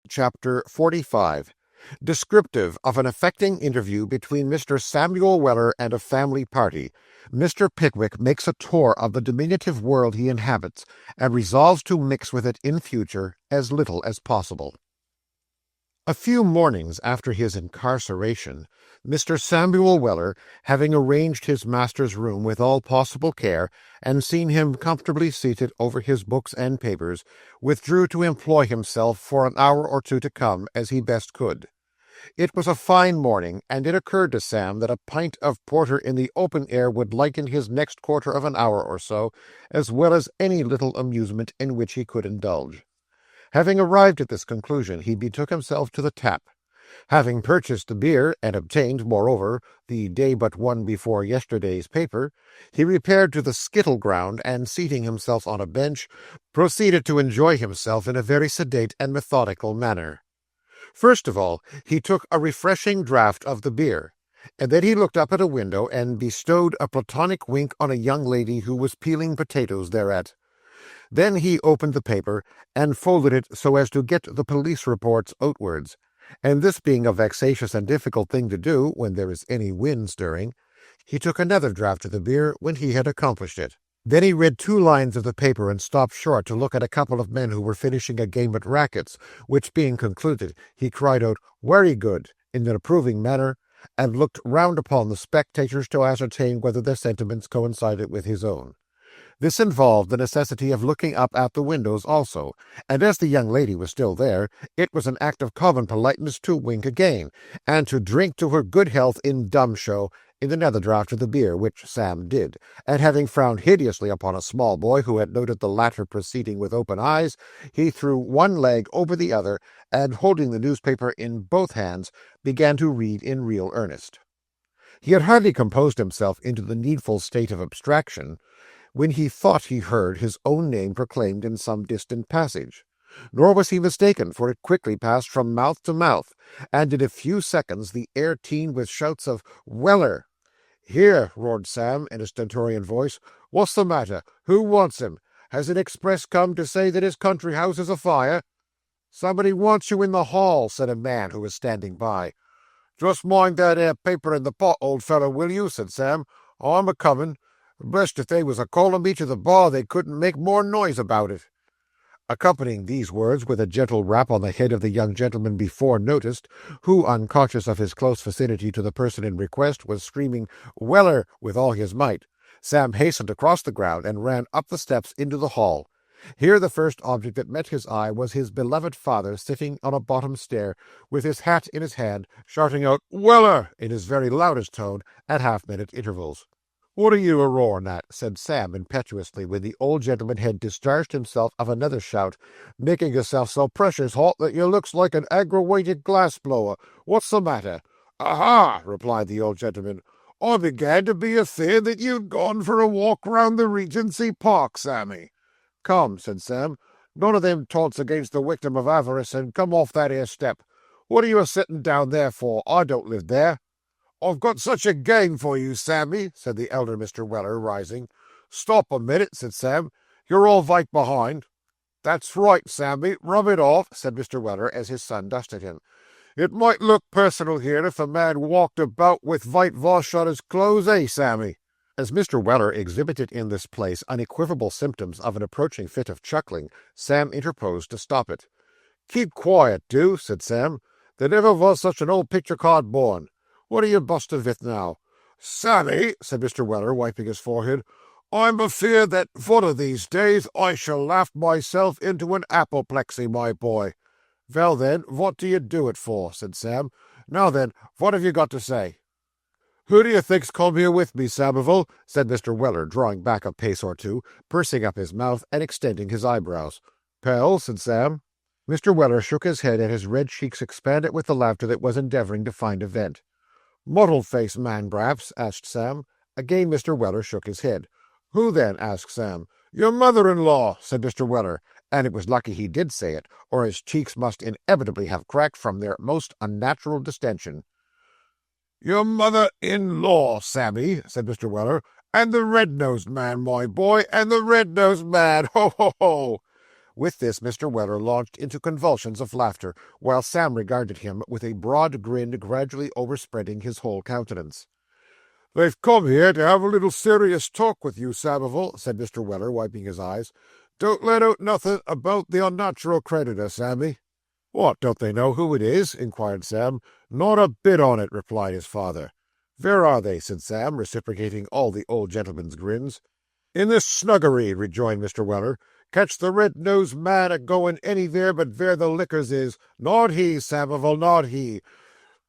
Chapter 45. Descriptive of an affecting interview between Mr. Samuel Weller and a family party, Mr. Pickwick makes a tour of the diminutive world he inhabits, and resolves to mix with it in future as little as possible. A few mornings after his incarceration, Mr. Samuel Weller, having arranged his master's room with all possible care, and seen him comfortably seated over his books and papers, withdrew to employ himself for an hour or two to come, as he best could. It was a fine morning, and it occurred to Sam that a pint of porter in the open air would lighten his next quarter of an hour or so, as well as any little amusement in which he could indulge. Having arrived at this conclusion, he betook himself to the tap. Having purchased the beer, and obtained, moreover, the day but one before yesterday's paper, he repaired to the skittle ground, and, seating himself on a bench, proceeded to enjoy himself in a very sedate and methodical manner. First of all, he took a refreshing draught of the beer, and then he looked up at a window and bestowed a platonic wink on a young lady who was peeling potatoes thereat. Then he opened the paper, and folded it so as to get the police reports outwards, and this being a vexatious and difficult thing to do when there is any wind stirring, he took another draught of the beer when he had accomplished it. Then he read 2 lines of the paper and stopped short to look at a couple of men who were finishing a game at rackets, which being concluded, he cried out, "Very good," in an approving manner, and looked round upon the spectators to ascertain whether their sentiments coincided with his own. This involved the necessity of looking up at the windows also, and as the young lady was still there, it was an act of common politeness to wink again, and to drink to her good health in dumb show in another draught of the beer, which Sam did, and having frowned hideously upon a small boy who had noted the latter proceeding with open eyes, he threw one leg over the other, and holding the newspaper in both hands, began to read in real earnest. He had hardly composed himself into the needful state of abstraction, when he thought he heard his own name proclaimed in some distant passage. Nor was he mistaken, for it quickly passed from mouth to mouth, and in a few seconds the air teemed with shouts of "Weller!" "Here!" roared Sam, in a stentorian voice. "What's the matter? Who wants him? Has an express come to say that his country house is afire?" "Somebody wants you in the hall," said a man who was standing by. "Just mind that 'ere paper in the pot, old fellow, will you?" said Sam. "I'm a-comin'. Blest if they was a-calling me to the bar, they couldn't make more noise about it." Accompanying these words with a gentle rap on the head of the young gentleman before noticed, who, unconscious of his close vicinity to the person in request, was screaming "Weller!" with all his might, Sam hastened across the ground and ran up the steps into the hall. Here the first object that met his eye was his beloved father sitting on a bottom stair, with his hat in his hand, shouting out "Weller!" in his very loudest tone, at half-minute intervals. "What are you a-roaring at?" said Sam impetuously, when the old gentleman had discharged himself of another shout, "making yourself so precious hot that you looks like an aggrawated glass-blower. What's the matter?" "Aha!" replied the old gentleman. "I began to be afeard that you'd gone for a walk round the Regency Park, Sammy." "Come," said Sam, "none of them taunts against the victim of avarice, and come off that 'ere step. What are you a-sitting down there for? I don't live there." "I've got such a game for you, Sammy," said the elder Mr. Weller, rising. "Stop a minute," said Sam. "You're all right behind." "That's right, Sammy. Rub it off," said Mr. Weller, as his son dusted him. "It might look personal here if a man walked about with whitewash on his clothes, eh, Sammy?" As Mr. Weller exhibited in this place unequivocal symptoms of an approaching fit of chuckling, Sam interposed to stop it. "Keep quiet, do," said Sam. "There never was such an old picture-card born. What are you busting with now?" "Sammy," said Mr. Weller, wiping his forehead, "I'm afeard that one of these days I shall laugh myself into an apoplexy, my boy." "Well, then, what do you do it for?" said Sam. "Now then, what have you got to say?" "Who do you think's come here with me, Samivel?" said Mr. Weller, drawing back a pace or two, pursing up his mouth, and extending his eyebrows. "Pell," said Sam. Mr. Weller shook his head, and his red cheeks expanded with the laughter that was endeavouring to find a vent. "Mottled-faced man, perhaps?" asked Sam. Again Mr. Weller shook his head. "Who, then?" asked Sam. "Your mother-in-law," said Mr. Weller, and it was lucky he did say it, or his cheeks must inevitably have cracked from their most unnatural distension. "Your mother-in-law, Sammy," said Mr. Weller, "and the red-nosed man, my boy, and the red-nosed man, ho, ho, ho!" With this Mr. Weller launched into convulsions of laughter, while Sam regarded him with a broad grin gradually overspreading his whole countenance. "They've come here to have a little serious talk with you, Samivel," said Mr. Weller, wiping his eyes. "Don't let out nothing about the unnatural creditor, Sammy." "What, don't they know who it is?" inquired Sam. "Not a bit on it," replied his father. "Where are they?" said Sam, reciprocating all the old gentleman's grins. "In this snuggery," rejoined Mr. Weller. "Catch the red-nosed man a-going anywhere but where the liquors is. Not he, Samivel, not he.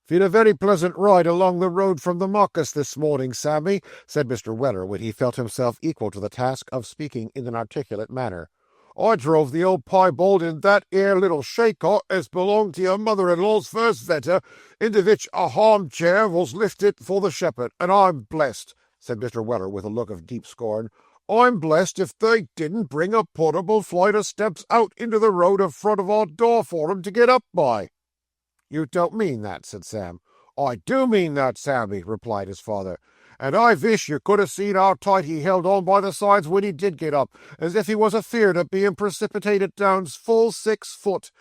"We'd a very pleasant ride along the road from the Marcus this morning, Sammy," said Mr. Weller, when he felt himself equal to the task of speaking in an articulate manner. "I drove the old piebald in that 'ere little shaycot as belonged to your mother-in-law's first vetter, into which a arm-chair was lifted for the shepherd, and I'm blessed," said Mr. Weller with a look of deep scorn, "I'm blessed if they didn't bring a portable flight of steps out into the road in front of our door for 'em to get up by." "You don't mean that," said Sam. "I do mean that, Sammy," replied his father, "and I wish you could have seen how tight he held on by the sides when he did get up, as if he was afeard of being precipitated down full 6 foot,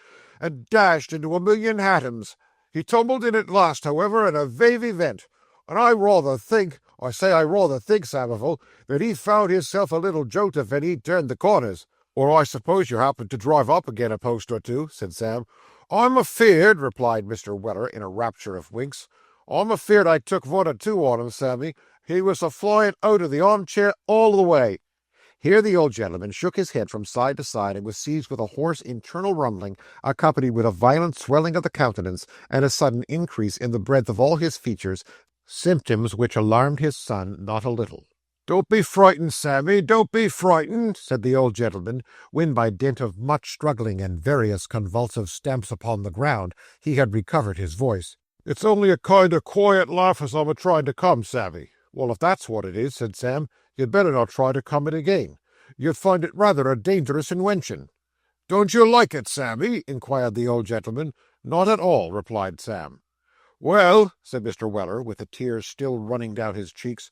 and dashed into a million hatoms. He tumbled in at last, however, and away we went, and I rather think, Samivel, that he found hisself a little jolted when he turned the corners." "Or I suppose you happened to drive up again a post or two," said Sam. "I'm afeard," replied Mr. Weller in a rapture of winks, "I'm afeard I took 1 or 2 on him, Sammy. He was a-flying out of the arm-chair all the way." Here the old gentleman shook his head from side to side, and was seized with a hoarse internal rumbling, accompanied with a violent swelling of the countenance, and a sudden increase in the breadth of all his features, symptoms which alarmed his son not a little. "Don't be frightened, Sammy, don't be frightened," said the old gentleman, when by dint of much struggling and various convulsive stamps upon the ground he had recovered his voice. "It's only a kind of quiet laugh as I'm a-trying to come, Sammy." "Well, if that's what it is," said Sam, "you'd better not try to come it again. You'd find it rather a dangerous inwention." "Don't you like it, Sammy?" inquired the old gentleman. "Not at all," replied Sam. "Well," said Mr. Weller, with the tears still running down his cheeks,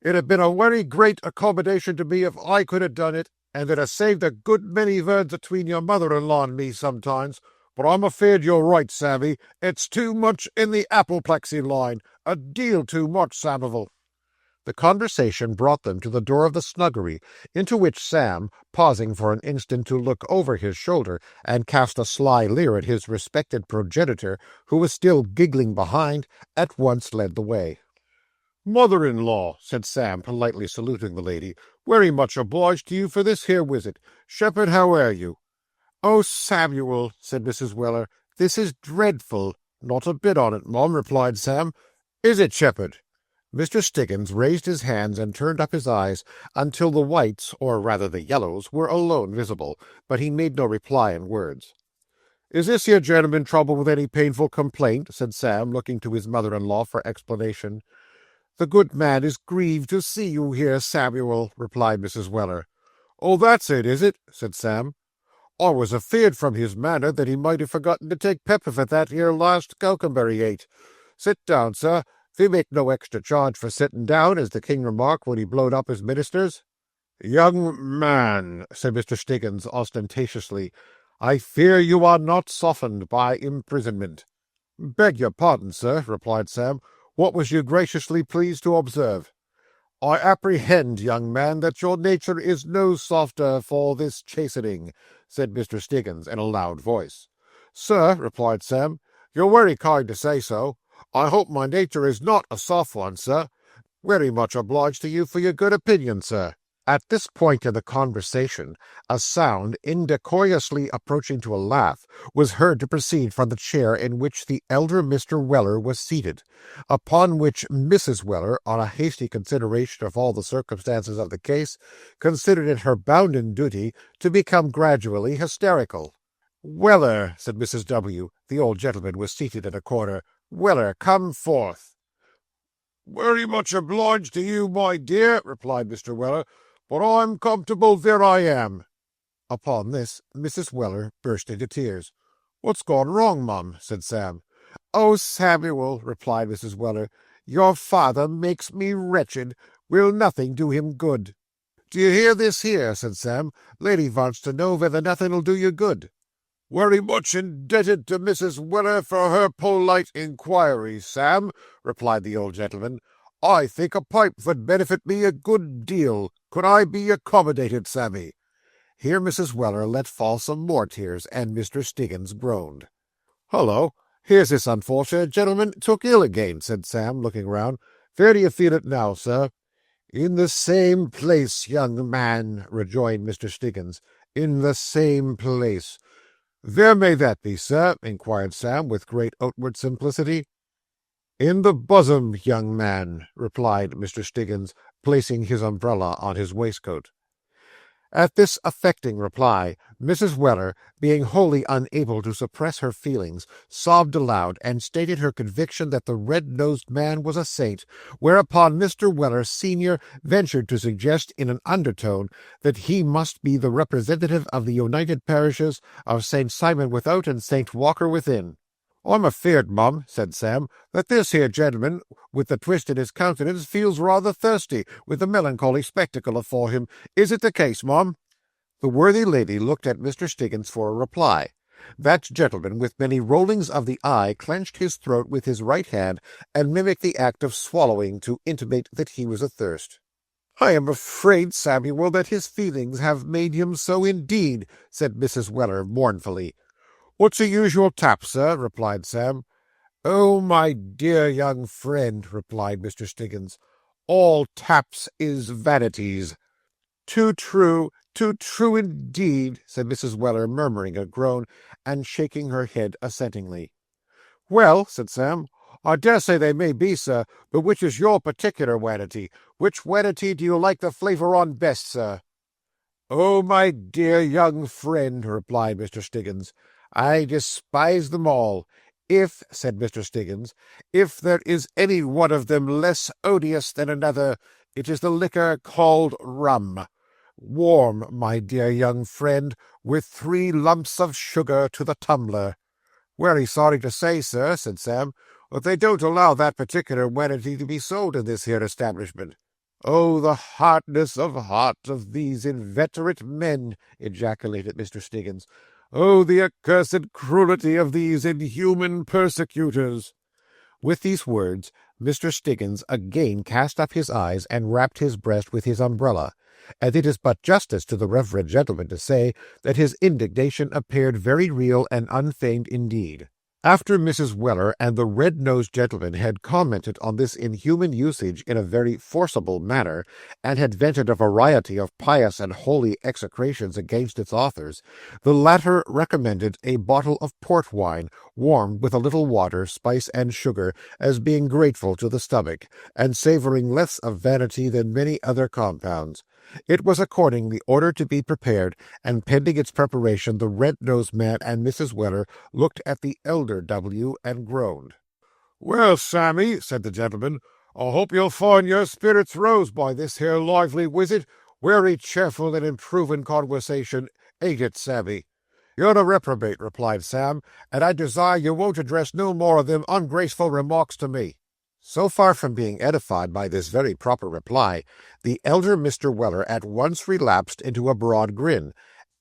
"it had been a wery great accommodation to me if I could have done it, and it ha' saved a good many words atween your mother-in-law and me sometimes. But I'm afeard you're right, Sammy. It's too much in the apoplexy line. A deal too much, Samivel." The conversation brought them to the door of the snuggery, into which Sam, pausing for an instant to look over his shoulder and cast a sly leer at his respected progenitor, who was still giggling behind, at once led the way. "Mother-in-law," said Sam, politely saluting the lady, "wery much obliged to you for this here visit. Shepherd, how air you?" "Oh, Samuel," said Mrs. Weller, "this is dreadful." "Not a bit on it, Mum," replied Sam. "Is it, Shepherd?" Mr. Stiggins raised his hands and turned up his eyes until the whites, or rather the yellows, were alone visible, but he made no reply in words. "Is this here gentleman troubled with any painful complaint?" said Sam, looking to his mother-in-law for explanation. "The good man is grieved to see you here, Samuel," replied Mrs. Weller. "Oh, that's it, is it?" said Sam. "I was afeard from his manner that he might have forgotten to take pepper for that here last cowcumber he ate. Sit down, sir. We make no extra charge for sitting down, as the king remarked when he blowed up his ministers." "Young man," said Mr. Stiggins ostentatiously, "I fear you are not softened by imprisonment." "Beg your pardon, sir," replied Sam. "What was you graciously pleased to observe?" "I apprehend, young man, that your nature is no softer for this chastening," said Mr. Stiggins in a loud voice. "Sir," replied Sam, "you're wery kind to say so. I hope my nature is not a soft one, sir. Wery much obliged to you for your good opinion, sir." At this point in the conversation, a sound, indecorously approaching to a laugh, was heard to proceed from the chair in which the elder Mr. Weller was seated, upon which Mrs. Weller, on a hasty consideration of all the circumstances of the case, considered it her bounden duty to become gradually hysterical. "Weller," said Mrs. W. The old gentleman was seated in a corner. "Weller, come forth." "Wery much obliged to you, my dear," replied Mr. Weller, "but I'm comfortable where I am." Upon this, Mrs. Weller burst into tears. "What's gone wrong, Mum?" said Sam. "Oh, Samuel," replied Mrs. Weller, "your father makes me wretched. Will nothing do him good?" "Do you hear this here?" said Sam. "Lady wants to know whether nothing'll do you good." "Very much indebted to Mrs. Weller for her polite inquiry, Sam," replied the old gentleman. "I think a pipe would benefit me a good deal. Could I be accommodated, Sammy?" Here Mrs. Weller let fall some more tears, and Mr. Stiggins groaned. "Hullo, here's this unfortunate gentleman took ill again," said Sam, looking round. "Where do you feel it now, sir?" "In the same place, young man," rejoined Mr. Stiggins. "In the same place." "Where may that be, sir?" inquired Sam, with great outward simplicity. "In the bosom, young man," replied Mr. Stiggins, placing his umbrella on his waistcoat. At this affecting reply, Mrs. Weller, being wholly unable to suppress her feelings, sobbed aloud, and stated her conviction that the red-nosed man was a saint, whereupon Mr. Weller senior ventured to suggest in an undertone that he must be the representative of the united parishes of St. Simon Without and St. Walker Within. "I'm afeard, mum," said Sam, "that this here gentleman, with the twist in his countenance, feels rather thirsty, with the melancholy spectacle afore him. Is it the case, mum?" The worthy lady looked at Mr. Stiggins for a reply. That gentleman, with many rollings of the eye, clenched his throat with his right hand, and mimicked the act of swallowing to intimate that he was athirst. "I am afraid, Samuel, that his feelings have made him so indeed," said Mrs. Weller mournfully. "What's the usual tap, sir?" replied Sam. "Oh, my dear young friend," replied Mr. Stiggins, "all taps is vanities." Too true indeed," said Mrs. Weller, murmuring a groan, and shaking her head assentingly. "Well," said Sam, "I dare say they may be, sir, but which is your particular wanity? Which wanity do you like the flavour on best, sir?" "Oh, my dear young friend," replied Mr. Stiggins, "I despise them all. If," said Mr. Stiggins, "if there is any one of them less odious than another, it is the liquor called rum. Warm, my dear young friend, with 3 lumps of sugar to the tumbler." "Wery sorry to say, sir," said Sam, "but they don't allow that particular wanity to be sold in this here establishment." "Oh, the hardness of heart of these inveterate men!" ejaculated Mr. Stiggins. "Oh, the accursed cruelty of these inhuman persecutors!" With these words, Mr. Stiggins again cast up his eyes and rapped his breast with his umbrella, and it is but justice to the reverend gentleman to say that his indignation appeared very real and unfeigned indeed. After Mrs. Weller and the red-nosed gentleman had commented on this inhuman usage in a very forcible manner, and had vented a variety of pious and holy execrations against its authors, the latter recommended a bottle of port wine, warmed with a little water, spice, and sugar, as being grateful to the stomach, and savouring less of vanity than many other compounds. It was accordingly ordered to be prepared, and pending its preparation the red-nosed man and Mrs. Weller looked at the elder W. and groaned. "Well, Sammy," said the gentleman, "I hope you'll find your spirits rose by this here lively visit. Wery cheerful and improving conversation, ain't it, Sammy?" "You're a reprobate," replied Sam, "and I desire you won't address no more of them ungraceful remarks to me." So far from being edified by this very proper reply, the elder Mr. Weller at once relapsed into a broad grin,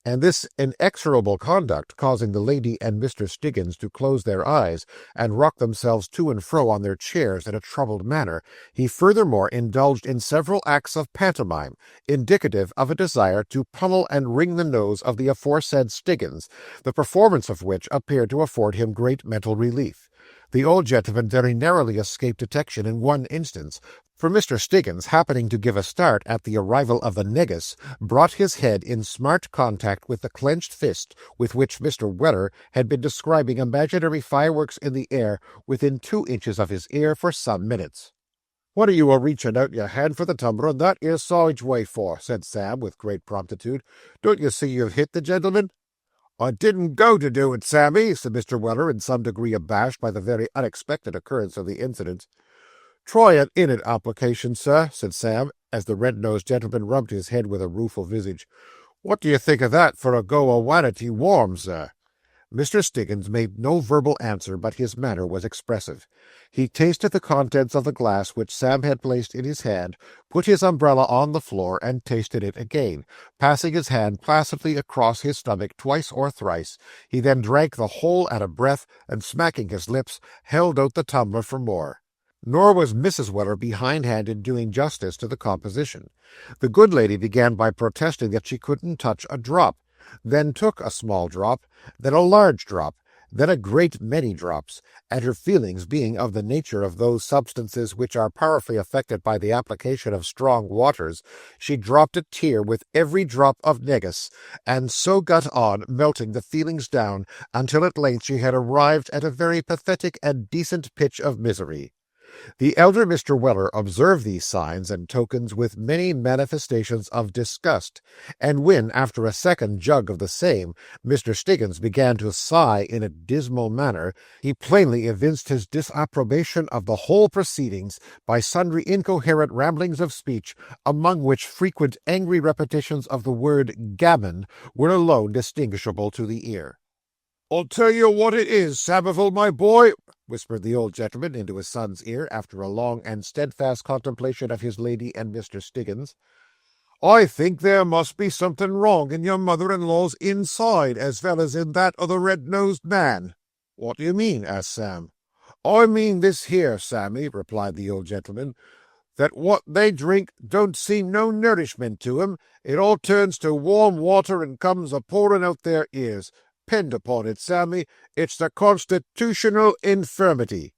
and this inexorable conduct causing the lady and Mr. Stiggins to close their eyes and rock themselves to and fro on their chairs in a troubled manner, he furthermore indulged in several acts of pantomime, indicative of a desire to pummel and wring the nose of the aforesaid Stiggins, the performance of which appeared to afford him great mental relief. The old gentleman very narrowly escaped detection in one instance, for Mr. Stiggins, happening to give a start at the arrival of the negus, brought his head in smart contact with the clenched fist with which Mr. Weller had been describing imaginary fireworks in the air within 2 inches of his ear for some minutes. "What are you a-reaching out your hand for the tumbler in that ere side way for?" said Sam, with great promptitude. "Don't you see you've hit the gentleman?" "I didn't go to do it, Sammy," said Mr. Weller, in some degree abashed by the very unexpected occurrence of the incident. "Try an in-it application, sir," said Sam, as the red-nosed gentleman rubbed his head with a rueful visage. "What do you think of that for a go o' wanity warm, sir?" Mr. Stiggins made no verbal answer, but his manner was expressive. He tasted the contents of the glass which Sam had placed in his hand, put his umbrella on the floor, and tasted it again, passing his hand placidly across his stomach twice or thrice. He then drank the whole at a breath, and smacking his lips, held out the tumbler for more. Nor was Mrs. Weller behindhand in doing justice to the composition. The good lady began by protesting that she couldn't touch a drop, then took a small drop, then a large drop, then a great many drops, and her feelings being of the nature of those substances which are powerfully affected by the application of strong waters, she dropped a tear with every drop of negus, and so got on, melting the feelings down, until at length she had arrived at a very pathetic and decent pitch of misery. The elder Mr. Weller observed these signs and tokens with many manifestations of disgust, and when, after a second jug of the same, Mr. Stiggins began to sigh in a dismal manner, he plainly evinced his disapprobation of the whole proceedings by sundry incoherent ramblings of speech, among which frequent angry repetitions of the word gammon were alone distinguishable to the ear. "I'll tell you what it is, Samivel, my boy," whispered the old gentleman into his son's ear, after a long and steadfast contemplation of his lady and Mr. Stiggins. "I think there must be something wrong in your mother-in-law's inside, as well as in that of the red-nosed man." "What do you mean?" asked Sam. "I mean this here, Sammy," replied the old gentleman, "that what they drink don't seem no nourishment to 'em. It all turns to warm water and comes a-pouring out their ears. 'Pend upon it, Sammy, it's the constitutional infirmity."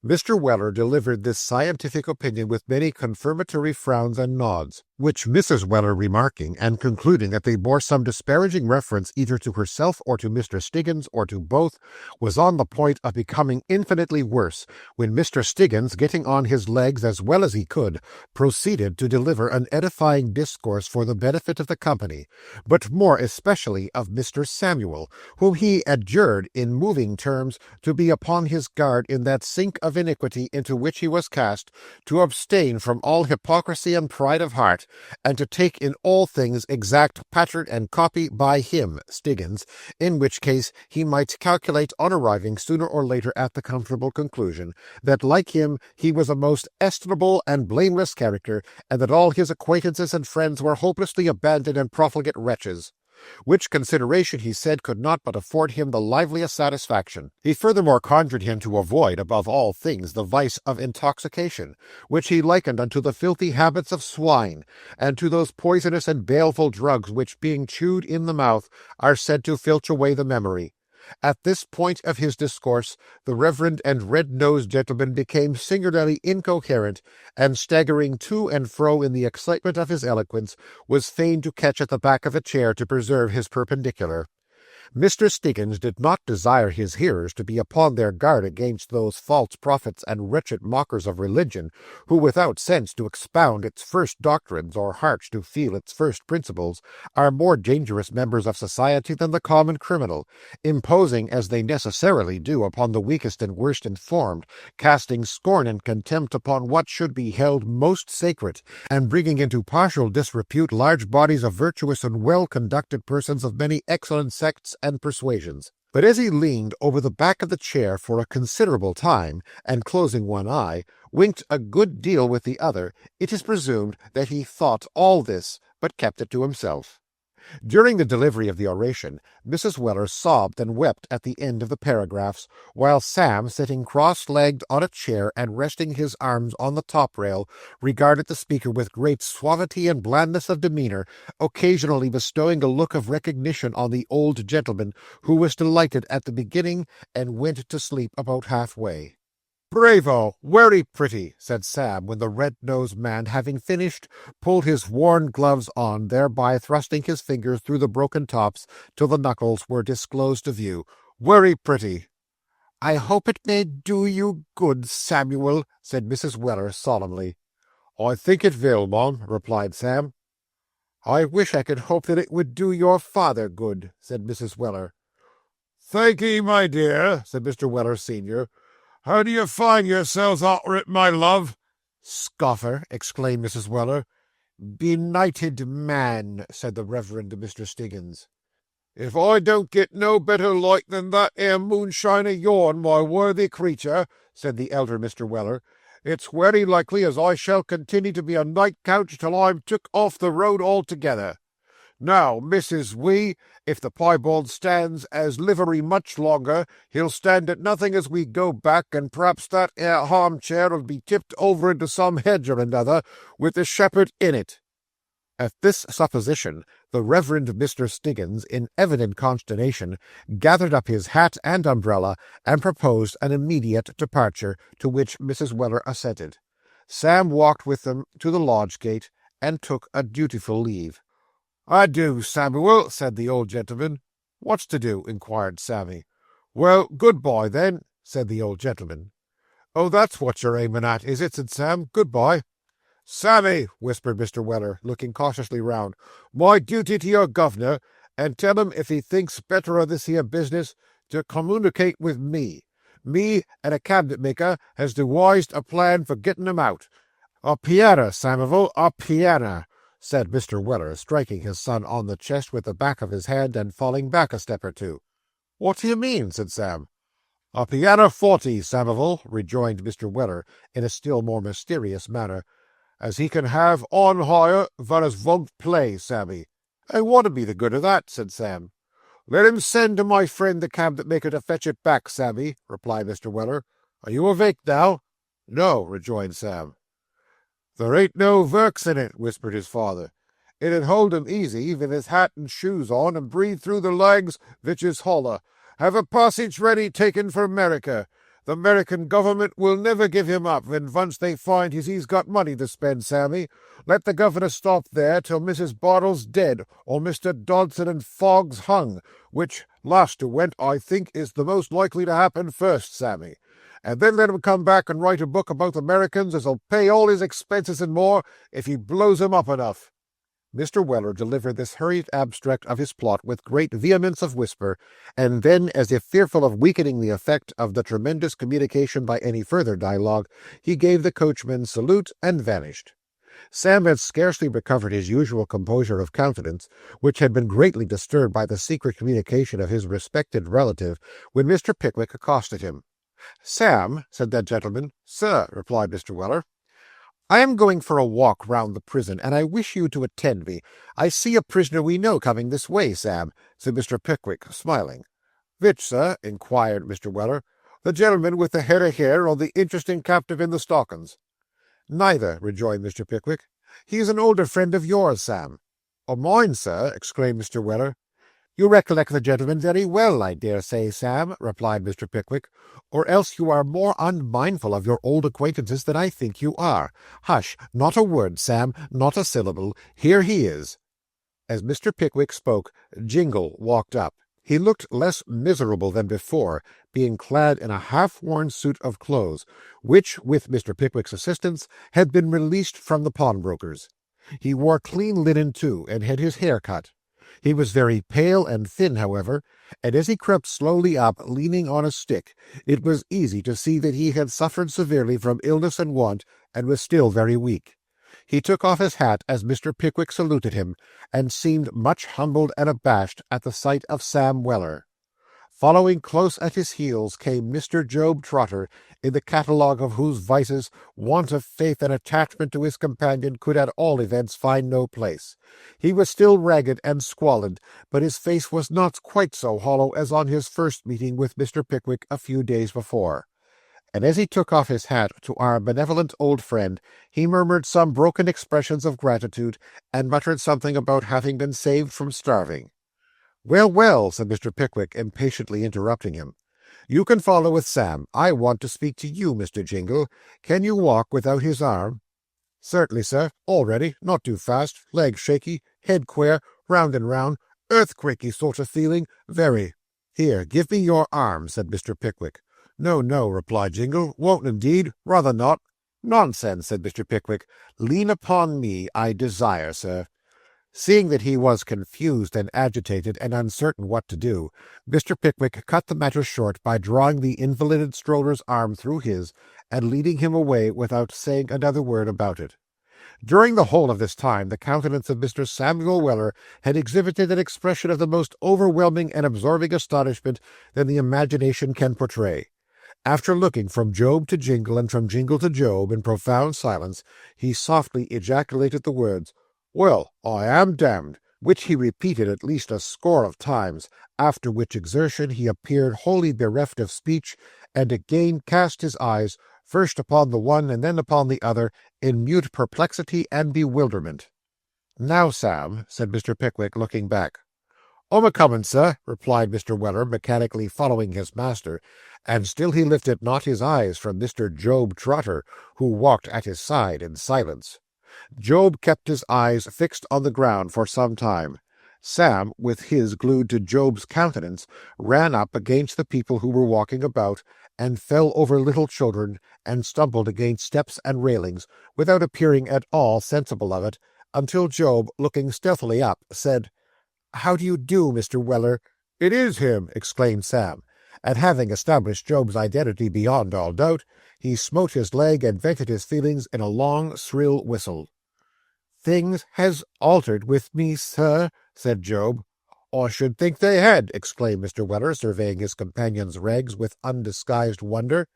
Mr. Weller delivered this scientific opinion with many confirmatory frowns and nods, which Mrs. Weller remarking, and concluding that they bore some disparaging reference either to herself or to Mr. Stiggins, or to both, was on the point of becoming infinitely worse, when Mr. Stiggins, getting on his legs as well as he could, proceeded to deliver an edifying discourse for the benefit of the company, but more especially of Mr. Samuel, whom he adjured in moving terms to be upon his guard in that sink of iniquity into which he was cast, to abstain from all hypocrisy and pride of heart, and to take in all things exact pattern and copy by him, Stiggins, in which case he might calculate on arriving sooner or later at the comfortable conclusion, that like him he was a most estimable and blameless character, and that all his acquaintances and friends were hopelessly abandoned and profligate wretches. Which consideration, he said, could not but afford him the liveliest satisfaction. He furthermore conjured him to avoid, above all things, the vice of intoxication, which he likened unto the filthy habits of swine, and to those poisonous and baleful drugs which, being chewed in the mouth, are said to filch away the memory. At this point of his discourse, the reverend and red-nosed gentleman became singularly incoherent, and staggering to and fro in the excitement of his eloquence, was fain to catch at the back of a chair to preserve his perpendicular. Mr. Stiggins did not desire his hearers to be upon their guard against those false prophets and wretched mockers of religion, who, without sense to expound its first doctrines, or hearts to feel its first principles, are more dangerous members of society than the common criminal, imposing as they necessarily do upon the weakest and worst informed, casting scorn and contempt upon what should be held most sacred, and bringing into partial disrepute large bodies of virtuous and well-conducted persons of many excellent sects and persuasions. But as he leaned over the back of the chair for a considerable time, and closing one eye, winked a good deal with the other, it is presumed that he thought all this, but kept it to himself. During the delivery of the oration, Mrs. Weller sobbed and wept at the end of the paragraphs, while Sam, sitting cross-legged on a chair and resting his arms on the top-rail, regarded the speaker with great suavity and blandness of demeanour, occasionally bestowing a look of recognition on the old gentleman, who was delighted at the beginning, and went to sleep about half-way. "Bravo! Very pretty," said Sam, when the red-nosed man, having finished, pulled his worn gloves on, thereby thrusting his fingers through the broken tops till the knuckles were disclosed to view. "Very pretty." "I hope it may do you good, Samuel," said Mrs. Weller solemnly. "I think it will, mum," replied Sam. "I wish I could hope that it would do your father good," said Mrs. Weller. "Thank'ee, my dear," said Mr. Weller senior. "How do you find yourselves arter it, my love?" "Scoffer!" exclaimed Mrs. Weller. "Benighted man!" said the Reverend Mr. Stiggins. "If I don't get no better light than that 'ere moonshine o' yourn, my worthy creature," said the elder Mr. Weller, "it's wery likely as I shall continny to be a night couch till I'm took off the road altogether. Now, Mrs. W., if the piebald stands as livery much longer, he'll stand at nothing as we go back, and p'raps that 'ere arm-chair'll be tipped over into some hedge or another, with the shepherd in it." At this supposition, the Reverend Mr. Stiggins, in evident consternation, gathered up his hat and umbrella, and proposed an immediate departure, to which Mrs. Weller assented. Sam walked with them to the lodge-gate, and took a dutiful leave. "Adieu, Samuel," said the old gentleman. "What's to do?" inquired Sammy. "Well, good-bye, then," said the old gentleman. "Oh, that's what you're aiming at, is it?" said Sam. "Good-bye." "Sammy," whispered Mr. Weller, looking cautiously round, "my duty to your governor, and tell him if he thinks better of this here business, to communicate with me. Me and a cabinet-maker has dewised a plan for getting him out." "A pianner, Samivel, a pianner," said Mr. Weller, striking his son on the chest with the back of his hand, and falling back a step or two. "What do you mean?" said Sam. "A pianner forty, Samivel," rejoined Mr. Weller, in a still more mysterious manner, "as he can have on hire van as won't play, Sammy." "And what'd be the good of that?" said Sam. "Let him send to my friend the cabinet-maker to fetch it back, Sammy," replied Mr. Weller. "Are you awake now?" "No," rejoined Sam. "There ain't no verks in it," whispered his father. "It'd hold him easy, with his hat and shoes on, and breathe through the legs, which is holler. Have a passage ready taken for America. The American government will never give him up when once they find he's got money to spend, Sammy. Let the governor stop there till Mrs. Bartle's dead, or Mr. Dodson and Fogg's hung, which last to went, I think, is the most likely to happen first, Sammy. And then let him come back and write a book about Americans as'll pay all his expenses and more, if he blows 'em up enough." Mr. Weller delivered this hurried abstract of his plot with great vehemence of whisper, and then, as if fearful of weakening the effect of the tremendous communication by any further dialogue, he gave the coachman's salute and vanished. Sam had scarcely recovered his usual composure of countenance, which had been greatly disturbed by the secret communication of his respected relative, when Mr. Pickwick accosted him. "Sam," said that gentleman. "Sir," replied Mr. Weller. "I am going for a walk round the prison, and I wish you to attend me. I see a prisoner we know coming this way, Sam," said Mr. Pickwick, smiling. "Which, sir?" inquired Mr. Weller. "The gentleman with the head of hair, or the interesting captive in the stockings?" "Neither," rejoined Mr. Pickwick. "He is an older friend of yours, Sam." "Of mine, sir?" exclaimed Mr. Weller. "You recollect the gentleman very well, I dare say, Sam," replied Mr. Pickwick, "or else you are more unmindful of your old acquaintances than I think you are. Hush! Not a word, Sam, not a syllable. Here he is." As Mr. Pickwick spoke, Jingle walked up. He looked less miserable than before, being clad in a half-worn suit of clothes, which, with Mr. Pickwick's assistance, had been released from the pawnbroker's. He wore clean linen, too, and had his hair cut. He was very pale and thin, however, and as he crept slowly up, leaning on a stick, it was easy to see that he had suffered severely from illness and want, and was still very weak. He took off his hat as Mr. Pickwick saluted him, and seemed much humbled and abashed at the sight of Sam Weller. Following close at his heels came Mr. Job Trotter, in the catalogue of whose vices want of faith and attachment to his companion could at all events find no place. He was still ragged and squalid, but his face was not quite so hollow as on his first meeting with Mr. Pickwick a few days before. And as he took off his hat to our benevolent old friend, he murmured some broken expressions of gratitude, and muttered something about having been saved from starving. "Well, well," said Mr. Pickwick, impatiently interrupting him. "You can follow with Sam. I want to speak to you, Mr. Jingle. Can you walk without his arm?" "Certainly, sir. All ready. Not too fast. Legs shaky. Head queer. Round and round. Earthquakey sort of feeling. Very." "Here, give me your arm," said Mr. Pickwick. "No, no," replied Jingle. "Won't indeed. Rather not." "Nonsense," said Mr. Pickwick. "Lean upon me, I desire, sir." Seeing that he was confused and agitated and uncertain what to do, Mr. Pickwick cut the matter short by drawing the invalided stroller's arm through his, and leading him away without saying another word about it. During the whole of this time, the countenance of Mr. Samuel Weller had exhibited an expression of the most overwhelming and absorbing astonishment that the imagination can portray. After looking from Job to Jingle and from Jingle to Job in profound silence, he softly ejaculated the words, "Well, I am damned," which he repeated at least a score of times, after which exertion he appeared wholly bereft of speech, and again cast his eyes, first upon the one and then upon the other, in mute perplexity and bewilderment. "Now, Sam," said Mr. Pickwick, looking back. "I'm a-comin', sir," replied Mr. Weller, mechanically following his master, and still he lifted not his eyes from Mr. Job Trotter, who walked at his side in silence. Job kept his eyes fixed on the ground for some time. Sam, with his glued to Job's countenance, ran up against the people who were walking about, and fell over little children, and stumbled against steps and railings, without appearing at all sensible of it, until Job, looking stealthily up, said, "How do you do, Mr. Weller?" "It is him!" exclaimed Sam, and having established Job's identity beyond all doubt, he smote his leg and vented his feelings in a long, shrill whistle. "Things has altered with me, sir," said Job. "I should think they had," exclaimed Mr. Weller, surveying his companion's rags with undisguised wonder.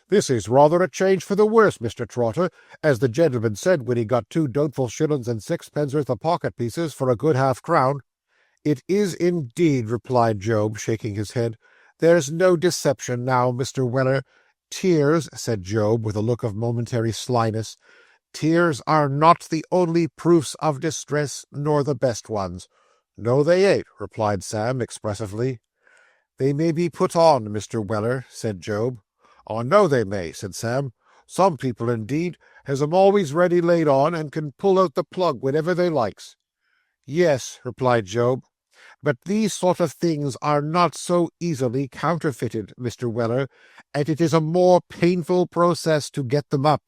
"This is rather a change for the worse, Mr. Trotter, as the gentleman said when he got 2 doubtful shillings and 6 worth of pocket-pieces for a good half-crown." "It is indeed," replied Job, shaking his head. "There's no deception now, Mr. Weller." "Tears," said Job, with a look of momentary slyness, "tears are not the only proofs of distress, nor the best ones." "No, they ain't," replied Sam, expressively. "They may be put on, Mr. Weller," said Job. "I know they may," said Sam. "Some people, indeed, has 'em always ready laid on, and can pull out the plug whenever they likes." "Yes," replied Job, "but these sort of things are not so easily counterfeited, Mr. Weller, and it is a more painful process to get them up."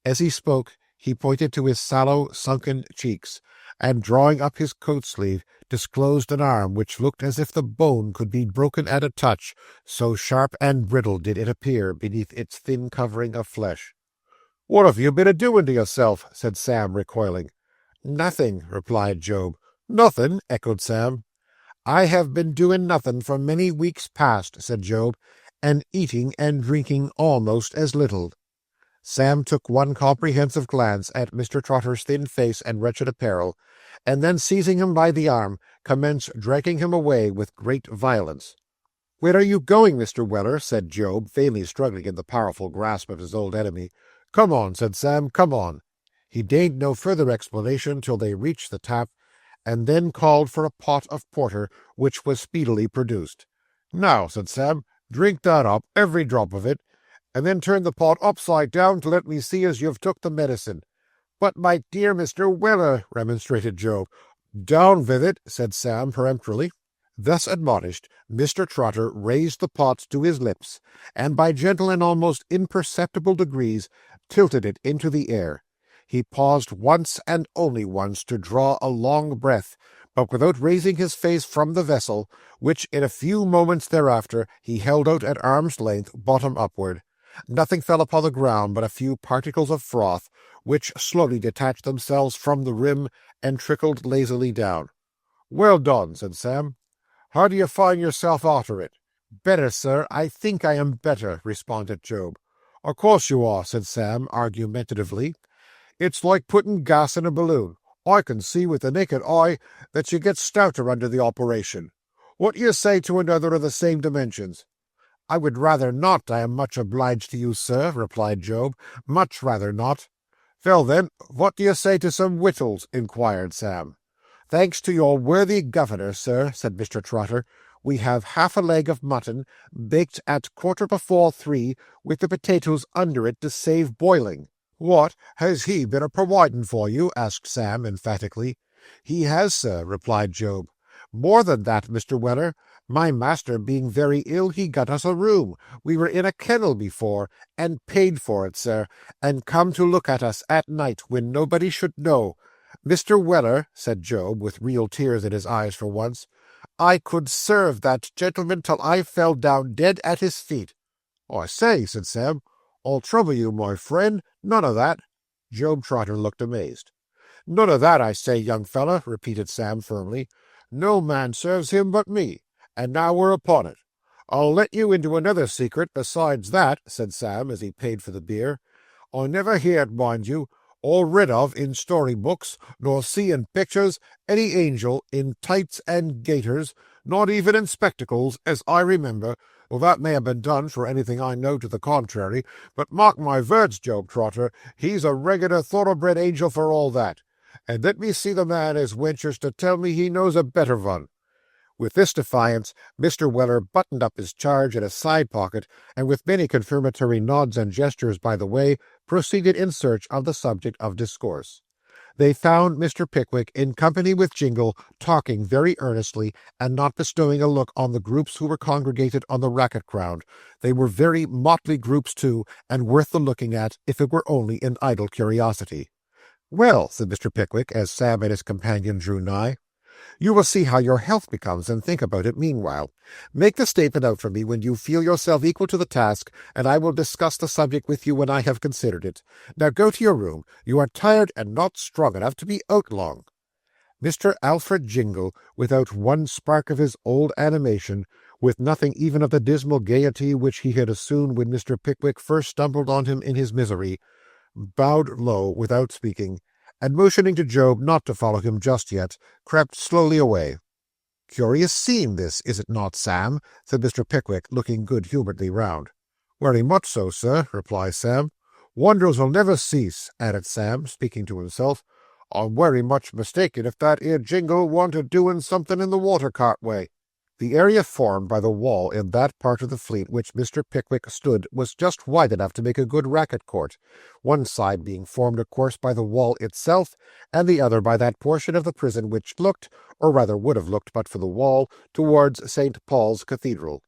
As he spoke, he pointed to his sallow, sunken cheeks, and drawing up his coat-sleeve, disclosed an arm which looked as if the bone could be broken at a touch, so sharp and brittle did it appear beneath its thin covering of flesh. "What have you been a-doing to yourself?" said Sam, recoiling. "Nothing," replied Job. "Nothing?" echoed Sam. "I have been doing nothing for many weeks past," said Job, "and eating and drinking almost as little." Sam took one comprehensive glance at Mr. Trotter's thin face and wretched apparel, and then seizing him by the arm, commenced dragging him away with great violence. "Where are you going, Mr. Weller?" said Job, vainly struggling in the powerful grasp of his old enemy. "Come on," said Sam, "come on." He deigned no further explanation till they reached the tap, and then called for a pot of porter, which was speedily produced. "Now," said Sam, "drink that up, every drop of it, and then turn the pot upside down to let me see as you've took the medicine." "But, my dear Mr. Weller," remonstrated Job. "Down with it," said Sam, peremptorily. Thus admonished, Mr. Trotter raised the pot to his lips, and by gentle and almost imperceptible degrees tilted it into the air. He paused once and only once to draw a long breath, but without raising his face from the vessel, which in a few moments thereafter he held out at arm's length, bottom upward. Nothing fell upon the ground but a few particles of froth, which slowly detached themselves from the rim and trickled lazily down. "Well done," said Sam. "How do you find yourself arter it?" "Better, sir. I think I am better," responded Job. "Of course you are," said Sam, argumentatively. "It's like putting gas in a balloon. I can see with the naked eye that you get stouter under the operation. What do you say to another of the same dimensions?" "I would rather not, I am much obliged to you, sir," replied Job. "Much rather not." "Vell then, what do you say to some wittles?" inquired Sam. "Thanks to your worthy governor, sir," said Mr. Trotter, "we have half a leg of mutton, baked at 3:15, with the potatoes under it to save boiling." "What, has he been a-providing for you?" asked Sam, emphatically. "He has, sir," replied Job. "More than that, Mr. Weller. My master being very ill, he got us a room. We were in a kennel before, and paid for it, sir, and come to look at us at night when nobody should know. Mr. Weller," said Job, with real tears in his eyes for once, "I could serve that gentleman till I fell down dead at his feet." "I say," said Sam, "I'll trouble you, my friend. None of that." Job Trotter looked amazed. "None of that, I say, young fella," repeated Sam firmly. "No man serves him but me, and now we're upon it. I'll let you into another secret besides that," said Sam, as he paid for the beer. "I never heerd, mind you, or read of in story-books, nor see in pictures, any angel in tights and gaiters, not even in spectacles, as I remember, though that may have been done for anything I know to the contrary, but mark my words, Job Trotter, he's a regular thoroughbred angel for all that. And let me see the man as ventures to tell me he knows a better one." With this defiance, Mr. Weller buttoned up his charge in a side pocket, and with many confirmatory nods and gestures by the way, proceeded in search of the subject of discourse. They found Mr. Pickwick in company with Jingle, talking very earnestly, and not bestowing a look on the groups who were congregated on the racket ground. They were very motley groups too, and worth the looking at, if it were only in idle curiosity. "Well," said Mr. Pickwick, as Sam and his companion drew nigh, "you will see how your health becomes, and think about it meanwhile. Make the statement out for me when you feel yourself equal to the task, and I will discuss the subject with you when I have considered it. Now go to your room. You are tired and not strong enough to be out long." Mr. Alfred Jingle, without one spark of his old animation, with nothing even of the dismal gaiety which he had assumed when Mr. Pickwick first stumbled on him in his misery, bowed low without speaking, and motioning to Job not to follow him just yet, crept slowly away. "Curious scene this, is it not, Sam?" said Mr. Pickwick, looking good-humouredly round. "Very much so, sir," replied Sam. "Wonders will never cease," added Sam, speaking to himself. "I'm very much mistaken if that 'ere Jingle wanted doing something in the water-cart way." The area formed by the wall in that part of the Fleet which Mr. Pickwick stood was just wide enough to make a good racket court, one side being formed, of course, by the wall itself, and the other by that portion of the prison which looked, or rather would have looked but for the wall, towards St. Paul's Cathedral.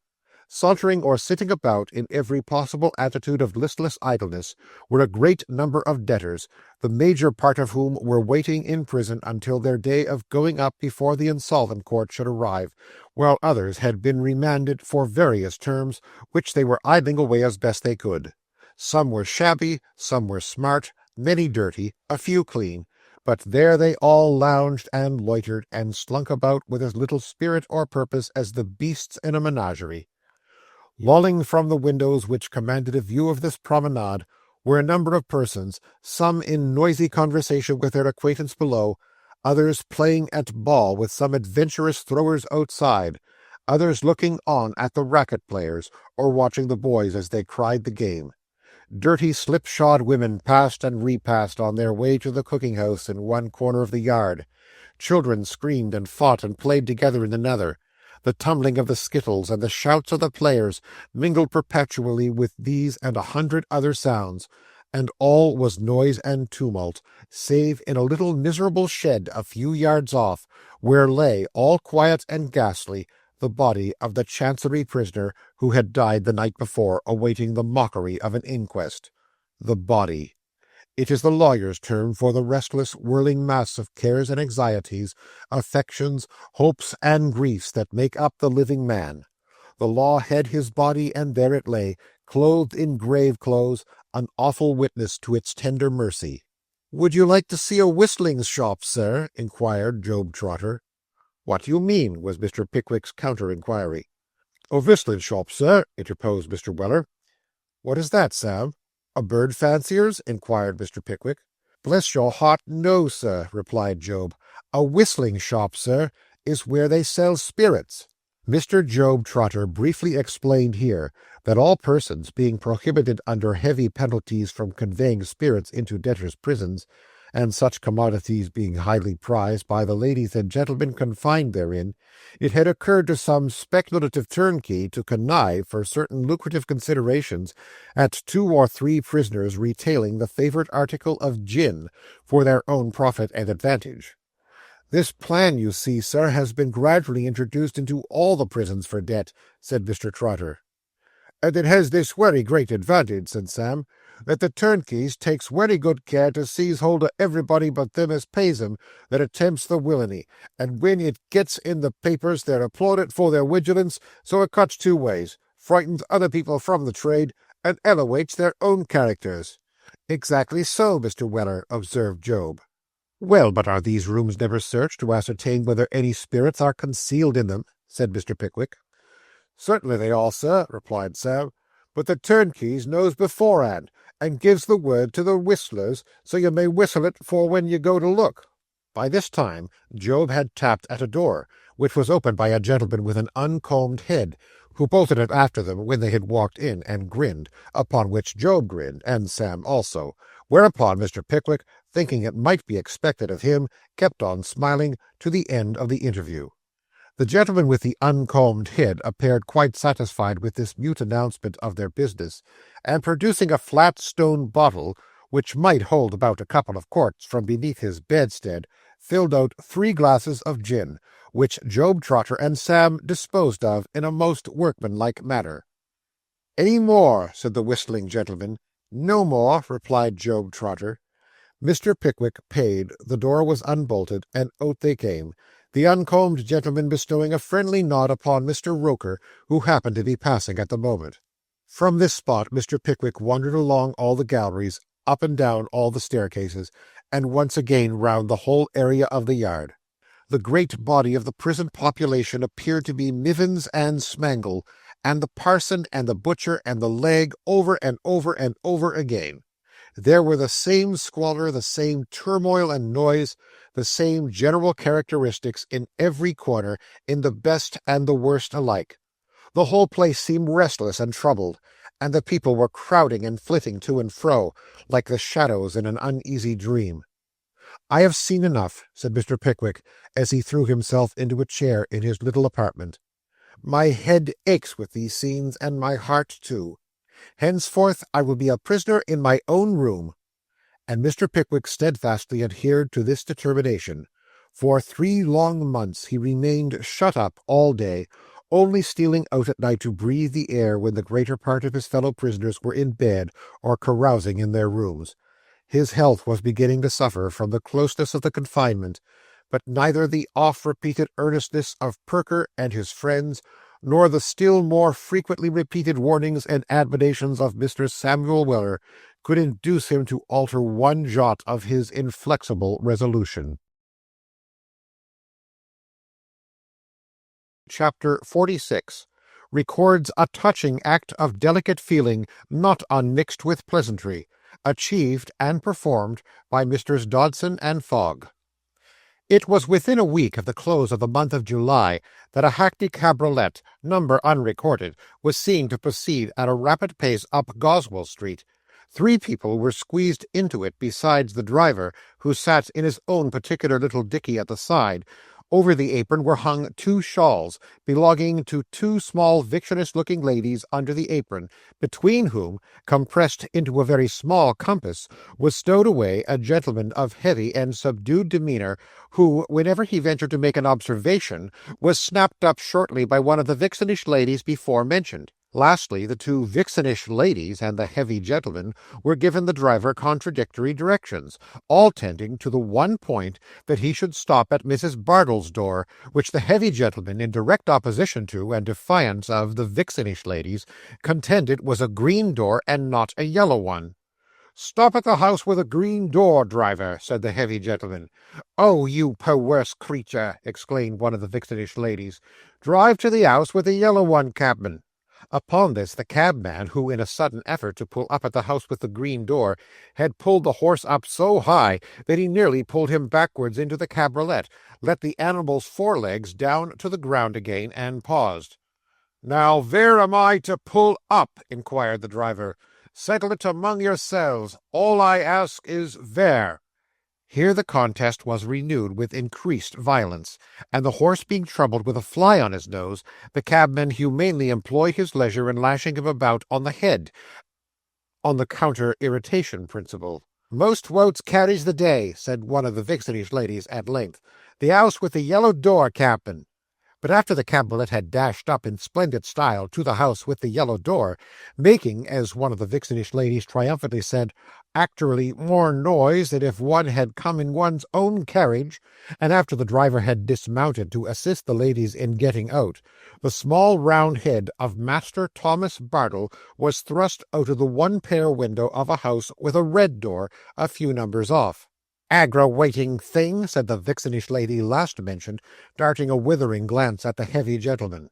Sauntering or sitting about in every possible attitude of listless idleness were a great number of debtors, the major part of whom were waiting in prison until their day of going up before the insolvent court should arrive, while others had been remanded for various terms, which they were idling away as best they could. Some were shabby, some were smart, many dirty, a few clean, but there they all lounged and loitered and slunk about with as little spirit or purpose as the beasts in a menagerie. Lolling from the windows which commanded a view of this promenade were a number of persons, some in noisy conversation with their acquaintance below, others playing at ball with some adventurous throwers outside, others looking on at the racket players, or watching the boys as they cried the game. Dirty slipshod women passed and repassed on their way to the cooking-house in one corner of the yard. Children screamed and fought and played together in another. The tumbling of the skittles and the shouts of the players mingled perpetually with these and 100 other sounds, and all was noise and tumult, save in a little miserable shed a few yards off, where lay, all quiet and ghastly, the body of the Chancery prisoner who had died the night before, awaiting the mockery of an inquest. The body. It is the lawyer's term for the restless, whirling mass of cares and anxieties, affections, hopes, and griefs that make up the living man. The law had his body, and there it lay, clothed in grave clothes, an awful witness to its tender mercy. "Would you like to see a whistling shop, sir?" inquired Job Trotter. "What do you mean?" was Mr. Pickwick's counter-inquiry. "A whistling shop, sir," interposed Mr. Weller. "What is that, Sam? A bird fancier's?" inquired Mr. Pickwick. "Bless your heart, no, sir," replied Job. "A whistling shop, sir, is where they sell spirits." Mr. Job Trotter briefly explained here that all persons being prohibited under heavy penalties from conveying spirits into debtors' prisons, and such commodities being highly prized by the ladies and gentlemen confined therein, it had occurred to some speculative turnkey to connive, for certain lucrative considerations, at 2 or 3 prisoners retailing the favourite article of gin for their own profit and advantage. "This plan, you see, sir, has been gradually introduced into all the prisons for debt," said Mr. Trotter. "And it has this very great advantage," said Sam, "that the turnkeys takes very good care to seize hold of everybody but them as pays 'em that attempts the villainy, and when it gets in the papers they're applauded for their vigilance, so it cuts 2 ways, frightens other people from the trade, and elewates their own characters. "Exactly so, Mr. Weller," observed Job. "Well, but are these rooms never searched to ascertain whether any spirits are concealed in them?" said Mr. Pickwick. "Certainly they are, sir," replied Sam, "but the turnkeys knows beforehand, and gives the word to the whistlers, so you may whistle it for when you go to look." By this time Job had tapped at a door, which was opened by a gentleman with an uncombed head, who bolted it after them when they had walked in, and grinned, upon which Job grinned, and Sam also, whereupon Mr. Pickwick, thinking it might be expected of him, kept on smiling to the end of the interview. The gentleman with the uncombed head appeared quite satisfied with this mute announcement of their business, and producing a flat stone bottle, which might hold about a couple of quarts, from beneath his bedstead, filled out 3 glasses of gin, which Job Trotter and Sam disposed of in a most workmanlike manner. "Any more?" said the whistling gentleman. "No more," replied Job Trotter. Mr. Pickwick paid, the door was unbolted, and out they came, the uncombed gentleman bestowing a friendly nod upon Mr. Roker, who happened to be passing at the moment. From this spot Mr. Pickwick wandered along all the galleries, up and down all the staircases, and once again round the whole area of the yard. The great body of the prison population appeared to be Mivins and Smangle, and the parson and the butcher and the leg, over and over and over again. There were the same squalor, the same turmoil and noise, the same general characteristics in every corner, in the best and the worst alike. The whole place seemed restless and troubled, and the people were crowding and flitting to and fro, like the shadows in an uneasy dream. "I have seen enough," said Mr. Pickwick, as he threw himself into a chair in his little apartment. "My head aches with these scenes, and my heart too. Henceforth I will be a prisoner in my own room." And Mr. Pickwick steadfastly adhered to this determination. For 3 long months he remained shut up all day, only stealing out at night to breathe the air when the greater part of his fellow prisoners were in bed or carousing in their rooms. His health was beginning to suffer from the closeness of the confinement, but neither the oft-repeated earnestness of Perker and his friends, nor the still more frequently repeated warnings and admonitions of Mr. Samuel Weller, could induce him to alter one jot of his inflexible resolution. Chapter 46 records a touching act of delicate feeling not unmixed with pleasantry, achieved and performed by Messrs. Dodson and Fogg. It was within a week of the close of the month of July that a hackney cabriolet, number unrecorded, was seen to proceed at a rapid pace up Goswell Street. 3 people were squeezed into it besides the driver, who sat in his own particular little dickey at the side. Over the apron were hung 2 shawls, belonging to 2 small victionish-looking ladies under the apron, between whom, compressed into a very small compass, was stowed away a gentleman of heavy and subdued demeanour, who, whenever he ventured to make an observation, was snapped up shortly by one of the vixenish ladies before mentioned. Lastly, the 2 vixenish ladies and the heavy gentleman were given the driver contradictory directions, all tending to the one point that he should stop at Mrs. Bardell's door, which the heavy gentleman, in direct opposition to and defiance of the vixenish ladies, contended was a green door and not a yellow one. "Stop at the house with a green door, driver," said the heavy gentleman. "Oh, you perverse creature!" exclaimed one of the vixenish ladies. "Drive to the house with the yellow one, cabman." Upon this, the cabman, who, in a sudden effort to pull up at the house with the green door, had pulled the horse up so high that he nearly pulled him backwards into the cabriolet, let the animal's forelegs down to the ground again, and paused. "Now, where am I to pull up?" inquired the driver. "Settle it among yourselves. All I ask is where." Here the contest was renewed with increased violence, and the horse being troubled with a fly on his nose, the cabman humanely employed his leisure in lashing him about on the head, on the counter-irritation principle. "Most votes carries the day," said one of the vixenish ladies at length. "The house with the yellow door, cabman." But after the cabriolet had dashed up in splendid style to the house with the yellow door, making, as one of the vixenish ladies triumphantly said, actually more noise than if one had come in one's own carriage, and after the driver had dismounted to assist the ladies in getting out, the small round head of Master Thomas Bartle was thrust out of the one-pair window of a house with a red door a few numbers off. "Aggravating thing," said the vixenish lady last mentioned, darting a withering glance at the heavy gentleman.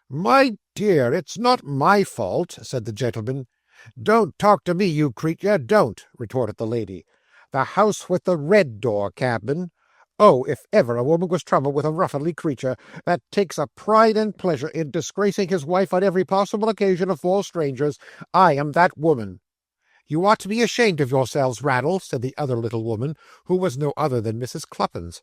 "My dear, it's not my fault," said the gentleman. "Don't talk to me, you creature, don't," retorted the lady. "The house with the red door, cabman. Oh, if ever a woman was troubled with a ruffianly creature that takes a pride and pleasure in disgracing his wife on every possible occasion afore strangers, I am that woman." "You ought to be ashamed of yourselves, Rattle," said the other little woman, who was no other than Mrs. Cluppins.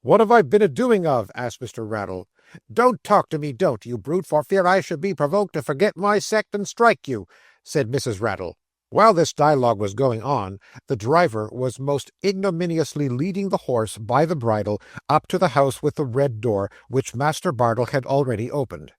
"What have I been a-doing of?" asked Mr. Rattle. "Don't talk to me, don't, you brute, for fear I should be provoked to forget my sect and strike you," said Mrs. Rattle. While this dialogue was going on, the driver was most ignominiously leading the horse by the bridle up to the house with the red door, which Master Bartle had already opened.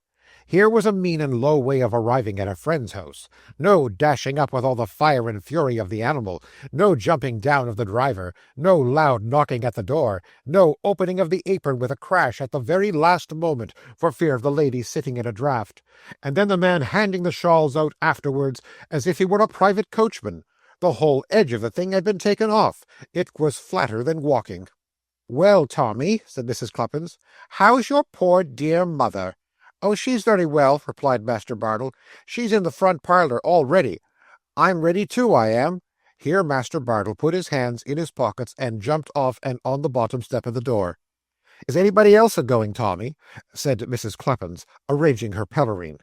Here was a mean and low way of arriving at a friend's house. No dashing up with all the fire and fury of the animal, no jumping down of the driver, no loud knocking at the door, no opening of the apron with a crash at the very last moment, for fear of the lady sitting in a draught, and then the man handing the shawls out afterwards as if he were a private coachman. The whole edge of the thing had been taken off. It was flatter than walking. "Well, Tommy," said Mrs. Cluppins, "how's your poor dear mother?" "Oh, she's very well," replied Master Bartle. "She's in the front parlour already. I'm ready too, I am." Here Master Bartle put his hands in his pockets and jumped off and on the bottom step of the door. "Is anybody else a-going, Tommy?" said Mrs. Cluppins, arranging her pelerine.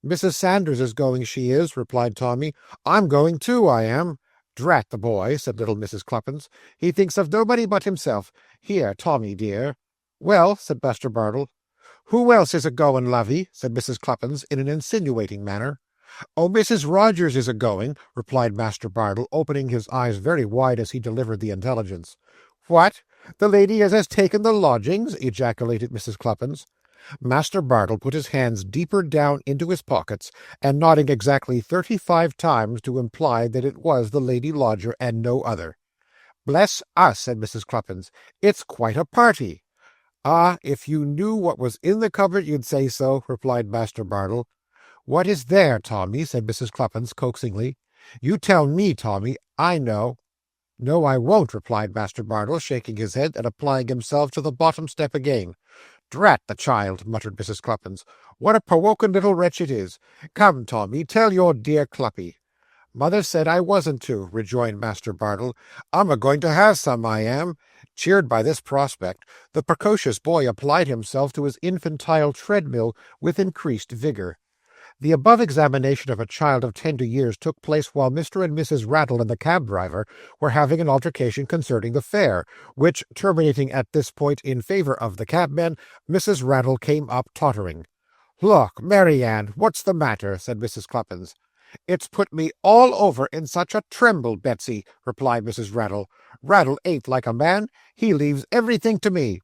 "Mrs. Sanders is going, she is," replied Tommy. "I'm going too, I am." "Drat the boy," said little Mrs. Cluppins. "He thinks of nobody but himself. Here, Tommy, dear." "Well," said Master Bartle. "Who else is a-going, lovey?" said Mrs. Cluppins in an insinuating manner. "Oh, Mrs. Rogers is a-going," replied Master Bartle, opening his eyes very wide as he delivered the intelligence. "What? The lady as has taken the lodgings?" ejaculated Mrs. Cluppins. Master Bartle put his hands deeper down into his pockets, and nodding exactly 35 times to imply that it was the lady lodger and no other. "Bless us," said Mrs. Cluppins, "it's quite a party." "Ah, if you knew what was in the cupboard, you'd say so," replied Master Bartle. "What is there, Tommy?" said Mrs. Cluppins coaxingly. "You tell me, Tommy. I know." "No, I won't," replied Master Bartle, shaking his head and applying himself to the bottom step again. "Drat the child," muttered Mrs. Cluppins. "What a prowoking little wretch it is! Come, Tommy, tell your dear Cluppy." "Mother said I wasn't to," rejoined Master Bartle. "I'm a-going to have some, I am." Cheered by this prospect, the precocious boy applied himself to his infantile treadmill with increased vigour. The above examination of a child of tender years took place while Mr. and Mrs. Rattle and the cab-driver were having an altercation concerning the fare, which, terminating at this point in favour of the cabman, Mrs. Rattle came up tottering. "Look, Mary Ann, what's the matter?" said Mrs. Cluppins. "It's put me all over in such a tremble, Betsy," replied Mrs. Rattle. "Rattle ain't like a man. He leaves everything to me."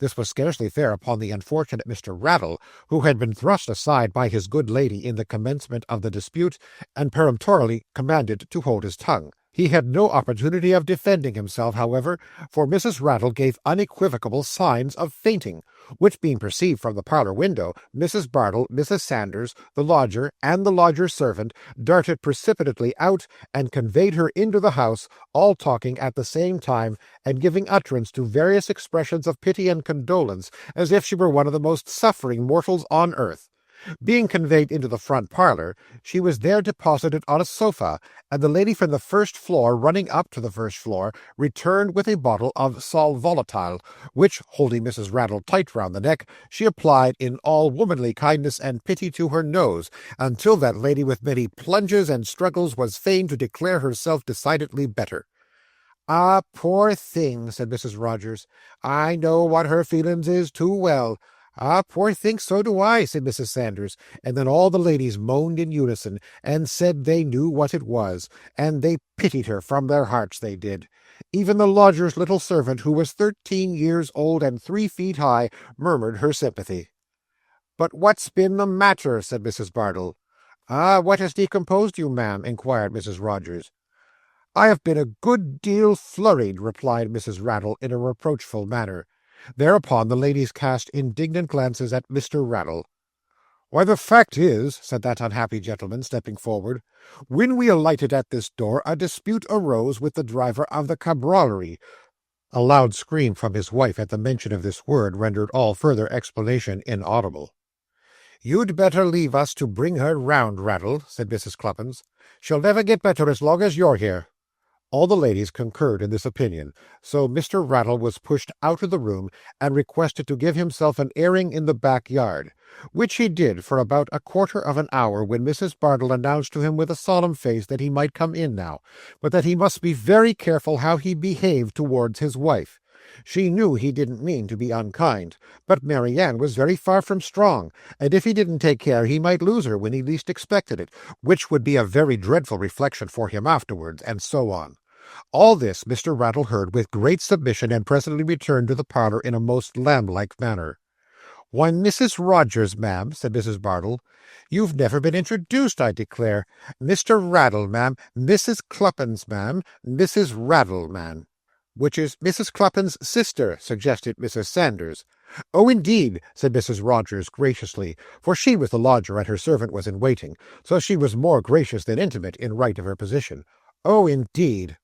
This was scarcely fair upon the unfortunate Mr. Rattle, who had been thrust aside by his good lady in the commencement of the dispute, and peremptorily commanded to hold his tongue. He had no opportunity of defending himself, however, for Mrs. Rattle gave unequivocal signs of fainting, which being perceived from the parlour window, Mrs. Bartle, Mrs. Sanders, the lodger, and the lodger's servant darted precipitately out, and conveyed her into the house, all talking at the same time, and giving utterance to various expressions of pity and condolence, as if she were one of the most suffering mortals on earth. Being conveyed into the front parlour, she was there deposited on a sofa, and the lady from the first floor, running up to the first floor, returned with a bottle of sal volatile, which, holding Mrs. Rattle tight round the neck, she applied in all womanly kindness and pity to her nose, until that lady with many plunges and struggles was fain to declare herself decidedly better. "Ah, poor thing," said Mrs. Rogers. "I know what her feelings is too well." "Ah, poor thing, so do I," said Mrs. Sanders, and then all the ladies moaned in unison, and said they knew what it was, and they pitied her from their hearts, they did. Even the lodger's little servant, who was 13 years old and 3 feet high, murmured her sympathy. "But what's been the matter?" said Mrs. Bartle. "Ah, what has decomposed you, ma'am?" inquired Mrs. Rogers. I have been a good deal flurried, replied Mrs. Rattle in a reproachful manner. Thereupon the ladies cast indignant glances at Mr. Rattle. Why, the fact is, said that unhappy gentleman, stepping forward, when we alighted at this door, a dispute arose with the driver of the cabriolet. A loud scream from his wife at the mention of this word rendered all further explanation inaudible. You'd better leave us to bring her round, Rattle, said Mrs. Cluppins. She'll never get better as long as you're here. All the ladies concurred in this opinion, so Mr. Rattle was pushed out of the room and requested to give himself an airing in the backyard, which he did for about a quarter of an hour, when Mrs. Bartle announced to him with a solemn face that he might come in now, but that he must be very careful how he behaved towards his wife. She knew he didn't mean to be unkind, but Marianne was very far from strong, and if he didn't take care he might lose her when he least expected it, which would be a very dreadful reflection for him afterwards, and so on. All this Mr. Rattle heard with great submission, and presently returned to the parlour in a most lamb-like manner. "Why, Mrs. Rogers, ma'am," said Mrs. Bartle, "you've never been introduced, I declare. Mr. Rattle, ma'am, Mrs. Cluppins, ma'am, Mrs. Rattle, ma'am." "Which is Mrs. Cluppins' sister," suggested Mrs. Sanders. "Oh, indeed," said Mrs. Rogers graciously, for she was the lodger and her servant was in waiting, so she was more gracious than intimate in right of her position. "Oh, indeed."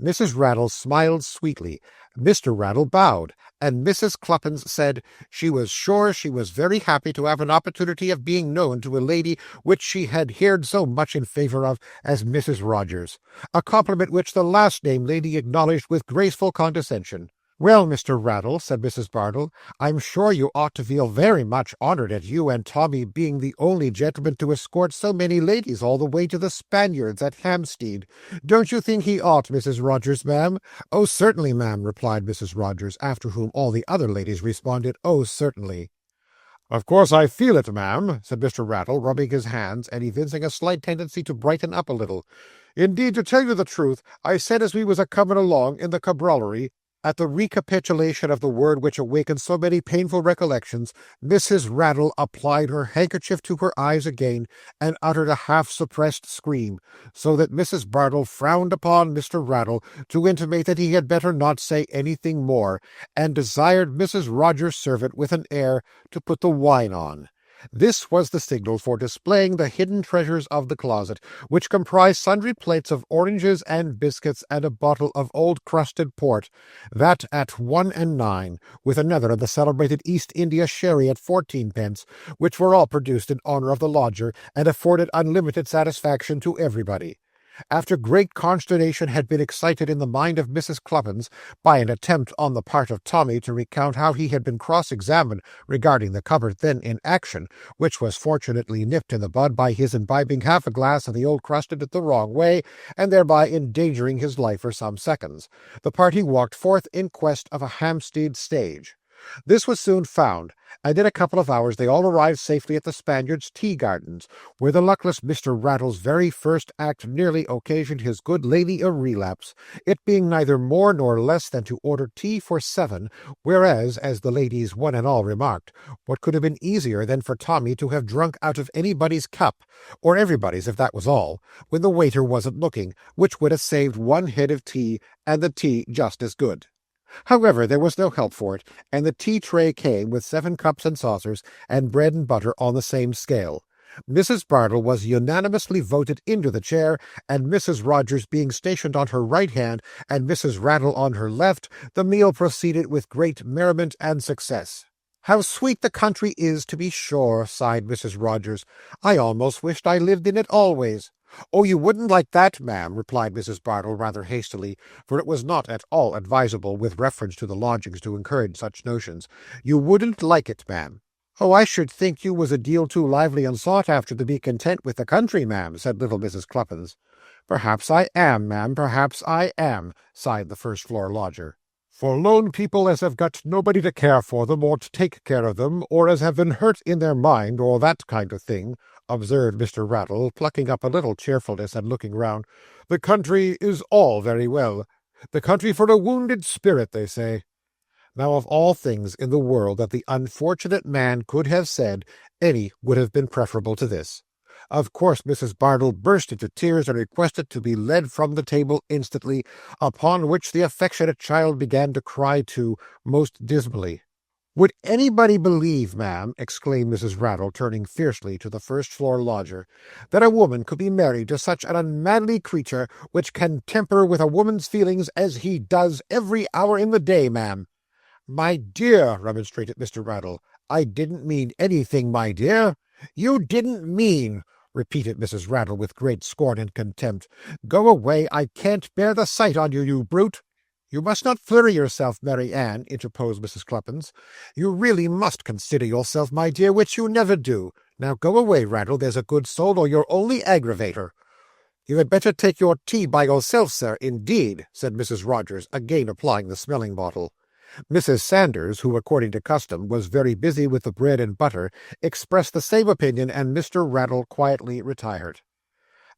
Mrs. Rattle smiled sweetly, Mr. Rattle bowed, and Mrs. Cluppins said she was sure she was very happy to have an opportunity of being known to a lady which she had heard so much in favour of as Mrs. Rogers, a compliment which the last-named lady acknowledged with graceful condescension. "Well, Mr. Rattle," said Mrs. Bartle, "I'm sure you ought to feel very much honoured at you and Tommy being the only gentleman to escort so many ladies all the way to the Spaniards at Hampstead. Don't you think he ought, Mrs. Rogers, ma'am?" "Oh, certainly, ma'am," replied Mrs. Rogers, after whom all the other ladies responded, "Oh, certainly." "Of course I feel it, ma'am," said Mr. Rattle, rubbing his hands, and evincing a slight tendency to brighten up a little. "Indeed, to tell you the truth, I said as we was a-coming along in the cabriolet." At the recapitulation of the word which awakened so many painful recollections, Mrs. Rattle applied her handkerchief to her eyes again, and uttered a half-suppressed scream, so that Mrs. Bartle frowned upon Mr. Rattle to intimate that he had better not say anything more, and desired Mrs. Rogers' servant with an air to put the wine on. This was the signal for displaying the hidden treasures of the closet, which comprised sundry plates of oranges and biscuits, and a bottle of old crusted port, that at 1 9, with another of the celebrated East India sherry at 14 pence, which were all produced in honour of the lodger, and afforded unlimited satisfaction to everybody. After great consternation had been excited in the mind of Mrs. Cluppins by an attempt on the part of Tommy to recount how he had been cross-examined regarding the cupboard then in action, which was fortunately nipped in the bud by his imbibing half a glass of the old crusted the wrong way, and thereby endangering his life for some seconds, the party walked forth in quest of a Hampstead stage. This was soon found, and in a couple of hours they all arrived safely at the Spaniards' tea gardens, where the luckless Mr. Rattle's very first act nearly occasioned his good lady a relapse, it being neither more nor less than to order tea for 7, whereas, as the ladies one and all remarked, what could have been easier than for Tommy to have drunk out of anybody's cup, or everybody's if that was all, when the waiter wasn't looking, which would have saved 1 head of tea, and the tea just as good. However, there was no help for it, and the tea-tray came with 7 cups and saucers, and bread and butter on the same scale. Mrs. Bartle was unanimously voted into the chair, and Mrs. Rogers being stationed on her right hand, and Mrs. Rattle on her left, the meal proceeded with great merriment and success. "How sweet the country is, to be sure," sighed Mrs. Rogers. "I almost wished I lived in it always." "Oh, you wouldn't like that, ma'am," replied Mrs. Bartle rather hastily, for it was not at all advisable with reference to the lodgings to encourage such notions. "You wouldn't like it, ma'am." "Oh, I should think you was a deal too lively and sought after to be content with the country, ma'am," said little Mrs. Cluppins. "Perhaps I am, ma'am, perhaps I am," sighed the first-floor lodger. "For lone people as have got nobody to care for them or to take care of them, or as have been hurt in their mind, or that kind of thing," observed Mr. Rattle, plucking up a little cheerfulness and looking round, "the country is all very well. The country for a wounded spirit, they say." Now, of all things in the world that the unfortunate man could have said, any would have been preferable to this. Of course, Mrs. Bardell burst into tears and requested to be led from the table instantly, upon which the affectionate child began to cry too, most dismally. "Would anybody believe, ma'am," exclaimed Mrs. Rattle, turning fiercely to the first-floor lodger, "that a woman could be married to such an unmanly creature, which can temper with a woman's feelings as he does every hour in the day, ma'am?" "My dear," remonstrated Mr. Rattle, "I didn't mean anything, my dear." "You didn't mean," repeated Mrs. Rattle with great scorn and contempt. "Go away, I can't bear the sight on you, you brute." "You must not flurry yourself, Mary Ann," interposed Mrs. Cluppins. "You really must consider yourself, my dear, which you never do. Now go away, Rattle, there's a good soul, or you'll only aggravate her." "You had better take your tea by yourself, sir, indeed," said Mrs. Rogers, again applying the smelling bottle. Mrs. Sanders, who, according to custom, was very busy with the bread and butter, expressed the same opinion, and Mr. Rattle quietly retired.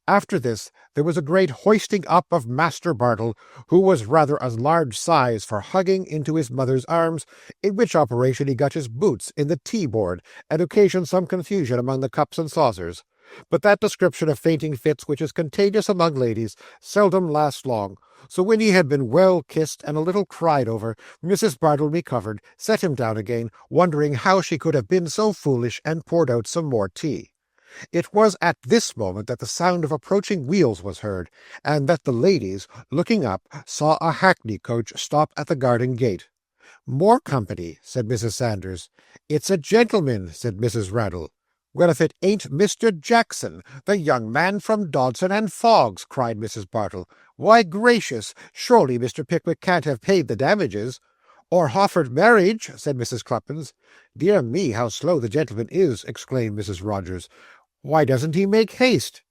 After this, there was a great hoisting up of Master Bardell, who was rather a large size for hugging into his mother's arms, in which operation he got his boots in the tea-board, and occasioned some confusion among the cups and saucers. But that description of fainting fits which is contagious among ladies seldom lasts long, so when he had been well kissed and a little cried over, Mrs. Bardell recovered, set him down again, wondering how she could have been so foolish, and poured out some more tea. It was at this moment that the sound of approaching wheels was heard, and that the ladies, looking up, saw a hackney coach stop at the garden gate. "More company," said Mrs. Sanders. "It's a gentleman," said Mrs. Rattle. "Well, if it ain't Mr. Jackson, the young man from Dodson and Fogg's," cried Mrs. Bardell. "Why, gracious, surely Mr. Pickwick can't have paid the damages." "Or offered marriage," said Mrs. Cluppins. "Dear me, how slow the gentleman is!" exclaimed Mrs. Rogers. "Why doesn't he make haste?"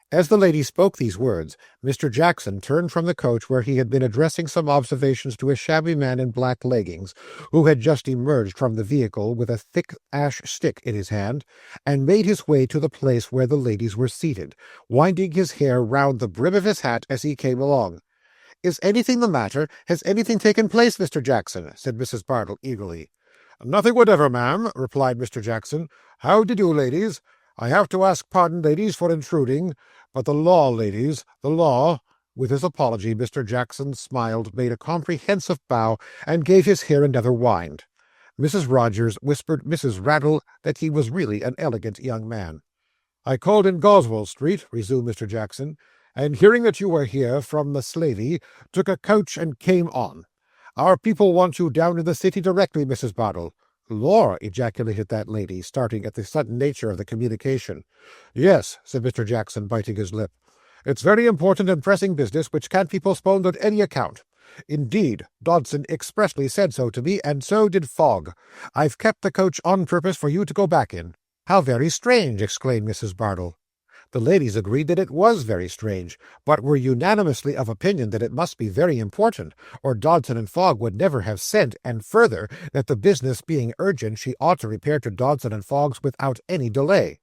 As the lady spoke these words, Mr. Jackson turned from the coach, where he had been addressing some observations to a shabby man in black leggings, who had just emerged from the vehicle with a thick ash stick in his hand, and made his way to the place where the ladies were seated, winding his hair round the brim of his hat as he came along. "Is anything the matter? Has anything taken place, Mr. Jackson?" said Mrs. Bardell eagerly. "Nothing whatever, ma'am," replied Mr. Jackson. "How d'ye do, ladies? I have to ask pardon, ladies, for intruding, but the law, ladies, the law—" With his apology, Mr. Jackson smiled, made a comprehensive bow, and gave his hair another wind. Mrs. Rogers whispered Mrs. Rattle that he was really an elegant young man. "I called in Goswell Street," resumed Mr. Jackson, "and hearing that you were here from the slavey, took a coach and came on. Our people want you down in the city directly, Mrs. Bardell." "Lor!" ejaculated that lady, starting at the sudden nature of the communication. "Yes," said Mr. Jackson, biting his lip. "It's very important and pressing business, which can't be postponed on any account. Indeed, Dodson expressly said so to me, and so did Fogg. I've kept the coach on purpose for you to go back in." "How very strange!" exclaimed Mrs. Bardell. The ladies agreed that it was very strange, but were unanimously of opinion that it must be very important, or Dodson and Fogg would never have sent, and further, that the business being urgent, she ought to repair to Dodson and Fogg's without any delay.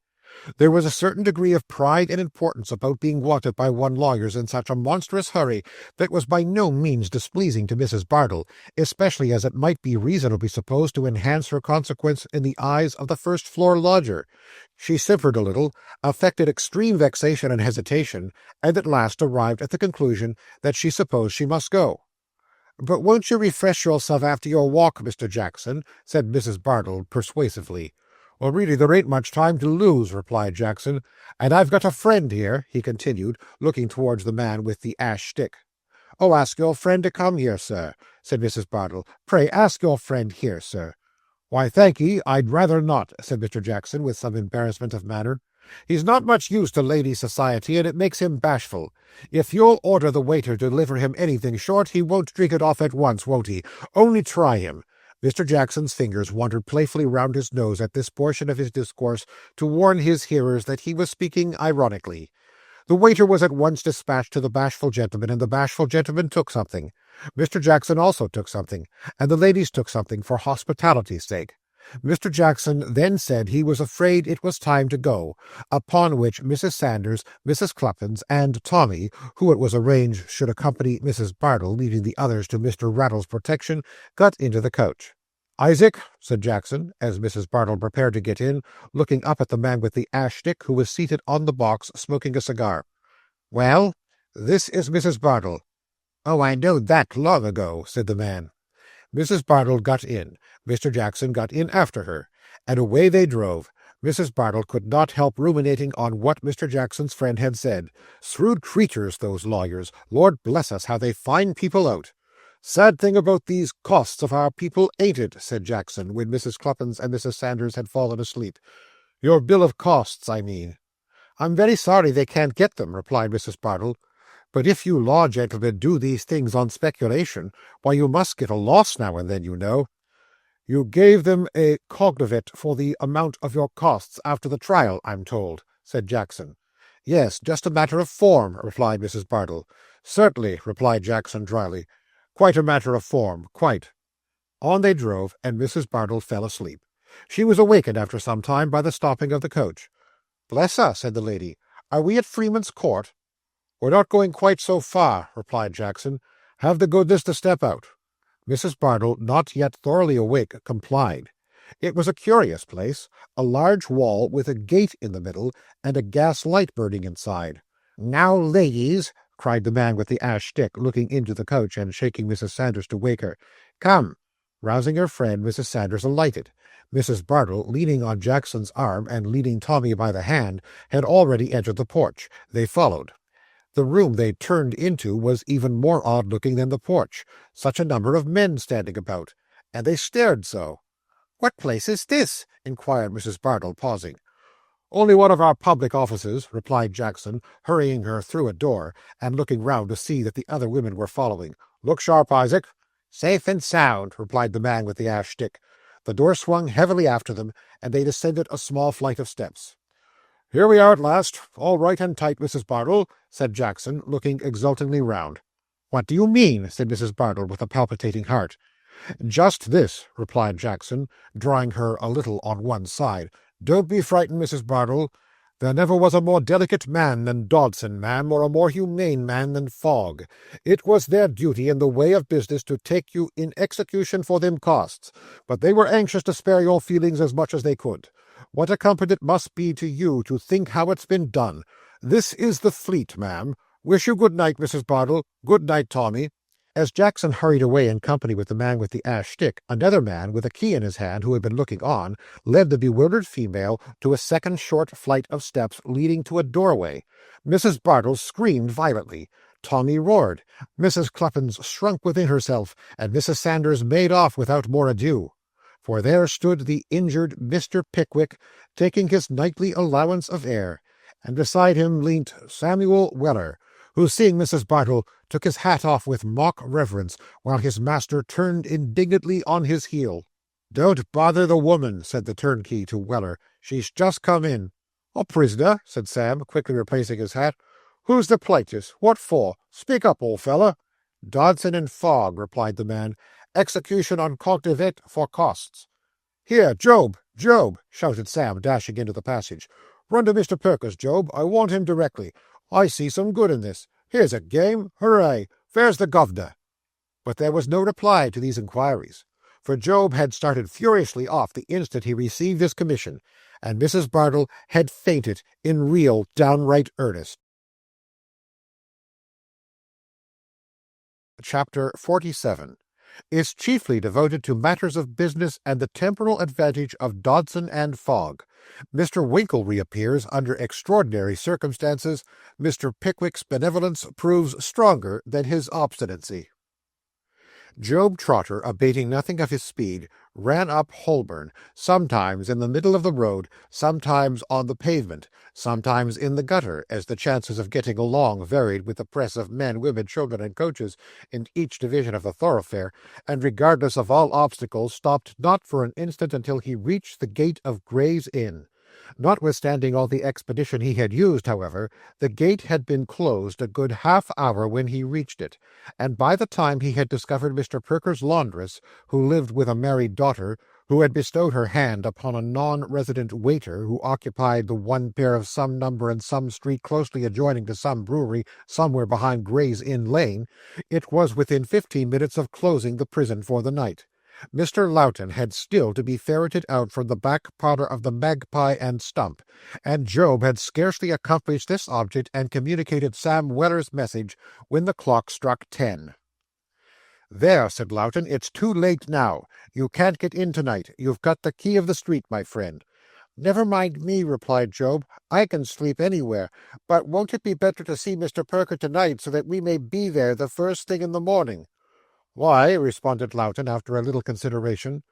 There was a certain degree of pride and importance about being wanted by one lawyers in such a monstrous hurry that was by no means displeasing to Mrs. Bardell, especially as it might be reasonably supposed to enhance her consequence in the eyes of the first-floor lodger. She simpered a little, affected extreme vexation and hesitation, and at last arrived at the conclusion that she supposed she must go. "But won't you refresh yourself after your walk, Mr. Jackson?" said Mrs. Bardell persuasively. "Well, really, there ain't much time to lose," replied Jackson. "And I've got a friend here," he continued, looking towards the man with the ash stick. "Oh, ask your friend to come here, sir," said Mrs. Bardell. "Pray ask your friend here, sir." "Why, thank'ee, I'd rather not," said Mr. Jackson, with some embarrassment of manner. "He's not much used to lady society, and it makes him bashful. If you'll order the waiter to deliver him anything short, he won't drink it off at once, won't he? Only try him." Mr. Jackson's fingers wandered playfully round his nose at this portion of his discourse to warn his hearers that he was speaking ironically. The waiter was at once dispatched to the bashful gentleman, and the bashful gentleman took something. Mr. Jackson also took something, and the ladies took something for hospitality's sake. Mr. Jackson then said he was afraid it was time to go, upon which Mrs. Sanders, Mrs. Cluppins, and Tommy, who it was arranged should accompany Mrs. Bardell, leaving the others to Mr. Rattle's protection, got into the coach. "Isaac," said Jackson, as Mrs. Bartle prepared to get in, looking up at the man with the ash stick who was seated on the box smoking a cigar. "Well?" "This is Mrs. Bartle." "Oh, I knowed that long ago," said the man. Mrs. Bartle got in. Mr. Jackson got in after her, and away they drove. Mrs. Bartle could not help ruminating on what Mr. Jackson's friend had said. Shrewd creatures, those lawyers. Lord bless us, how they find people out. "Sad thing about these costs of our people, ain't it?" said Jackson, when Mrs. Cluppins and Mrs. Sanders had fallen asleep. "Your bill of costs, I mean." "I'm very sorry they can't get them," replied Mrs. Bartle. "But if you law gentlemen do these things on speculation, why, you must get a loss now and then, you know." "You gave them a cognovit for the amount of your costs after the trial, I'm told," said Jackson. "Yes, just a matter of form," replied Mrs. Bartle. "Certainly," replied Jackson dryly. "Quite a matter of form, quite." On they drove, and Mrs. Bartle fell asleep. She was awakened after some time by the stopping of the coach. "Bless us," said the lady, "are we at Freeman's Court?" "We're not going quite so far," replied Jackson. "Have the goodness to step out." Mrs. Bartle, not yet thoroughly awake, complied. It was a curious place, a large wall with a gate in the middle, and a gas light burning inside. "Now, ladies," cried the man with the ash stick, looking into the coach and shaking Mrs. Sanders to wake her. "Come." Rousing her friend, Mrs. Sanders alighted. Mrs. Bartle, leaning on Jackson's arm and leading Tommy by the hand, had already entered the porch. They followed. The room they turned into was even more odd-looking than the porch, such a number of men standing about, and they stared so. "What place is this?" inquired Mrs. Bartle, pausing. "Only one of our public offices," replied Jackson, hurrying her through a door, and looking round to see that the other women were following. "Look sharp, Isaac." "Safe and sound," replied the man with the ash stick. The door swung heavily after them, and they descended a small flight of steps. "Here we are at last, all right and tight, Mrs. Bartle," said Jackson, looking exultingly round. "What do you mean?" said Mrs. Bartle, with a palpitating heart. "Just this," replied Jackson, drawing her a little on one side. "Don't be frightened, Mrs. Bartle. There never was a more delicate man than Dodson, ma'am, or a more humane man than Fogg. It was their duty in the way of business to take you in execution for them costs, but they were anxious to spare your feelings as much as they could. What a comfort it must be to you to think how it's been done. This is the Fleet, ma'am. Wish you good night, Mrs. Bartle. Good night, Tommy." As Jackson hurried away in company with the man with the ash stick, another man, with a key in his hand, who had been looking on, led the bewildered female to a second short flight of steps leading to a doorway. Mrs. Bartle screamed violently. Tommy roared. Mrs. Cluppins shrunk within herself, and Mrs. Sanders made off without more ado. For there stood the injured Mr. Pickwick, taking his nightly allowance of air, and beside him leant Samuel Weller, who, seeing Mrs. Bartle, took his hat off with mock reverence, while his master turned indignantly on his heel. "Don't bother the woman," said the turnkey to Weller. "She's just come in." "A prisoner," said Sam, quickly replacing his hat. "Who's the plaintiff? What for? Speak up, old fella." "Dodson and Fogg," replied the man. "Execution on cognovit for costs." "Here, Job, Job," shouted Sam, dashing into the passage. "Run to Mr. Perkins, Job. I want him directly. I see some good in this. Here's a game. Hooray! Where's the governor?" But there was no reply to these inquiries, for Job had started furiously off the instant he received his commission, and Mrs. Bartle had fainted in real downright earnest. Chapter 47 is chiefly devoted to matters of business and the temporal advantage of Dodson and Fogg. Mr. Winkle reappears under extraordinary circumstances. Mr. Pickwick's benevolence proves stronger than his obstinacy. Job Trotter, abating nothing of his speed, ran up Holborn, sometimes in the middle of the road, sometimes on the pavement, sometimes in the gutter, as the chances of getting along varied with the press of men, women, children, and coaches in each division of the thoroughfare, and regardless of all obstacles, stopped not for an instant until he reached the gate of Gray's Inn. Notwithstanding all the expedition he had used, however, the gate had been closed a good half-hour when he reached it, and by the time he had discovered Mr. Perker's laundress, who lived with a married daughter, who had bestowed her hand upon a non-resident waiter who occupied the one pair of some number in some street closely adjoining to some brewery somewhere behind Gray's Inn Lane, it was within 15 minutes of closing the prison for the night. Mr. Lowton had still to be ferreted out from the back parlour of the Magpie and Stump, and Job had scarcely accomplished this object and communicated Sam Weller's message when the clock struck 10. "There," said Lowton, "it's too late now. You can't get in tonight. You've got the key of the street, my friend." "Never mind me," replied Job. "I can sleep anywhere. But won't it be better to see Mr. Perker tonight, so that we may be there the first thing in the morning?" "Why," responded Lowton, after a little consideration,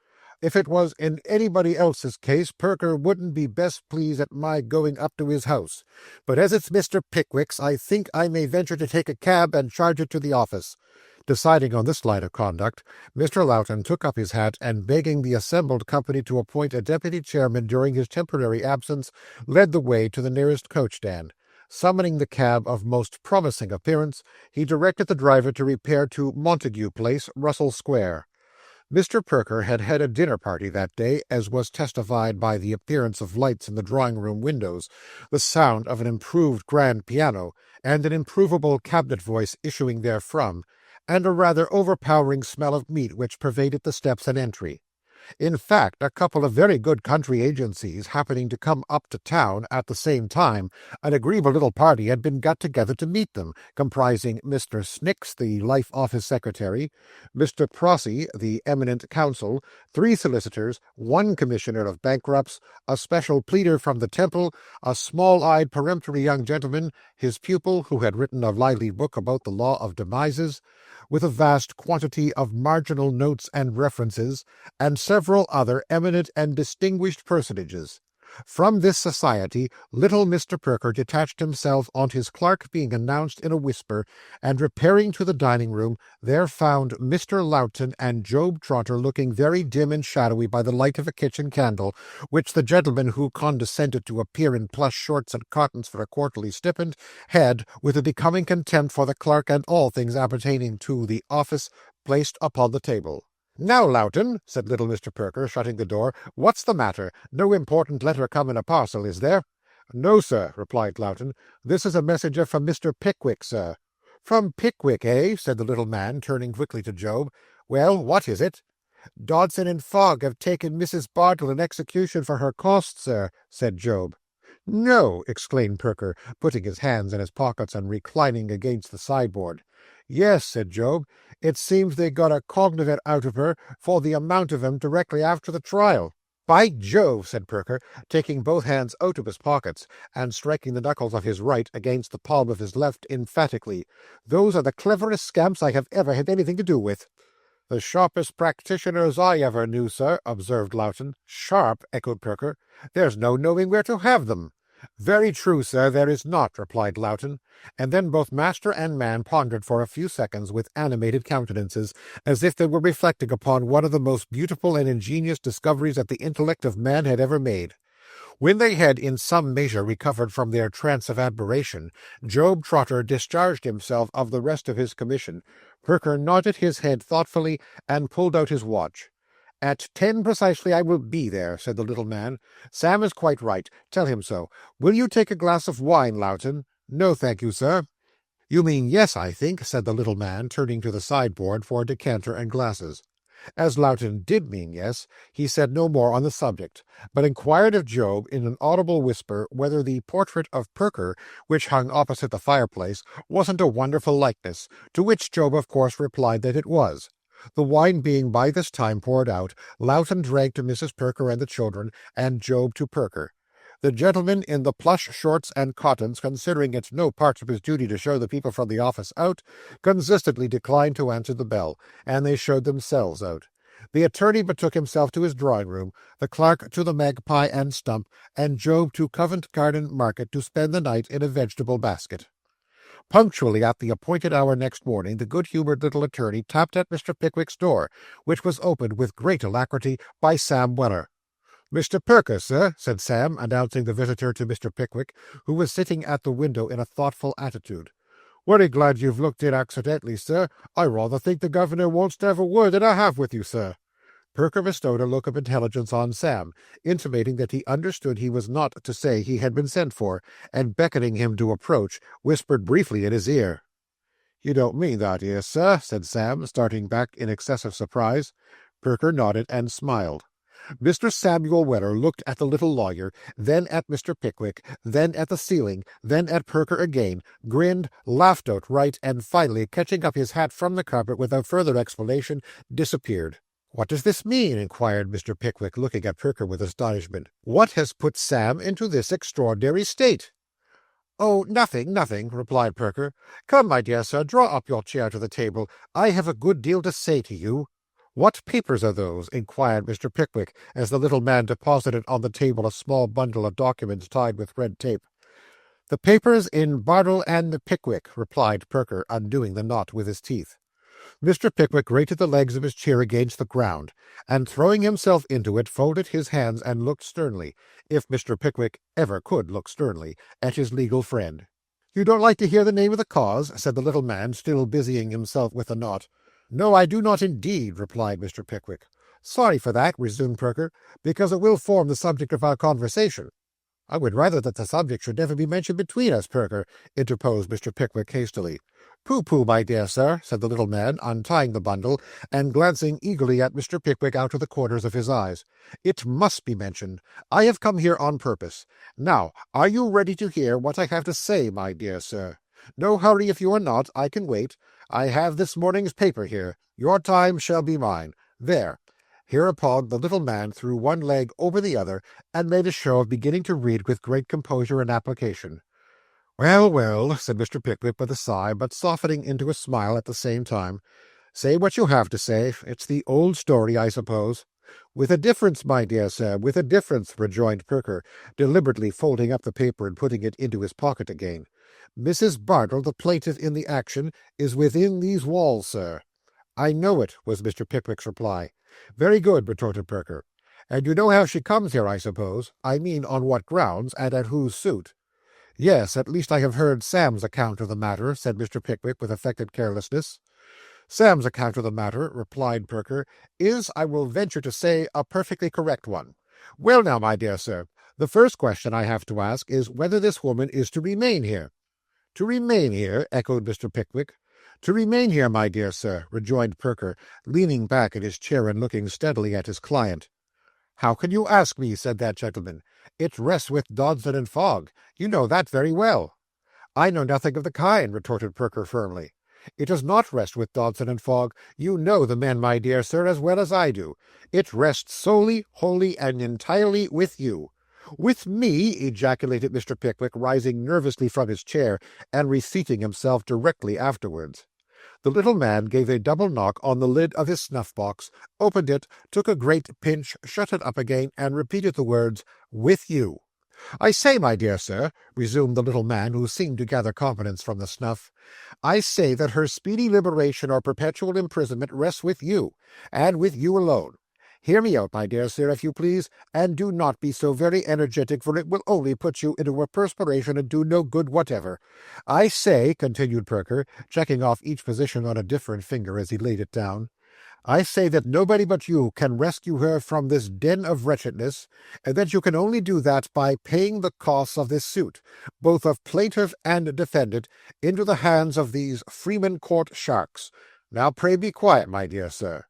"if it was in anybody else's case, Perker wouldn't be best pleased at my going up to his house. But as it's Mr. Pickwick's, I think I may venture to take a cab and charge it to the office." Deciding on this line of conduct, Mr. Lowton took up his hat, and begging the assembled company to appoint a deputy chairman during his temporary absence, led the way to the nearest coach-stand. Summoning the cab of most promising appearance, he directed the driver to repair to Montague Place, Russell Square. Mr. Perker had had a dinner-party that day, as was testified by the appearance of lights in the drawing-room windows, the sound of an improved grand piano, and an improvable cabinet voice issuing therefrom, and a rather overpowering smell of meat which pervaded the steps and entry. In fact, a couple of very good country agencies happening to come up to town at the same time, an agreeable little party had been got together to meet them, comprising Mr. Snicks, the Life Office Secretary, Mr. Prossy, the eminent counsel, 3 solicitors, 1 commissioner of bankrupts, a special pleader from the Temple, a small-eyed peremptory young gentleman, his pupil, who had written a lively book about the law of demises, with a vast quantity of marginal notes and references, and several other eminent and distinguished personages. From this society little Mr. Perker detached himself on his clerk being announced in a whisper, and repairing to the dining-room, there found Mr. Lowton and Job Trotter looking very dim and shadowy by the light of a kitchen candle, which the gentleman who condescended to appear in plush shorts and cottons for a quarterly stipend had, with a becoming contempt for the clerk and all things appertaining to the office, placed upon the table. "Now, Lowton," said little Mr. Perker, shutting the door, "what's the matter? No important letter come in a parcel, is there?" "No, sir," replied Lowton. "This is a messenger from Mr. Pickwick, sir." "From Pickwick, eh?" said the little man, turning quickly to Job. "Well, what is it?" "Dodson and Fogg have taken Mrs. Bartle in execution for her costs, sir," said Job. "No!" exclaimed Perker, putting his hands in his pockets and reclining against the sideboard. "Yes," said Job. "It seems they got a cognovit out of her for the amount of 'em directly after the trial." "By Jove!" said Perker, taking both hands out of his pockets, and striking the knuckles of his right against the palm of his left emphatically. "Those are the cleverest scamps I have ever had anything to do with." "The sharpest practitioners I ever knew, sir," observed Lowton. "Sharp!" echoed Perker. "There's no knowing where to have them." "Very true, sir, there is not," replied Lowton, and then both master and man pondered for a few seconds with animated countenances, as if they were reflecting upon one of the most beautiful and ingenious discoveries that the intellect of man had ever made. When they had in some measure recovered from their trance of admiration, Job Trotter discharged himself of the rest of his commission. Perker nodded his head thoughtfully, and pulled out his watch. "At 10 precisely I will be there," said the little man. "Sam is quite right. Tell him so. Will you take a glass of wine, Lowton?" "No, thank you, sir." "You mean yes, I think," said the little man, turning to the sideboard for a decanter and glasses. As Lowton did mean yes, he said no more on the subject, but inquired of Job, in an audible whisper, whether the portrait of Perker, which hung opposite the fireplace, wasn't a wonderful likeness, to which Job of course replied that it was. The wine being by this time poured out, Lowton drank to Mrs. Perker and the children, and Job to Perker. The gentleman in the plush shorts and cottons, considering it no part of his duty to show the people from the office out, consistently declined to answer the bell, and they showed themselves out. The attorney betook himself to his drawing-room, the clerk to the Magpie and Stump, and Job to Covent Garden Market to spend the night in a vegetable basket. Punctually at the appointed hour next morning, the good-humoured little attorney tapped at Mr. Pickwick's door, which was opened with great alacrity by Sam Weller. "Mr. Perker, sir," said Sam, announcing the visitor to Mr. Pickwick, who was sitting at the window in a thoughtful attitude. "Very glad you've looked in accidentally, sir. I rather think the governor wants to have a word and a half with you, sir." Perker bestowed a look of intelligence on Sam, intimating that he understood he was not to say he had been sent for, and beckoning him to approach, whispered briefly in his ear. "You don't mean that, sir?" said Sam, starting back in excessive surprise. Perker nodded and smiled. Mr. Samuel Weller looked at the little lawyer, then at Mr. Pickwick, then at the ceiling, then at Perker again, grinned, laughed outright, and finally, catching up his hat from the carpet without further explanation, disappeared. "What does this mean?" inquired Mr. Pickwick, looking at Perker with astonishment. "What has put Sam into this extraordinary state?" "Oh, nothing," replied Perker. "Come, my dear sir, draw up your chair to the table. I have a good deal to say to you." "What papers are those?" inquired Mr. Pickwick, as the little man deposited on the table a small bundle of documents tied with red tape. "The papers in Bardell and Pickwick," replied Perker, undoing the knot with his teeth. Mr. Pickwick grated the legs of his chair against the ground, and throwing himself into it, folded his hands and looked sternly, if Mr. Pickwick ever could look sternly, at his legal friend. "You don't like to hear the name of the cause?" said the little man, still busying himself with the knot. "No, I do not indeed," replied Mr. Pickwick. "Sorry for that," resumed Perker, "because it will form the subject of our conversation." "I would rather that the subject should never be mentioned between us, Perker," interposed Mr. Pickwick hastily. "Pooh, my dear sir," said the little man, untying the bundle, and glancing eagerly at Mr. Pickwick out of the corners of his eyes. "It must be mentioned. I have come here on purpose. Now, are you ready to hear what I have to say, my dear sir? No hurry if you are not. I can wait. I have this morning's paper here. Your time shall be mine. There." Hereupon the little man threw one leg over the other, and made a show of beginning to read with great composure and application. Well," said Mr. Pickwick with a sigh, but softening into a smile at the same time. "Say what you have to say. It's the old story, I suppose." "With a difference, my dear sir, with a difference," rejoined Perker, deliberately folding up the paper and putting it into his pocket again. "Mrs. Bardell, the plaintiff in the action, is within these walls, sir." "I know it," was Mr. Pickwick's reply. "Very good," retorted Perker. "And you know how she comes here, I suppose? I mean, on what grounds, and at whose suit?" "Yes, at least I have heard Sam's account of the matter," said Mr. Pickwick with affected carelessness. "Sam's account of the matter," replied Perker, "is, I will venture to say, a perfectly correct one. Well now, my dear sir, the first question I have to ask is whether this woman is to remain here." "To remain here?" echoed Mr. Pickwick. "To remain here, my dear sir," rejoined Perker, leaning back in his chair and looking steadily at his client. "How can you ask me?" said that gentleman. "It rests with Dodson and Fogg. You know that very well." "I know nothing of the kind," retorted Perker firmly. "It does not rest with Dodson and Fogg. You know the men, my dear sir, as well as I do. It rests solely, wholly, and entirely with you." "With me!" ejaculated Mr. Pickwick, rising nervously from his chair, and reseating himself directly afterwards. The little man gave a double knock on the lid of his snuff-box, opened it, took a great pinch, shut it up again, and repeated the words, "With you." "I say, my dear sir," resumed the little man, who seemed to gather confidence from the snuff, "I say that her speedy liberation or perpetual imprisonment rests with you, and with you alone. Hear me out, my dear sir, if you please, and do not be so very energetic, for it will only put you into a perspiration and do no good whatever. I say," continued Perker, checking off each position on a different finger as he laid it down, "I say that nobody but you can rescue her from this den of wretchedness, and that you can only do that by paying the costs of this suit, both of plaintiff and defendant, into the hands of these Freeman Court sharks. Now pray be quiet, my dear sir."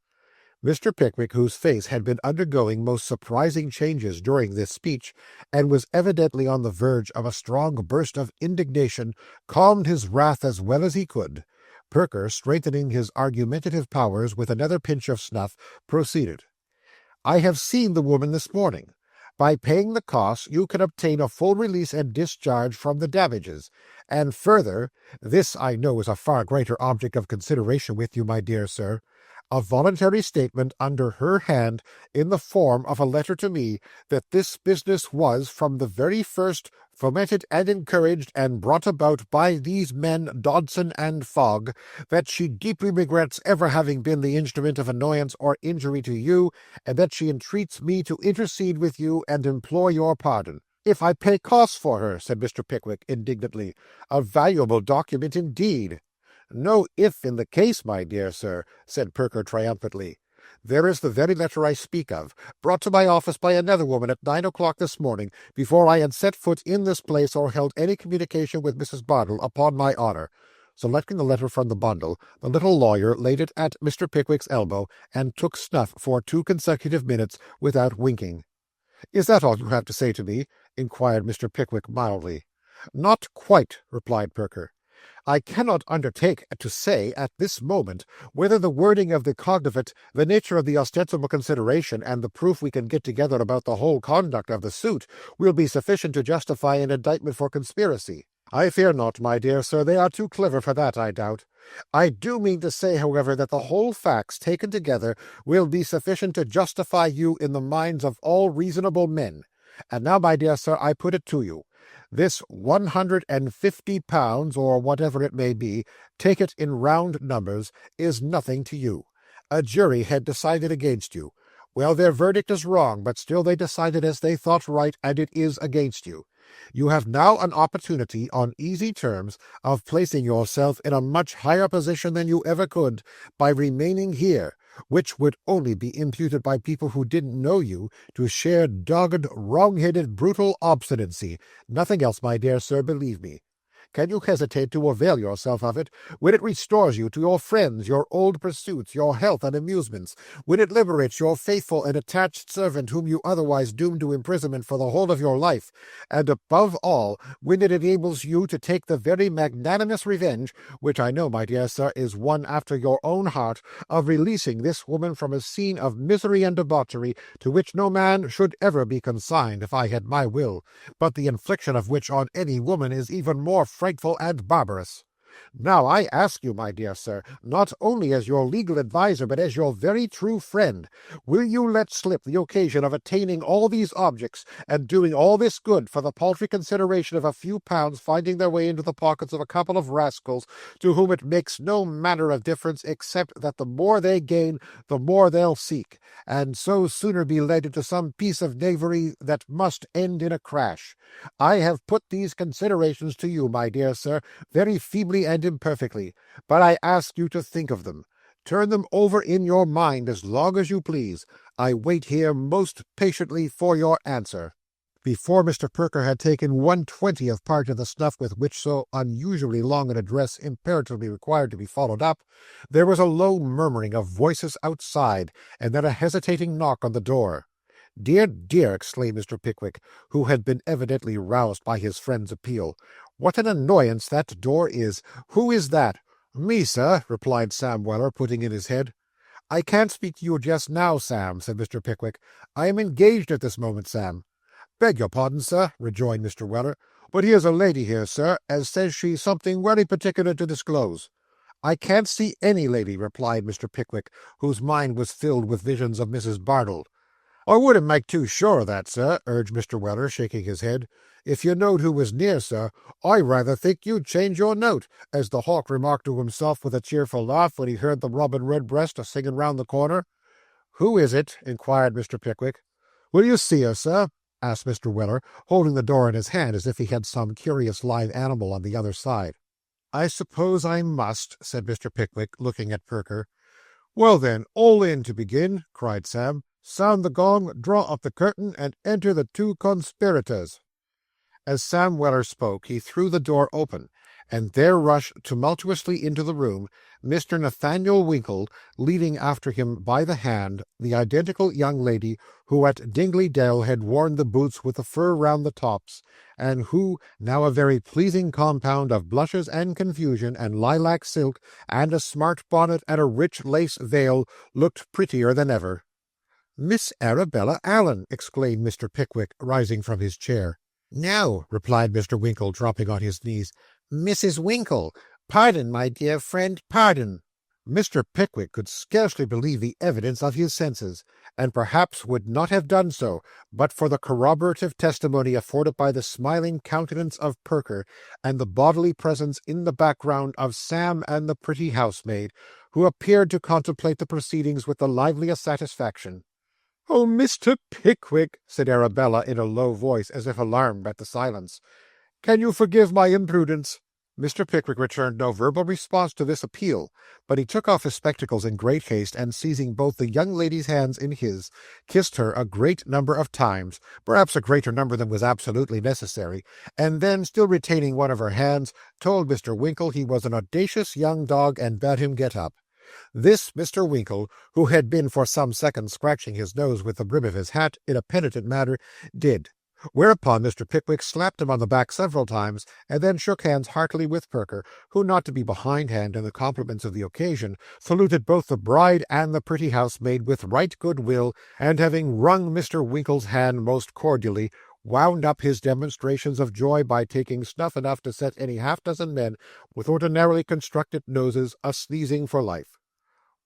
Mr. Pickwick, whose face had been undergoing most surprising changes during this speech, and was evidently on the verge of a strong burst of indignation, calmed his wrath as well as he could. Perker, strengthening his argumentative powers with another pinch of snuff, proceeded. "I have seen the woman this morning. By paying the costs, you can obtain a full release and discharge from the damages. And further, this I know is a far greater object of consideration with you, my dear sir, a voluntary statement under her hand, in the form of a letter to me, that this business was, from the very first, fomented and encouraged and brought about by these men Dodson and Fogg, that she deeply regrets ever having been the instrument of annoyance or injury to you, and that she entreats me to intercede with you and implore your pardon." "If I pay costs for her," said Mr. Pickwick indignantly. "A valuable document indeed." "No if in the case, my dear sir," said Perker triumphantly. "There is the very letter I speak of, brought to my office by another woman at 9 o'clock this morning, before I had set foot in this place or held any communication with Mrs. Bardell, upon my honour." Selecting the letter from the bundle, the little lawyer laid it at Mr. Pickwick's elbow, and took snuff for 2 consecutive minutes without winking. "Is that all you have to say to me?" inquired Mr. Pickwick mildly. "Not quite," replied Perker. "I cannot undertake to say at this moment whether the wording of the cognovit, the nature of the ostensible consideration, and the proof we can get together about the whole conduct of the suit will be sufficient to justify an indictment for conspiracy. I fear not, my dear sir, they are too clever for that, I doubt. I do mean to say, however, that the whole facts, taken together, will be sufficient to justify you in the minds of all reasonable men. And now, my dear sir, I put it to you. This £150, or whatever it may be, take it in round numbers, is nothing to you. A jury had decided against you. Well, their verdict is wrong, but still they decided as they thought right, and it is against you. You have now an opportunity, on easy terms, of placing yourself in a much higher position than you ever could, by remaining here, which would only be imputed by people who didn't know you, to sheer dogged, wrong-headed, brutal obstinacy. Nothing else, my dear sir, believe me. Can you hesitate to avail yourself of it, when it restores you to your friends, your old pursuits, your health and amusements, when it liberates your faithful and attached servant whom you otherwise doomed to imprisonment for the whole of your life, and above all, when it enables you to take the very magnanimous revenge, which I know, my dear sir, is one after your own heart, of releasing this woman from a scene of misery and debauchery to which no man should ever be consigned if I had my will, but the infliction of which on any woman is even more frightful and barbarous. Now I ask you, my dear sir, not only as your legal adviser, but as your very true friend, will you let slip the occasion of attaining all these objects, and doing all this good, for the paltry consideration of a few pounds finding their way into the pockets of a couple of rascals, to whom it makes no manner of difference, except that the more they gain, the more they'll seek, and so sooner be led into some piece of knavery that must end in a crash? I have put these considerations to you, my dear sir, very feebly and imperfectly, but I ask you to think of them. Turn them over in your mind as long as you please. I wait here most patiently for your answer." Before Mr. Perker had taken 1/20th part of the snuff with which so unusually long an address imperatively required to be followed up, there was a low murmuring of voices outside, and then a hesitating knock on the door. "Dear, dear!" exclaimed Mr. Pickwick, who had been evidently roused by his friend's appeal. "What an annoyance that door is! Who is that?" "Me, sir," replied Sam Weller, putting in his head. "I can't speak to you just now, Sam," said Mr. Pickwick. "I am engaged at this moment, Sam." "Beg your pardon, sir," rejoined Mr. Weller, "but here's a lady here, sir, as says she's something very particular to disclose." "I can't see any lady," replied Mr. Pickwick, whose mind was filled with visions of Mrs. Bardell. "I wouldn't make too sure of that, sir," urged Mr. Weller, shaking his head. "If you knowed who was near, sir, I rather think you'd change your note, as the hawk remarked to himself with a cheerful laugh when he heard the robin redbreast a-singing round the corner." "Who is it?" inquired Mr. Pickwick. "Will you see her, sir?" asked Mr. Weller, holding the door in his hand as if he had some curious live animal on the other side. "I suppose I must," said Mr. Pickwick, looking at Perker. "Well then, all in to begin," cried Sam. "Sound the gong, draw up the curtain, and enter the 2 conspirators." As Sam Weller spoke, he threw the door open, and there rushed tumultuously into the room Mr. Nathaniel Winkle, leading after him by the hand the identical young lady who at Dingley Dell had worn the boots with the fur round the tops, and who, now a very pleasing compound of blushes and confusion and lilac silk and a smart bonnet and a rich lace veil, looked prettier than ever. "Miss Arabella Allen!" exclaimed Mr. Pickwick, rising from his chair. "No," replied Mr. Winkle, dropping on his knees. "Mrs. Winkle. Pardon, my dear friend, pardon." Mr. Pickwick could scarcely believe the evidence of his senses, and perhaps would not have done so, but for the corroborative testimony afforded by the smiling countenance of Perker, and the bodily presence in the background of Sam and the pretty housemaid, who appeared to contemplate the proceedings with the liveliest satisfaction. "Oh, Mr. Pickwick," said Arabella in a low voice, as if alarmed at the silence, "can you forgive my imprudence?" Mr. Pickwick returned no verbal response to this appeal, but he took off his spectacles in great haste, and seizing both the young lady's hands in his, kissed her a great number of times, perhaps a greater number than was absolutely necessary, and then, still retaining one of her hands, told Mr. Winkle he was an audacious young dog, and bade him get up. This Mr. Winkle, who had been for some seconds scratching his nose with the brim of his hat in a penitent manner, did. Whereupon Mr. Pickwick slapped him on the back several times, and then shook hands heartily with Perker, who, not to be behindhand in the compliments of the occasion, saluted both the bride and the pretty housemaid with right good will, and having wrung Mr. Winkle's hand most cordially, wound up his demonstrations of joy by taking snuff enough to set any half-dozen men with ordinarily constructed noses a-sneezing for life.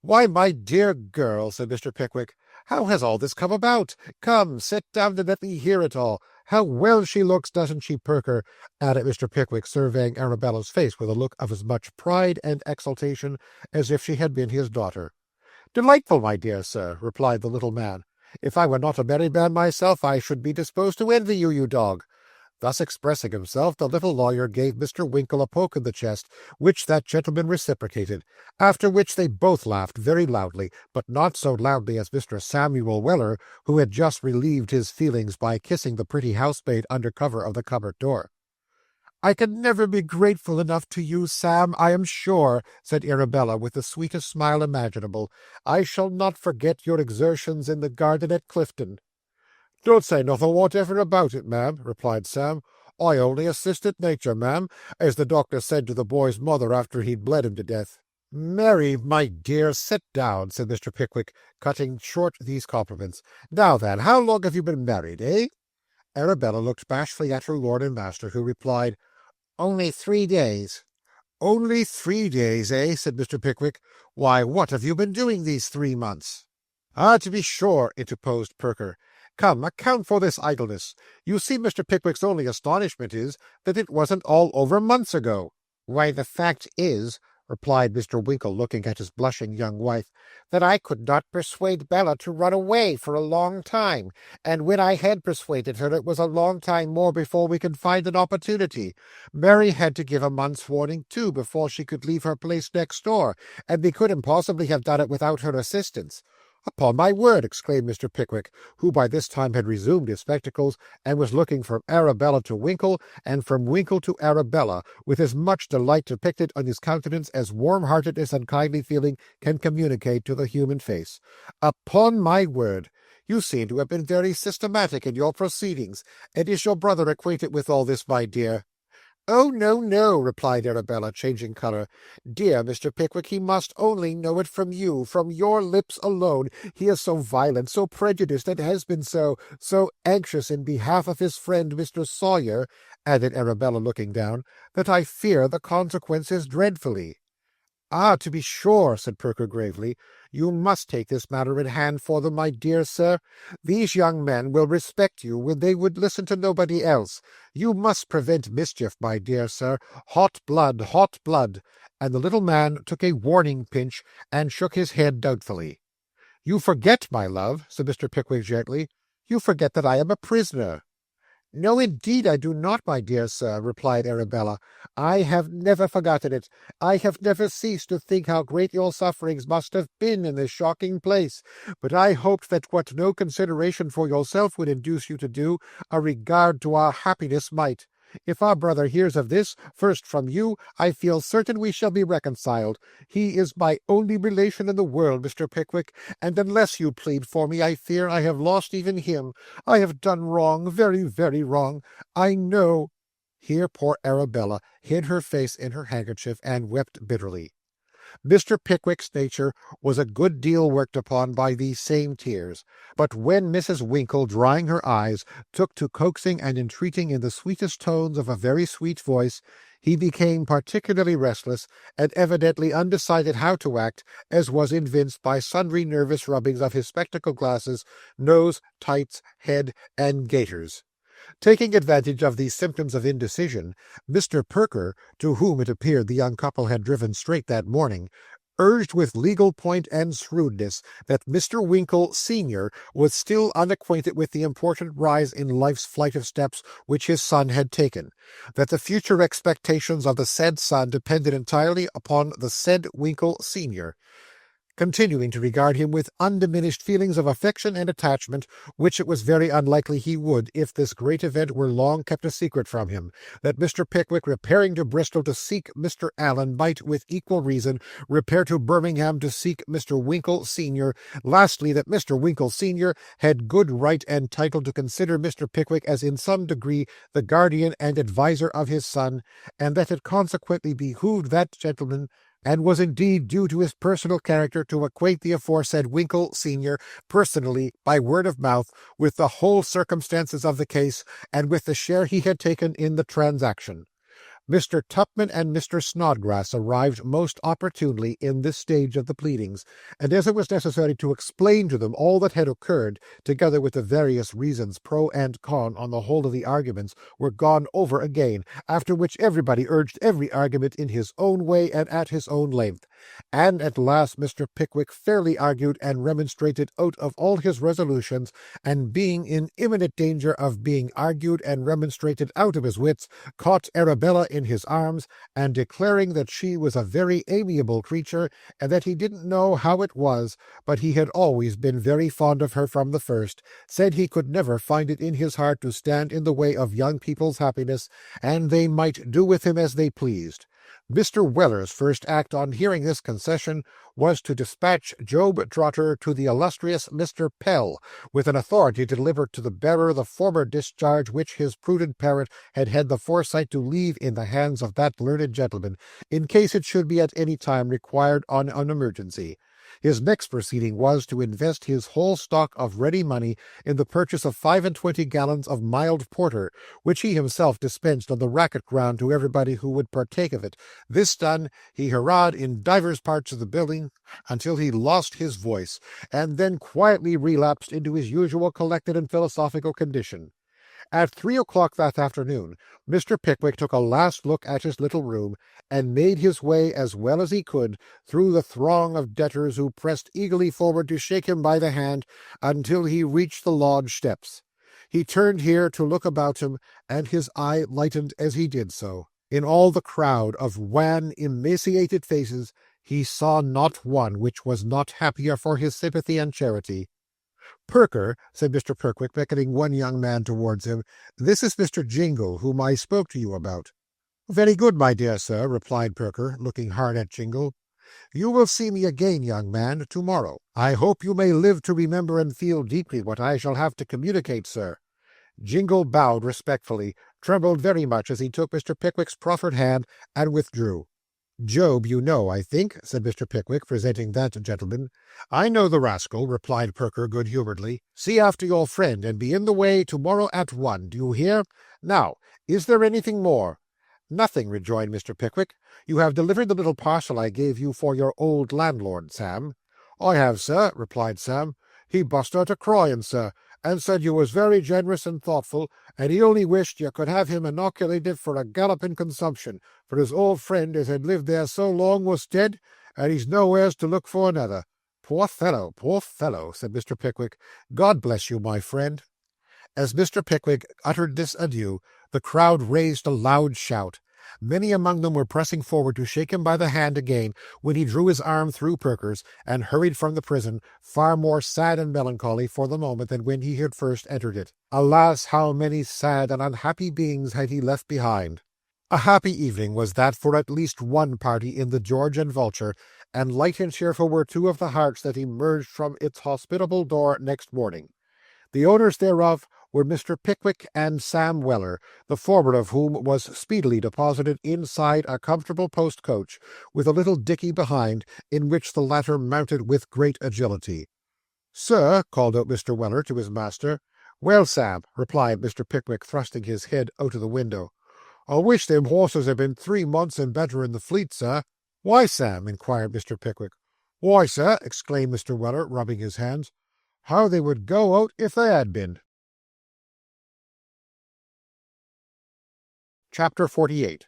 "Why, my dear girl," said Mr. Pickwick, "how has all this come about? Come, sit down and let me hear it all. How well she looks, doesn't she, Perker?" added Mr. Pickwick, surveying Arabella's face with a look of as much pride and exultation as if she had been his daughter. "Delightful, my dear sir," replied the little man. "If I were not a married man myself, I should be disposed to envy you, you dog." Thus expressing himself, the little lawyer gave Mr. Winkle a poke in the chest, which that gentleman reciprocated, after which they both laughed very loudly, but not so loudly as Mr. Samuel Weller, who had just relieved his feelings by kissing the pretty housemaid under cover of the cupboard door. "I can never be grateful enough to you, Sam, I am sure," said Arabella, with the sweetest smile imaginable. "I shall not forget your exertions in the garden at Clifton." "Don't say nothing whatever about it, ma'am," replied Sam. "I only assisted nature, ma'am, as the doctor said to the boy's mother after he'd bled him to death." "Mary, my dear, sit down," said Mr. Pickwick, cutting short these compliments. "Now then, how long have you been married, eh?" Arabella looked bashfully at her lord and master, who replied, "Only 3 days." "Only 3 days, eh?" said Mr. Pickwick. "Why, what have you been doing these 3 months?" "Ah, to be sure," interposed Perker. "Come, account for this idleness. You see, Mr. Pickwick's only astonishment is that it wasn't all over months ago." "Why, the fact is," replied Mr. Winkle, looking at his blushing young wife, "that I could not persuade Bella to run away for a long time, and when I had persuaded her it was a long time more before we could find an opportunity. Mary had to give a month's warning, too, before she could leave her place next door, and we couldn't possibly have done it without her assistance." "Upon my word!" exclaimed Mr. Pickwick, who by this time had resumed his spectacles, and was looking from Arabella to Winkle, and from Winkle to Arabella, with as much delight depicted on his countenance as warm-heartedness and kindly feeling can communicate to the human face. "Upon my word! You seem to have been very systematic in your proceedings. And is your brother acquainted with all this, my dear?" "Oh, no, no," replied Arabella, changing colour. "Dear Mr. Pickwick, he must only know it from you, from your lips alone. He is so violent, so prejudiced, and has been so anxious in behalf of his friend Mr. Sawyer," added Arabella, looking down, "that I fear the consequences dreadfully." "Ah, to be sure," said Perker gravely. "You must take this matter in hand for them, my dear sir. These young men will respect you when they would listen to nobody else. You must prevent mischief, my dear sir. Hot blood, hot blood." And the little man took a warning pinch, and shook his head doubtfully. "You forget, my love," said Mr. Pickwick gently. "You forget that I am a prisoner." "No, indeed, I do not, my dear sir," replied Arabella. "I have never forgotten it. I have never ceased to think how great your sufferings must have been in this shocking place. But I hoped that what no consideration for yourself would induce you to do, a regard to our happiness might. If our brother hears of this, first from you, I feel certain we shall be reconciled. He is my only relation in the world, Mr. Pickwick, and unless you plead for me, I fear I have lost even him. I have done wrong, very, very wrong. I know—" Here poor Arabella hid her face in her handkerchief and wept bitterly. Mr. Pickwick's nature was a good deal worked upon by these same tears, but when Mrs. Winkle, drying her eyes, took to coaxing and entreating in the sweetest tones of a very sweet voice, he became particularly restless, and evidently undecided how to act, as was evinced by sundry nervous rubbings of his spectacle-glasses, nose, tights, head, and gaiters. Taking advantage of these symptoms of indecision, Mr. Perker, to whom it appeared the young couple had driven straight that morning, urged with legal point and shrewdness that Mr. Winkle, senior, was still unacquainted with the important rise in life's flight of steps which his son had taken, that the future expectations of the said son depended entirely upon the said Winkle, senior, continuing to regard him with undiminished feelings of affection and attachment, which it was very unlikely he would, if this great event were long kept a secret from him, that Mr. Pickwick, repairing to Bristol to seek Mr. Allen, might, with equal reason, repair to Birmingham to seek Mr. Winkle, senior. Lastly, that Mr. Winkle, senior, had good right and title to consider Mr. Pickwick as in some degree the guardian and adviser of his son, and that it consequently behooved that gentleman, and was indeed due to his personal character, to acquaint the aforesaid Winkle, senior, personally, by word of mouth, with the whole circumstances of the case, and with the share he had taken in the transaction. Mr. Tupman and Mr. Snodgrass arrived most opportunely in this stage of the pleadings, and as it was necessary to explain to them all that had occurred, together with the various reasons pro and con on the whole of the arguments, were gone over again, after which everybody urged every argument in his own way and at his own length, and at last Mr. Pickwick fairly argued and remonstrated out of all his resolutions, and being in imminent danger of being argued and remonstrated out of his wits, caught Arabella in his arms, and declaring that she was a very amiable creature, and that he didn't know how it was, but he had always been very fond of her from the first, said he could never find it in his heart to stand in the way of young people's happiness, and they might do with him as they pleased. Mr. Weller's first act on hearing this concession was to dispatch Job Trotter to the illustrious Mr. Pell, with an authority to deliver to the bearer the former discharge which his prudent parent had had the foresight to leave in the hands of that learned gentleman, in case it should be at any time required on an emergency. His next proceeding was to invest his whole stock of ready money in the purchase of 25 gallons of mild porter, which he himself dispensed on the racket ground to everybody who would partake of it. This done, he hurrahed in divers parts of the building until he lost his voice, and then quietly relapsed into his usual collected and philosophical condition. At 3 o'clock that afternoon, Mr. Pickwick took a last look at his little room, and made his way as well as he could through the throng of debtors who pressed eagerly forward to shake him by the hand, until he reached the lodge steps. He turned here to look about him, and his eye lightened as he did so. In all the crowd of wan, emaciated faces, he saw not one which was not happier for his sympathy and charity. "Perker," said Mr. Pickwick, beckoning one young man towards him, "this is Mr. Jingle, whom I spoke to you about." "Very good, my dear sir," replied Perker, looking hard at Jingle. "You will see me again, young man, to-morrow. I hope you may live to remember and feel deeply what I shall have to communicate, sir." Jingle bowed respectfully, trembled very much as he took Mr. Pickwick's proffered hand, and withdrew. "Job, you know, I think," said Mr. Pickwick, presenting that gentleman. "I know the rascal," replied Perker good-humouredly. "See after your friend, and be in the way to-morrow at 1, do you hear? Now, is there anything more?" "Nothing," rejoined Mr. Pickwick. "You have delivered the little parcel I gave you for your old landlord, Sam." "I have, sir," replied Sam. "He bust out a-crying, sir, and said you was very generous and thoughtful, and he only wished you could have him inoculated for a galloping consumption, for his old friend as had lived there so long was dead, and he's nowheres to look for another." Poor fellow," said Mr. Pickwick. "God bless you, my friend." As Mr. Pickwick uttered this adieu, the crowd raised a loud shout. Many among them were pressing forward to shake him by the hand again, when he drew his arm through Perker's, and hurried from the prison, far more sad and melancholy for the moment than when he had first entered it. Alas, how many sad and unhappy beings had he left behind! A happy evening was that for at least one party in the George and Vulture, and light and cheerful were two of the hearts that emerged from its hospitable door next morning. The owners thereof were Mr. Pickwick and Sam Weller, the former of whom was speedily deposited inside a comfortable post-coach, with a little dickey behind, in which the latter mounted with great agility. "Sir," called out Mr. Weller to his master. "Well, Sam," replied Mr. Pickwick, thrusting his head out of the window. "I wish them horses had been 3 months and better in the fleet, sir." "Why, Sam?" inquired Mr. Pickwick. "Why, sir," exclaimed Mr. Weller, rubbing his hands, "how they would go out if they had been." Chapter 48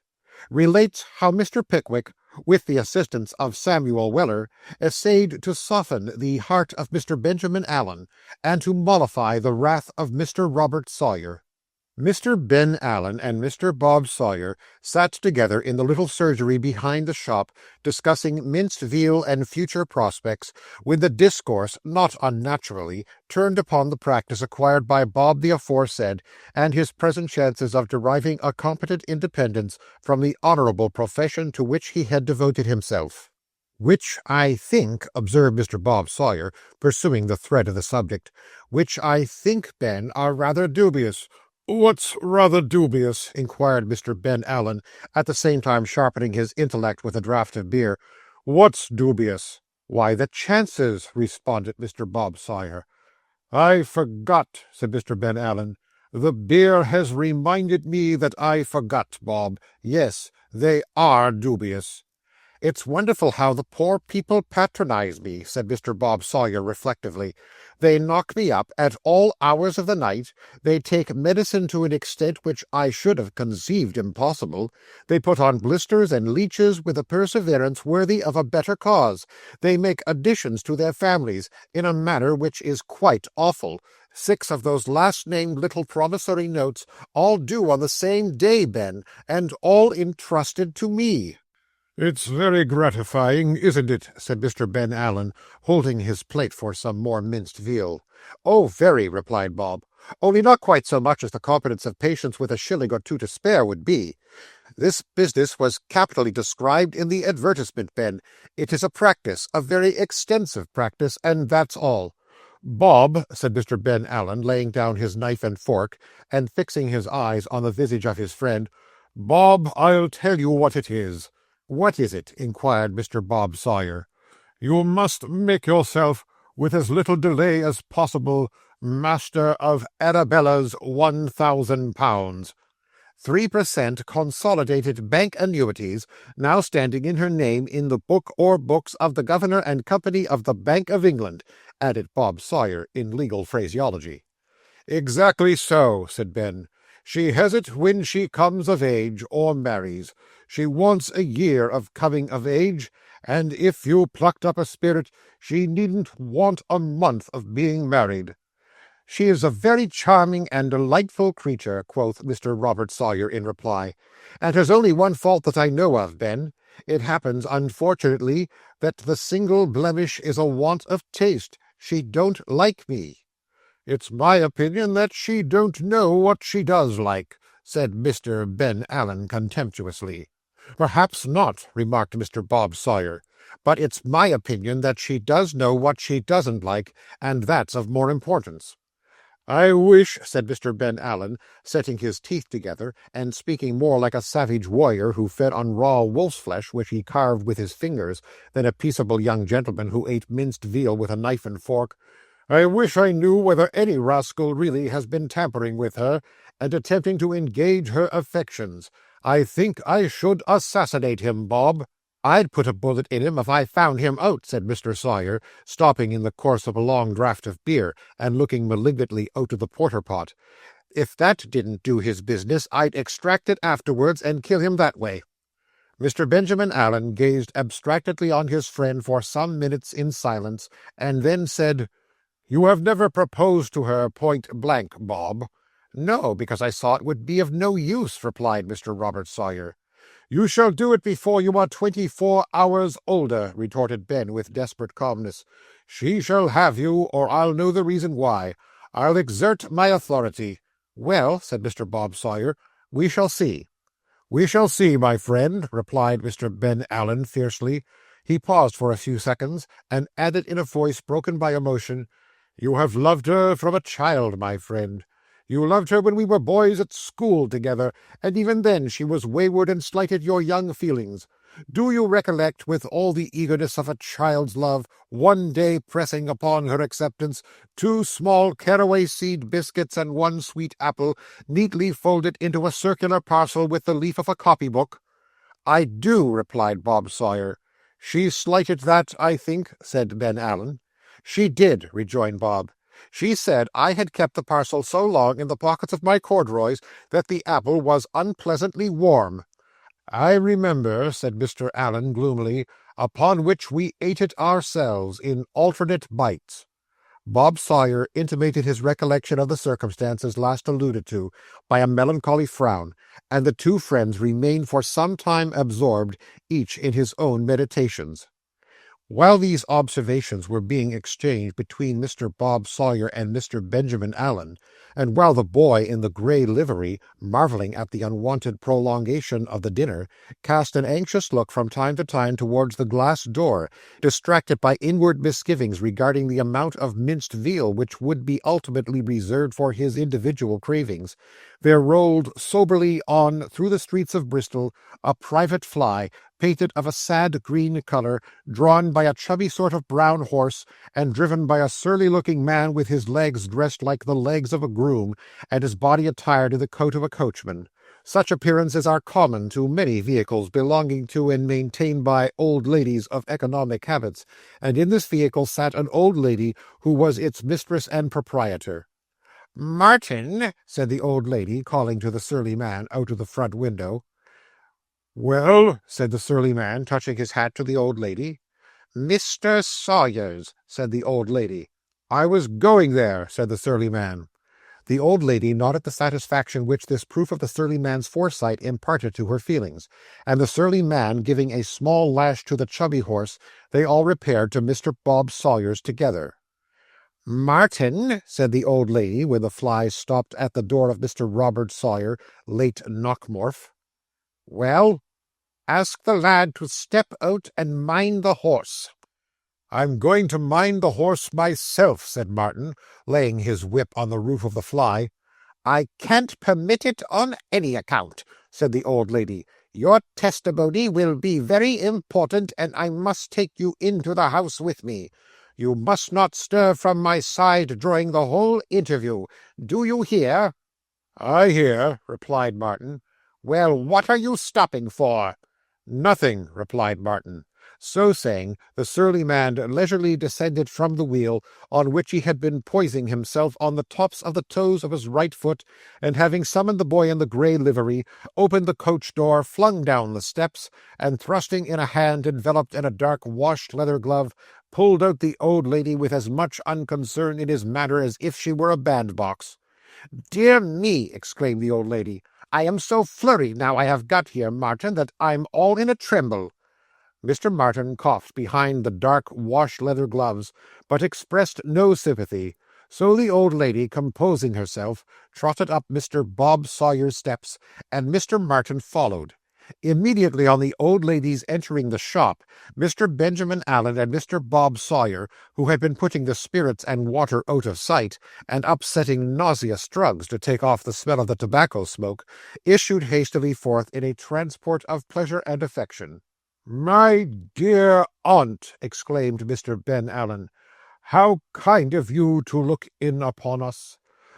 relates how Mr. Pickwick, with the assistance of Samuel Weller, essayed to soften the heart of Mr. Benjamin Allen, and to mollify the wrath of Mr. Robert Sawyer. Mr. Ben Allen and Mr. Bob Sawyer sat together in the little surgery behind the shop, discussing minced veal and future prospects, when the discourse, not unnaturally, turned upon the practice acquired by Bob the aforesaid, and his present chances of deriving a competent independence from the honourable profession to which he had devoted himself. "Which I think," observed Mr. Bob Sawyer, pursuing the thread of the subject, "which I think, Ben, are rather dubious." "What's rather dubious?" inquired Mr. Ben Allen, at the same time sharpening his intellect with a draught of beer. "What's dubious?" "Why, the chances," responded Mr. Bob Sawyer. "I forgot," said Mr. Ben Allen. "The beer has reminded me that I forgot, Bob. Yes, they are dubious." "It's wonderful how the poor people patronize me," said Mr. Bob Sawyer reflectively. "They knock me up at all hours of the night. They take medicine to an extent which I should have conceived impossible. They put on blisters and leeches with a perseverance worthy of a better cause. They make additions to their families in a manner which is quite awful. 6 of those last-named little promissory notes, all due on the same day, Ben, and all entrusted to me." "It's very gratifying, isn't it?" said Mr. Ben Allen, holding his plate for some more minced veal. "Oh, very," replied Bob, "only not quite so much as the competence of patients with a shilling or two to spare would be. This business was capitally described in the advertisement, Ben. It is a practice, a very extensive practice, and that's all." "Bob," said Mr. Ben Allen, laying down his knife and fork, and fixing his eyes on the visage of his friend, "Bob, I'll tell you what it is." "What is it?" inquired Mr. Bob Sawyer. "You must make yourself, with as little delay as possible, master of Arabella's £1,000. 3% consolidated bank annuities, now standing in her name in the book or books of the Governor and Company of the Bank of England," added Bob Sawyer in legal phraseology. "Exactly so," said Ben. "She has it when she comes of age, or marries. She wants a year of coming of age, and if you plucked up a spirit, she needn't want a month of being married." "She is a very charming and delightful creature," quoth Mr. Robert Sawyer in reply, "and has only one fault that I know of, Ben. It happens, unfortunately, that the single blemish is a want of taste. She don't like me." "It's my opinion that she don't know what she does like," said Mr. Ben Allen contemptuously. "Perhaps not," remarked Mr. Bob Sawyer, "but it's my opinion that she does know what she doesn't like, and that's of more importance." "I wish," said Mr. Ben Allen, setting his teeth together, and speaking more like a savage warrior who fed on raw wolf's flesh which he carved with his fingers, than a peaceable young gentleman who ate minced veal with a knife and fork, "I wish I knew whether any rascal really has been tampering with her, and attempting to engage her affections. I think I should assassinate him, Bob." "I'd put a bullet in him if I found him out," said Mr. Sawyer, stopping in the course of a long draught of beer, and looking malignantly out of the porter-pot. "If that didn't do his business, I'd extract it afterwards, and kill him that way." Mr. Benjamin Allen gazed abstractedly on his friend for some minutes in silence, and then said, "You have never proposed to her point blank, Bob?" "No, because I saw it would be of no use," replied Mr. Robert Sawyer. "You shall do it before you are 24 hours older," retorted Ben with desperate calmness. "She shall have you, or I'll know the reason why. I'll exert my authority." "Well," said Mr. Bob Sawyer, "we shall see." "We shall see, my friend," replied Mr. Ben Allen fiercely. He paused for a few seconds, and added in a voice broken by emotion, "You have loved her from a child, my friend. You loved her when we were boys at school together, and even then she was wayward and slighted your young feelings. Do you recollect, with all the eagerness of a child's love, one day pressing upon her acceptance 2 small caraway-seed biscuits and 1 sweet apple, neatly folded into a circular parcel with the leaf of a copy-book?" "I do," replied Bob Sawyer. "She slighted that, I think," said Ben Allen. "She did," rejoined Bob. "She said I had kept the parcel so long in the pockets of my corduroys that the apple was unpleasantly warm." I remember, said Mr. Allen gloomily, upon which we ate it ourselves in alternate bites. Bob Sawyer intimated his recollection of the circumstances last alluded to by a melancholy frown, and the two friends remained for some time absorbed, each in his own meditations. While these observations were being exchanged between Mr. Bob Sawyer and Mr. Benjamin Allen, and while the boy in the grey livery, marvelling at the unwonted prolongation of the dinner, cast an anxious look from time to time towards the glass door, distracted by inward misgivings regarding the amount of minced veal which would be ultimately reserved for his individual cravings, there rolled soberly on through the streets of Bristol a private fly, painted of a sad green colour, drawn by a chubby sort of brown horse, and driven by a surly-looking man with his legs dressed like the legs of a groom, and his body attired in the coat of a coachman. Such appearances are common to many vehicles belonging to and maintained by old ladies of economic habits, and in this vehicle sat an old lady who was its mistress and proprietor. "Martin," said the old lady, calling to the surly man out of the front window. "Well," said the surly man, touching his hat to the old lady. "Mr. Sawyer's," said the old lady. "I was going there," said the surly man. The old lady nodded the satisfaction which this proof of the surly man's foresight imparted to her feelings, and the surly man giving a small lash to the chubby horse, they all repaired to Mr. Bob Sawyer's together. "Martin," said the old lady, when the fly stopped at the door of Mr. Robert Sawyer, late Knockmorf. "Well?" "Ask the lad to step out and mind the horse." "I'm going to mind the horse myself," said Martin, laying his whip on the roof of the fly. "I can't permit it on any account," said the old lady. "Your testimony will be very important, and I must take you into the house with me. You must not stir from my side during the whole interview. Do you hear?" "I hear," replied Martin. "Well, what are you stopping for?" "Nothing," replied Martin. So saying, the surly man leisurely descended from the wheel, on which he had been poising himself on the tops of the toes of his right foot, and having summoned the boy in the grey livery, opened the coach door, flung down the steps, and thrusting in a hand enveloped in a dark washed leather glove, pulled out the old lady with as much unconcern in his manner as if she were a bandbox. "Dear me!" exclaimed the old lady. "I am so flurried now I have got here, Martin, that I'm all in a tremble." Mr. Martin coughed behind the dark wash-leather gloves, but expressed no sympathy. So the old lady, composing herself, trotted up Mr. Bob Sawyer's steps, and Mr. Martin followed. Immediately on the old lady's entering the shop, Mr. Benjamin Allen and Mr. Bob Sawyer, who had been putting the spirits and water out of sight, and upsetting nauseous drugs to take off the smell of the tobacco smoke, issued hastily forth in a transport of pleasure and affection. "My dear aunt," exclaimed Mr. Ben Allen, "how kind of you to look in upon us!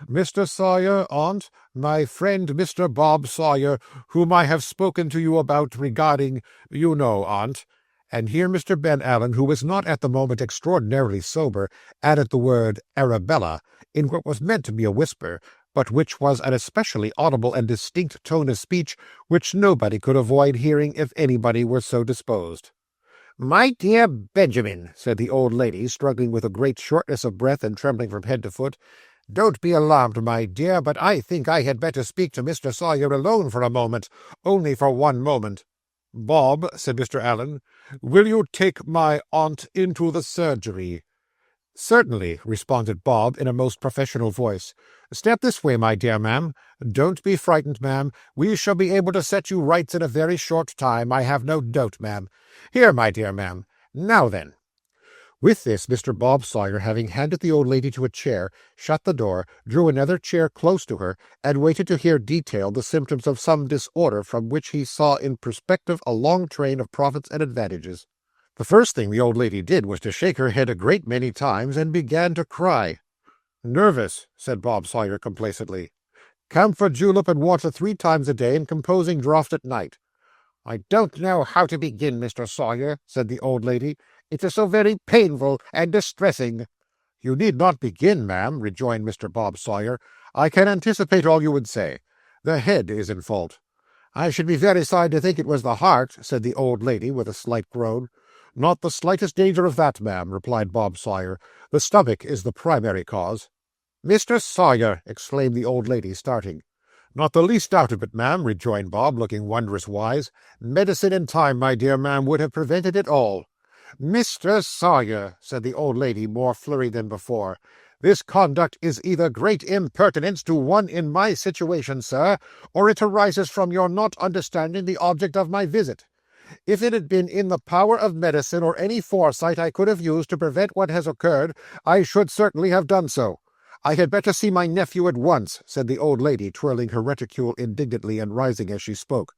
Mr. Sawyer, aunt, my friend Mr. Bob Sawyer, whom I have spoken to you about regarding, you know, aunt." And here Mr. Ben Allen, who was not at the moment extraordinarily sober, added the word Arabella, in what was meant to be a whisper, but which was an especially audible and distinct tone of speech which nobody could avoid hearing if anybody were so disposed. "My dear Benjamin," said the old lady, struggling with a great shortness of breath and trembling from head to foot, "don't be alarmed, my dear, but I think I had better speak to Mr. Sawyer alone for a moment, only for one moment." "Bob," said Mr. Allen, "will you take my aunt into the surgery?" "Certainly," responded Bob in a most professional voice. "Step this way, my dear ma'am. Don't be frightened, ma'am. We shall be able to set you rights in a very short time, I have no doubt, ma'am. Here, my dear ma'am. Now then." With this, Mr. Bob Sawyer, having handed the old lady to a chair, shut the door, drew another chair close to her, and waited to hear detailed the symptoms of some disorder from which he saw in perspective a long train of profits and advantages. The first thing the old lady did was to shake her head a great many times, and began to cry. "Nervous," said Bob Sawyer complacently. "Camphor julep and water 3 times a day, and composing draught at night." "I don't know how to begin, Mr. Sawyer," said the old lady. "It is so very painful and distressing." "You need not begin, ma'am," rejoined Mr. Bob Sawyer. "I can anticipate all you would say. The head is in fault." "I should be very sorry to think it was the heart," said the old lady, with a slight groan. "Not the slightest danger of that, ma'am," replied Bob Sawyer. "The stomach is the primary cause." "Mr. Sawyer!" exclaimed the old lady, starting. "Not the least doubt of it, ma'am," rejoined Bob, looking wondrous wise. "Medicine and time, my dear ma'am, would have prevented it all." "Mr. Sawyer," said the old lady, more flurried than before, "this conduct is either great impertinence to one in my situation, sir, or it arises from your not understanding the object of my visit. If it had been in the power of medicine or any foresight I could have used to prevent what has occurred, I should certainly have done so. I had better see my nephew at once," said the old lady, twirling her reticule indignantly and rising as she spoke.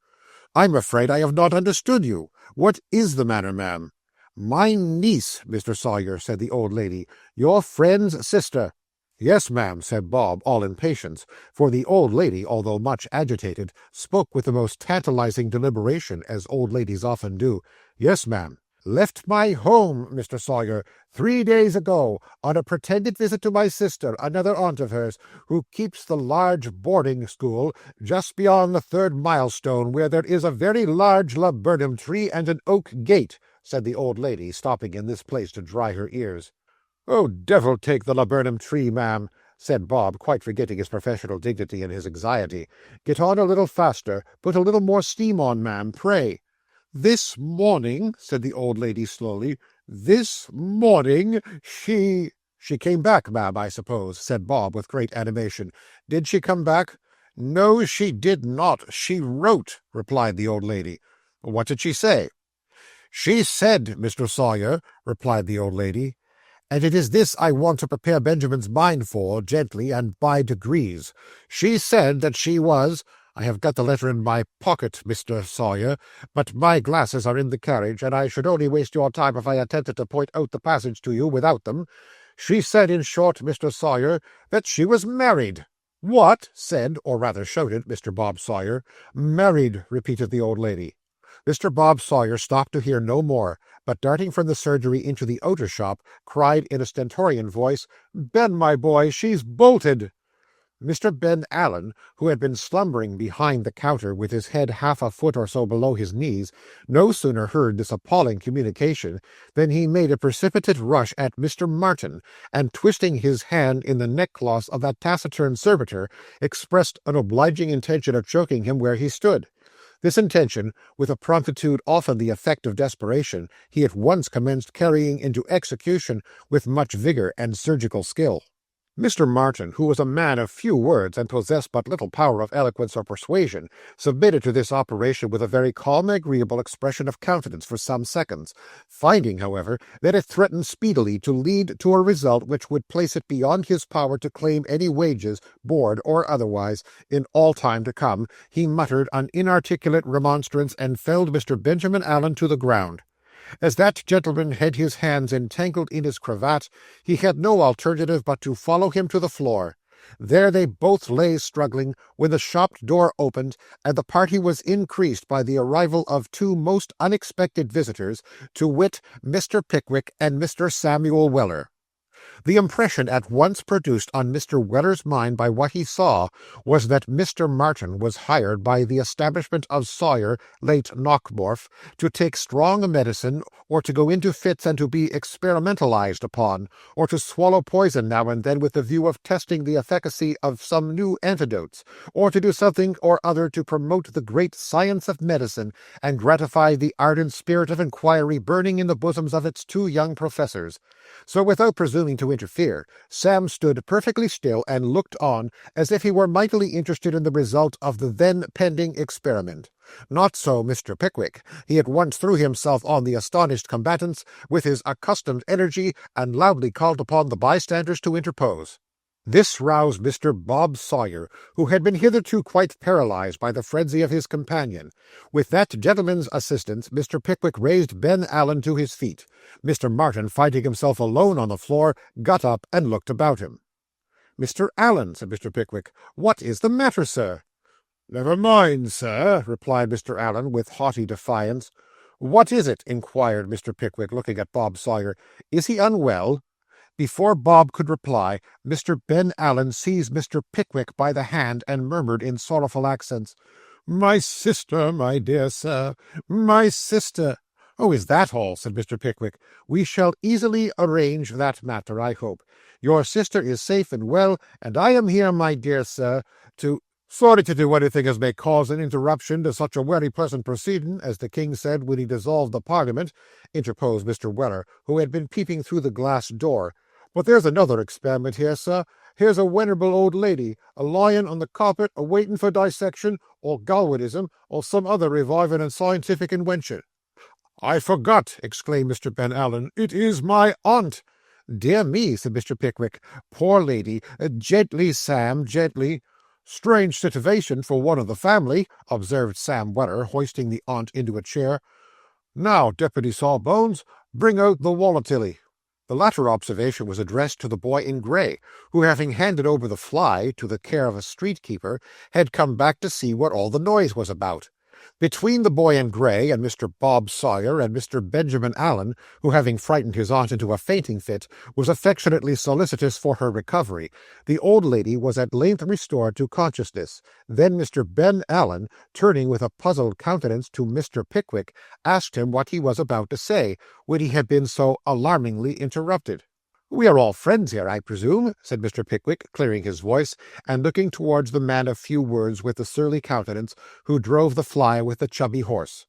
"I'm afraid I have not understood you. What is the matter, ma'am?" "My niece, Mr. Sawyer," said the old lady, "your friend's sister." "Yes, ma'am," said Bob, all impatience, for the old lady, although much agitated, spoke with the most tantalizing deliberation, as old ladies often do. "Yes, ma'am." "Left my home, Mr. Sawyer, 3 days ago, on a pretended visit to my sister, another aunt of hers, who keeps the large boarding school just beyond the 3rd milestone, where there is a very large laburnum tree and an oak gate," said the old lady, stopping in this place to dry her ears. "Oh, devil take the laburnum tree, ma'am," said Bob, quite forgetting his professional dignity in his anxiety. "Get on a little faster. Put a little more steam on, ma'am, pray." "This morning," said the old lady slowly, "this morning she came back, ma'am, I suppose," said Bob with great animation. "Did she come back?" "No, she did not. She wrote," replied the old lady. "What did she say?" "She said, Mr. Sawyer," replied the old lady, "and it is this I want to prepare Benjamin's mind for, gently and by degrees. She said that she was— I have got the letter in my pocket, Mr. Sawyer, but my glasses are in the carriage, and I should only waste your time if I attempted to point out the passage to you without them. She said, in short, Mr. Sawyer, that she was married." "What?" said, or rather shouted, Mr. Bob Sawyer. "Married," repeated the old lady. Mr. Bob Sawyer stopped to hear no more, but darting from the surgery into the outer shop, cried in a stentorian voice, "Ben, my boy, she's bolted." Mr. Ben Allen, who had been slumbering behind the counter with his head half a foot or so below his knees, no sooner heard this appalling communication than he made a precipitate rush at Mr. Martin, and twisting his hand in the neckcloth of that taciturn servitor, expressed an obliging intention of choking him where he stood. This intention, with a promptitude often the effect of desperation, he at once commenced carrying into execution with much vigour and surgical skill. Mr. Martin, who was a man of few words and possessed but little power of eloquence or persuasion, submitted to this operation with a very calm and agreeable expression of countenance for some seconds, finding, however, that it threatened speedily to lead to a result which would place it beyond his power to claim any wages, board or otherwise, in all time to come. He muttered an inarticulate remonstrance and felled Mr. Benjamin Allen to the ground. As that gentleman had his hands entangled in his cravat, he had no alternative but to follow him to the floor. There they both lay struggling, when the shop door opened, and the party was increased by the arrival of two most unexpected visitors, to wit, Mr. Pickwick and Mr. Samuel Weller. The impression at once produced on Mr. Weller's mind by what he saw was that Mr. Martin was hired by the establishment of Sawyer, late Knockmorf, to take strong medicine, or to go into fits and to be experimentalized upon, or to swallow poison now and then with the view of testing the efficacy of some new antidotes, or to do something or other to promote the great science of medicine and gratify the ardent spirit of inquiry burning in the bosoms of its two young professors. So, without presuming to interfere, Sam stood perfectly still and looked on, as if he were mightily interested in the result of the then pending experiment. Not so Mr. Pickwick. He at once threw himself on the astonished combatants with his accustomed energy, and loudly called upon the bystanders to interpose. This roused Mr. Bob Sawyer, who had been hitherto quite paralyzed by the frenzy of his companion. With that gentleman's assistance, Mr. Pickwick raised Ben Allen to his feet. Mr. Martin, finding himself alone on the floor, got up and looked about him. "Mr. Allen," said Mr. Pickwick, "what is the matter, sir?" "Never mind, sir," replied Mr. Allen, with haughty defiance. "What is it?" inquired Mr. Pickwick, looking at Bob Sawyer. "Is he unwell?" Before Bob could reply, Mr. Ben Allen seized Mr. Pickwick by the hand and murmured in sorrowful accents, My sister, my dear sir, my sister. Oh, is that all? Said Mr. Pickwick. We shall easily arrange that matter, I hope. Your sister is safe and well, and I am here, my dear sir, to— Sorry to do anything as may cause an interruption to such a very pleasant proceeding, as the king said when he dissolved the Parliament, interposed Mr. Weller, who had been peeping through the glass door. But there's another experiment here, sir. Here's a venerable old lady, a lying on the carpet, a-waiting for dissection, or galvanism, or some other reviving and scientific invention. I forgot, exclaimed Mr. Ben Allen. It is my aunt. Dear me, said Mr. Pickwick. Poor lady. Gently, Sam, gently. Strange situation for one of the family, observed Sam Weller, hoisting the aunt into a chair. Now, Deputy Sawbones, bring out the volatility. The latter observation was addressed to the boy in grey, who, having handed over the fly to the care of a street-keeper, had come back to see what all the noise was about. Between the boy in grey and Mr. Bob Sawyer and Mr. Benjamin Allen, who, having frightened his aunt into a fainting fit, was affectionately solicitous for her recovery, the old lady was at length restored to consciousness. Then Mr. Ben Allen, turning with a puzzled countenance to Mr. Pickwick, asked him what he was about to say, when he had been so alarmingly interrupted. We are all friends here, I presume, said Mr. Pickwick, clearing his voice, and looking towards the man of few words with the surly countenance, who drove the fly with the chubby horse.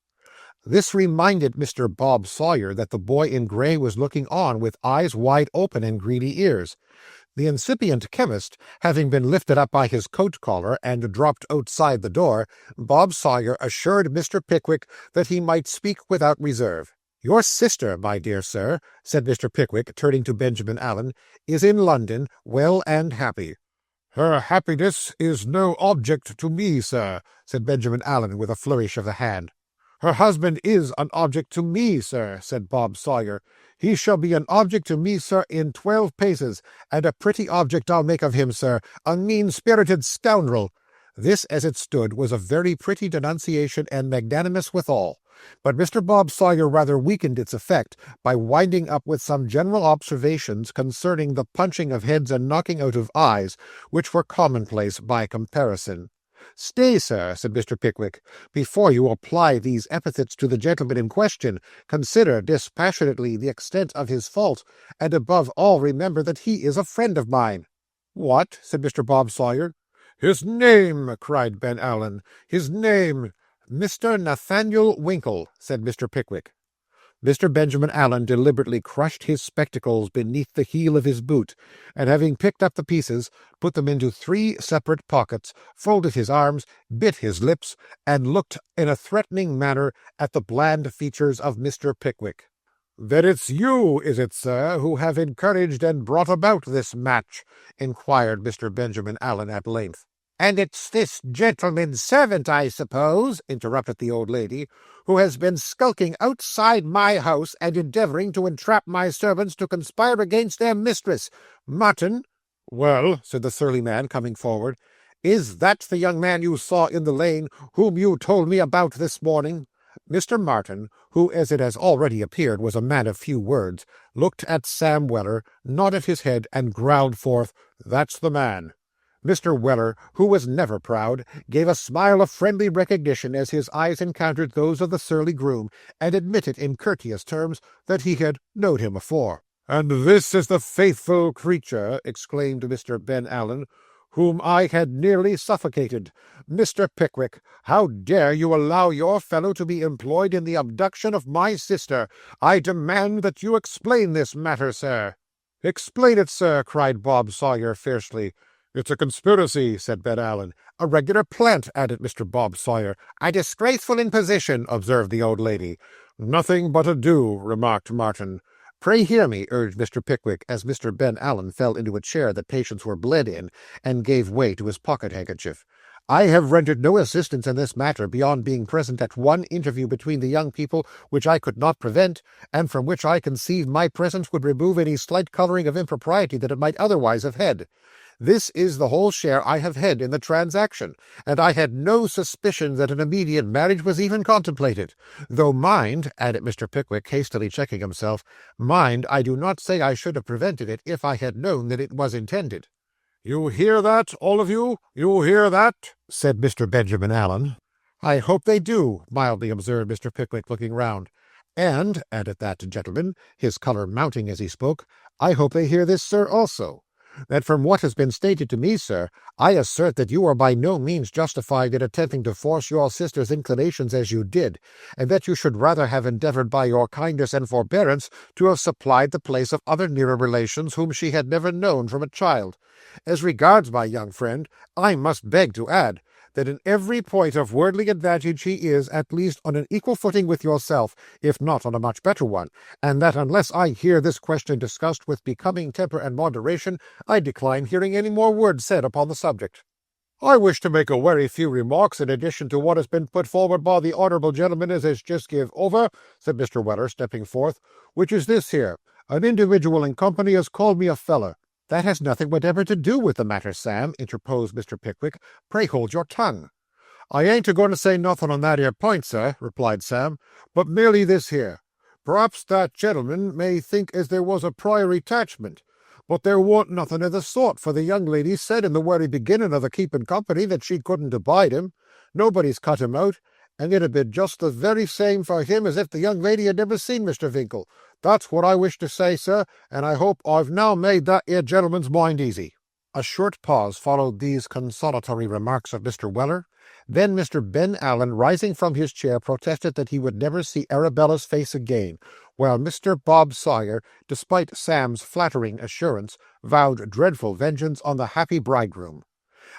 This reminded Mr. Bob Sawyer that the boy in grey was looking on with eyes wide open and greedy ears. The incipient chemist, having been lifted up by his coat-collar and dropped outside the door, Bob Sawyer assured Mr. Pickwick that he might speak without reserve. Your sister, my dear sir, said Mr. Pickwick, turning to Benjamin Allen, is in London, well and happy. Her happiness is no object to me, sir, said Benjamin Allen with a flourish of the hand. Her husband is an object to me, sir, said Bob Sawyer. He shall be an object to me, sir, in 12 paces, and a pretty object I'll make of him, sir, a mean-spirited scoundrel. This, as it stood, was a very pretty denunciation and magnanimous withal. But Mr. Bob Sawyer rather weakened its effect by winding up with some general observations concerning the punching of heads and knocking out of eyes, which were commonplace by comparison. Stay, sir, said Mr. Pickwick. Before you apply these epithets to the gentleman in question, consider dispassionately the extent of his fault, and above all remember that he is a friend of mine. What? Said Mr. Bob Sawyer. His name, cried Ben Allen. His name. Mr. Nathaniel Winkle, said Mr. Pickwick. Mr. Benjamin Allen deliberately crushed his spectacles beneath the heel of his boot, and having picked up the pieces, put them into 3 separate pockets, folded his arms, bit his lips, and looked in a threatening manner at the bland features of Mr. Pickwick. Then it's you, is it, sir, who have encouraged and brought about this match? Inquired Mr. Benjamin Allen at length. And it's this gentleman's servant, I suppose, interrupted the old lady, who has been skulking outside my house and endeavouring to entrap my servants to conspire against their mistress. Martin. Well, said the surly man, coming forward, is that the young man you saw in the lane, whom you told me about this morning? Mr. Martin, who, as it has already appeared, was a man of few words, looked at Sam Weller, nodded his head, and growled forth, That's the man. Mr. Weller, who was never proud, gave a smile of friendly recognition as his eyes encountered those of the surly groom, and admitted in courteous terms that he had knowed him afore. And this is the faithful creature, exclaimed Mr. Ben Allen, whom I had nearly suffocated. Mr. Pickwick, how dare you allow your fellow to be employed in the abduction of my sister? I demand that you explain this matter, sir. Explain it, sir, cried Bob Sawyer fiercely. It's a conspiracy, said Ben Allen. A regular plant, added Mr. Bob Sawyer. A disgraceful imposition, observed the old lady. Nothing but a do, remarked Martin. Pray hear me, urged Mr. Pickwick, as Mr. Ben Allen fell into a chair that patients were bled in, and gave way to his pocket-handkerchief. I have rendered no assistance in this matter beyond being present at one interview between the young people which I could not prevent, and from which I conceived my presence would remove any slight colouring of impropriety that it might otherwise have had. This is the whole share I have had in the transaction, and I had no suspicion that an immediate marriage was even contemplated. Though mind, added Mr. Pickwick, hastily checking himself, mind, I do not say I should have prevented it if I had known that it was intended. You hear that, all of you? You hear that? Said Mr. Benjamin Allen. "I hope they do," mildly observed Mr. Pickwick, looking round. "And," added that gentleman, his colour mounting as he spoke, "I hope they hear this, sir, also. That from what has been stated to me, sir, I assert that you are by no means justified in attempting to force your sister's inclinations as you did, and that you should rather have endeavoured by your kindness and forbearance to have supplied the place of other nearer relations whom she had never known from a child. As regards my young friend, I must beg to add that in every point of worldly advantage he is, at least, on an equal footing with yourself, if not on a much better one, and that unless I hear this question discussed with becoming temper and moderation, I decline hearing any more words said upon the subject." "I wish to make a very few remarks in addition to what has been put forward by the honourable gentleman as has just give over," said Mr. Weller, stepping forth, "which is this here. An individual in company has called me a feller." "That has nothing whatever to do with the matter, Sam," interposed Mr. Pickwick. "Pray hold your tongue." "I ain't a-going to say nothing on that here point, sir," replied Sam, "but merely this here. Perhaps that gentleman may think as there was a prior attachment, but there warn't nothing of the sort, for the young lady said in the wery beginning of the keeping company that she couldn't abide him. Nobody's cut him out, and it'd be just the very same for him as if the young lady had never seen Mr. Vinkle. That's what I wish to say, sir, and I hope I've now made that 'ere gentleman's mind easy." A short pause followed these consolatory remarks of Mr. Weller. Then Mr. Ben Allen, rising from his chair, protested that he would never see Arabella's face again, while Mr. Bob Sawyer, despite Sam's flattering assurance, vowed dreadful vengeance on the happy bridegroom.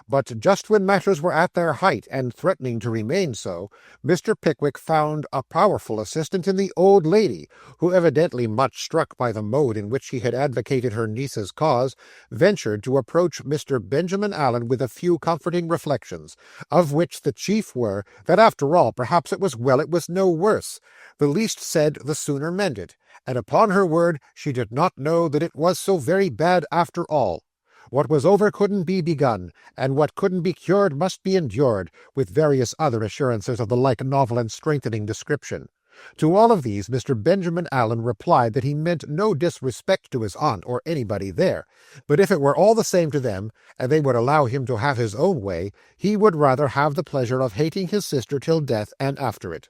But just when matters were at their height, and threatening to remain so, Mr. Pickwick found a powerful assistant in the old lady, who, evidently much struck by the mode in which he had advocated her niece's cause, ventured to approach Mr. Benjamin Allen with a few comforting reflections, of which the chief were, that after all, perhaps it was well it was no worse. The least said the sooner mended, and upon her word she did not know that it was so very bad after all. What was over couldn't be begun, and what couldn't be cured must be endured, with various other assurances of the like novel and strengthening description. To all of these Mr. Benjamin Allen replied that he meant no disrespect to his aunt or anybody there, but if it were all the same to them, and they would allow him to have his own way, he would rather have the pleasure of hating his sister till death and after it.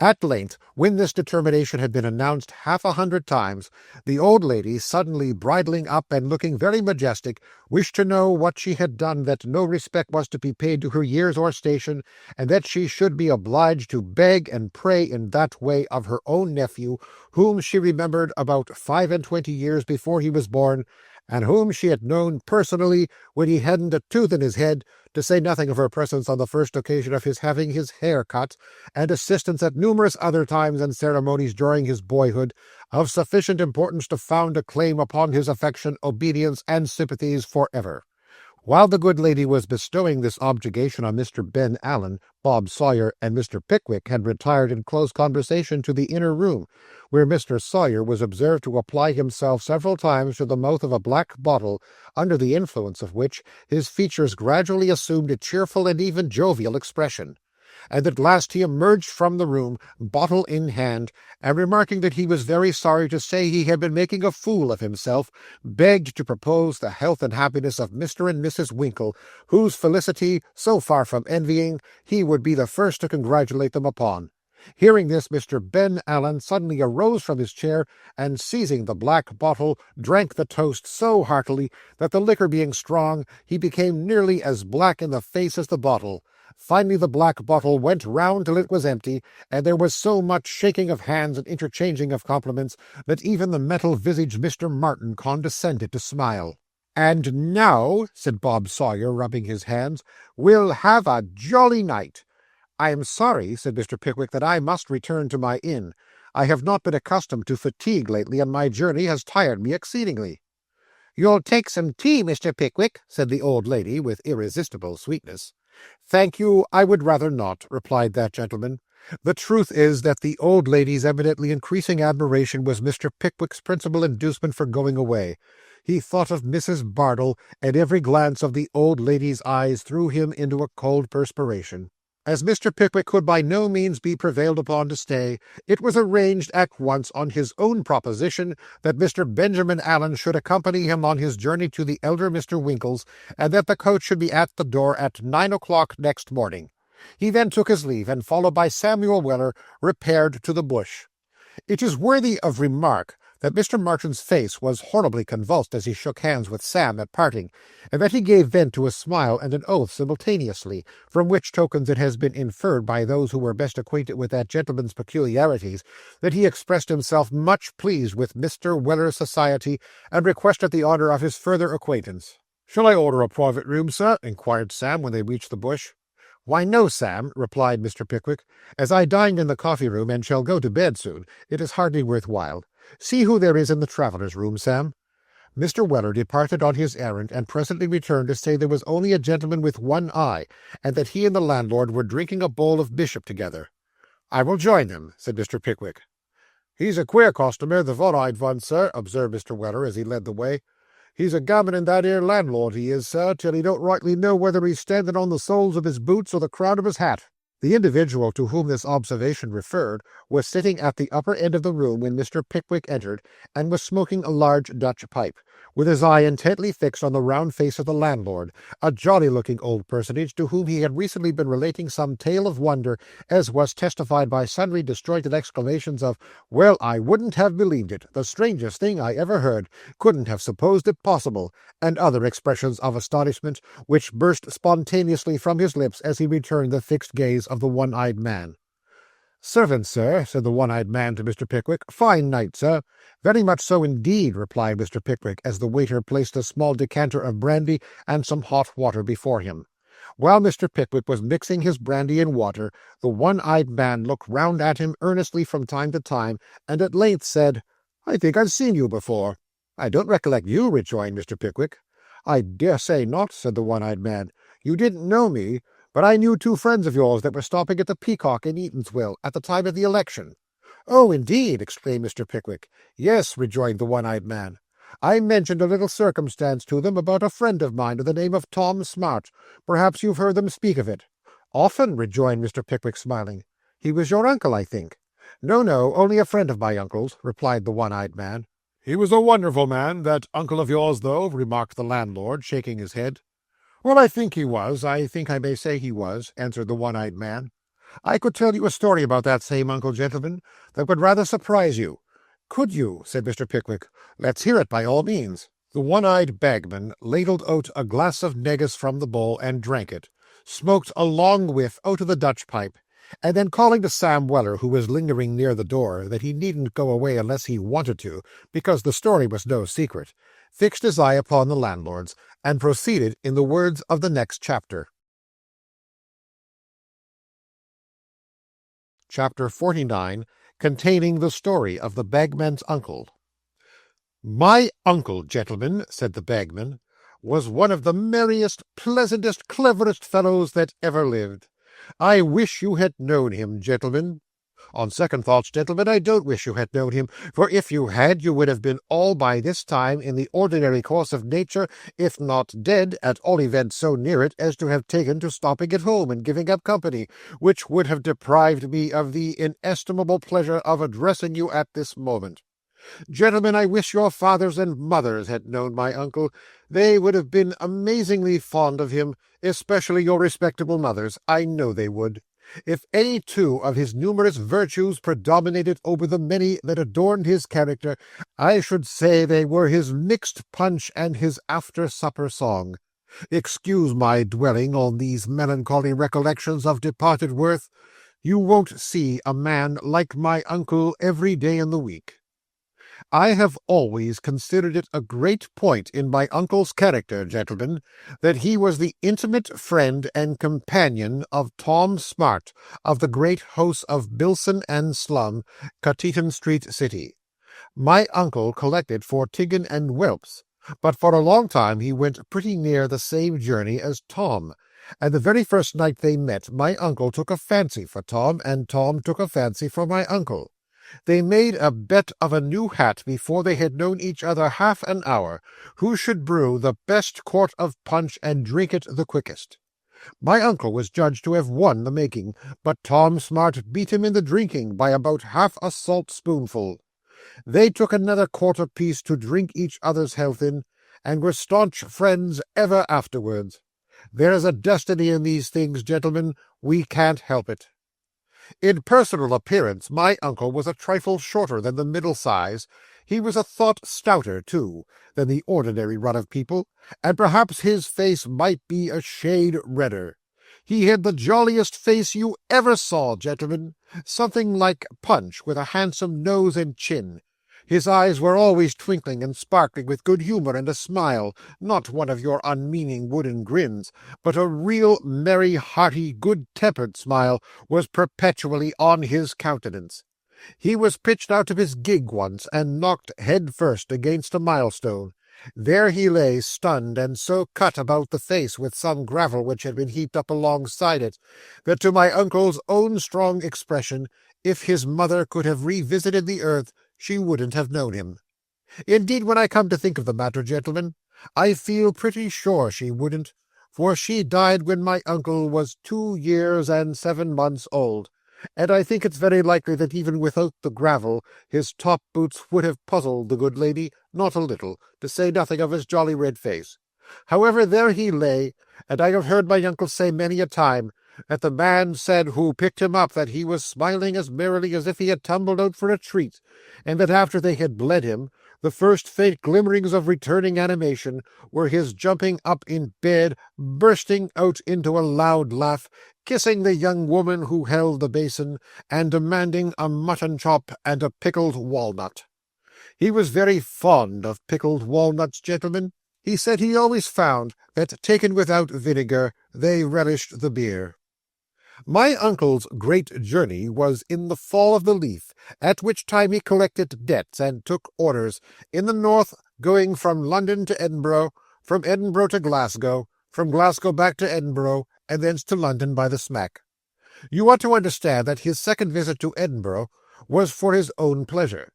At length, when this determination had been announced 100 times, the old lady, suddenly bridling up and looking very majestic, wished to know what she had done that no respect was to be paid to her years or station, and that she should be obliged to beg and pray in that way of her own nephew, whom she remembered about 25 years before he was born, and whom she had known personally when he hadn't a tooth in his head, to say nothing of her presence on the first occasion of his having his hair cut, and assistance at numerous other times and ceremonies during his boyhood, of sufficient importance to found a claim upon his affection, obedience, and sympathies for ever. While the good lady was bestowing this objurgation on Mr. Ben Allen, Bob Sawyer and Mr. Pickwick had retired in close conversation to the inner room, where Mr. Sawyer was observed to apply himself several times to the mouth of a black bottle, under the influence of which his features gradually assumed a cheerful and even jovial expression. And at last he emerged from the room, bottle in hand, and remarking that he was very sorry to say he had been making a fool of himself, begged to propose the health and happiness of Mr. and Mrs. Winkle, whose felicity, so far from envying, he would be the first to congratulate them upon. Hearing this, Mr. Ben Allen suddenly arose from his chair, and seizing the black bottle, drank the toast so heartily that, the liquor being strong, he became nearly as black in the face as the bottle. Finally the black bottle went round till it was empty, and there was so much shaking of hands and interchanging of compliments that even the metal-visaged Mr. Martin condescended to smile. "And now," said Bob Sawyer, rubbing his hands, "we'll have a jolly night." "I am sorry," said Mr. Pickwick, "that I must return to my inn. I have not been accustomed to fatigue lately, and my journey has tired me exceedingly." "You'll take some tea, Mr. Pickwick," said the old lady, with irresistible sweetness. "Thank you, I would rather not," replied that gentleman. The truth is that the old lady's evidently increasing admiration was Mr. Pickwick's principal inducement for going away. He thought of Mrs. Bardell, and every glance of the old lady's eyes threw him into a cold perspiration. As Mr. Pickwick could by no means be prevailed upon to stay, it was arranged at once, on his own proposition, that Mr. Benjamin Allen should accompany him on his journey to the elder Mr. Winkle's, and that the coach should be at the door at 9 o'clock next morning. He then took his leave, and, followed by Samuel Weller, repaired to the bush. It is worthy of remark that Mr. Martin's face was horribly convulsed as he shook hands with Sam at parting, and that he gave vent to a smile and an oath simultaneously, from which tokens it has been inferred by those who were best acquainted with that gentleman's peculiarities, that he expressed himself much pleased with Mr. Weller's society, and requested the honour of his further acquaintance. "Shall I order a private room, sir?" inquired Sam when they reached the bush. "Why, no, Sam," replied Mr. Pickwick. "As I dined in the coffee-room and shall go to bed soon, it is hardly worth while. See who there is in the travellers' room, Sam." Mr. Weller departed on his errand, and presently returned to say there was only a gentleman with one eye, and that he and the landlord were drinking a bowl of bishop together. "I will join them," said Mr. Pickwick. "He's a queer customer, the one-eyed one, sir," observed Mr. Weller as he led the way. "He's a gammoning that 'ere landlord, he is, sir, till he don't rightly know whether he's standing on the soles of his boots or the crown of his hat." The individual to whom this observation referred was sitting at the upper end of the room when Mr. Pickwick entered, and was smoking a large Dutch pipe, with his eye intently fixed on the round face of the landlord, a jolly-looking old personage to whom he had recently been relating some tale of wonder, as was testified by sundry disjointed exclamations of, "Well, I wouldn't have believed it, the strangest thing I ever heard, couldn't have supposed it possible," and other expressions of astonishment, which burst spontaneously from his lips as he returned the fixed gaze of the one-eyed man. "Servant, sir," said the one-eyed man to Mr. Pickwick. "Fine night, sir." "Very much so indeed," replied Mr. Pickwick, as the waiter placed a small decanter of brandy and some hot water before him. While Mr. Pickwick was mixing his brandy and water, the one-eyed man looked round at him earnestly from time to time, and at length said, "I think I've seen you before." "I don't recollect you," rejoined Mr. Pickwick. "I dare say not," said the one-eyed man. "You didn't know me, but I knew two friends of yours that were stopping at the Peacock in Eatanswill at the time of the election." "Oh, indeed!" exclaimed Mr. Pickwick. "Yes," rejoined the one-eyed man. "I mentioned a little circumstance to them about a friend of mine of the name of Tom Smart. Perhaps you've heard them speak of it." "Often," rejoined Mr. Pickwick, smiling. "He was your uncle, I think." "No, only a friend of my uncle's," replied the one-eyed man. "He was a wonderful man, that uncle of yours, though," remarked the landlord, shaking his head. "Well, I think he was. I think I may say he was," answered the one-eyed man. "I could tell you a story about that same uncle, gentlemen, that would rather surprise you." "Could you?" said Mr. Pickwick. "Let's hear it, by all means." The one-eyed bagman ladled out a glass of negus from the bowl and drank it, smoked a long whiff out of the Dutch pipe, and then, calling to Sam Weller, who was lingering near the door, that he needn't go away unless he wanted to, because the story was no secret, fixed his eye upon the landlord's, and proceeded in the words of the next chapter. Chapter 49, containing the story of the bagman's uncle. "My uncle, gentlemen," said the bagman, "was one of the merriest, pleasantest, cleverest fellows that ever lived. I wish you had known him, gentlemen. On second thoughts, gentlemen, I don't wish you had known him, for if you had, you would have been all by this time in the ordinary course of nature, if not dead, at all events so near it as to have taken to stopping at home and giving up company, which would have deprived me of the inestimable pleasure of addressing you at this moment. Gentlemen, I wish your fathers and mothers had known my uncle. They would have been amazingly fond of him, especially your respectable mothers. I know they would. If any two of his numerous virtues predominated over the many that adorned his character, I should say they were his mixed punch and his after-supper song. Excuse my dwelling on these melancholy recollections of departed worth. You won't see a man like my uncle every day in the week. I have always considered it a great point in my uncle's character, gentlemen, that he was the intimate friend and companion of Tom Smart, of the great house of Bilson and Slum, Cateaton Street City. My uncle collected for Tiggin and Welps, but for a long time he went pretty near the same journey as Tom, and the very first night they met my uncle took a fancy for Tom, and Tom took a fancy for my uncle. They made a bet of a new hat before they had known each other half an hour, who should brew the best quart of punch and drink it the quickest. My uncle was judged to have won the making, but Tom Smart beat him in the drinking by about half a salt-spoonful. They took another quart apiece to drink each other's health in, and were staunch friends ever afterwards. There is a destiny in these things, gentlemen, We can't help it. In personal appearance, my uncle was a trifle shorter than the middle size. He was a thought stouter, too, than the ordinary run of people, and perhaps his face might be a shade redder. He had the jolliest face you ever saw, gentlemen, something like Punch, with a handsome nose and chin. His eyes were always twinkling and sparkling with good humour and a smile, not one of your unmeaning wooden grins, but a real merry, hearty, good-tempered smile was perpetually on his countenance. He was pitched out of his gig once, and knocked head first against a milestone. There he lay, stunned, and so cut about the face with some gravel which had been heaped up alongside it, that to my uncle's own strong expression, if his mother could have revisited the earth, she wouldn't have known him. Indeed, when I come to think of the matter, gentlemen, I feel pretty sure she wouldn't, for she died when my uncle was 2 years and 7 months old, and I think it's very likely that even without the gravel, his top boots would have puzzled the good lady not a little, to say nothing of his jolly red face. However, there he lay, and I have heard my uncle say many a time that the man said who picked him up that he was smiling as merrily as if he had tumbled out for a treat, and that after they had bled him, the first faint glimmerings of returning animation were his jumping up in bed, bursting out into a loud laugh, kissing the young woman who held the basin, and demanding a mutton chop and a pickled walnut. He was very fond of pickled walnuts, gentlemen. He said he always found that, taken without vinegar, they relished the beer. My uncle's great journey was in the fall of the leaf, at which time he collected debts and took orders, in the north, going from London to Edinburgh, from Edinburgh to Glasgow, from Glasgow back to Edinburgh, and thence to London by the smack. You ought to understand that his second visit to Edinburgh was for his own pleasure.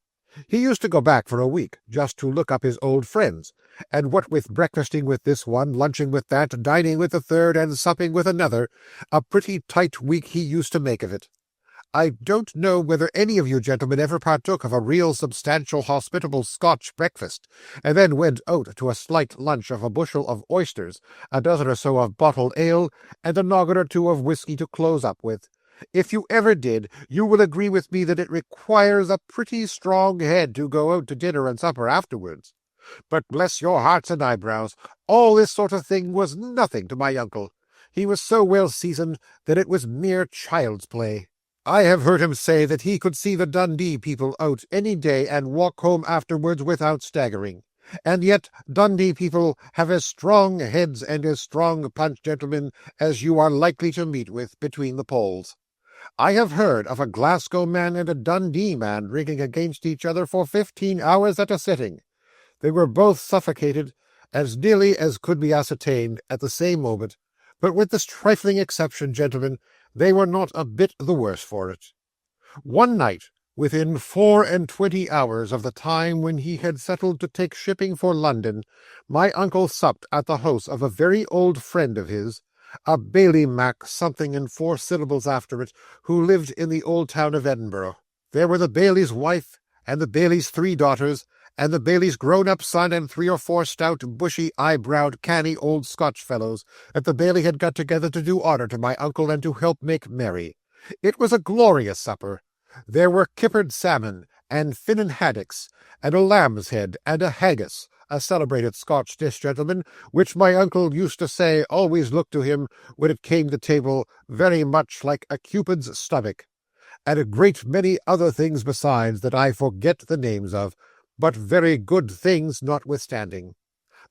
He used to go back for a week, just to look up his old friends, and what with breakfasting with this one, lunching with that, dining with the third, and supping with another, a pretty tight week he used to make of it. I don't know whether any of you gentlemen ever partook of a real substantial hospitable Scotch breakfast, and then went out to a slight lunch of a bushel of oysters, a dozen or so of bottled ale, and a noggin or two of whisky to close up with. If you ever did, you will agree with me that it requires a pretty strong head to go out to dinner and supper afterwards. But bless your hearts and eyebrows, all this sort of thing was nothing to my uncle. He was so well seasoned that it was mere child's play. I have heard him say that he could see the Dundee people out any day and walk home afterwards without staggering. And yet Dundee people have as strong heads and as strong punch, gentlemen, as you are likely to meet with between the poles. I have heard of a Glasgow man and a Dundee man drinking against each other for 15 hours at a sitting. They were both suffocated, as nearly as could be ascertained, at the same moment, but with this trifling exception, gentlemen, they were not a bit the worse for it. One night, within 24 hours of the time when he had settled to take shipping for London, my uncle supped at the house of a very old friend of his, a Bailey Mac something and 4 syllables after it, who lived in the old town of Edinburgh. There were the Bailey's wife, and the Bailey's 3 daughters, and the Bailey's grown-up son, and 3 or 4 stout, bushy, eye-browed, canny old Scotch fellows that the Bailey had got together to do honour to my uncle and to help make merry. It was a glorious supper. There were kippered salmon, and finnan haddocks, and a lamb's head, and a haggis, a celebrated Scotch dish, gentlemen, which my uncle used to say always looked to him, when it came to table, very much like a Cupid's stomach, and a great many other things besides that I forget the names of, but very good things notwithstanding.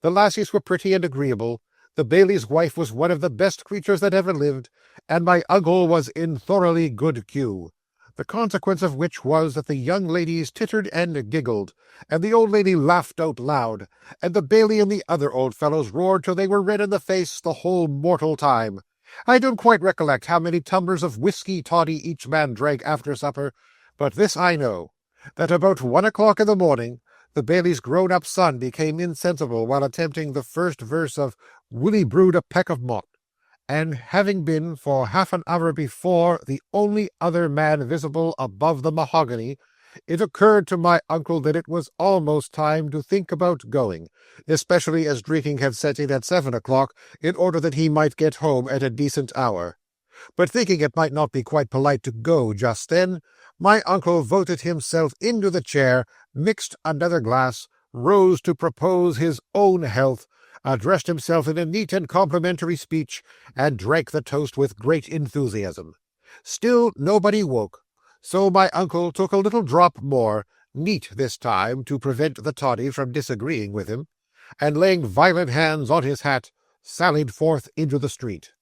The lassies were pretty and agreeable. The Bailey's wife was one of the best creatures that ever lived, and my uncle was in thoroughly good cue. The consequence of which was that the young ladies tittered and giggled, and the old lady laughed out loud, and the Bailey and the other old fellows roared till they were red in the face the whole mortal time. I don't quite recollect how many tumblers of whisky toddy each man drank after supper, but this I know, that about 1 o'clock in the morning the Bailey's grown-up son became insensible while attempting the first verse of Willie Brewed a Peck of Malt, and having been for half an hour before the only other man visible above the mahogany, it occurred to my uncle that it was almost time to think about going, especially as drinking had set in at 7 o'clock, in order that he might get home at a decent hour. But thinking it might not be quite polite to go just then, my uncle voted himself into the chair, mixed another glass, rose to propose his own health, addressed himself in a neat and complimentary speech, and drank the toast with great enthusiasm. Still nobody woke, so my uncle took a little drop more, neat this time to prevent the toddy from disagreeing with him, and laying violent hands on his hat, sallied forth into the street.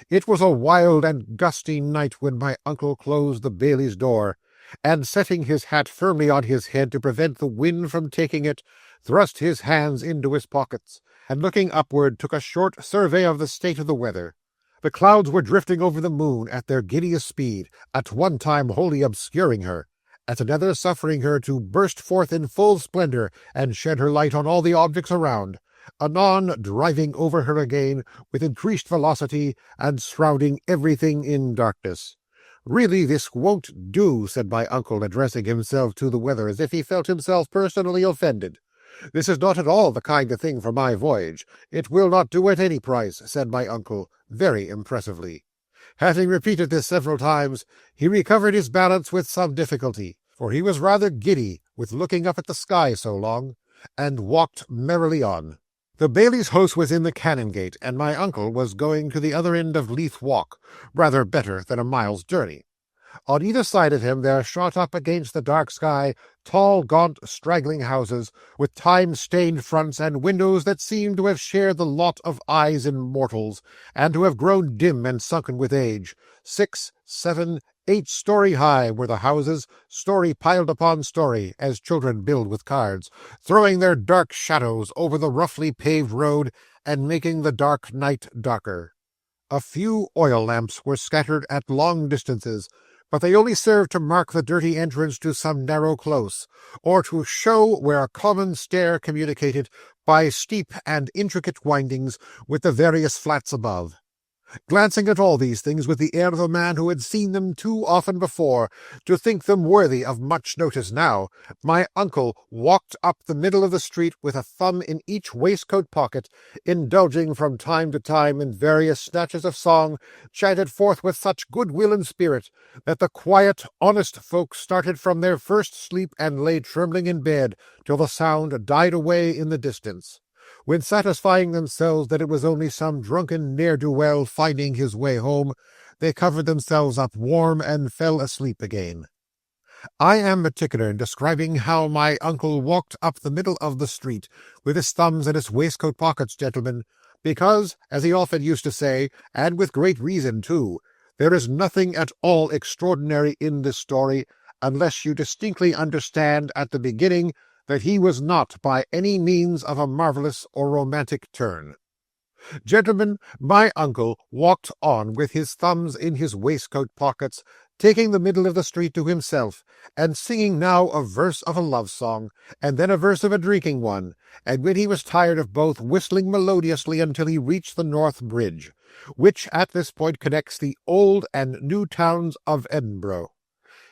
It was a wild and gusty night when my uncle closed the bailie's door, and setting his hat firmly on his head to prevent the wind from taking it, thrust his hands into his pockets, and looking upward took a short survey of the state of the weather. The clouds were drifting over the moon at their giddiest speed, at one time wholly obscuring her, at another suffering her to burst forth in full splendor and shed her light on all the objects around, anon driving over her again with increased velocity and shrouding everything in darkness. "Really, this won't do," said my uncle, addressing himself to the weather as if he felt himself personally offended. "This is not at all the kind of thing for my voyage. It will not do at any price," said my uncle, very impressively. Having repeated this several times, he recovered his balance with some difficulty, for he was rather giddy with looking up at the sky so long, and walked merrily on. The bailie's house was in the Canongate, and my uncle was going to the other end of Leith Walk, rather better than a mile's journey. On either side of him there shot up against the dark sky tall, gaunt, straggling houses, with time-stained fronts and windows that seemed to have shared the lot of eyes in mortals, and to have grown dim and sunken with age. 6, 7, 8-story high were the houses, story piled upon story, as children build with cards, throwing their dark shadows over the roughly paved road, and making the dark night darker. A few oil lamps were scattered at long distances, but they only served to mark the dirty entrance to some narrow close, or to show where a common stair communicated by steep and intricate windings with the various flats above. Glancing at all these things with the air of a man who had seen them too often before to think them worthy of much notice now, my uncle walked up the middle of the street with a thumb in each waistcoat pocket, indulging from time to time in various snatches of song, chanted forth with such good-will and spirit, that the quiet, honest folk started from their first sleep and lay trembling in bed till the sound died away in the distance, when, satisfying themselves that it was only some drunken ne'er-do-well finding his way home, they covered themselves up warm and fell asleep again. I am particular in describing how my uncle walked up the middle of the street, with his thumbs in his waistcoat pockets, gentlemen, because, as he often used to say, and with great reason too, there is nothing at all extraordinary in this story, unless you distinctly understand at the beginning that he was not by any means of a marvellous or romantic turn. Gentlemen, my uncle walked on with his thumbs in his waistcoat pockets, taking the middle of the street to himself, and singing now a verse of a love song, and then a verse of a drinking one, and when he was tired of both, whistling melodiously until he reached the North Bridge, which at this point connects the old and new towns of Edinburgh.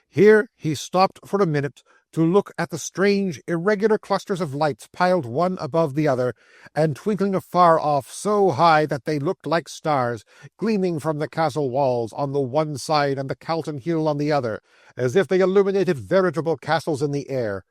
Here he stopped for a minute to look at the strange, irregular clusters of lights piled one above the other, and twinkling afar off so high that they looked like stars, gleaming from the castle walls on the one side and the Calton Hill on the other, as if they illuminated veritable castles in the air,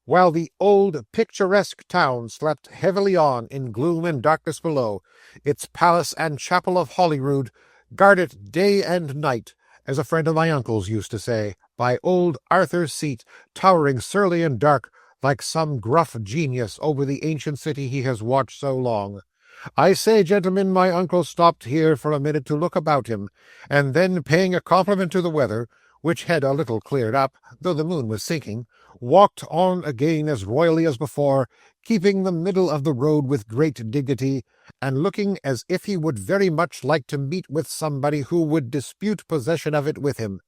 while the old picturesque town slept heavily on in gloom and darkness below, its palace and chapel of Holyrood guarded day and night, as a friend of my uncle's used to say, by old Arthur's Seat, towering surly and dark, like some gruff genius over the ancient city he has watched so long. I say, gentlemen, my uncle stopped here for a minute to look about him, and then, paying a compliment to the weather, which had a little cleared up, though the moon was sinking, walked on again as royally as before, keeping the middle of the road with great dignity, and looking as if he would very much like to meet with somebody who would dispute possession of it with him.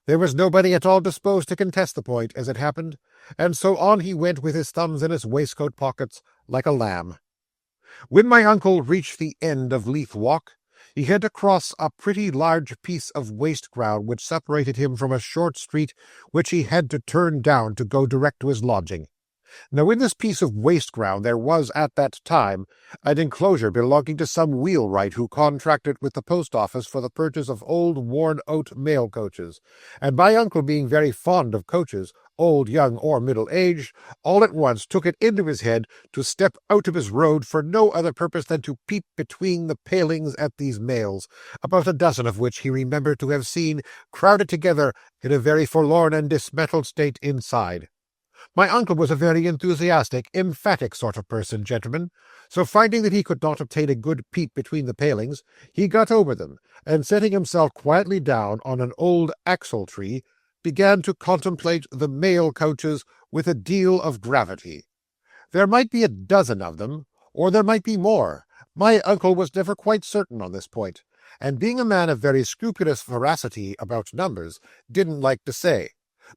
There was nobody at all disposed to contest the point, as it happened, and so on he went with his thumbs in his waistcoat pockets, like a lamb. When my uncle reached the end of Leith Walk, he had to cross a pretty large piece of waste ground which separated him from a short street which he had to turn down to go direct to his lodging. Now in this piece of waste ground there was at that time an enclosure belonging to some wheelwright who contracted with the post office for the purchase of old worn-out mail coaches, and my uncle, being very fond of coaches, old, young, or middle-aged, all at once took it into his head to step out of his road for no other purpose than to peep between the palings at these mails, about a dozen of which he remembered to have seen crowded together in a very forlorn and dismantled state inside. My uncle was a very enthusiastic, emphatic sort of person, gentlemen, so finding that he could not obtain a good peep between the palings, he got over them, and setting himself quietly down on an old axle-tree, began to contemplate the mail coaches with a deal of gravity. There might be a dozen of them, or there might be more. My uncle was never quite certain on this point, and being a man of very scrupulous veracity about numbers, didn't like to say.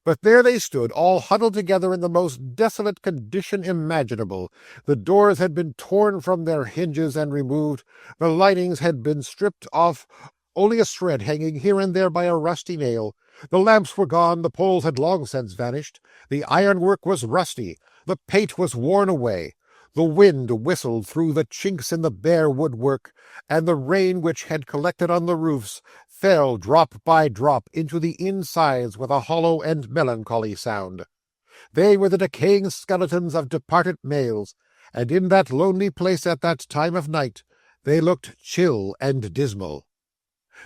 But there they stood, all huddled together in the most desolate condition imaginable. The doors had been torn from their hinges and removed, the linings had been stripped off, only a shred hanging here and there by a rusty nail. The lamps were gone, the poles had long since vanished, the ironwork was rusty, the paint was worn away. The wind whistled through the chinks in the bare woodwork, and the rain which had collected on the roofs fell drop by drop into the insides with a hollow and melancholy sound. They were the decaying skeletons of departed mails, and in that lonely place at that time of night they looked chill and dismal.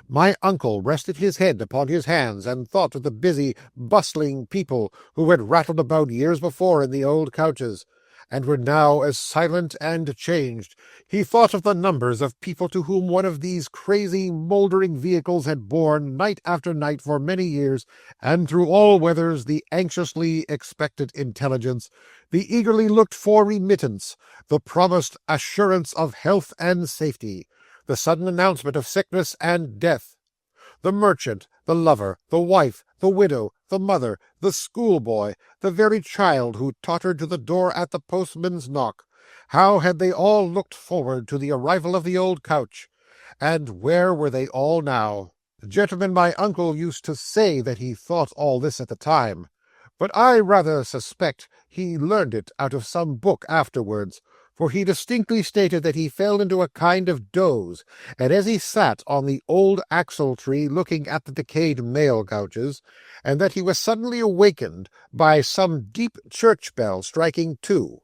My uncle rested his head upon his hands and thought of the busy, bustling people who had rattled about years before in the old coaches, and were now as silent and changed. He thought of the numbers of people to whom one of these crazy, mouldering vehicles had borne night after night for many years, and through all weathers, the anxiously expected intelligence, the eagerly looked-for remittance, the promised assurance of health and safety, the sudden announcement of sickness and death. The merchant, the lover, the wife, the widow, the mother, the schoolboy, the very child who tottered to the door at the postman's knock, how had they all looked forward to the arrival of the old coach, and where were they all now? Gentlemen, my uncle used to say that he thought all this at the time, but I rather suspect he learned it out of some book afterwards, for he distinctly stated that he fell into a kind of doze, and as he sat on the old axle-tree looking at the decayed mail coaches, and that he was suddenly awakened by some deep church bell striking 2.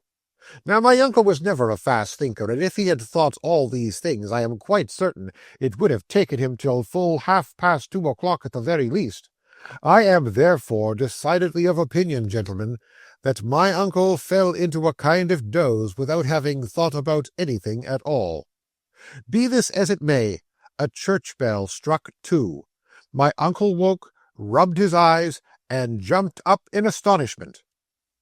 Now my uncle was never a fast thinker, and if he had thought all these things, I am quite certain it would have taken him till full 2:30 at the very least. I am therefore decidedly of opinion, gentlemen, that my uncle fell into a kind of doze without having thought about anything at all. Be this as it may, a church bell struck 2. My uncle woke, rubbed his eyes, and jumped up in astonishment.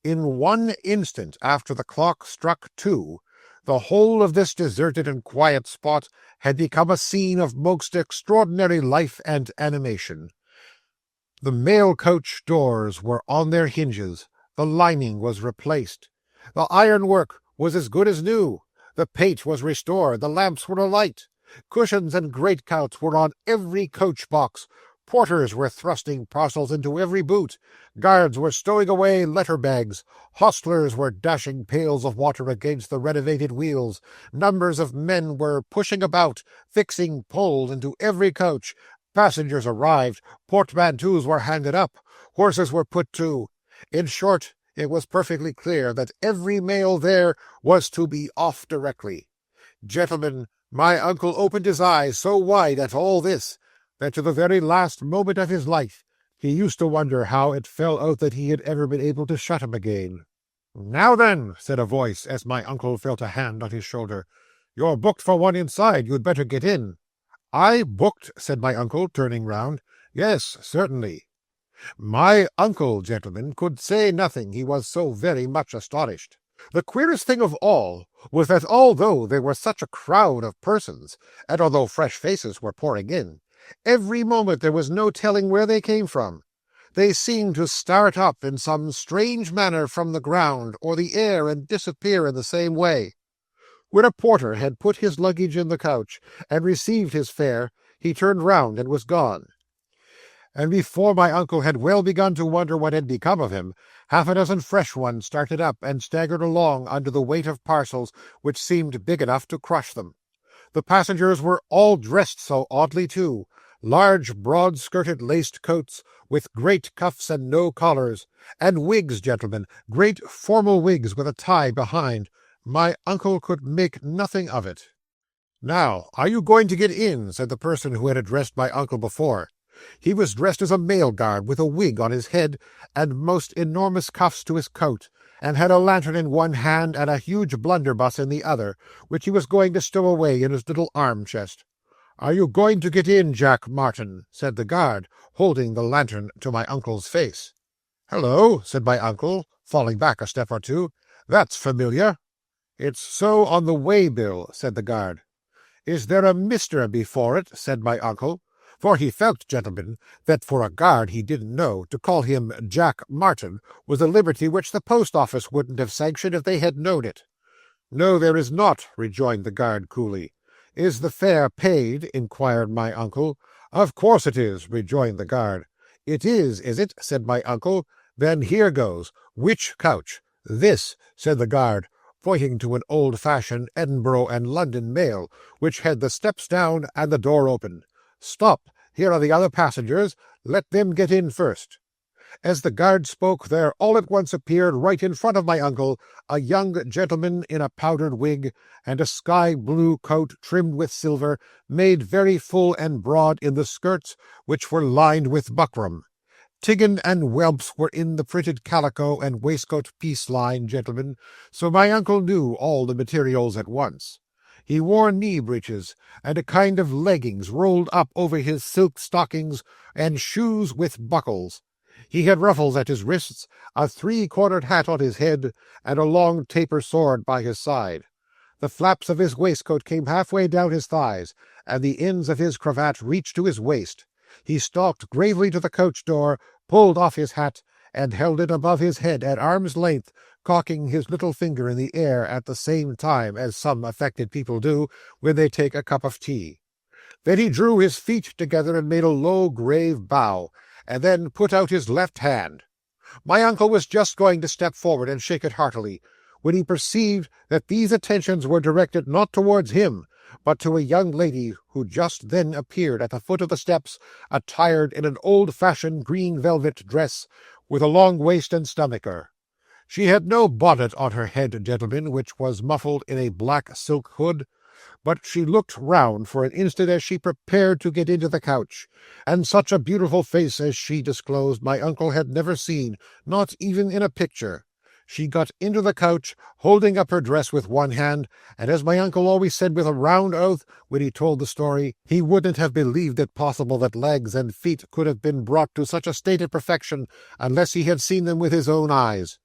In 1 instant after the clock struck 2, the whole of this deserted and quiet spot had become a scene of most extraordinary life and animation. The mail-coach doors were on their hinges, the lining was replaced, the ironwork was as good as new, the paint was restored, the lamps were alight, cushions and greatcoats were on every coach-box, porters were thrusting parcels into every boot, guards were stowing away letter-bags, hostlers were dashing pails of water against the renovated wheels, numbers of men were pushing about, fixing poles into every coach, passengers arrived, portmanteaus were handed up, horses were put to. In short, it was perfectly clear that every mail there was to be off directly. Gentlemen, my uncle opened his eyes so wide at all this, that to the very last moment of his life he used to wonder how it fell out that he had ever been able to shut 'em again. "Now then," said a voice, as my uncle felt a hand on his shoulder, "you're booked for one inside. You'd better get in." "I booked?" said my uncle, turning round. "Yes, certainly." My uncle, gentlemen, could say nothing, he was so very much astonished. The queerest thing of all was that although there were such a crowd of persons, and although fresh faces were pouring in, every moment there was no telling where they came from. They seemed to start up in some strange manner from the ground or the air and disappear in the same way. When a porter had put his luggage in the coach and received his fare, he turned round and was gone. and before my uncle had well begun to wonder what had become of him, half a dozen fresh ones started up and staggered along under the weight of parcels which seemed big enough to crush them. The passengers were all dressed so oddly, too. Large, broad-skirted laced coats, with great cuffs and no collars, and wigs, gentlemen, great formal wigs with a tie behind. My uncle could make nothing of it. "Now, are you going to get in?" said the person who had addressed my uncle before. He was dressed as a mail guard, with a wig on his head, and most enormous cuffs to his coat, and had a lantern in one hand and a huge blunderbuss in the other, which he was going to stow away in his little arm-chest. "Are you going to get in, Jack Martin?" said the guard, holding the lantern to my uncle's face. "Hello," said my uncle, falling back a step or two. "That's familiar." "It's so on the way-bill," said the guard. "Is there a Mr. before it?" said my uncle, for he felt, gentlemen, that for a guard he didn't know, to call him Jack Martin was a liberty which the post-office wouldn't have sanctioned if they had known it. "No, there is not," rejoined the guard coolly. "Is the fare paid?" inquired my uncle. "Of course it is," rejoined the guard. "It is it?" said my uncle. "Then here goes. Which coach?" "This," said the guard, pointing to an old-fashioned Edinburgh and London mail, which had the steps down and the door open. "Stop! Here are the other passengers. Let them get in first." As the guard spoke, there all at once appeared, right in front of my uncle, a young gentleman in a powdered wig, and a sky-blue coat trimmed with silver, made very full and broad in the skirts, which were lined with buckram. Tiggin and whelps were in the printed calico and waistcoat piece line, gentlemen, so my uncle knew all the materials at once. He wore knee-breeches, and a kind of leggings rolled up over his silk stockings, and shoes with buckles. He had ruffles at his wrists, a three-cornered hat on his head, and a long taper sword by his side. The flaps of his waistcoat came halfway down his thighs, and the ends of his cravat reached to his waist. He stalked gravely to the coach door, pulled off his hat, and held it above his head at arm's length, cocking his little finger in the air at the same time, as some affected people do when they take a cup of tea. Then he drew his feet together and made a low, grave bow, and then put out his left hand. My uncle was just going to step forward and shake it heartily, when he perceived that these attentions were directed not towards him, but to a young lady who just then appeared at the foot of the steps, attired in an old-fashioned green velvet dress, with a long waist and stomacher. She had no bonnet on her head, gentlemen, which was muffled in a black silk hood, but she looked round for an instant as she prepared to get into the coach, and such a beautiful face as she disclosed my uncle had never seen, not even in a picture. She got into the coach, holding up her dress with one hand, and as my uncle always said with a round oath when he told the story, he wouldn't have believed it possible that legs and feet could have been brought to such a state of perfection unless he had seen them with his own eyes.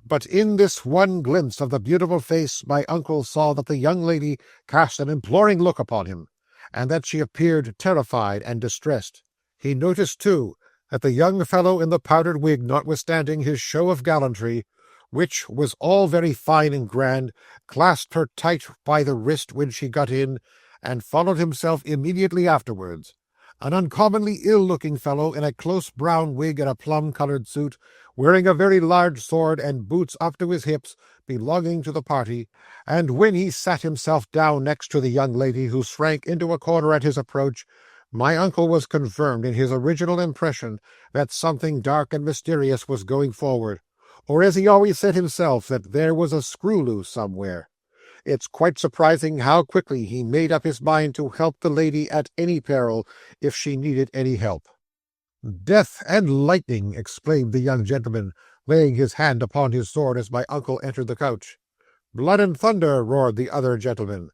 But in this one glimpse of the beautiful face my uncle saw that the young lady cast an imploring look upon him, and that she appeared terrified and distressed. He noticed, too, that the young fellow in the powdered wig, notwithstanding his show of gallantry, which was all very fine and grand, clasped her tight by the wrist when she got in, and followed himself immediately afterwards. An uncommonly ill-looking fellow in a close brown wig and a plum-coloured suit, wearing a very large sword and boots up to his hips, belonging to the party, and when he sat himself down next to the young lady, who shrank into a corner at his approach, my uncle was confirmed in his original impression that something dark and mysterious was going forward, or as he always said himself, that there was a screw loose somewhere. It's quite surprising how quickly he made up his mind to help the lady at any peril, if she needed any help. "Death and lightning!" exclaimed the young gentleman, laying his hand upon his sword as my uncle entered the coach. "Blood and thunder!" roared the other gentleman.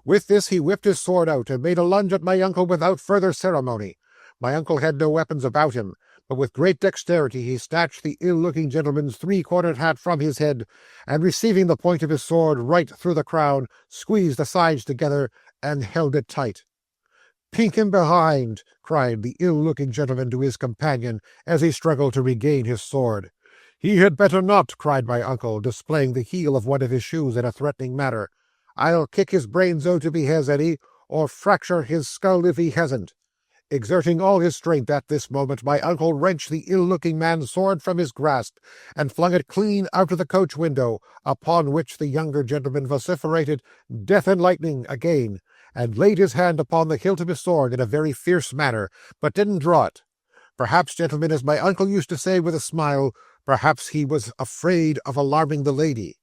With this he whipped his sword out, and made a lunge at my uncle without further ceremony. My uncle had no weapons about him, but with great dexterity he snatched the ill-looking gentleman's three-cornered hat from his head, and receiving the point of his sword right through the crown, squeezed the sides together, and held it tight. "Pink him behind!" cried the ill-looking gentleman to his companion, as he struggled to regain his sword. "He had better not!" cried my uncle, displaying the heel of one of his shoes in a threatening manner. "I'll kick his brains out if he has any, or fracture his skull if he hasn't." Exerting all his strength at this moment, my uncle wrenched the ill-looking man's sword from his grasp, and flung it clean out of the coach window, upon which the younger gentleman vociferated, "Death and lightning!" again, and laid his hand upon the hilt of his sword in a very fierce manner, but didn't draw it. Perhaps, gentlemen, as my uncle used to say with a smile, perhaps he was afraid of alarming the lady.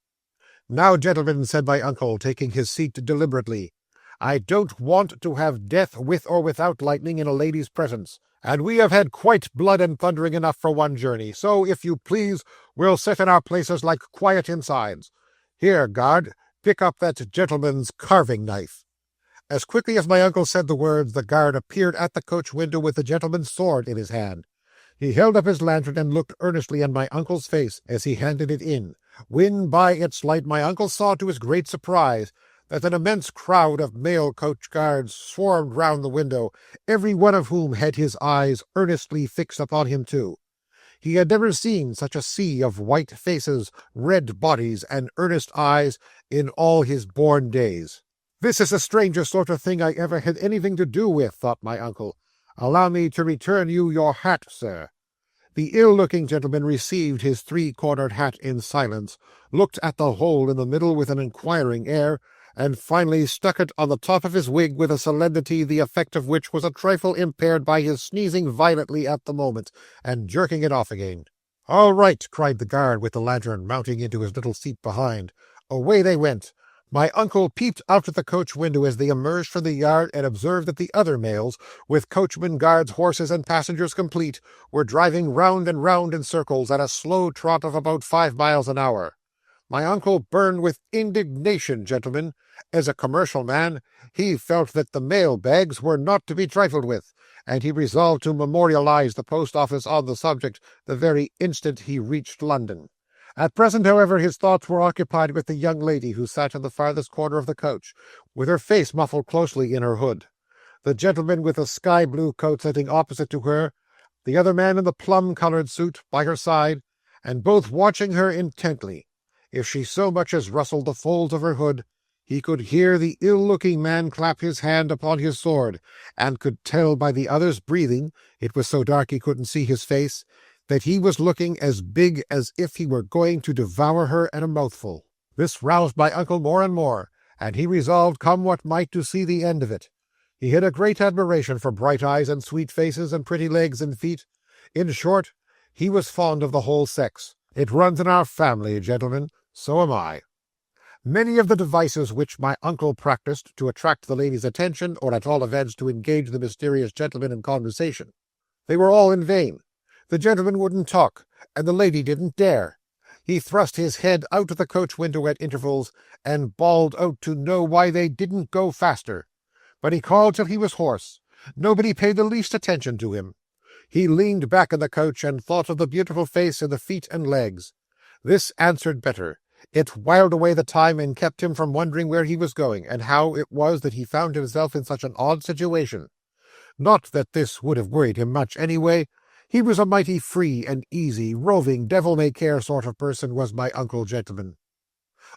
"Now, gentlemen," said my uncle, taking his seat deliberately, "I don't want to have death with or without lightning in a lady's presence, and we have had quite blood and thundering enough for one journey, so, if you please, we'll sit in our places like quiet insides. Here, guard, pick up that gentleman's carving knife." As quickly as my uncle said the words, the guard appeared at the coach window with the gentleman's sword in his hand. He held up his lantern and looked earnestly in my uncle's face as he handed it in, when, by its light, my uncle saw to his great surprise that an immense crowd of male coach guards swarmed round the window, every one of whom had his eyes earnestly fixed upon him too. He had never seen such a sea of white faces, red bodies, and earnest eyes in all his born days. "This is the strangest sort of thing I ever had anything to do with," thought my uncle. "Allow me to return you your hat, sir." The ill-looking gentleman received his three-cornered hat in silence, looked at the hole in the middle with an inquiring air, and finally stuck it on the top of his wig with a solemnity the effect of which was a trifle impaired by his sneezing violently at the moment, and jerking it off again. "All right," cried the guard with the lantern, mounting into his little seat behind. Away they went. My uncle peeped out of the coach window as they emerged from the yard, and observed that the other mails, with coachman, guards, horses, and passengers complete, were driving round and round in circles at a slow trot of about 5 miles an hour. My uncle burned with indignation, gentlemen. As a commercial man, he felt that the mail-bags were not to be trifled with, and he resolved to memorialize the post-office on the subject the very instant he reached London. At present, however, his thoughts were occupied with the young lady who sat in the farthest corner of the coach, with her face muffled closely in her hood, the gentleman with the sky-blue coat sitting opposite to her, the other man in the plum-coloured suit by her side, and both watching her intently. If she so much as rustled the folds of her hood, he could hear the ill-looking man clap his hand upon his sword, and could tell by the other's breathing, it was so dark he couldn't see his face, that he was looking as big as if he were going to devour her at a mouthful. This roused my uncle more and more, and he resolved, come what might, to see the end of it. He had a great admiration for bright eyes and sweet faces and pretty legs and feet. In short, he was fond of the whole sex. It runs in our family, gentlemen. So am I. Many of the devices which my uncle practised to attract the lady's attention, or at all events to engage the mysterious gentleman in conversation, they were all in vain. The gentleman wouldn't talk, and the lady didn't dare. He thrust his head out of the coach window at intervals, and bawled out to know why they didn't go faster. But he called till he was hoarse. Nobody paid the least attention to him. He leaned back in the coach and thought of the beautiful face and the feet and legs. This answered better. It whiled away the time and kept him from wondering where he was going, and how it was that he found himself in such an odd situation. Not that this would have worried him much anyway. He was a mighty free and easy, roving, devil-may-care sort of person, was my uncle, gentlemen.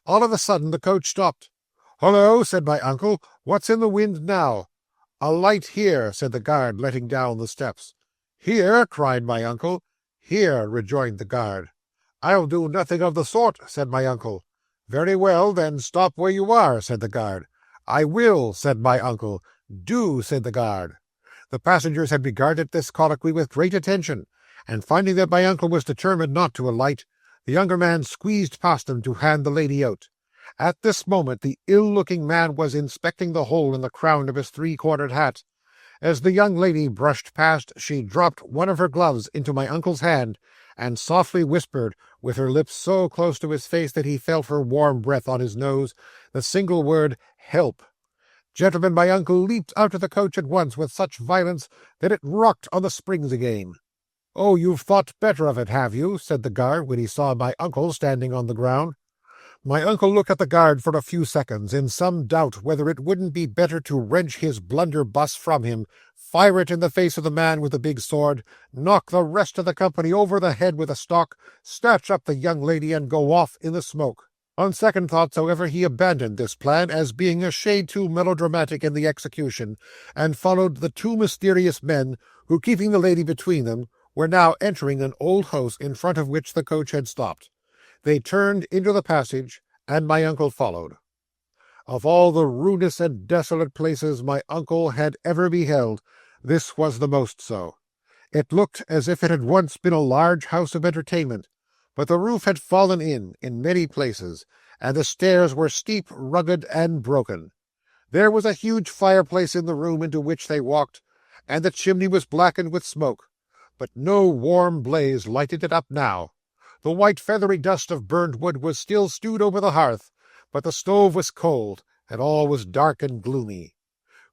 All of a sudden the coach stopped. "Hullo," said my uncle, "what's in the wind now?" "A light here," said the guard, letting down the steps. "Here?" cried my uncle. "Here," rejoined the guard. "I'll do nothing of the sort," said my uncle. "Very well, then stop where you are," said the guard. "I will," said my uncle. "Do," said the guard. The passengers had regarded this colloquy with great attention, and finding that my uncle was determined not to alight, the younger man squeezed past him to hand the lady out. At this moment the ill-looking man was inspecting the hole in the crown of his three-cornered hat. As the young lady brushed past, she dropped one of her gloves into my uncle's hand, and softly whispered, with her lips so close to his face that he felt her warm breath on his nose, the single word, "Help." Gentlemen, my uncle leaped out of the coach at once with such violence that it rocked on the springs again. "Oh, you've thought better of it, have you?" said the guard, when he saw my uncle standing on the ground. My uncle looked at the guard for a few seconds, in some doubt whether it wouldn't be better to wrench his blunderbuss from him, fire it in the face of the man with the big sword, knock the rest of the company over the head with a stock, snatch up the young lady, and go off in the smoke. On second thoughts, however, he abandoned this plan as being a shade too melodramatic in the execution, and followed the two mysterious men who, keeping the lady between them, were now entering an old house in front of which the coach had stopped. They turned into the passage, and my uncle followed. Of all the ruinous and desolate places my uncle had ever beheld, this was the most so. It looked as if it had once been a large house of entertainment, but the roof had fallen in many places, and the stairs were steep, rugged, and broken. There was a huge fireplace in the room into which they walked, and the chimney was blackened with smoke, but no warm blaze lighted it up now. The white feathery dust of burned wood was still stewed over the hearth, but the stove was cold, and all was dark and gloomy.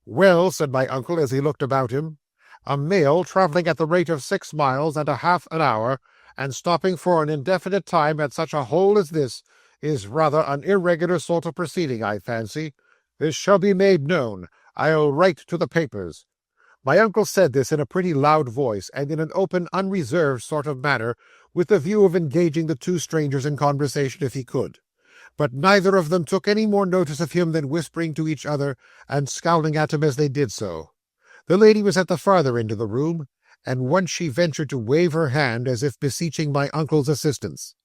"Well," said my uncle as he looked about him, "a mail travelling at the rate of 6 miles and a half an hour, and stopping for an indefinite time at such a hole as this, is rather an irregular sort of proceeding, I fancy. This shall be made known. I'll write to the papers." My uncle said this in a pretty loud voice, and in an open, unreserved sort of manner, with the view of engaging the two strangers in conversation if he could. But neither of them took any more notice of him than whispering to each other, and scowling at him as they did so. The lady was at the farther end of the room, and once she ventured to wave her hand as if beseeching my uncle's assistance.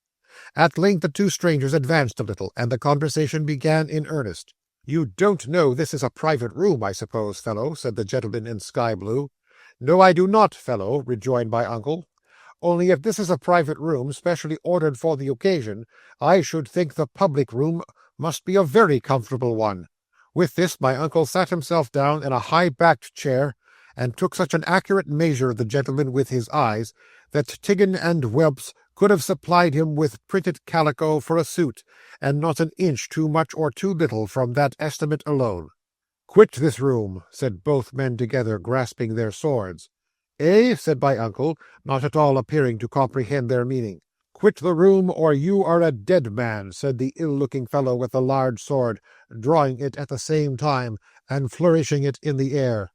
At length the two strangers advanced a little, and the conversation began in earnest. "You don't know this is a private room, I suppose, fellow?" said the gentleman in sky-blue. "No, I do not, fellow," rejoined my uncle. "Only if this is a private room, specially ordered for the occasion, I should think the public room must be a very comfortable one." With this my uncle sat himself down in a high-backed chair, and took such an accurate measure of the gentleman with his eyes, that Tiggin and Welps could have supplied him with printed calico for a suit, and not an inch too much or too little from that estimate alone. "Quit this room," said both men together, grasping their swords. "Eh?" said my uncle, not at all appearing to comprehend their meaning. "Quit the room, or you are a dead man," said the ill-looking fellow with the large sword, drawing it at the same time, and flourishing it in the air.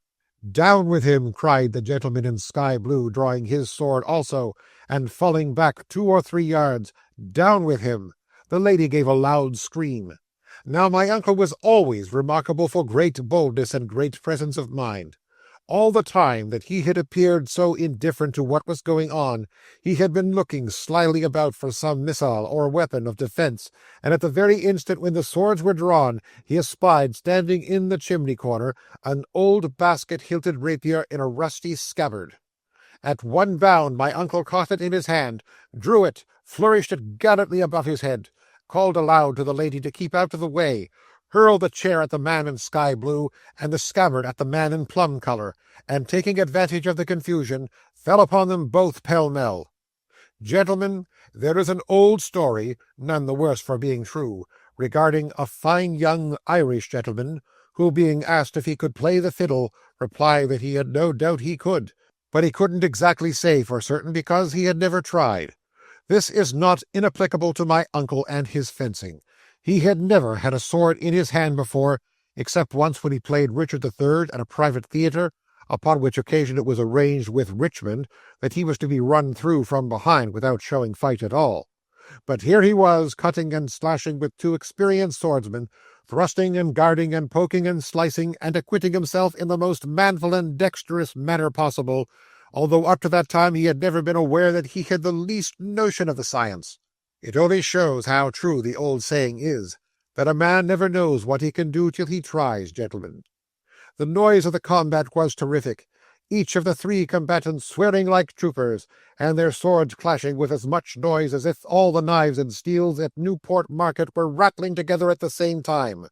"Down with him!" cried the gentleman in sky-blue, drawing his sword also, and falling back 2 or 3 yards. "Down with him!" The lady gave a loud scream. Now my uncle was always remarkable for great boldness and great presence of mind. All the time that he had appeared so indifferent to what was going on, he had been looking slyly about for some missile or weapon of defence, and at the very instant when the swords were drawn, he espied, standing in the chimney-corner, an old basket-hilted rapier in a rusty scabbard. At one bound my uncle caught it in his hand, drew it, flourished it gallantly above his head, called aloud to the lady to keep out of the way, hurled the chair at the man in sky-blue, and the scabbard at the man in plum-colour, and, taking advantage of the confusion, fell upon them both pell-mell. Gentlemen, there is an old story, none the worse for being true, regarding a fine young Irish gentleman, who, being asked if he could play the fiddle, replied that he had no doubt he could, but he couldn't exactly say for certain because he had never tried. This is not inapplicable to my uncle and his fencing. He had never had a sword in his hand before, except once when he played Richard III at a private theatre, upon which occasion it was arranged with Richmond that he was to be run through from behind without showing fight at all. But here he was, cutting and slashing with 2 experienced swordsmen, thrusting and guarding and poking and slicing, and acquitting himself in the most manful and dexterous manner possible, although up to that time he had never been aware that he had the least notion of the science. It only shows how true the old saying is, that a man never knows what he can do till he tries, gentlemen. The noise of the combat was terrific, each of the 3 combatants swearing like troopers, and their swords clashing with as much noise as if all the knives and steels at Newport Market were rattling together at the same time.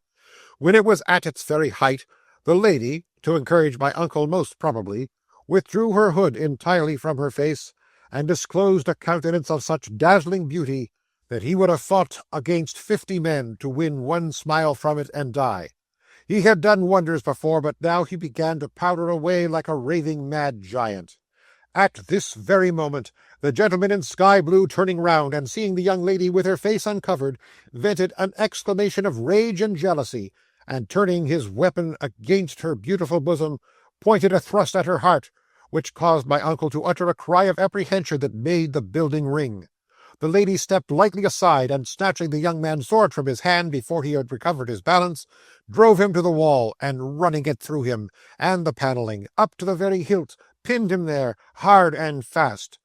When it was at its very height, the lady, to encourage my uncle most probably, withdrew her hood entirely from her face, and disclosed a countenance of such dazzling beauty that he would have fought against 50 men to win one smile from it and die. He had done wonders before, but now he began to powder away like a raving mad giant. At this very moment, the gentleman in sky-blue, turning round and seeing the young lady with her face uncovered, vented an exclamation of rage and jealousy, and turning his weapon against her beautiful bosom, pointed a thrust at her heart, which caused my uncle to utter a cry of apprehension that made the building ring. The lady stepped lightly aside, and snatching the young man's sword from his hand before he had recovered his balance, drove him to the wall, and running it through him, and the panelling, up to the very hilt, pinned him there, hard and fast.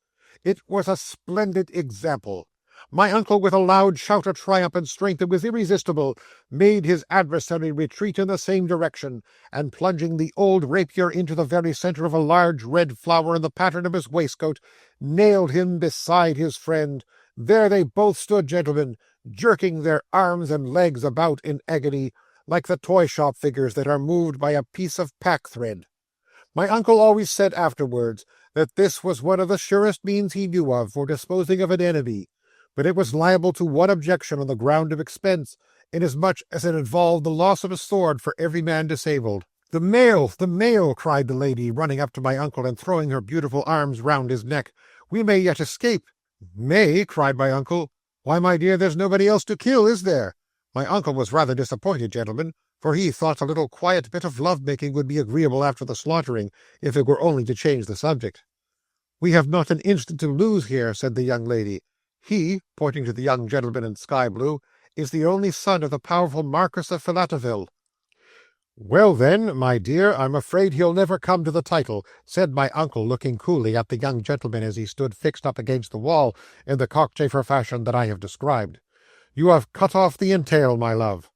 It was a splendid example. My uncle, with a loud shout of triumph and strength that was irresistible, made his adversary retreat in the same direction, and plunging the old rapier into the very centre of a large red flower in the pattern of his waistcoat, nailed him beside his friend. There they both stood, gentlemen, jerking their arms and legs about in agony, like the toy-shop figures that are moved by a piece of pack-thread. My uncle always said afterwards that this was one of the surest means he knew of for disposing of an enemy, but it was liable to one objection on the ground of expense, inasmuch as it involved the loss of a sword for every man disabled. "The mail! The mail!" cried the lady, running up to my uncle and throwing her beautiful arms round his neck. "We may yet escape." "May?" cried my uncle. "Why, my dear, there's nobody else to kill, is there?" My uncle was rather disappointed, gentlemen, for he thought a little quiet bit of love-making would be agreeable after the slaughtering, if it were only to change the subject. "We have not an instant to lose here," said the young lady. "He," pointing to the young gentleman in sky-blue, "is the only son of the powerful Marquis of Philateville." "Well, then, my dear, I'm afraid he'll never come to the title," said my uncle, looking coolly at the young gentleman as he stood fixed up against the wall in the cockchafer fashion that I have described. "You have cut off the entail, my love."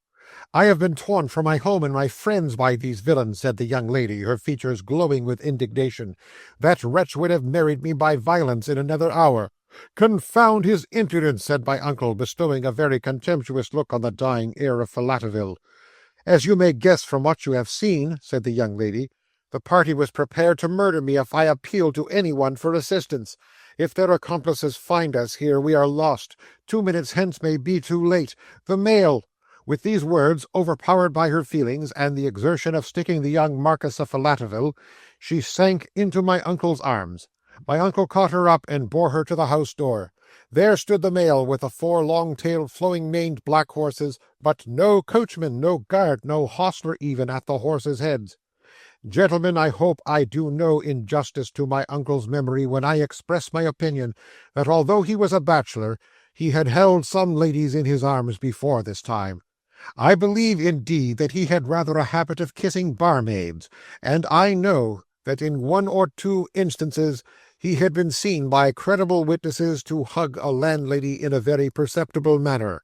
"I have been torn from my home and my friends by these villains," said the young lady, her features glowing with indignation. "That wretch would have married me by violence in another hour." "Confound his impudence," said my uncle, bestowing a very contemptuous look on the dying heir of Philateville. "As you may guess from what you have seen," said the young lady, "the party was prepared to murder me if I appealed to any one for assistance. If their accomplices find us here, we are lost. 2 minutes hence may be too late. The mail—" With these words, overpowered by her feelings and the exertion of sticking the young Marquis of Philateville, she sank into my uncle's arms. My uncle caught her up and bore her to the house door. There stood the mail, with the 4 long-tailed, flowing-maned black horses, but no coachman, no guard, no hostler even at the horses' heads. Gentlemen, I hope I do no injustice to my uncle's memory when I express my opinion that although he was a bachelor, he had held some ladies in his arms before this time. I believe, indeed, that he had rather a habit of kissing barmaids, and I know that in 1 or 2 instances he had been seen by credible witnesses to hug a landlady in a very perceptible manner.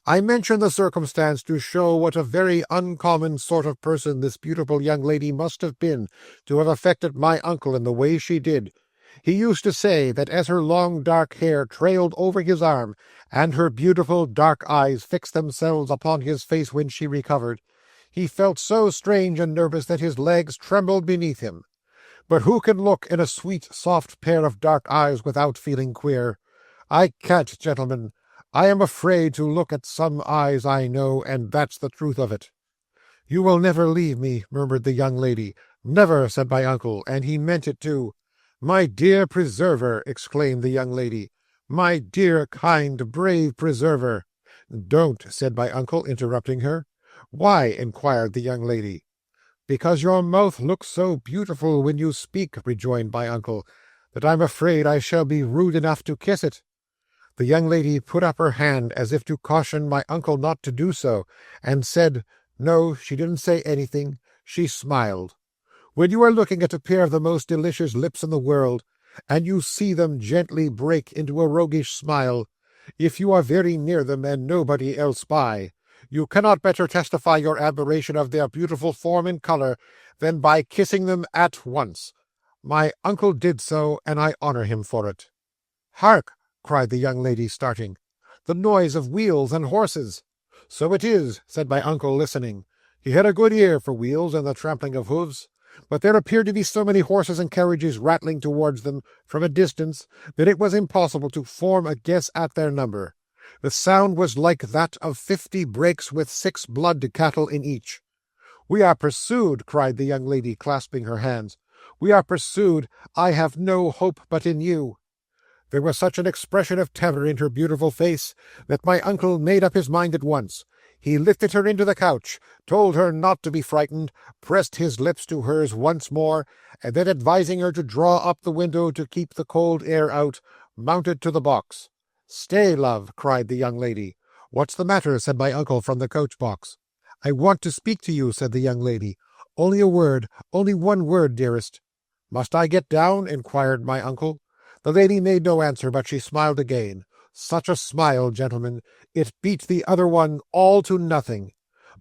I mention the circumstance to show what a very uncommon sort of person this beautiful young lady must have been to have affected my uncle in the way she did. He used to say that as her long dark hair trailed over his arm, and her beautiful dark eyes fixed themselves upon his face when she recovered, he felt so strange and nervous that his legs trembled beneath him. But who can look in a sweet, soft pair of dark eyes without feeling queer? I can't, gentlemen. I am afraid to look at some eyes I know, and that's the truth of it." "You will never leave me," murmured the young lady. "Never," said my uncle, and he meant it too. "My dear preserver!" exclaimed the young lady. "My dear, kind, brave preserver!" "Don't," said my uncle, interrupting her. "Why?" inquired the young lady. "Because your mouth looks so beautiful when you speak," rejoined my uncle, "that I'm afraid I shall be rude enough to kiss it." The young lady put up her hand as if to caution my uncle not to do so, and said, "No, she didn't say anything. She smiled. When you are looking at a pair of the most delicious lips in the world, and you see them gently break into a roguish smile, if you are very near them and nobody else by, you cannot better testify your admiration of their beautiful form and colour than by kissing them at once. My uncle did so, and I honour him for it." "Hark!" cried the young lady, starting. "The noise of wheels and horses." "So it is," said my uncle, listening. He had a good ear for wheels and the trampling of hoofs, but there appeared to be so many horses and carriages rattling towards them from a distance that it was impossible to form a guess at their number. The sound was like that of 50 brakes with 6 blood cattle in each. "We are pursued!" cried the young lady, clasping her hands. "We are pursued! I have no hope but in you." There was such an expression of terror in her beautiful face that my uncle made up his mind at once. He lifted her into the couch, told her not to be frightened, pressed his lips to hers once more, and then advising her to draw up the window to keep the cold air out, mounted to the box. "Stay, love," cried the young lady. "What's the matter?" said my uncle from the coach-box. "I want to speak to you," said the young lady. "Only a word, only one word, dearest." "Must I get down?" inquired my uncle. The lady made no answer, but she smiled again. Such a smile, gentlemen! It beat the other one all to nothing.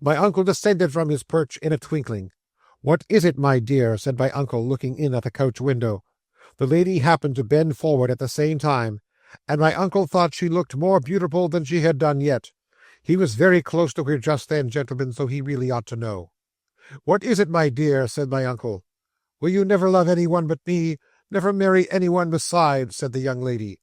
My uncle descended from his perch in a twinkling. "What is it, my dear?" said my uncle, looking in at the coach window. The lady happened to bend forward at the same time, and my uncle thought she looked more beautiful than she had done yet. He was very close to her just then, gentlemen, so he really ought to know. "What is it, my dear?" said my uncle. "Will you never love any one but me, never marry any one besides?" said the young lady.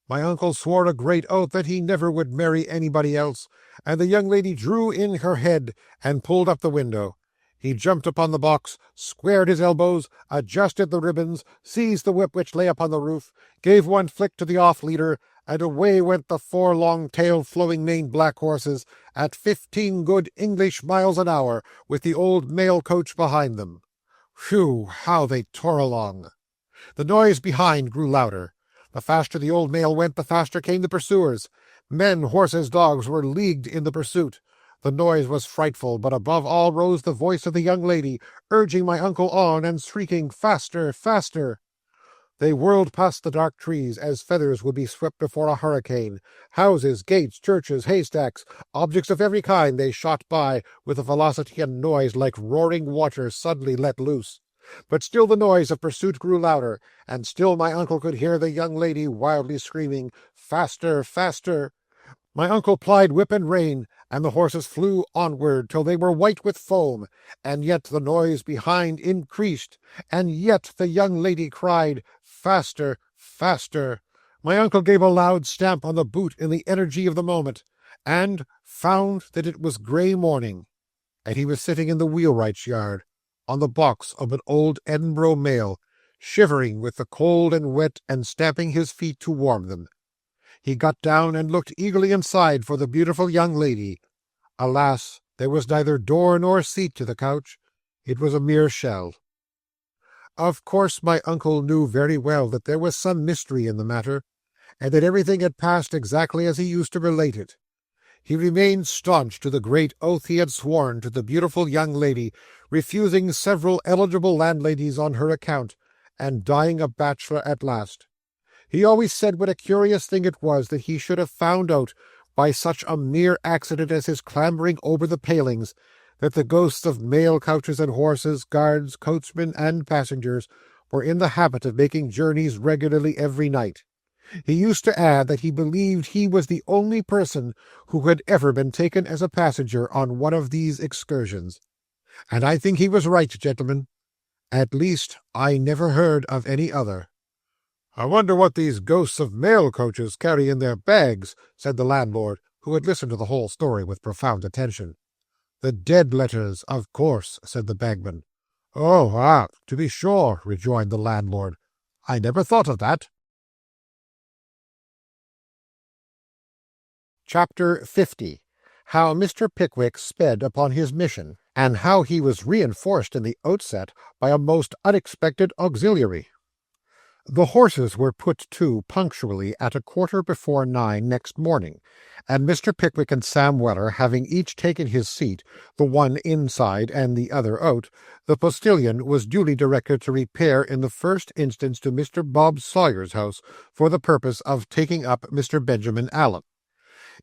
My uncle swore a great oath that he never would marry anybody else, and the young lady drew in her head and pulled up the window. He jumped upon the box, squared his elbows, adjusted the ribbons, seized the whip which lay upon the roof, gave one flick to the off-leader, and away went the 4 long-tailed, flowing-maned black horses at 15 good English miles an hour, with the old mail coach behind them. Whew, how they tore along! The noise behind grew louder. The faster the old mail went, the faster came the pursuers. Men, horses, dogs were leagued in the pursuit. The noise was frightful, but above all rose the voice of the young lady, urging my uncle on and shrieking, "Faster, faster!" They whirled past the dark trees as feathers would be swept before a hurricane. Houses, gates, churches, haystacks, objects of every kind they shot by with a velocity and noise like roaring water suddenly let loose. But still the noise of pursuit grew louder, and still my uncle could hear the young lady wildly screaming, "Faster, faster!" My uncle plied whip and rein, and the horses flew onward till they were white with foam, and yet the noise behind increased, and yet the young lady cried, "Faster, faster!" My uncle gave a loud stamp on the boot in the energy of the moment, and found that it was grey morning, and he was sitting in the wheelwright's yard, on the box of an old Edinburgh mail, shivering with the cold and wet, and stamping his feet to warm them. He got down and looked eagerly inside for the beautiful young lady. Alas, there was neither door nor seat to the couch. It was a mere shell. Of course my uncle knew very well that there was some mystery in the matter, and that everything had passed exactly as he used to relate it. He remained staunch to the great oath he had sworn to the beautiful young lady, refusing several eligible landladies on her account, and dying a bachelor at last. He always said what a curious thing it was that he should have found out, by such a mere accident as his clambering over the palings, that the ghosts of mail coaches and horses, guards, coachmen, and passengers were in the habit of making journeys regularly every night. He used to add that he believed he was the only person who had ever been taken as a passenger on one of these excursions. And I think he was right, gentlemen. At least I never heard of any other. "I wonder what these ghosts of mail coaches carry in their bags," said the landlord, who had listened to the whole story with profound attention. "The dead letters, of course," said the bagman. "Oh, to be sure," rejoined the landlord. "I never thought of that." Chapter 50. How Mr. Pickwick sped upon his mission, and how he was reinforced in the outset by a most unexpected auxiliary. The horses were put to punctually at 9:15 next morning, and Mr. Pickwick and Sam Weller having each taken his seat, the one inside and the other out, the postilion was duly directed to repair in the first instance to Mr. Bob Sawyer's house for the purpose of taking up Mr. Benjamin Allen.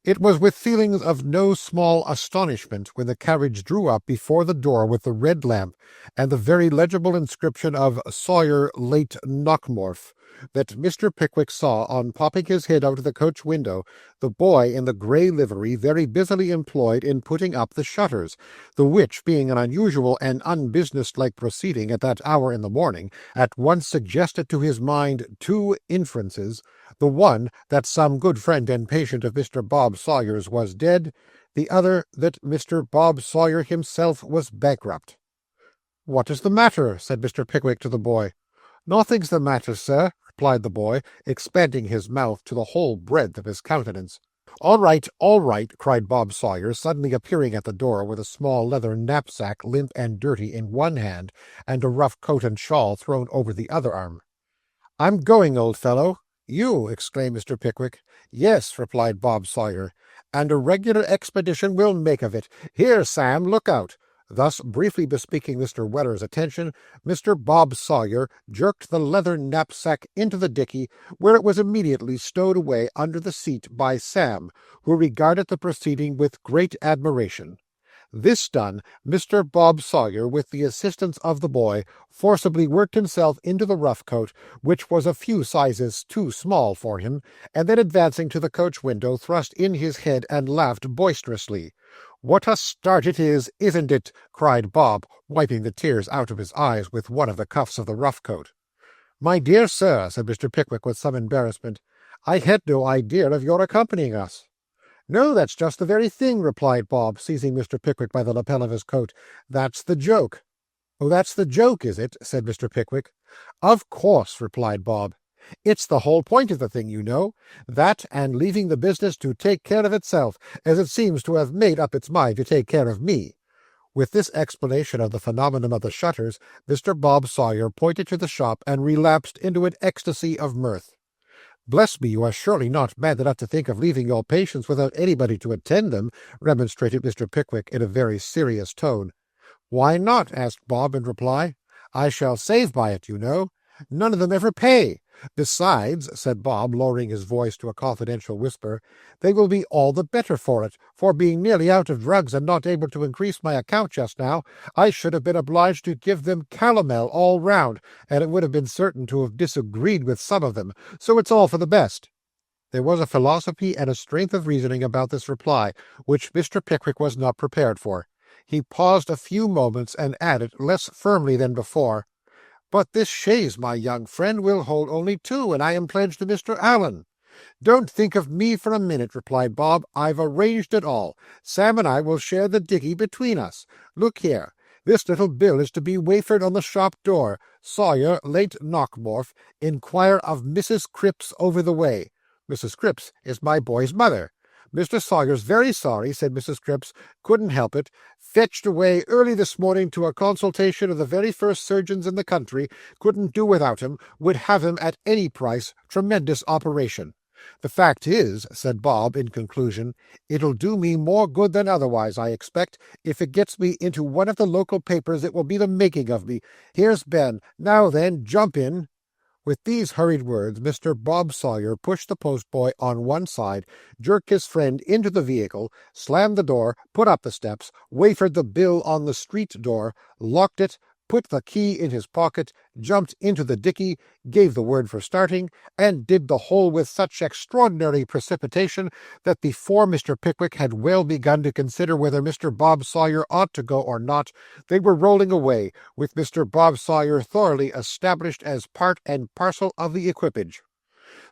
It was with feelings of no small astonishment when the carriage drew up before the door with the red lamp and the very legible inscription of "Sawyer, late Knockmorf," that Mr. Pickwick saw, on popping his head out of the coach window, the boy in the grey livery very busily employed in putting up the shutters, the which, being an unusual and unbusinesslike proceeding at that hour in the morning, at once suggested to his mind two inferences: the one, that some good friend and patient of Mr. Bob Sawyer's was dead; the other, that Mr. Bob Sawyer himself was bankrupt. "What is the matter?" said Mr. Pickwick to the boy. "Nothing's the matter, sir," replied the boy, expanding his mouth to the whole breadth of his countenance. All right, cried Bob Sawyer, suddenly appearing at the door with a small leather knapsack, limp and dirty, in one hand, and a rough coat and shawl thrown over the other arm. "I'm going, old fellow." "You!" exclaimed Mr. Pickwick. "Yes," replied Bob Sawyer, "and a regular expedition we'll make of it. Here, Sam, look out!" Thus briefly bespeaking Mr. Weller's attention, Mr. Bob Sawyer jerked the leather knapsack into the dickey, where it was immediately stowed away under the seat by Sam, who regarded the proceeding with great admiration. This done, Mr. Bob Sawyer, with the assistance of the boy, forcibly worked himself into the rough coat, which was a few sizes too small for him, and then advancing to the coach window, thrust in his head and laughed boisterously. "What a start it is, isn't it?" cried Bob, wiping the tears out of his eyes with one of the cuffs of the rough coat. "My dear sir," said Mr. Pickwick with some embarrassment, "I had no idea of your accompanying us." "No, that's just the very thing," replied Bob, seizing Mr. Pickwick by the lapel of his coat. "That's the joke." "Oh, that's the joke, is it?" said Mr. Pickwick. "Of course," replied Bob. "It's the whole point of the thing, you know. That, and leaving the business to take care of itself, as it seems to have made up its mind to take care of me." With this explanation of the phenomenon of the shutters, Mr. Bob Sawyer pointed to the shop and relapsed into an ecstasy of mirth. "Bless me, you are surely not mad enough to think of leaving your patients without anybody to attend them," remonstrated Mr. Pickwick in a very serious tone. "Why not?" asked Bob in reply. "I shall save by it, you know. None of them ever pay. Besides," said Bob, lowering his voice to a confidential whisper, "they will be all the better for it, for being nearly out of drugs and not able to increase my account just now, I should have been obliged to give them calomel all round, and it would have been certain to have disagreed with some of them, so it's all for the best." There was a philosophy and a strength of reasoning about this reply, which Mr. Pickwick was not prepared for. He paused a few moments, and added, less firmly than before, "But this chaise, my young friend, will hold only two, and I am pledged to Mr. Allen." "Don't think of me for a minute," replied Bob. "I've arranged it all. Sam and I will share the dickey between us. Look here. This little bill is to be wafered on the shop door. Sawyer, late Knockmorf, inquire of Mrs. Cripps over the way. Mrs. Cripps is my boy's mother. Mr. Sawyer's very sorry," said Mrs. Cripps. "Couldn't help it. Fetched away early this morning to a consultation of the very first surgeons in the country. Couldn't do without him. Would have him at any price. Tremendous operation. The fact is," said Bob in conclusion, "it'll do me more good than otherwise, I expect. If it gets me into one of the local papers, it will be the making of me. Here's Ben. Now then, jump in." With these hurried words, Mr. Bob Sawyer pushed the postboy on one side, jerked his friend into the vehicle, slammed the door, put up the steps, wafered the bill on the street door, locked it, put the key in his pocket, jumped into the dickey, gave the word for starting, and did the whole with such extraordinary precipitation that before Mr. Pickwick had well begun to consider whether Mr. Bob Sawyer ought to go or not, they were rolling away, with Mr. Bob Sawyer thoroughly established as part and parcel of the equipage.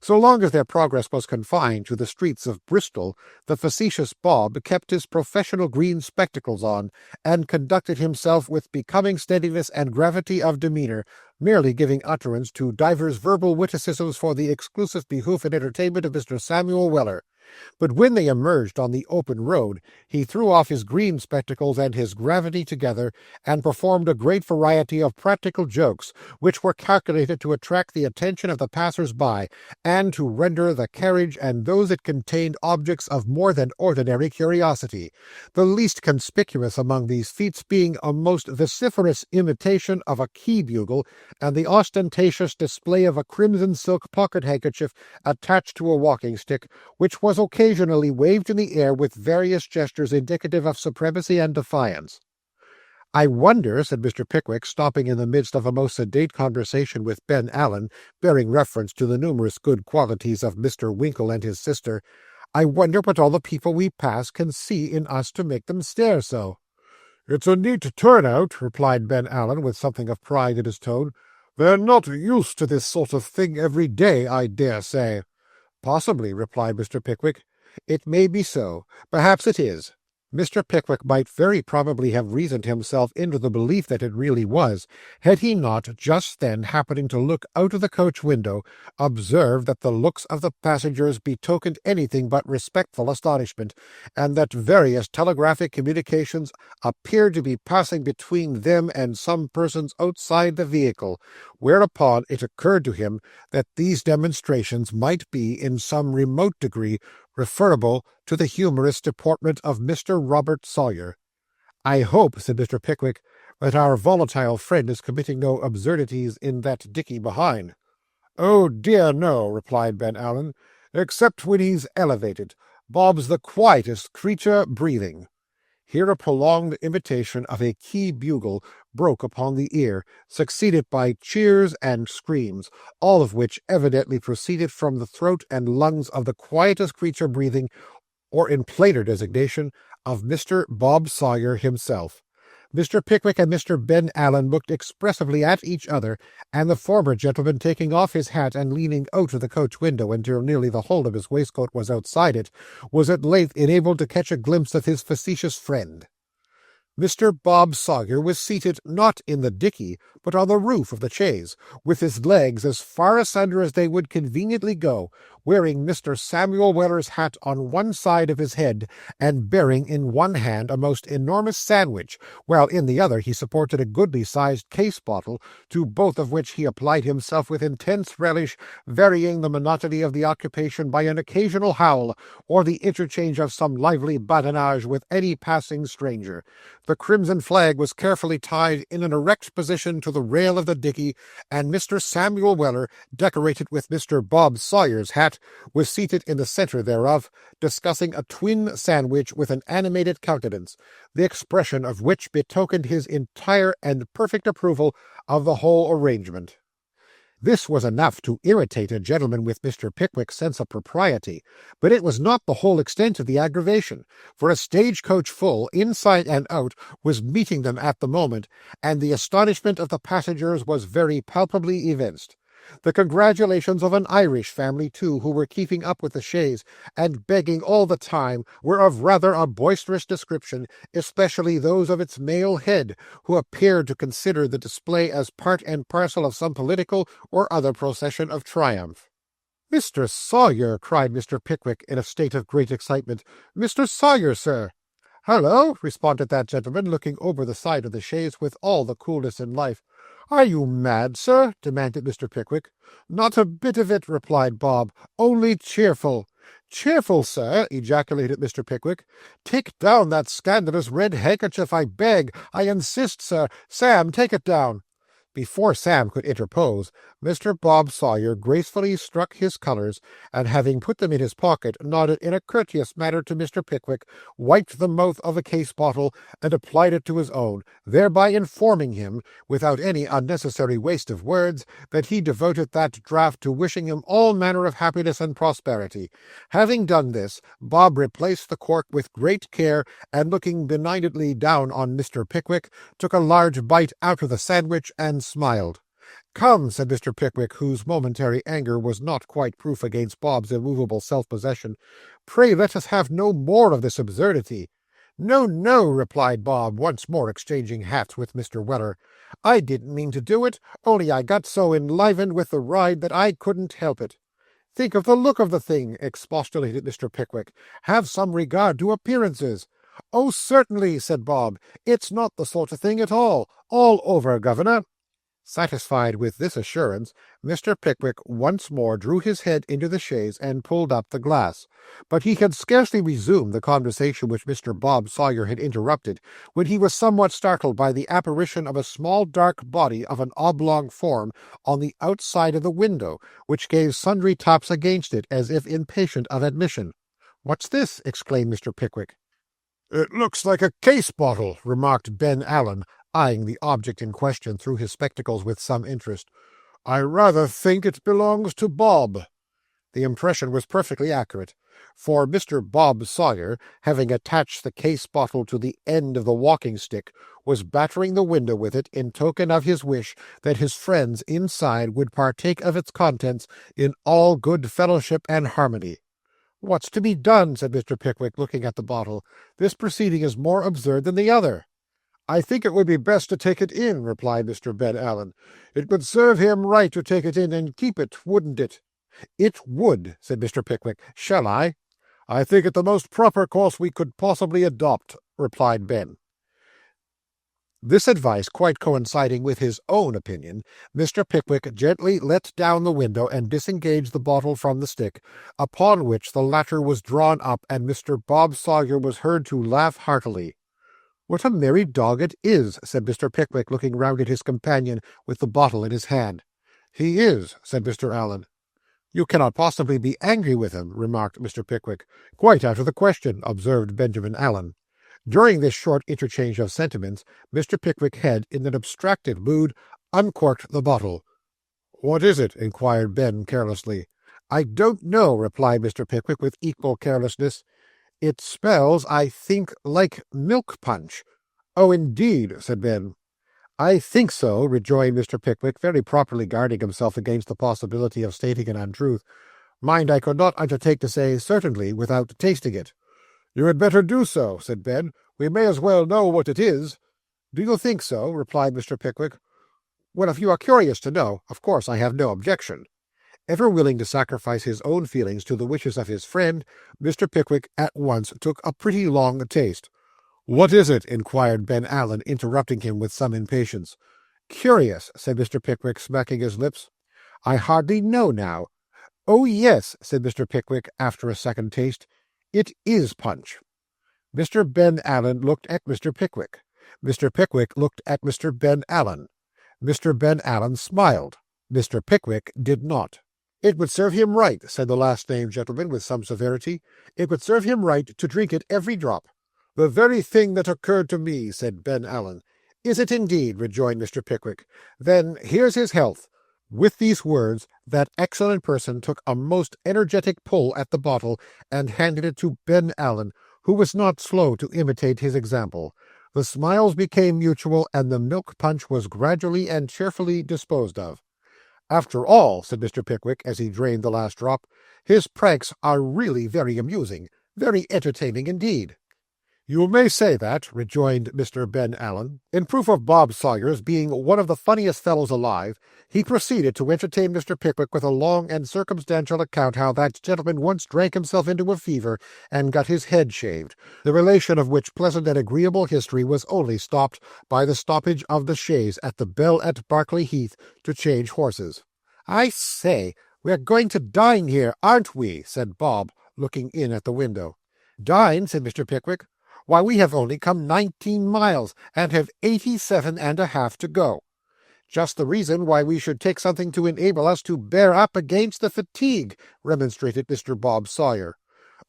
So long as their progress was confined to the streets of Bristol, the facetious Bob kept his professional green spectacles on, and conducted himself with becoming steadiness and gravity of demeanour, merely giving utterance to divers verbal witticisms for the exclusive behoof and entertainment of Mr. Samuel Weller. But when they emerged on the open road, he threw off his green spectacles and his gravity together, and performed a great variety of practical jokes, which were calculated to attract the attention of the passers-by, and to render the carriage and those it contained objects of more than ordinary curiosity, the least conspicuous among these feats being a most vociferous imitation of a key-bugle, and the ostentatious display of a crimson silk pocket-handkerchief attached to a walking-stick, which was occasionally waved in the air with various gestures indicative of supremacy and defiance. "I wonder," said Mr. Pickwick, stopping in the midst of a most sedate conversation with Ben Allen, bearing reference to the numerous good qualities of Mr. Winkle and his sister, "I wonder what all the people we pass can see in us to make them stare so." "It's a neat turnout," replied Ben Allen, with something of pride in his tone. "They're not used to this sort of thing every day, I dare say." "Possibly," replied Mr. Pickwick. "It may be so. Perhaps it is." Mr. Pickwick might very probably have reasoned himself into the belief that it really was, had he not, just then happening to look out of the coach window, observed that the looks of the passengers betokened anything but respectful astonishment, and that various telegraphic communications appeared to be passing between them and some persons outside the vehicle, whereupon it occurred to him that these demonstrations might be, in some remote degree, referable to the humorous deportment of Mr. Robert Sawyer. "I hope," said Mr. Pickwick, "that our volatile friend is committing no absurdities in that dickey behind." "Oh dear, no," replied Ben Allen, "except when he's elevated. Bob's the quietest creature breathing." Here a prolonged imitation of a key bugle broke upon the ear, succeeded by cheers and screams, all of which evidently proceeded from the throat and lungs of the quietest creature breathing, or in plainer designation, of Mr. Bob Sawyer himself. Mr. Pickwick and Mr. Ben Allen looked expressively at each other, and the former gentleman, taking off his hat and leaning out of the coach window until nearly the whole of his waistcoat was outside it, was at length enabled to catch a glimpse of his facetious friend. Mr. Bob Sawyer was seated not in the dickey, but on the roof of the chaise, with his legs as far asunder as they would conveniently go, wearing Mr. Samuel Weller's hat on one side of his head, and bearing in one hand a most enormous sandwich, while in the other he supported a goodly-sized case-bottle, to both of which he applied himself with intense relish, varying the monotony of the occupation by an occasional howl, or the interchange of some lively badinage with any passing stranger. The crimson flag was carefully tied in an erect position to the rail of the dickey, and Mr. Samuel Weller, decorated with Mr. Bob Sawyer's hat, was seated in the centre thereof, discussing a twin sandwich with an animated countenance, the expression of which betokened his entire and perfect approval of the whole arrangement. This was enough to irritate a gentleman with Mr. Pickwick's sense of propriety, but it was not the whole extent of the aggravation, for a stage-coach full, inside and out, was meeting them at the moment, and the astonishment of the passengers was very palpably evinced. The congratulations of an Irish family, too, who were keeping up with the chaise, and begging all the time, were of rather a boisterous description, especially those of its male head, who appeared to consider the display as part and parcel of some political or other procession of triumph. "Mr. Sawyer!" cried Mr. Pickwick, in a state of great excitement. "Mr. Sawyer, sir!" "Hallo!" responded that gentleman, looking over the side of the chaise with all the coolness in life. "Are you mad, sir?" demanded Mr. Pickwick. "Not a bit of it," replied Bob. "Only cheerful." "Cheerful, sir!" ejaculated Mr. Pickwick. "Take down that scandalous red handkerchief, I beg. I insist, sir. Sam, take it down." Before Sam could interpose, Mr. Bob Sawyer gracefully struck his colours, and having put them in his pocket, nodded in a courteous manner to Mr. Pickwick, wiped the mouth of a case-bottle, and applied it to his own, thereby informing him, without any unnecessary waste of words, that he devoted that draught to wishing him all manner of happiness and prosperity. Having done this, Bob replaced the cork with great care, and looking benignantly down on Mr. Pickwick, took a large bite out of the sandwich, and smiled. "Come," said Mr. Pickwick, whose momentary anger was not quite proof against Bob's immovable self-possession, "pray let us have no more of this absurdity." "No, no," replied Bob, once more exchanging hats with Mr. Weller. "I didn't mean to do it, only I got so enlivened with the ride that I couldn't help it." "Think of the look of the thing," expostulated Mr. Pickwick. "Have some regard to appearances." "Oh, certainly," said Bob. "It's not the sort of thing at all. All over, governor." Satisfied with this assurance, Mr. Pickwick once more drew his head into the chaise and pulled up the glass. But he had scarcely resumed the conversation which Mr. Bob Sawyer had interrupted, when he was somewhat startled by the apparition of a small dark body of an oblong form on the outside of the window, which gave sundry taps against it, as if impatient of admission. "What's this?" exclaimed Mr. Pickwick. "It looks like a case-bottle," remarked Ben Allen, eyeing the object in question through his spectacles with some interest. "I rather think it belongs to Bob." The impression was perfectly accurate, for Mr. Bob Sawyer, having attached the case-bottle to the end of the walking-stick, was battering the window with it in token of his wish that his friends inside would partake of its contents in all good fellowship and harmony. "What's to be done?" said Mr. Pickwick, looking at the bottle. "This proceeding is more absurd than the other." "I think it would be best to take it in," replied Mr. Ben Allen. "It would serve him right to take it in and keep it, wouldn't it?" "It would," said Mr. Pickwick. "Shall I?" "I think it the most proper course we could possibly adopt," replied Ben. This advice quite coinciding with his own opinion, Mr. Pickwick gently let down the window and disengaged the bottle from the stick, upon which the latter was drawn up, and Mr. Bob Sawyer was heard to laugh heartily. "What a merry dog it is," said Mr. Pickwick, looking round at his companion with the bottle in his hand. "He is," said Mr. Allen. "You cannot possibly be angry with him," remarked Mr. Pickwick. "Quite out of the question," observed Benjamin Allen. During this short interchange of sentiments, Mr. Pickwick had, in an abstracted mood, uncorked the bottle. "What is it?" inquired Ben carelessly. "I don't know," replied Mr. Pickwick with equal carelessness. "It smells, I think, like milk punch." "Oh, indeed," said Ben. "I think so," rejoined Mr. Pickwick, very properly guarding himself against the possibility of stating an untruth. "Mind, I could not undertake to say certainly without tasting it." "You had better do so," said Ben. "We may as well know what it is." "Do you think so?" replied Mr. Pickwick. "Well, if you are curious to know, of course I have no objection." Ever willing to sacrifice his own feelings to the wishes of his friend, Mr. Pickwick at once took a pretty long taste. "What is it?" inquired Ben Allen, interrupting him with some impatience. "Curious," said Mr. Pickwick, smacking his lips. "I hardly know now." "Oh, yes," said Mr. Pickwick, after a second taste. "It is punch." Mr. Ben Allen looked at Mr. Pickwick. Mr. Pickwick looked at Mr. Ben Allen. Mr. Ben Allen smiled. Mr. Pickwick did not. "It would serve him right," said the last-named gentleman with some severity. "It would serve him right to drink it every drop." "The very thing that occurred to me," said Ben Allen. "Is it indeed?" rejoined Mr. Pickwick. "Then here's his health." With these words, that excellent person took a most energetic pull at the bottle, and handed it to Ben Allen, who was not slow to imitate his example. The smiles became mutual, and the milk punch was gradually and cheerfully disposed of. "After all," said Mr. Pickwick, as he drained the last drop, "his pranks are really very amusing, very entertaining indeed." "You may say that," rejoined Mr. Ben Allen. In proof of Bob Sawyer's being one of the funniest fellows alive, he proceeded to entertain Mr. Pickwick with a long and circumstantial account how that gentleman once drank himself into a fever and got his head shaved, the relation of which pleasant and agreeable history was only stopped by the stoppage of the chaise at the Bell at Berkeley Heath to change horses. "I say, we're going to dine here, aren't we?" said Bob, looking in at the window. "Dine?" said Mr. Pickwick. "Why, we have only come 19 miles, and have 87 and a half to go." "Just the reason why we should take something to enable us to bear up against the fatigue," remonstrated Mr. Bob Sawyer.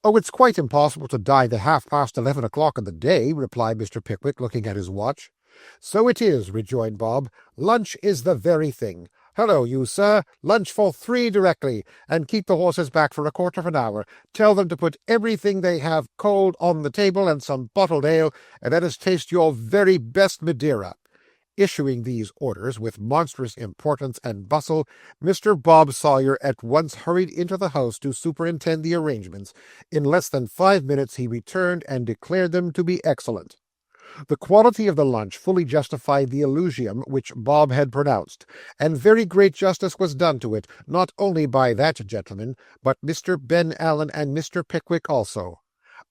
"Oh, it's quite impossible to dine at 11:30 o'clock in the day," replied Mr. Pickwick, looking at his watch. "So it is," rejoined Bob. "Lunch is the very thing. Hello, you, sir. Lunch for 3 directly, and keep the horses back for a quarter of an hour. Tell them to put everything they have cold on the table, and some bottled ale, and let us taste your very best Madeira." Issuing these orders with monstrous importance and bustle, Mr. Bob Sawyer at once hurried into the house to superintend the arrangements. In less than 5 minutes he returned and declared them to be excellent. The quality of the lunch fully justified the eulogium which Bob had pronounced, and very great justice was done to it, not only by that gentleman, but Mr. Ben Allen and Mr. Pickwick also.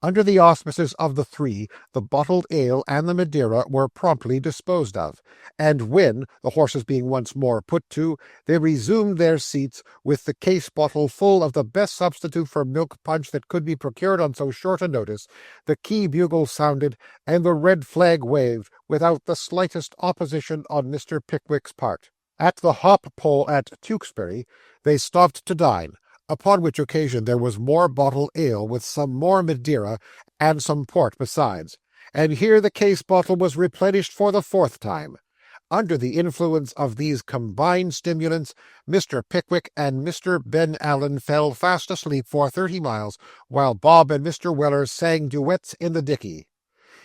Under the auspices of the three, the bottled ale and the Madeira were promptly disposed of, and when, the horses being once more put to, they resumed their seats, with the case bottle full of the best substitute for milk punch that could be procured on so short a notice, the key bugle sounded, and the red flag waved, without the slightest opposition on Mr. Pickwick's part. At the hop pole at Tewkesbury they stopped to dine, upon which occasion there was more bottled ale, with some more Madeira, and some port besides, and here the case bottle was replenished for the 4th time. Under the influence of these combined stimulants, Mr. Pickwick and Mr. Ben Allen fell fast asleep for 30 miles, while Bob and Mr. Weller sang duets in the dickey.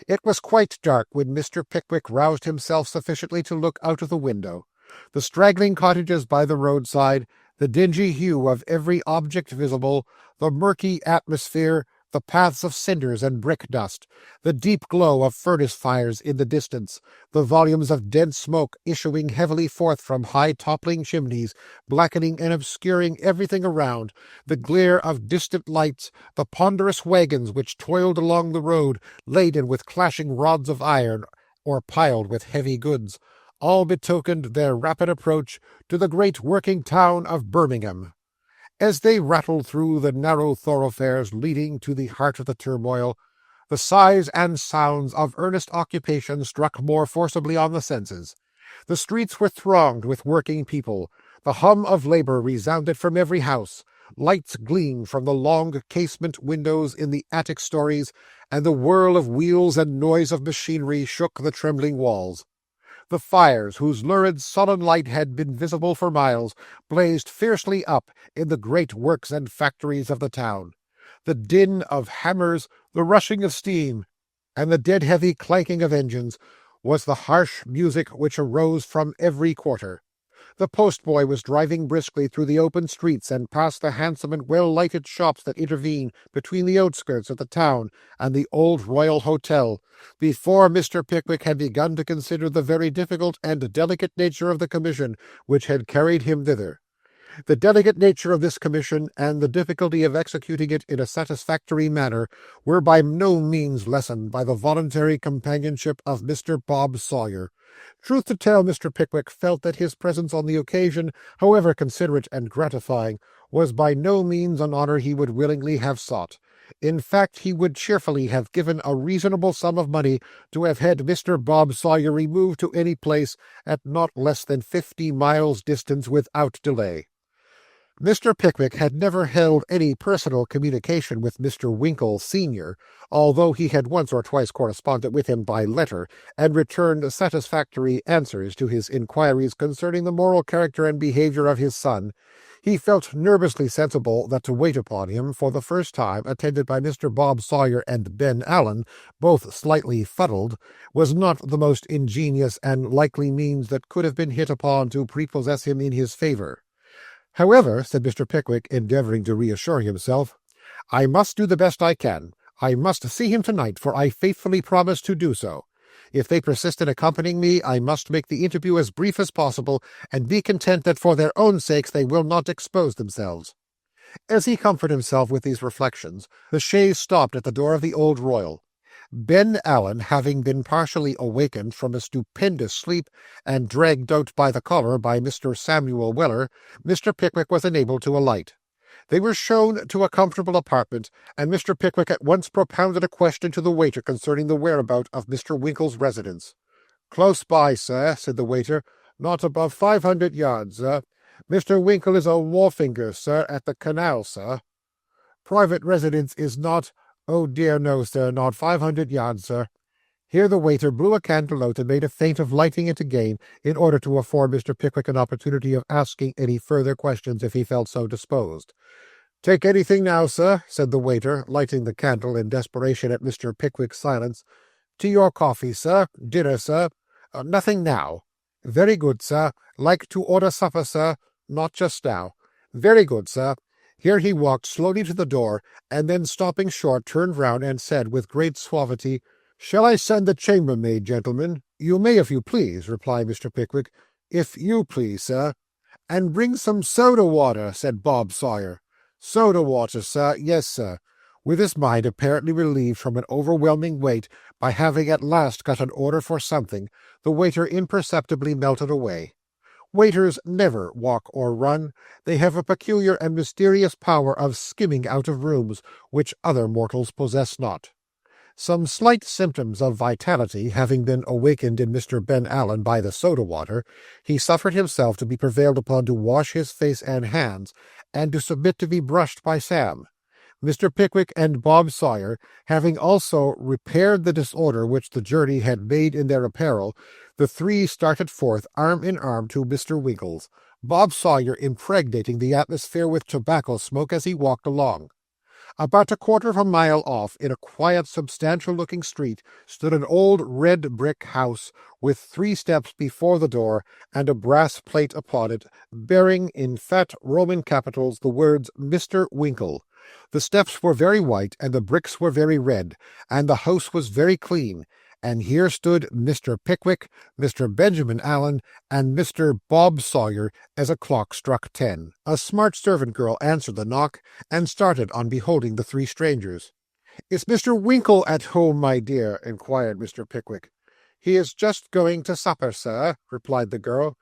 It was quite dark when Mr. Pickwick roused himself sufficiently to look out of the window. The straggling cottages by the roadside, The dingy hue of every object visible, the murky atmosphere, the paths of cinders and brick dust, the deep glow of furnace fires in the distance, the volumes of dense smoke issuing heavily forth from high toppling chimneys, blackening and obscuring everything around, the glare of distant lights, the ponderous wagons which toiled along the road, laden with clashing rods of iron, or piled with heavy goods, all betokened their rapid approach to the great working town of Birmingham. As they rattled through the narrow thoroughfares leading to the heart of the turmoil, the sights and sounds of earnest occupation struck more forcibly on the senses. The streets were thronged with working people. The hum of labor resounded from every house. Lights gleamed from the long casement windows in the attic stories, and the whirl of wheels and noise of machinery shook the trembling walls. The fires, whose lurid sullen light had been visible for miles, blazed fiercely up in the great works and factories of the town. The din of hammers, the rushing of steam, and the dead-heavy clanking of engines was the harsh music which arose from every quarter. The postboy was driving briskly through the open streets and past the handsome and well-lighted shops that intervene between the outskirts of the town and the old Royal Hotel, before Mr. Pickwick had begun to consider the very difficult and delicate nature of the commission which had carried him thither. The delicate nature of this commission and the difficulty of executing it in a satisfactory manner were by no means lessened by the voluntary companionship of Mr. Bob Sawyer. Truth to tell, Mr. Pickwick felt that his presence on the occasion, however considerate and gratifying, was by no means an honour he would willingly have sought. In fact, he would cheerfully have given a reasonable sum of money to have had Mr. Bob Sawyer removed to any place at not less than 50 miles distance without delay. Mr. Pickwick had never held any personal communication with Mr. Winkle, Sr., although he had once or twice corresponded with him by letter, and returned satisfactory answers to his inquiries concerning the moral character and behaviour of his son. He felt nervously sensible that to wait upon him for the first time, attended by Mr. Bob Sawyer and Ben Allen, both slightly fuddled, was not the most ingenious and likely means that could have been hit upon to prepossess him in his favour. "However," said Mr. Pickwick, endeavouring to reassure himself, "I must do the best I can. I must see him tonight, for I faithfully promised to do so. If they persist in accompanying me, I must make the interview as brief as possible, and be content that for their own sakes they will not expose themselves." As he comforted himself with these reflections, the chaise stopped at the door of the Old Royal. Ben Allen, having been partially awakened from a stupendous sleep and dragged out by the collar by Mr. Samuel Weller, Mr. Pickwick was enabled to alight. They were shown to a comfortable apartment, and Mr. Pickwick at once propounded a question to the waiter concerning the whereabout of Mr. Winkle's residence. "Close by, sir," said the waiter. "Not above 500 yards, sir. Mr. Winkle is a wharfinger, sir, at the canal, sir. Private residence is not— "Oh dear, no, sir, not 500 yards, sir." Here the waiter blew a candle out and made a feint of lighting it again, in order to afford Mr. Pickwick an opportunity of asking any further questions if he felt so disposed. "Take anything now, sir," said the waiter, lighting the candle in desperation at Mr. Pickwick's silence. "Tea or coffee, sir? Dinner, sir?" "Nothing now." "Very good, sir. Like to order supper, sir?" "Not just now." "Very good, sir." Here he walked slowly to the door, and then stopping short turned round and said with great suavity, "Shall I send the chambermaid, gentlemen?" "You may if you please," replied Mr. Pickwick. "If you please, sir." "And bring some soda-water," said Bob Sawyer. "Soda-water, sir. Yes, sir." With his mind apparently relieved from an overwhelming weight by having at last got an order for something, the waiter imperceptibly melted away. Waiters never walk or run. They have a peculiar and mysterious power of skimming out of rooms, which other mortals possess not. Some slight symptoms of vitality having been awakened in Mr. Ben Allen by the soda-water, he suffered himself to be prevailed upon to wash his face and hands, and to submit to be brushed by Sam. Mr. Pickwick and Bob Sawyer, having also repaired the disorder which the journey had made in their apparel, the three started forth arm in arm to Mr. Winkle's, Bob Sawyer impregnating the atmosphere with tobacco smoke as he walked along. About a quarter of a mile off, in a quiet, substantial-looking street, stood an old red brick house with 3 steps before the door, and a brass plate upon it, bearing in fat Roman capitals the words Mr. Winkle. The steps were very white, and the bricks were very red, and the house was very clean, and here stood Mr. Pickwick, Mr. Benjamin Allen, and Mr. Bob Sawyer as a clock struck 10. A smart servant girl answered the knock, and started on beholding the 3 strangers. "Is Mr. Winkle at home, my dear?" inquired Mr. Pickwick. "He is just going to supper, sir," replied the girl.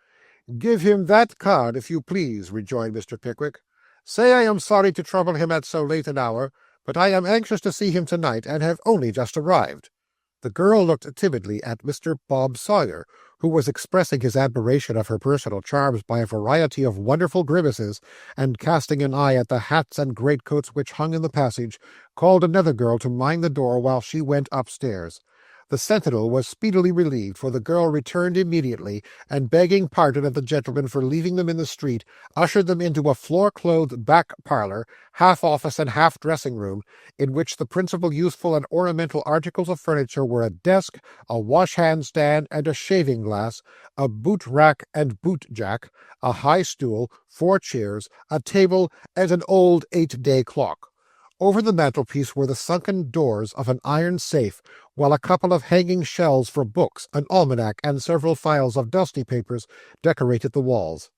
"Give him that card, if you please," rejoined Mr. Pickwick. "Say I am sorry to trouble him at so late an hour, but I am anxious to see him tonight, and have only just arrived." The girl looked timidly at Mr. Bob Sawyer, who was expressing his admiration of her personal charms by a variety of wonderful grimaces, and casting an eye at the hats and greatcoats which hung in the passage, called another girl to mind the door while she went upstairs. The sentinel was speedily relieved, for the girl returned immediately, and begging pardon of the gentlemen for leaving them in the street, ushered them into a floor-clothed back parlour, half office and half dressing-room, in which the principal useful and ornamental articles of furniture were a desk, a wash-hand-stand and a shaving-glass, a boot-rack and boot-jack, a high stool, 4 chairs, a table, and an old 8-day clock. Over the mantelpiece were the sunken doors of an iron safe, while a couple of hanging shelves for books, an almanac, and several files of dusty papers decorated the walls.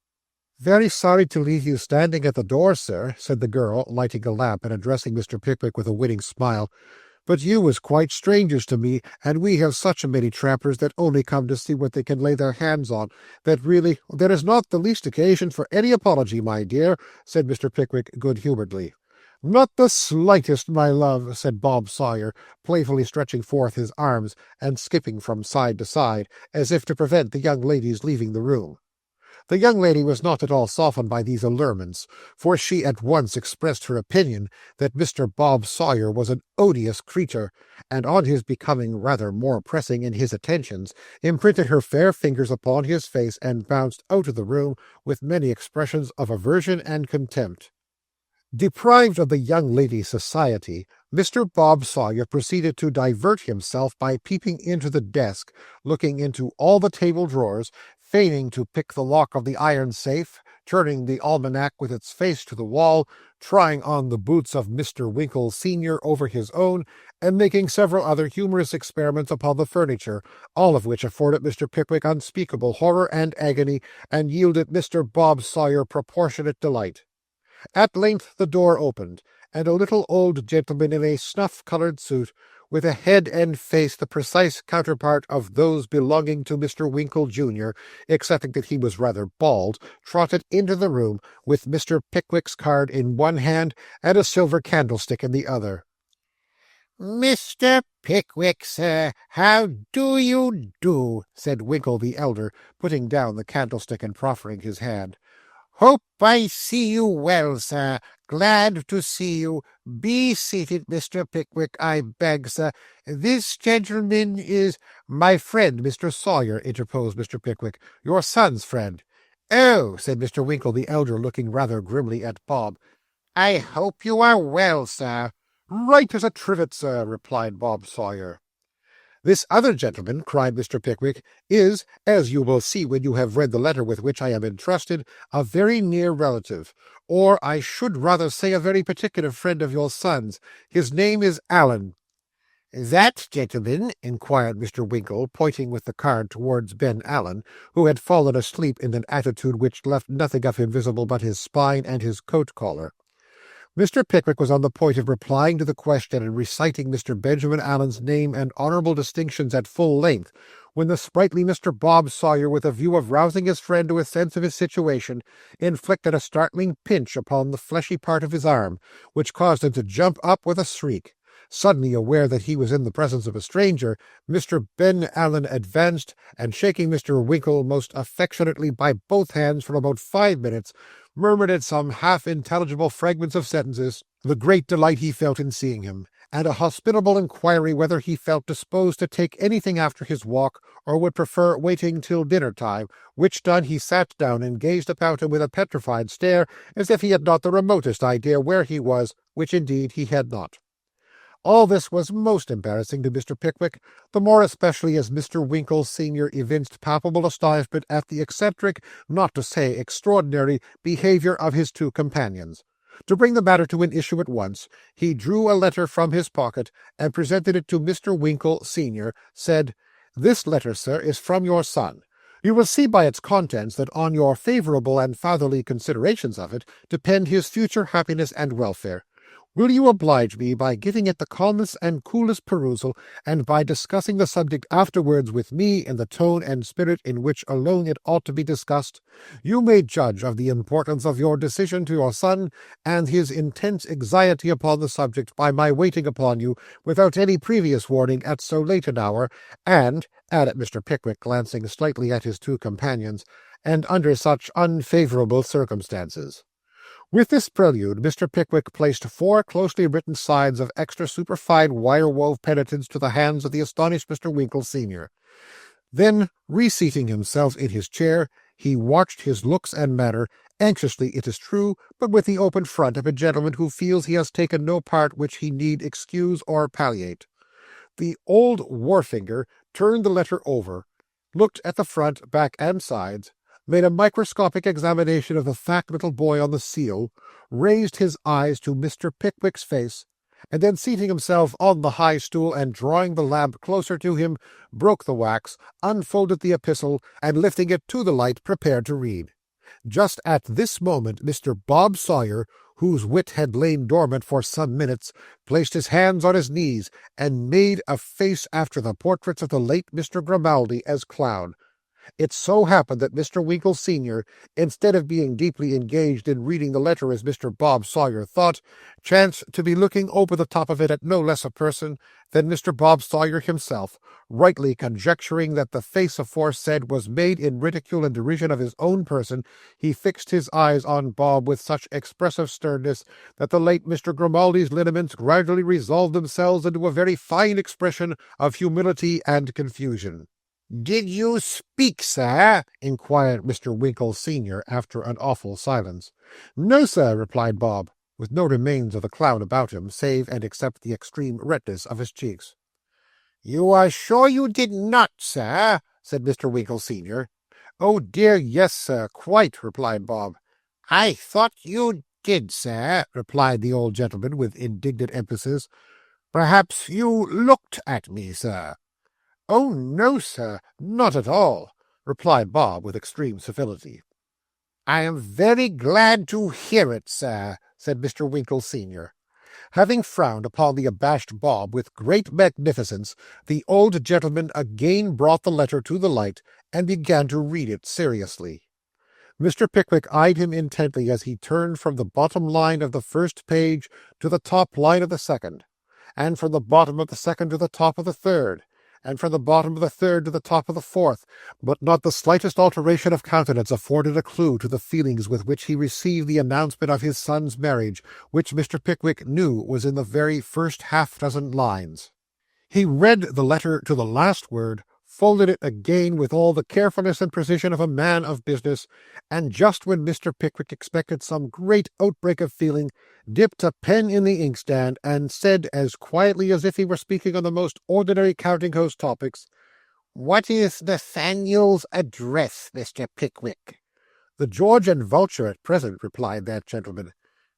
"Very sorry to leave you standing at the door, sir," said the girl, lighting a lamp and addressing Mr. Pickwick with a winning smile, "but you was quite strangers to me, and we have such a many trampers that only come to see what they can lay their hands on, that really there is not the least occasion for any apology, my dear," said Mr. Pickwick good-humouredly. "Not the slightest, my love," said Bob Sawyer, playfully stretching forth his arms and skipping from side to side, as if to prevent the young lady's leaving the room. The young lady was not at all softened by these allurements, for she at once expressed her opinion that Mr. Bob Sawyer was an odious creature, and on his becoming rather more pressing in his attentions, imprinted her fair fingers upon his face and bounced out of the room with many expressions of aversion and contempt. Deprived of the young lady's society, Mr. Bob Sawyer proceeded to divert himself by peeping into the desk, looking into all the table drawers, feigning to pick the lock of the iron safe, turning the almanac with its face to the wall, trying on the boots of Mr. Winkle senior over his own, and making several other humorous experiments upon the furniture, all of which afforded Mr. Pickwick unspeakable horror and agony, and yielded Mr. Bob Sawyer proportionate delight. At length the door opened, and a little old gentleman in a snuff-coloured suit, with a head and face the precise counterpart of those belonging to Mr. Winkle junior, excepting that he was rather bald, trotted into the room, with Mr. Pickwick's card in one hand and a silver candlestick in the other. "Mr. Pickwick, sir, how do you do?" said Winkle the elder, putting down the candlestick and proffering his hand. "Hope I see you well, sir. Glad to see you. Be seated, Mr. Pickwick, I beg, sir. This gentleman is—" "My friend, Mr. Sawyer," interposed Mr. Pickwick. "Your son's friend." "Oh," said Mr. Winkle the elder, looking rather grimly at Bob. "I hope you are well, sir." "Right as a trivet, sir," replied Bob Sawyer. "This other gentleman," cried Mr. Pickwick, "is, as you will see when you have read the letter with which I am entrusted, a very near relative, or I should rather say a very particular friend of your son's. His name is Allen." "That gentleman?" inquired Mr. Winkle, pointing with the card towards Ben Allen, who had fallen asleep in an attitude which left nothing of him visible but his spine and his coat-collar. Mr. Pickwick was on the point of replying to the question and reciting Mr. Benjamin Allen's name and honourable distinctions at full length, when the sprightly Mr. Bob Sawyer, with a view of rousing his friend to a sense of his situation, inflicted a startling pinch upon the fleshy part of his arm, which caused him to jump up with a shriek. Suddenly aware that he was in the presence of a stranger, Mr. Ben Allen advanced, and shaking Mr. Winkle most affectionately by both hands for about 5 minutes, murmured in some half-intelligible fragments of sentences the great delight he felt in seeing him, and a hospitable inquiry whether he felt disposed to take anything after his walk, or would prefer waiting till dinner-time, which done he sat down and gazed about him with a petrified stare, as if he had not the remotest idea where he was, which indeed he had not. All this was most embarrassing to Mr. Pickwick, the more especially as Mr. Winkle senior evinced palpable astonishment at the eccentric, not to say extraordinary, behaviour of his two companions. To bring the matter to an issue at once, he drew a letter from his pocket, and presented it to Mr. Winkle senior, said, "This letter, sir, is from your son. You will see by its contents that on your favourable and fatherly considerations of it depend his future happiness and welfare. Will you oblige me by giving it the calmest and coolest perusal, and by discussing the subject afterwards with me in the tone and spirit in which alone it ought to be discussed? You may judge of the importance of your decision to your son, and his intense anxiety upon the subject, by my waiting upon you, without any previous warning, at so late an hour, and," added Mr. Pickwick, glancing slightly at his two companions, "and under such unfavourable circumstances." With this prelude, Mr. Pickwick placed 4 closely written sides of extra superfine wire-wove penitence to the hands of the astonished Mr. Winkle senior. Then, reseating himself in his chair, he watched his looks and manner, anxiously it is true, but with the open front of a gentleman who feels he has taken no part which he need excuse or palliate. The old wharfinger turned the letter over, looked at the front, back, and sides, made a microscopic examination of the fat little boy on the seal, raised his eyes to Mr. Pickwick's face, and then seating himself on the high stool and drawing the lamp closer to him, broke the wax, unfolded the epistle, and lifting it to the light, prepared to read. Just at this moment Mr. Bob Sawyer, whose wit had lain dormant for some minutes, placed his hands on his knees, and made a face after the portraits of the late Mr. Grimaldi as clown. It so happened that Mr. Winkle senior, instead of being deeply engaged in reading the letter as Mr. Bob Sawyer thought, chanced to be looking over the top of it at no less a person than Mr. Bob Sawyer himself, rightly conjecturing that the face aforesaid was made in ridicule and derision of his own person. He fixed his eyes on Bob with such expressive sternness that the late Mr. Grimaldi's lineaments gradually resolved themselves into a very fine expression of humility and confusion. "Did you speak, sir?" inquired Mr. Winkle senior, after an awful silence. "No, sir," replied Bob, with no remains of the clown about him, save and except the extreme redness of his cheeks. "You are sure you did not, sir?" said Mr. Winkle senior. "Oh dear, yes, sir, quite," replied Bob. "I thought you did, sir," replied the old gentleman with indignant emphasis. "Perhaps you looked at me, sir?" "Oh, no, sir, not at all," replied Bob with extreme civility. "I am very glad to hear it, sir," said Mr. Winkle senior. Having frowned upon the abashed Bob with great magnificence, the old gentleman again brought the letter to the light, and began to read it seriously. Mr. Pickwick eyed him intently as he turned from the bottom line of the first page to the top line of the second, and from the bottom of the second to the top of the third, and from the bottom of the third to the top of the fourth, but not the slightest alteration of countenance afforded a clue to the feelings with which he received the announcement of his son's marriage, which Mr. Pickwick knew was in the very first half-dozen lines. He read the letter to the last word, folded it again with all the carefulness and precision of a man of business, and just when Mr. Pickwick expected some great outbreak of feeling, dipped a pen in the inkstand, and said as quietly as if he were speaking on the most ordinary counting-house topics, "What is Nathaniel's address, Mr. Pickwick?" "The George and Vulture at present," replied that gentleman.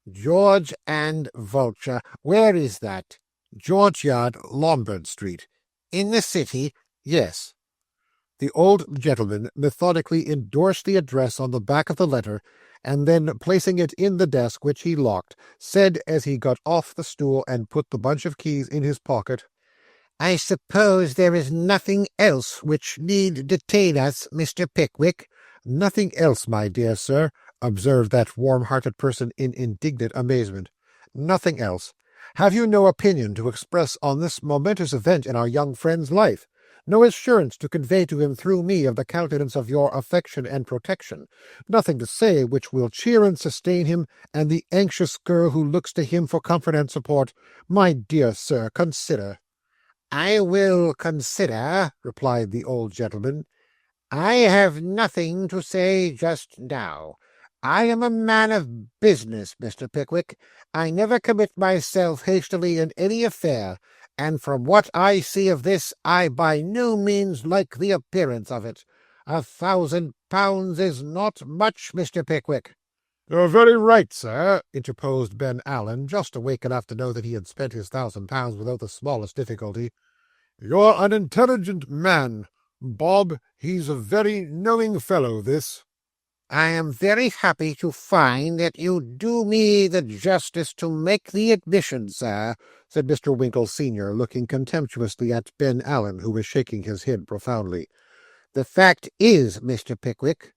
"George and Vulture. Where is that?" "George Yard, Lombard Street." "In the city?" "Yes." The old gentleman methodically endorsed the address on the back of the letter, and then, placing it in the desk, which he locked, said as he got off the stool and put the bunch of keys in his pocket, "I suppose there is nothing else which need detain us, Mr. Pickwick?" "Nothing else, my dear sir," observed that warm-hearted person in indignant amazement. "Nothing else. Have you no opinion to express on this momentous event in our young friend's life? no assurance to convey to him through me of the countenance of your affection and protection, nothing to say which will cheer and sustain him, and the anxious girl who looks to him for comfort and support. My dear sir, consider." "I will consider," replied the old gentleman. "I have nothing to say just now. I am a man of business, Mr. Pickwick. I never commit myself hastily in any affair, and from what I see of this, I by no means like the appearance of it. £1,000 is not much, Mr. Pickwick." "You're very right, sir," interposed Ben Allen, just awake enough to know that he had spent his £1,000 without the smallest difficulty. "You're an intelligent man, Bob. He's a very knowing fellow, this." "I am very happy to find that you do me the justice to make the admission, sir," said Mr. Winkle senior, looking contemptuously at Ben Allen, who was shaking his head profoundly. "The fact is, Mr. Pickwick,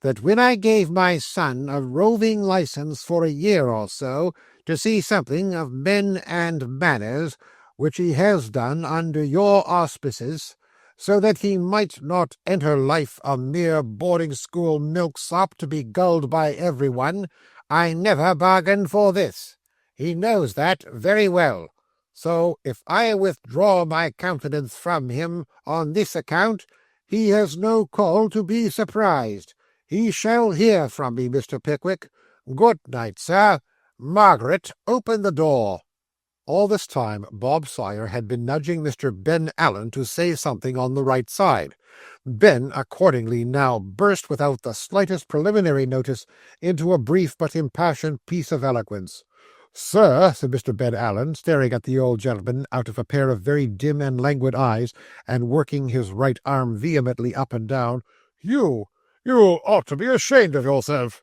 that when I gave my son a roving license for a year or so to see something of men and manners, which he has done under your auspices, so that he might not enter life a mere boarding-school milksop to be gulled by every one, I never bargained for this. He knows that very well. So if I withdraw my countenance from him on this account, he has no call to be surprised. He shall hear from me, Mr. Pickwick. Good night, sir. Margaret, open the door." All this time Bob Sawyer had been nudging Mr. Ben Allen to say something on the right side. Ben accordingly now burst without the slightest preliminary notice into a brief but impassioned piece of eloquence. "Sir," said Mr. Ben Allen, staring at the old gentleman out of a pair of very dim and languid eyes, and working his right arm vehemently up and down, you ought to be ashamed of yourself."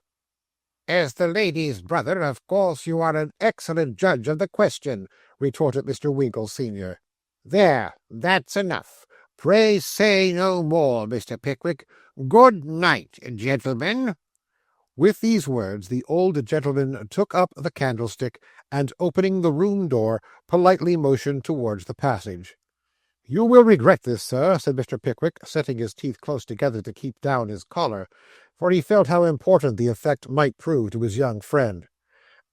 "As the lady's brother, of course you are an excellent judge of the question," retorted Mr. Winkle senior. "There, that's enough. Pray say no more, Mr. Pickwick. Good night, gentlemen." With these words the old gentleman took up the candlestick, and opening the room door, politely motioned towards the passage. "You will regret this, sir," said Mr. Pickwick, setting his teeth close together to keep down his choler, for he felt how important the effect might prove to his young friend.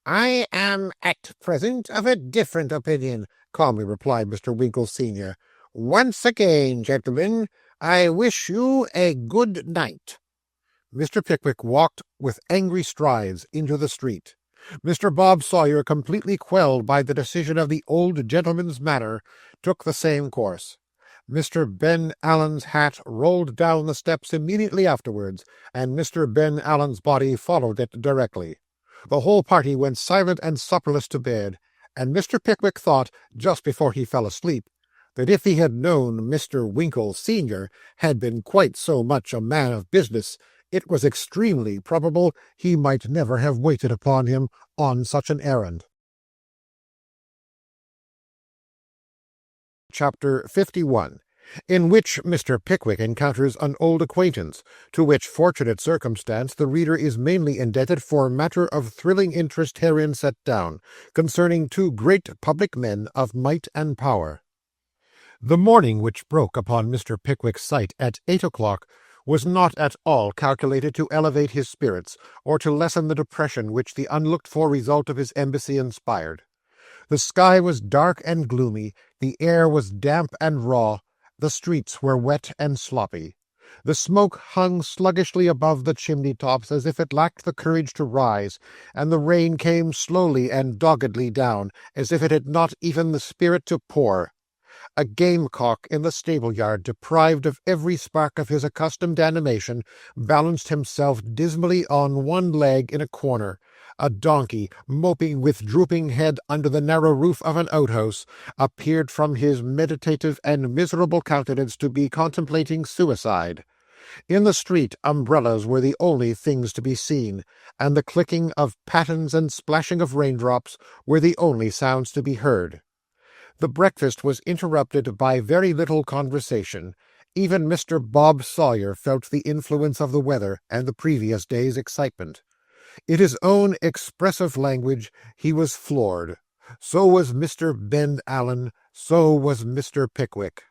"I am at present of a different opinion," calmly replied Mr. Winkle senior. "Once again, gentlemen, I wish you a good night." Mr. Pickwick walked with angry strides into the street. Mr. Bob Sawyer, completely quelled by the decision of the old gentleman's manner, took the same course. Mr. Ben Allen's hat rolled down the steps immediately afterwards, and Mr. Ben Allen's body followed it directly. The whole party went silent and supperless to bed, and Mr. Pickwick thought, just before he fell asleep, that if he had known Mr. Winkle senior had been quite so much a man of business, it was extremely probable he might never have waited upon him on such an errand. Chapter 51, in which Mr. Pickwick encounters an old acquaintance, to which fortunate circumstance the reader is mainly indebted for matter of thrilling interest herein set down, concerning two great public men of might and power. The morning which broke upon Mr. Pickwick's sight at 8 o'clock was not at all calculated to elevate his spirits, or to lessen the depression which the unlooked-for result of his embassy inspired. The sky was dark and gloomy, the air was damp and raw, the streets were wet and sloppy. The smoke hung sluggishly above the chimney-tops as if it lacked the courage to rise, and the rain came slowly and doggedly down, as if it had not even the spirit to pour. A gamecock in the stable-yard, deprived of every spark of his accustomed animation, balanced himself dismally on one leg in a corner. A donkey, moping with drooping head under the narrow roof of an outhouse, appeared from his meditative and miserable countenance to be contemplating suicide. In the street umbrellas were the only things to be seen, and the clicking of pattens and splashing of raindrops were the only sounds to be heard. The breakfast was interrupted by very little conversation. Even Mr. Bob Sawyer felt the influence of the weather and the previous day's excitement. In his own expressive language, he was floored. So was Mr. Ben Allen, so was Mr. Pickwick.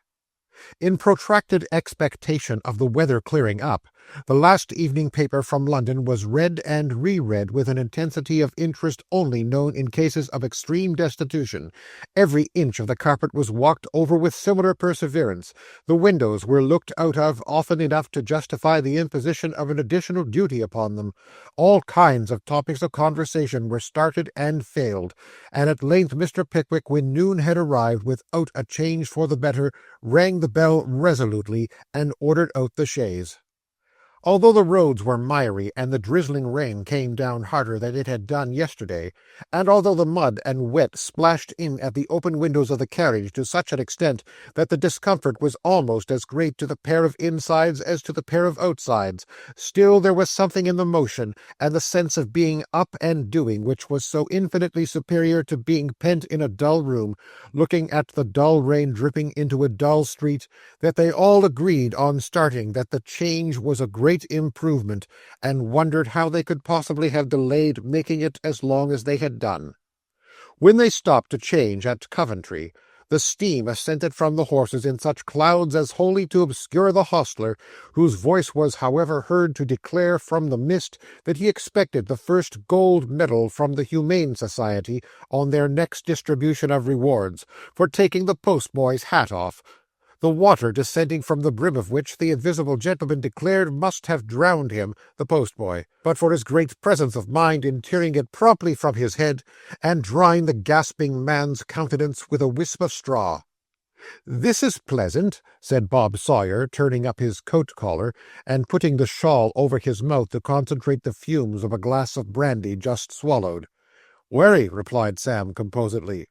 In protracted expectation of the weather clearing up, the last evening paper from London was read and re-read with an intensity of interest only known in cases of extreme destitution. Every inch of the carpet was walked over with similar perseverance. The windows were looked out of often enough to justify the imposition of an additional duty upon them. All kinds of topics of conversation were started and failed, and at length Mr. Pickwick, when noon had arrived without a change for the better, rang the bell resolutely and ordered out the chaise. Although the roads were miry and the drizzling rain came down harder than it had done yesterday, and although the mud and wet splashed in at the open windows of the carriage to such an extent that the discomfort was almost as great to the pair of insides as to the pair of outsides, still there was something in the motion and the sense of being up and doing which was so infinitely superior to being pent in a dull room, looking at the dull rain dripping into a dull street, that they all agreed on starting that the change was a great improvement, and wondered how they could possibly have delayed making it as long as they had done. When they stopped to change at Coventry, the steam ascended from the horses in such clouds as wholly to obscure the hostler, whose voice was however heard to declare from the mist that he expected the first gold medal from the Humane Society on their next distribution of rewards, for taking the postboy's hat off, the water descending from the brim of which the invisible gentleman declared must have drowned him, the postboy, but for his great presence of mind in tearing it promptly from his head, and drying the gasping man's countenance with a wisp of straw. "This is pleasant," said Bob Sawyer, turning up his coat-collar, and putting the shawl over his mouth to concentrate the fumes of a glass of brandy just swallowed. "Werry," replied Sam composedly.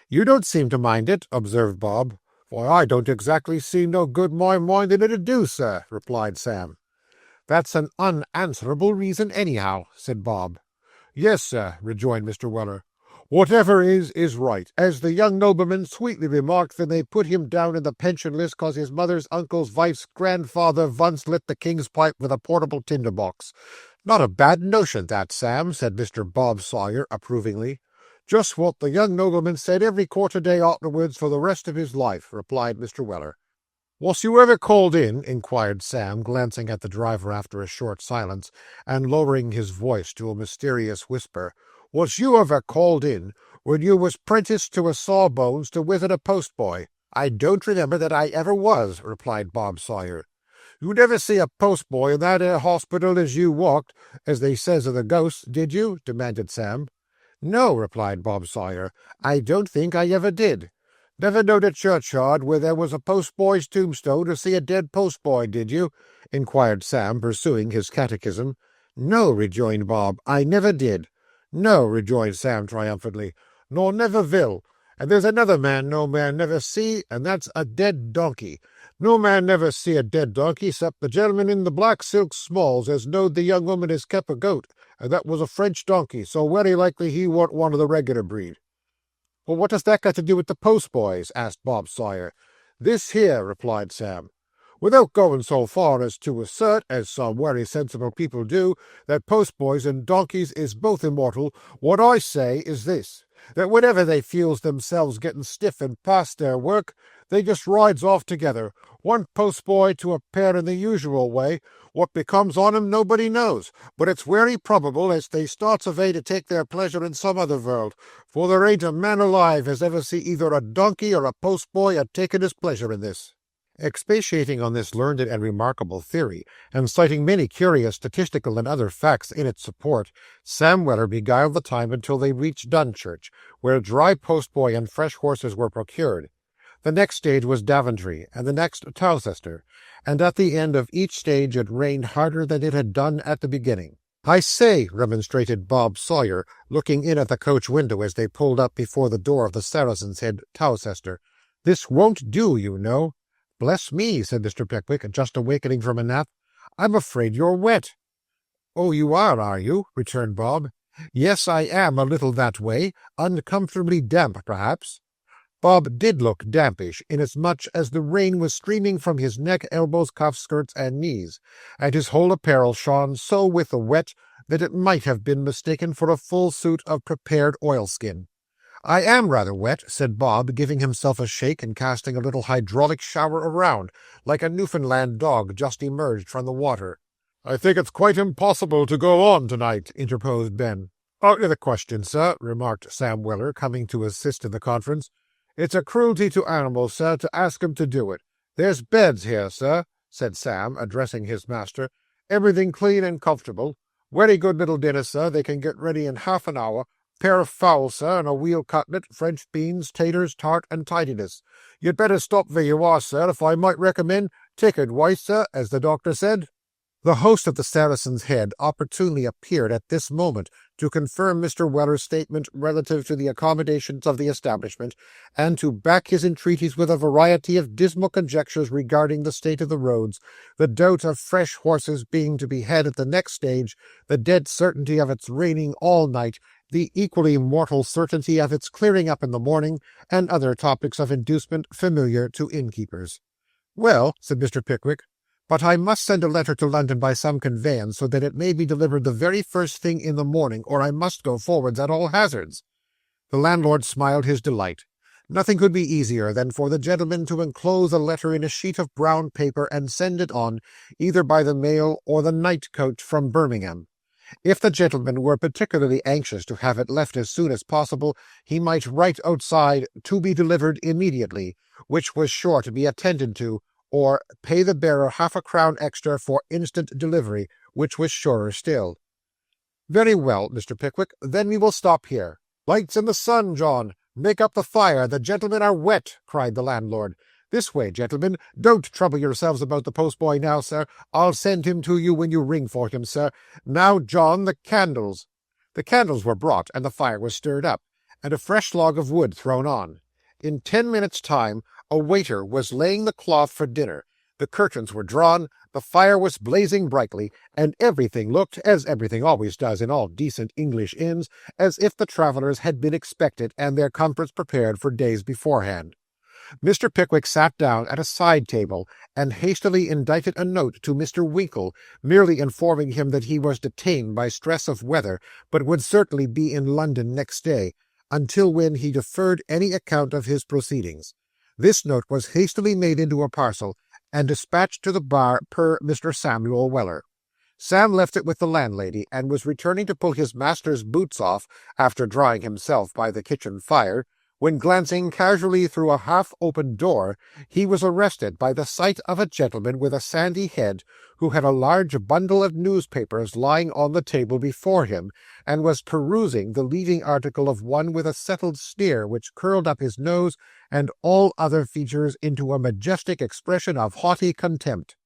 "You don't seem to mind it," observed Bob. "Why, I don't exactly see no good my minding it 'ud do, sir," replied Sam. "That's an unanswerable reason, anyhow," said Bob. "Yes, sir," rejoined Mr. Weller. "Whatever is right, as the young nobleman sweetly remarked when they put him down in the pension list 'cause his mother's uncle's wife's grandfather once lit the king's pipe with a portable tinder-box. Not a bad notion, that, Sam," said Mr. Bob Sawyer approvingly. "Just what the young nobleman said every quarter-day afterwards for the rest of his life," replied Mr. Weller. "Was you ever called in?" inquired Sam, glancing at the driver after a short silence, and lowering his voice to a mysterious whisper. "Was you ever called in, when you was 'prenticed to a sawbones, to visit a postboy?" "I don't remember that I ever was," replied Bob Sawyer. "You never see a postboy in that 'ere hospital as you walked, as they says of the ghosts, did you?" demanded Sam. "No," replied Bob Sawyer, "I don't think I ever did." "Never knowed a churchyard where there was a postboy's tombstone to see a dead postboy, did you?" inquired Sam, pursuing his catechism. "No," rejoined Bob, "I never did." "No," rejoined Sam triumphantly, "nor never will. And there's another man no man never see, and that's a dead donkey. No man never see a dead donkey, 'cept the gentleman in the black silk smalls as knowed the young woman as kep a goat, and that was a French donkey, so very likely he warn't one of the regular breed." "Well, what does that got to do with the postboys?" asked Bob Sawyer. "This here," replied Sam. "Without going so far as to assert, as some very sensible people do, that postboys and donkeys is both immortal, what I say is this, that whenever they feels themselves getting stiff and past their work, they just rides off together, one postboy to a pair in the usual way. What becomes on 'em nobody knows, but it's wery probable as they starts away to take their pleasure in some other world, for there ain't a man alive as ever see either a donkey or a postboy a taking his pleasure in this." Expatiating on this learned and remarkable theory, and citing many curious statistical and other facts in its support, Sam Weller beguiled the time until they reached Dunchurch, where a dry postboy and fresh horses were procured. The next stage was Daventry, and the next Towcester, and at the end of each stage it rained harder than it had done at the beginning. "I say," remonstrated Bob Sawyer, looking in at the coach window as they pulled up before the door of the Saracen's Head, Towcester, "this won't do, you know." "Bless me," said Mr. Pickwick, just awakening from a nap, "I'm afraid you're wet." "Oh, you are you?" returned Bob. "Yes, I am a little that way, uncomfortably damp, perhaps." Bob did look dampish, inasmuch as the rain was streaming from his neck, elbows, cuffs, skirts, and knees, and his whole apparel shone so with the wet that it might have been mistaken for a full suit of prepared oilskin. "I am rather wet," said Bob, giving himself a shake and casting a little hydraulic shower around, like a Newfoundland dog just emerged from the water. "I think it's quite impossible to go on tonight," interposed Ben. "Out of the question, sir," remarked Sam Weller, coming to assist in the conference. "It's a cruelty to animals, sir, to ask 'em to do it. There's beds here, sir," said Sam, addressing his master. "Everything clean and comfortable. Wery good little dinner, sir, they can get ready in half an hour. Pair of fowls, sir, and a weal cutlet, French beans, taters, tart, and tidiness. You'd better stop where you are, sir, if I might recommend. Take advice, sir, as the doctor said." The host of the Saracen's Head opportunely appeared at this moment to confirm Mr. Weller's statement relative to the accommodations of the establishment, and to back his entreaties with a variety of dismal conjectures regarding the state of the roads, the doubt of fresh horses being to be had at the next stage, the dead certainty of its raining all night, the equally mortal certainty of its clearing up in the morning, and other topics of inducement familiar to innkeepers. "Well," said Mr. Pickwick, "but I must send a letter to London by some conveyance, so that it may be delivered the very first thing in the morning, or I must go forwards at all hazards." The landlord smiled his delight. Nothing could be easier than for the gentleman to enclose a letter in a sheet of brown paper and send it on, either by the mail or the night coach from Birmingham. If the gentleman were particularly anxious to have it left as soon as possible, he might write outside, "To be delivered immediately," which was sure to be attended to, or "Pay the bearer half-a-crown extra for instant delivery," which was surer still. "Very well, Mr. Pickwick, then we will stop here." "Lights in the sun, John! Make up the fire, the gentlemen are wet," cried the landlord. "This way, gentlemen. Don't trouble yourselves about the postboy now, sir. I'll send him to you when you ring for him, sir. Now, John, the candles." The candles were brought, and the fire was stirred up, and a fresh log of wood thrown on. In 10 minutes' time, a waiter was laying the cloth for dinner. The curtains were drawn, the fire was blazing brightly, and everything looked, as everything always does in all decent English inns, as if the travellers had been expected and their comforts prepared for days beforehand. Mr. Pickwick sat down at a side table, and hastily indited a note to Mr. Winkle, merely informing him that he was detained by stress of weather, but would certainly be in London next day, until when he deferred any account of his proceedings. This note was hastily made into a parcel, and dispatched to the bar per Mr. Samuel Weller. Sam left it with the landlady, and was returning to pull his master's boots off, after drying himself by the kitchen fire, when, glancing casually through a half-opened door, he was arrested by the sight of a gentleman with a sandy head, who had a large bundle of newspapers lying on the table before him, and was perusing the leading article of one with a settled sneer which curled up his nose and all other features into a majestic expression of haughty contempt.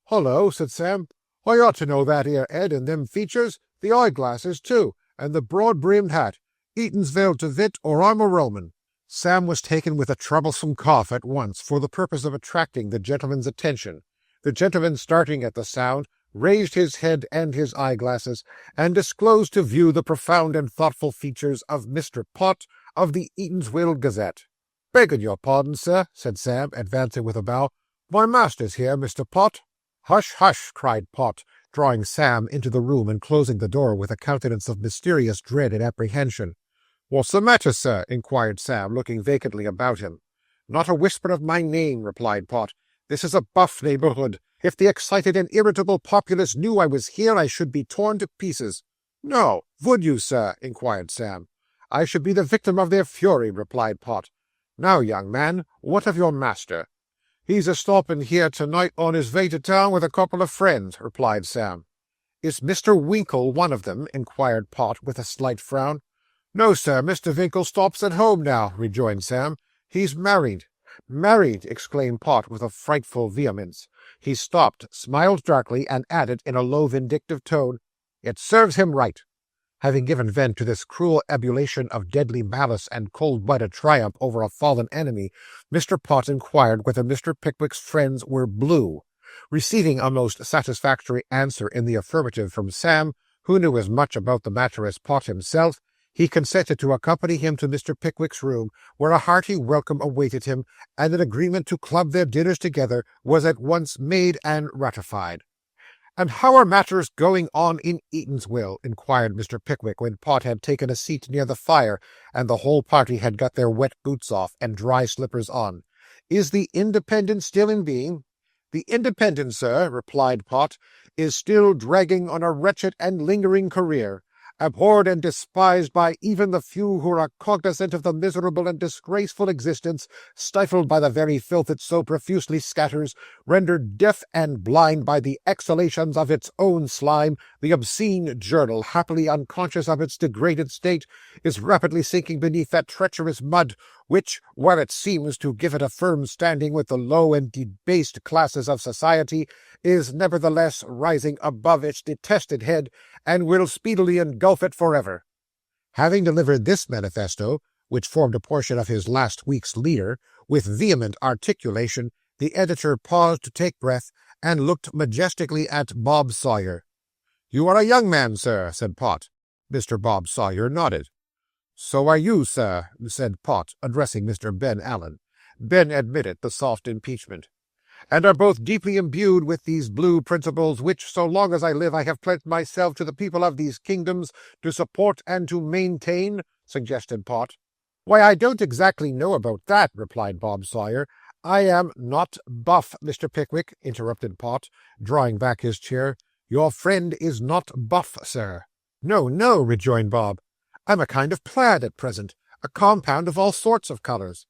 "Hullo," said Sam. "I ought to know that 'ere head and them features, the eye-glasses too, and the broad-brimmed hat. Eatansville to Vit, or I'm a Roman." Sam was taken with a troublesome cough at once, for the purpose of attracting the gentleman's attention. The gentleman, starting at the sound, raised his head and his eye-glasses, and disclosed to view the profound and thoughtful features of Mr. Pott, of the Eatanswill Gazette. "Begging your pardon, sir," said Sam, advancing with a bow. "My master's here, Mr. Pott." "Hush, hush!" cried Pott, drawing Sam into the room and closing the door with a countenance of mysterious dread and apprehension. "What's the matter, sir?" inquired Sam, looking vacantly about him. "Not a whisper of my name," replied Pott. "This is a buff neighbourhood. If the excited and irritable populace knew I was here, I should be torn to pieces." "No, would you, sir?" inquired Sam. "I should be the victim of their fury," replied Pott. "Now, young man, what of your master?" "He's a-stopping here to-night on his way to town with a couple of friends," replied Sam. "Is Mr. Winkle one of them?" inquired Pott, with a slight frown. "No, sir, Mr. Winkle stops at home now," rejoined Sam. "He's married." "Married!" exclaimed Pott with a frightful vehemence. He stopped, smiled darkly, and added in a low vindictive tone, "It serves him right." Having given vent to this cruel ebullition of deadly malice and cold-blooded triumph over a fallen enemy, Mr. Pott inquired whether Mr. Pickwick's friends were blue. Receiving a most satisfactory answer in the affirmative from Sam, who knew as much about the matter as Pott himself, he consented to accompany him to Mr. Pickwick's room, where a hearty welcome awaited him, and an agreement to club their dinners together was at once made and ratified. "And how are matters going on in Eatanswill?" inquired Mr. Pickwick, when Pott had taken a seat near the fire, and the whole party had got their wet boots off and dry slippers on. "Is the Independent still in being?" "The Independent, sir," replied Pott, "is still dragging on a wretched and lingering career, abhorred and despised by even the few who are cognizant of the miserable and disgraceful existence, stifled by the very filth it so profusely scatters, rendered deaf and blind by the exhalations of its own slime. The obscene journal, happily unconscious of its degraded state, is rapidly sinking beneath that treacherous mud, which, while it seems to give it a firm standing with the low and debased classes of society, is nevertheless rising above its detested head, and will speedily engulf it forever." Having delivered this manifesto, which formed a portion of his last week's leader, with vehement articulation, the editor paused to take breath, and looked majestically at Bob Sawyer. "You are a young man, sir," said Pott. Mr. Bob Sawyer nodded. "So are you, sir," said Pott, addressing Mr. Ben Allen. Ben admitted the soft impeachment. "And are both deeply imbued with these blue principles, which, so long as I live, I have pledged myself to the people of these kingdoms to support and to maintain," suggested Pott. "Why, I don't exactly know about that," replied Bob Sawyer. "I am not buff, Mr. Pickwick," interrupted Pott, drawing back his chair. "Your friend is not buff, sir." "No, no," rejoined Bob. "I'm a kind of plaid at present, a compound of all sorts of colours."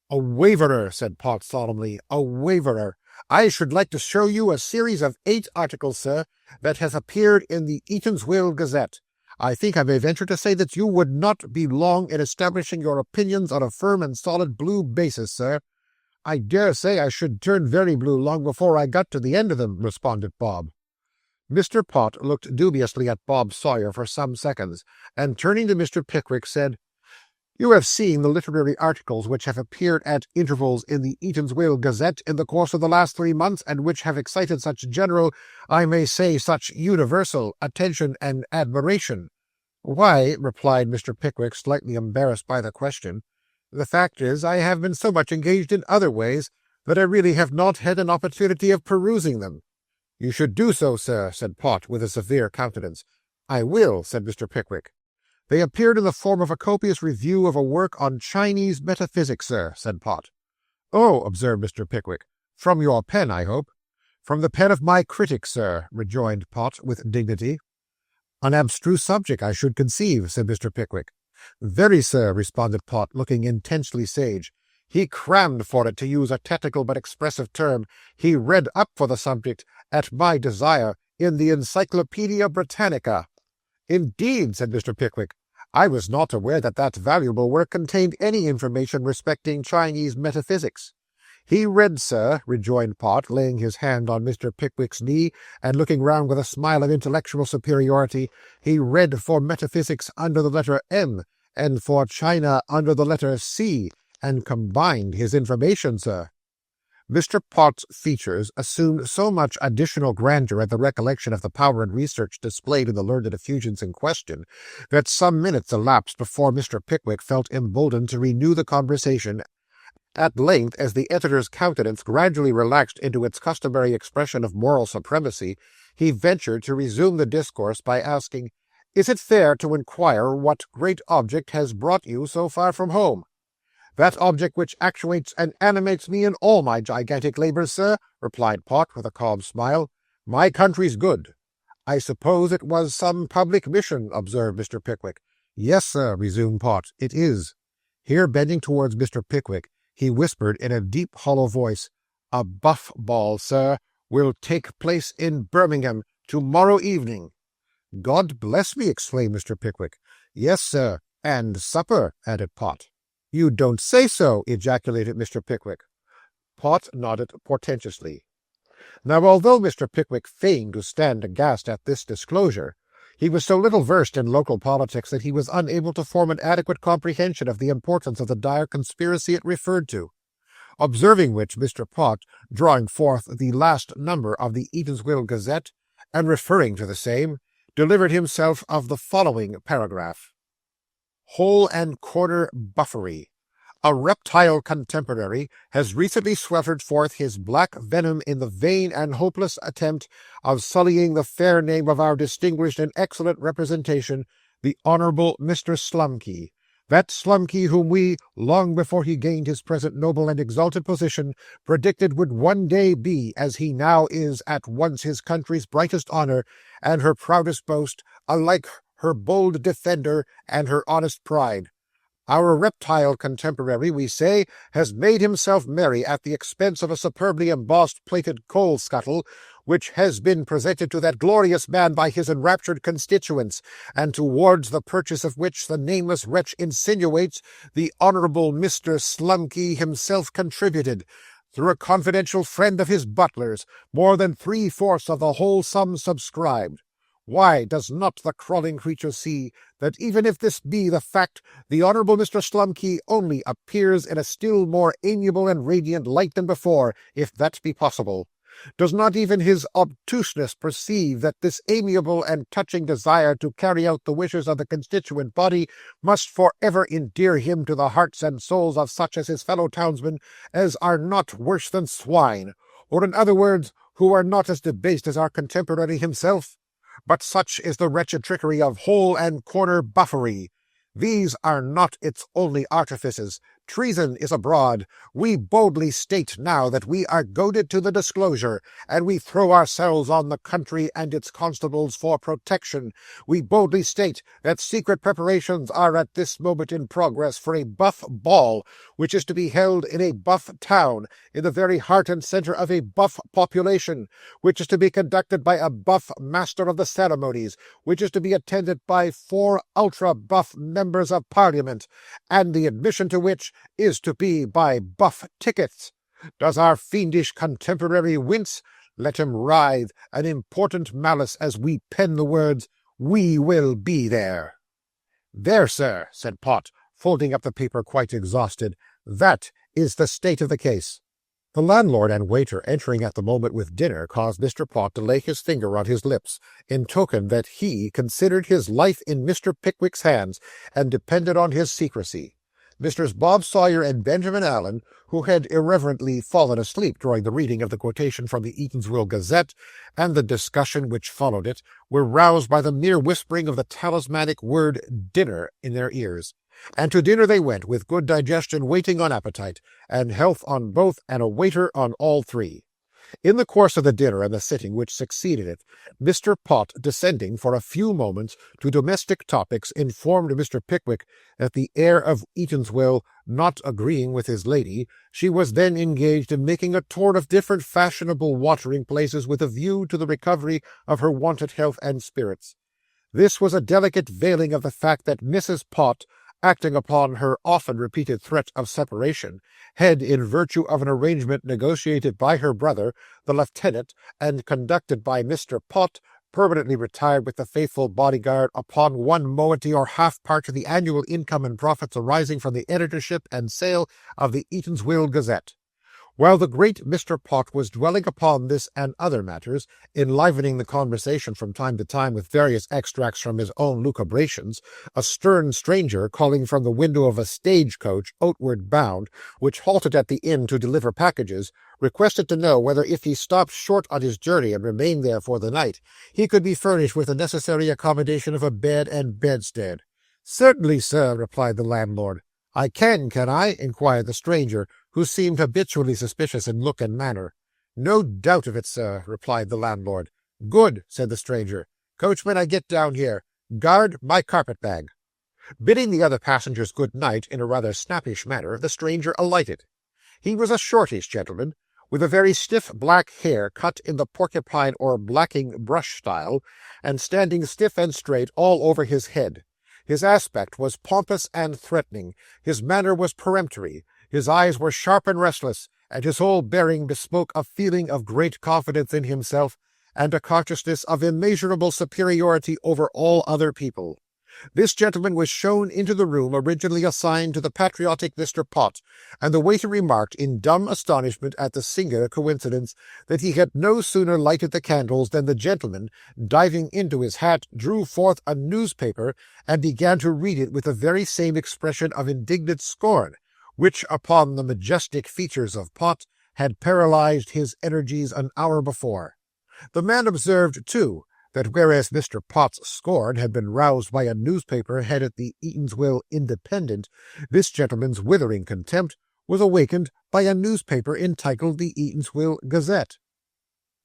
"A waverer," said Pott solemnly, "a waverer. I should like to show you a series of 8 articles, sir, that has appeared in the Eatanswill Gazette. I think I may venture to say that you would not be long in establishing your opinions on a firm and solid blue basis, sir." "I dare say I should turn very blue long before I got to the end of them," responded Bob. Mr. Pott looked dubiously at Bob Sawyer for some seconds, and turning to Mr. Pickwick, said, "You have seen the literary articles which have appeared at intervals in the Eatanswill Gazette in the course of the last 3 months, and which have excited such general, I may say such universal, attention and admiration." "Why," replied Mr. Pickwick, slightly embarrassed by the question, "the fact is, I have been so much engaged in other ways that I really have not had an opportunity of perusing them." "You should do so, sir," said Pott, with a severe countenance. "I will," said Mr. Pickwick. "They appeared in the form of a copious review of a work on Chinese metaphysics, sir," said Pott. "Oh," observed Mr. Pickwick, "from your pen, I hope?" "From the pen of my critic, sir," rejoined Pott, with dignity. "An abstruse subject, I should conceive," said Mr. Pickwick. "Very, sir," responded Pott, looking intensely sage. "He crammed for it, to use a technical but expressive term. He read up for the subject, at my desire, in the Encyclopaedia Britannica." "Indeed," said Mr. Pickwick. "I was not aware that that valuable work contained any information respecting Chinese metaphysics." "He read, sir," rejoined Pott, laying his hand on Mr. Pickwick's knee, and looking round with a smile of intellectual superiority, "he read for metaphysics under the letter M, and for China under the letter C, and combined his information, sir." Mr. Pott's features assumed so much additional grandeur at the recollection of the power and research displayed in the learned effusions in question, that some minutes elapsed before Mr. Pickwick felt emboldened to renew the conversation. At length, as the editor's countenance gradually relaxed into its customary expression of moral supremacy, he ventured to resume the discourse by asking, "Is it fair to inquire what great object has brought you so far from home?" "That object which actuates and animates me in all my gigantic labours, sir," replied Pott, with a calm smile. "My country's good." "I suppose it was some public mission," observed Mr. Pickwick. "Yes, sir," resumed Pott, "it is." Here, bending towards Mr. Pickwick, he whispered in a deep, hollow voice, "A buff ball, sir, will take place in Birmingham to-morrow evening." "God bless me!" exclaimed Mr. Pickwick. "Yes, sir, and supper," added Pott. "You don't say so!" ejaculated Mr. Pickwick. Pott nodded portentously. Now, although Mr. Pickwick feigned to stand aghast at this disclosure, he was so little versed in local politics that he was unable to form an adequate comprehension of the importance of the dire conspiracy it referred to. Observing which, Mr. Pott, drawing forth the last number of the Eatanswill Gazette, and referring to the same, delivered himself of the following paragraph: "Hole and corner buffery. A reptile contemporary has recently sweltered forth his black venom in the vain and hopeless attempt of sullying the fair name of our distinguished and excellent representation, the Honourable Mr. Slumkey. That Slumkey whom we, long before he gained his present noble and exalted position, predicted would one day be, as he now is, at once his country's brightest honour and her proudest boast, alike her bold defender and her honest pride. Our reptile contemporary, we say, has made himself merry at the expense of a superbly embossed plated coal scuttle, which has been presented to that glorious man by his enraptured constituents, and towards the purchase of which the nameless wretch insinuates the Honourable Mr. Slumkey himself contributed, through a confidential friend of his butler's, more than 3/4 of the whole sum subscribed. Why does not the crawling creature see that even if this be the fact, the Honourable Mr. Slumkey only appears in a still more amiable and radiant light than before, if that be possible? Does not even his obtuseness perceive that this amiable and touching desire to carry out the wishes of the constituent body must for ever endear him to the hearts and souls of such as his fellow townsmen as are not worse than swine, or in other words, who are not as debased as our contemporary himself? But such is the wretched trickery of hole and corner buffery. These are not its only artifices. Treason is abroad. We boldly state now that we are goaded to the disclosure, and we throw ourselves on the country and its constables for protection. We boldly state that secret preparations are at this moment in progress for a buff ball, which is to be held in a buff town, in the very heart and centre of a buff population, which is to be conducted by a buff master of the ceremonies, which is to be attended by 4 ultra-buff members of Parliament, and the admission to which is to be by buff tickets. Does our fiendish contemporary wince? Let him writhe an important malice as we pen the words, "We will be there." "There, sir," said Pott, folding up the paper quite exhausted, "that is the state of the case." The landlord and waiter entering at the moment with dinner caused Mr. Pott to lay his finger on his lips, in token that he considered his life in Mr. Pickwick's hands, and depended on his secrecy. Messrs. Bob Sawyer and Benjamin Allen, who had irreverently fallen asleep during the reading of the quotation from the Eatanswill Gazette, and the discussion which followed it, were roused by the mere whispering of the talismanic word dinner in their ears. And to dinner they went, with good digestion waiting on appetite, and health on both, and a waiter on all 3. In the course of the dinner and the sitting which succeeded it, Mr. Pott, descending for a few moments to domestic topics, informed Mr. Pickwick that the heir of Eatanswill not agreeing with his lady, she was then engaged in making a tour of different fashionable watering places with a view to the recovery of her wonted health and spirits. This was a delicate veiling of the fact that Mrs. Pott, acting upon her often repeated threat of separation, had, in virtue of an arrangement negotiated by her brother, the lieutenant, and conducted by Mr. Pott, permanently retired with the faithful bodyguard upon 1 moiety or half part of the annual income and profits arising from the editorship and sale of the Eatanswill Gazette. While the great Mr. Pott was dwelling upon this and other matters, enlivening the conversation from time to time with various extracts from his own lucubrations, a stern stranger, calling from the window of a stage-coach, outward bound, which halted at the inn to deliver packages, requested to know whether if he stopped short on his journey and remained there for the night, he could be furnished with the necessary accommodation of a bed and bedstead. "Certainly, sir," replied the landlord. "I can I?" inquired the stranger, who seemed habitually suspicious in look and manner. "No doubt of it, sir," replied the landlord. "Good," said the stranger. "Coachman, I get down here. Guard, my carpet-bag." Bidding the other passengers good night in a rather snappish manner, the stranger alighted. He was a shortish gentleman, with a very stiff black hair cut in the porcupine or blacking brush style, and standing stiff and straight all over his head. His aspect was pompous and threatening, his manner was peremptory, his eyes were sharp and restless, and his whole bearing bespoke a feeling of great confidence in himself, and a consciousness of immeasurable superiority over all other people. This gentleman was shown into the room originally assigned to the patriotic Mr. Pott, and the waiter remarked in dumb astonishment at the singular coincidence that he had no sooner lighted the candles than the gentleman, diving into his hat, drew forth a newspaper, and began to read it with the very same expression of indignant scorn, which upon the majestic features of Pott had paralyzed his energies an hour before. The man observed, too, that whereas Mr. Pott's scorn had been roused by a newspaper headed the Eatanswill Independent, this gentleman's withering contempt was awakened by a newspaper entitled the Eatanswill Gazette.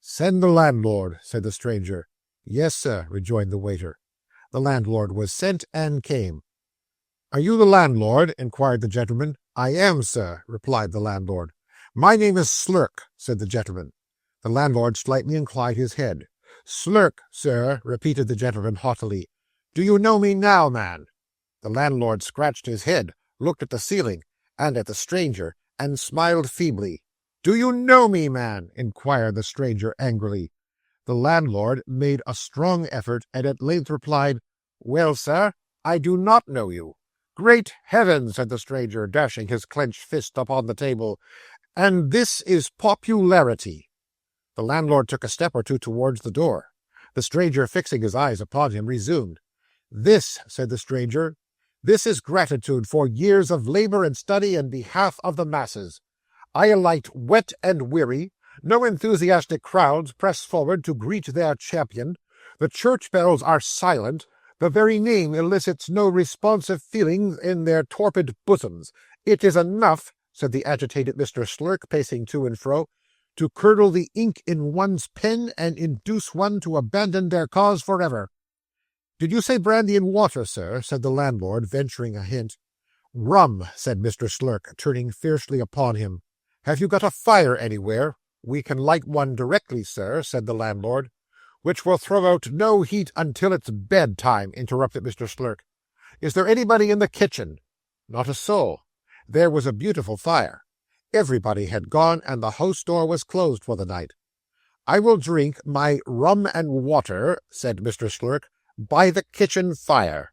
"Send the landlord," said the stranger. "Yes, sir," rejoined the waiter. The landlord was sent and came. "Are you the landlord?" inquired the gentleman. "I am, sir," replied the landlord. "My name is Slurk," said the gentleman. The landlord slightly inclined his head. "Slurk, sir," repeated the gentleman haughtily. "Do you know me now, man?" The landlord scratched his head, looked at the ceiling, and at the stranger, and smiled feebly. "Do you know me, man?" inquired the stranger angrily. The landlord made a strong effort, and at length replied, "Well, sir, I do not know you." "Great heaven!" said the stranger, dashing his clenched fist upon the table. "And this is popularity!" The landlord took a step or two towards the door. The stranger, fixing his eyes upon him, resumed. "This," said the stranger, "this is gratitude for years of labor and study in behalf of the masses. I alight wet and weary. No enthusiastic crowds press forward to greet their champion. The church bells are silent. The very name elicits no responsive feelings in their torpid bosoms. It is enough," said the agitated Mr. Slurk, pacing to and fro, "to curdle the ink in one's pen and induce one to abandon their cause forever." "Did you say brandy and water, sir?" said the landlord, venturing a hint. "Rum," said Mr. Slurk, turning fiercely upon him. "Have you got a fire anywhere?" "We can light one directly, sir," said the landlord. "Which will throw out no heat until it's bedtime," interrupted Mr. Slurk. "Is there anybody in the kitchen?" Not a soul. There was a beautiful fire. Everybody had gone, and the house door was closed for the night. "I will drink my rum and water," said Mr. Slurk, "by the kitchen fire."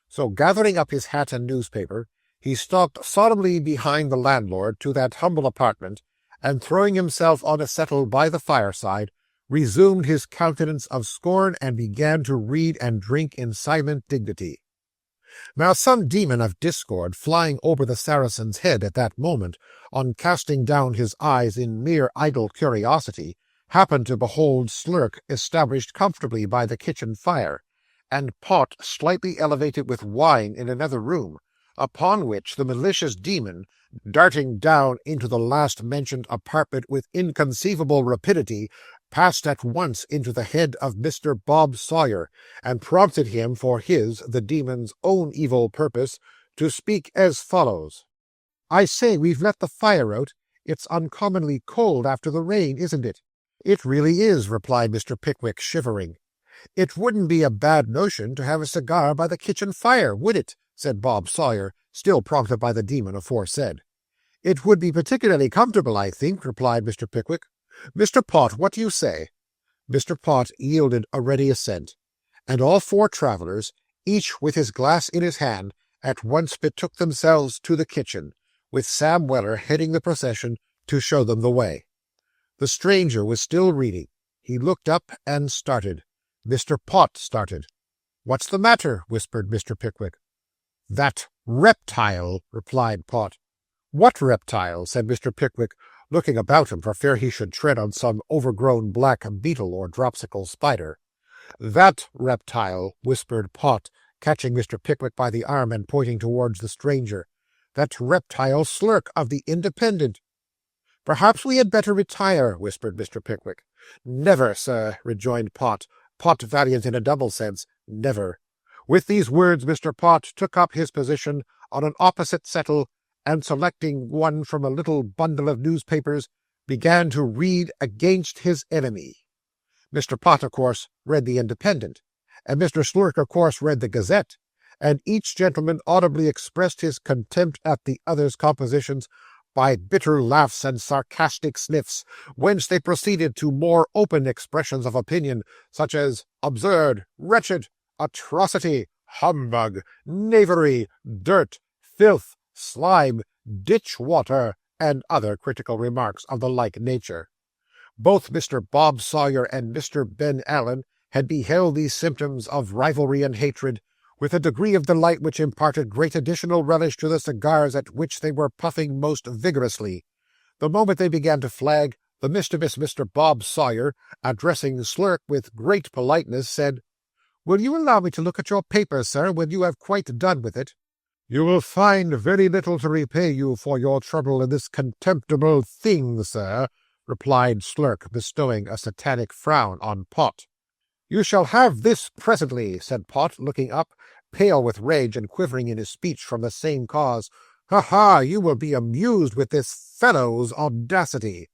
So, gathering up his hat and newspaper, he stalked solemnly behind the landlord to that humble apartment, and throwing himself on a settle by the fireside, resumed his countenance of scorn and began to read and drink in silent dignity. Now some demon of discord flying over the Saracen's head at that moment, on casting down his eyes in mere idle curiosity, happened to behold Slurk established comfortably by the kitchen fire, and Pott slightly elevated with wine in another room, upon which the malicious demon, darting down into the last-mentioned apartment with inconceivable rapidity, passed at once into the head of Mr. Bob Sawyer, and prompted him for his, the demon's, own evil purpose, to speak as follows. "I say, we've let the fire out. It's uncommonly cold after the rain, isn't it?" "It really is," replied Mr. Pickwick, shivering. "It wouldn't be a bad notion to have a cigar by the kitchen fire, would it?" said Bob Sawyer, still prompted by the demon aforesaid. "It would be particularly comfortable, I think," replied Mr. Pickwick. "Mr. Pott, what do you say?" Mr. Pott yielded a ready assent, and all four travellers, each with his glass in his hand, at once betook themselves to the kitchen, with Sam Weller heading the procession to show them the way. The stranger was still reading. He looked up and started. Mr. Pott started. "What's the matter?" whispered Mr. Pickwick. "That reptile," replied Pott. "What reptile?" said Mr. Pickwick, looking about him for fear he should tread on some overgrown black beetle or dropsical spider. "That reptile," whispered Pott, catching Mr. Pickwick by the arm and pointing towards the stranger. "That reptile Slurk of the Independent." "Perhaps we had better retire," whispered Mr. Pickwick. "Never, sir," rejoined Pott, Pott valiant in a double sense, never. With these words Mr. Pott took up his position on an opposite settle, and selecting one from a little bundle of newspapers, began to read against his enemy. Mr. Pott, of course, read the Independent, and Mr. Slurk, of course, read the Gazette, and each gentleman audibly expressed his contempt at the other's compositions by bitter laughs and sarcastic sniffs, whence they proceeded to more open expressions of opinion, such as absurd, wretched, atrocity, humbug, knavery, dirt, filth, slime, ditch water, and other critical remarks of the like nature. Both Mr. Bob Sawyer and Mr. Ben Allen had beheld these symptoms of rivalry and hatred, with a degree of delight which imparted great additional relish to the cigars at which they were puffing most vigorously. The moment they began to flag, the mischievous Mr. Bob Sawyer, addressing Slurk with great politeness, said, "Will you allow me to look at your paper, sir, when you have quite done with it?" "You will find very little to repay you for your trouble in this contemptible thing, sir," replied Slurk, bestowing a satanic frown on Pot. "You shall have this presently," said Pot, looking up, pale with rage and quivering in his speech from the same cause. "Ha, ha! You will be amused with this fellow's audacity."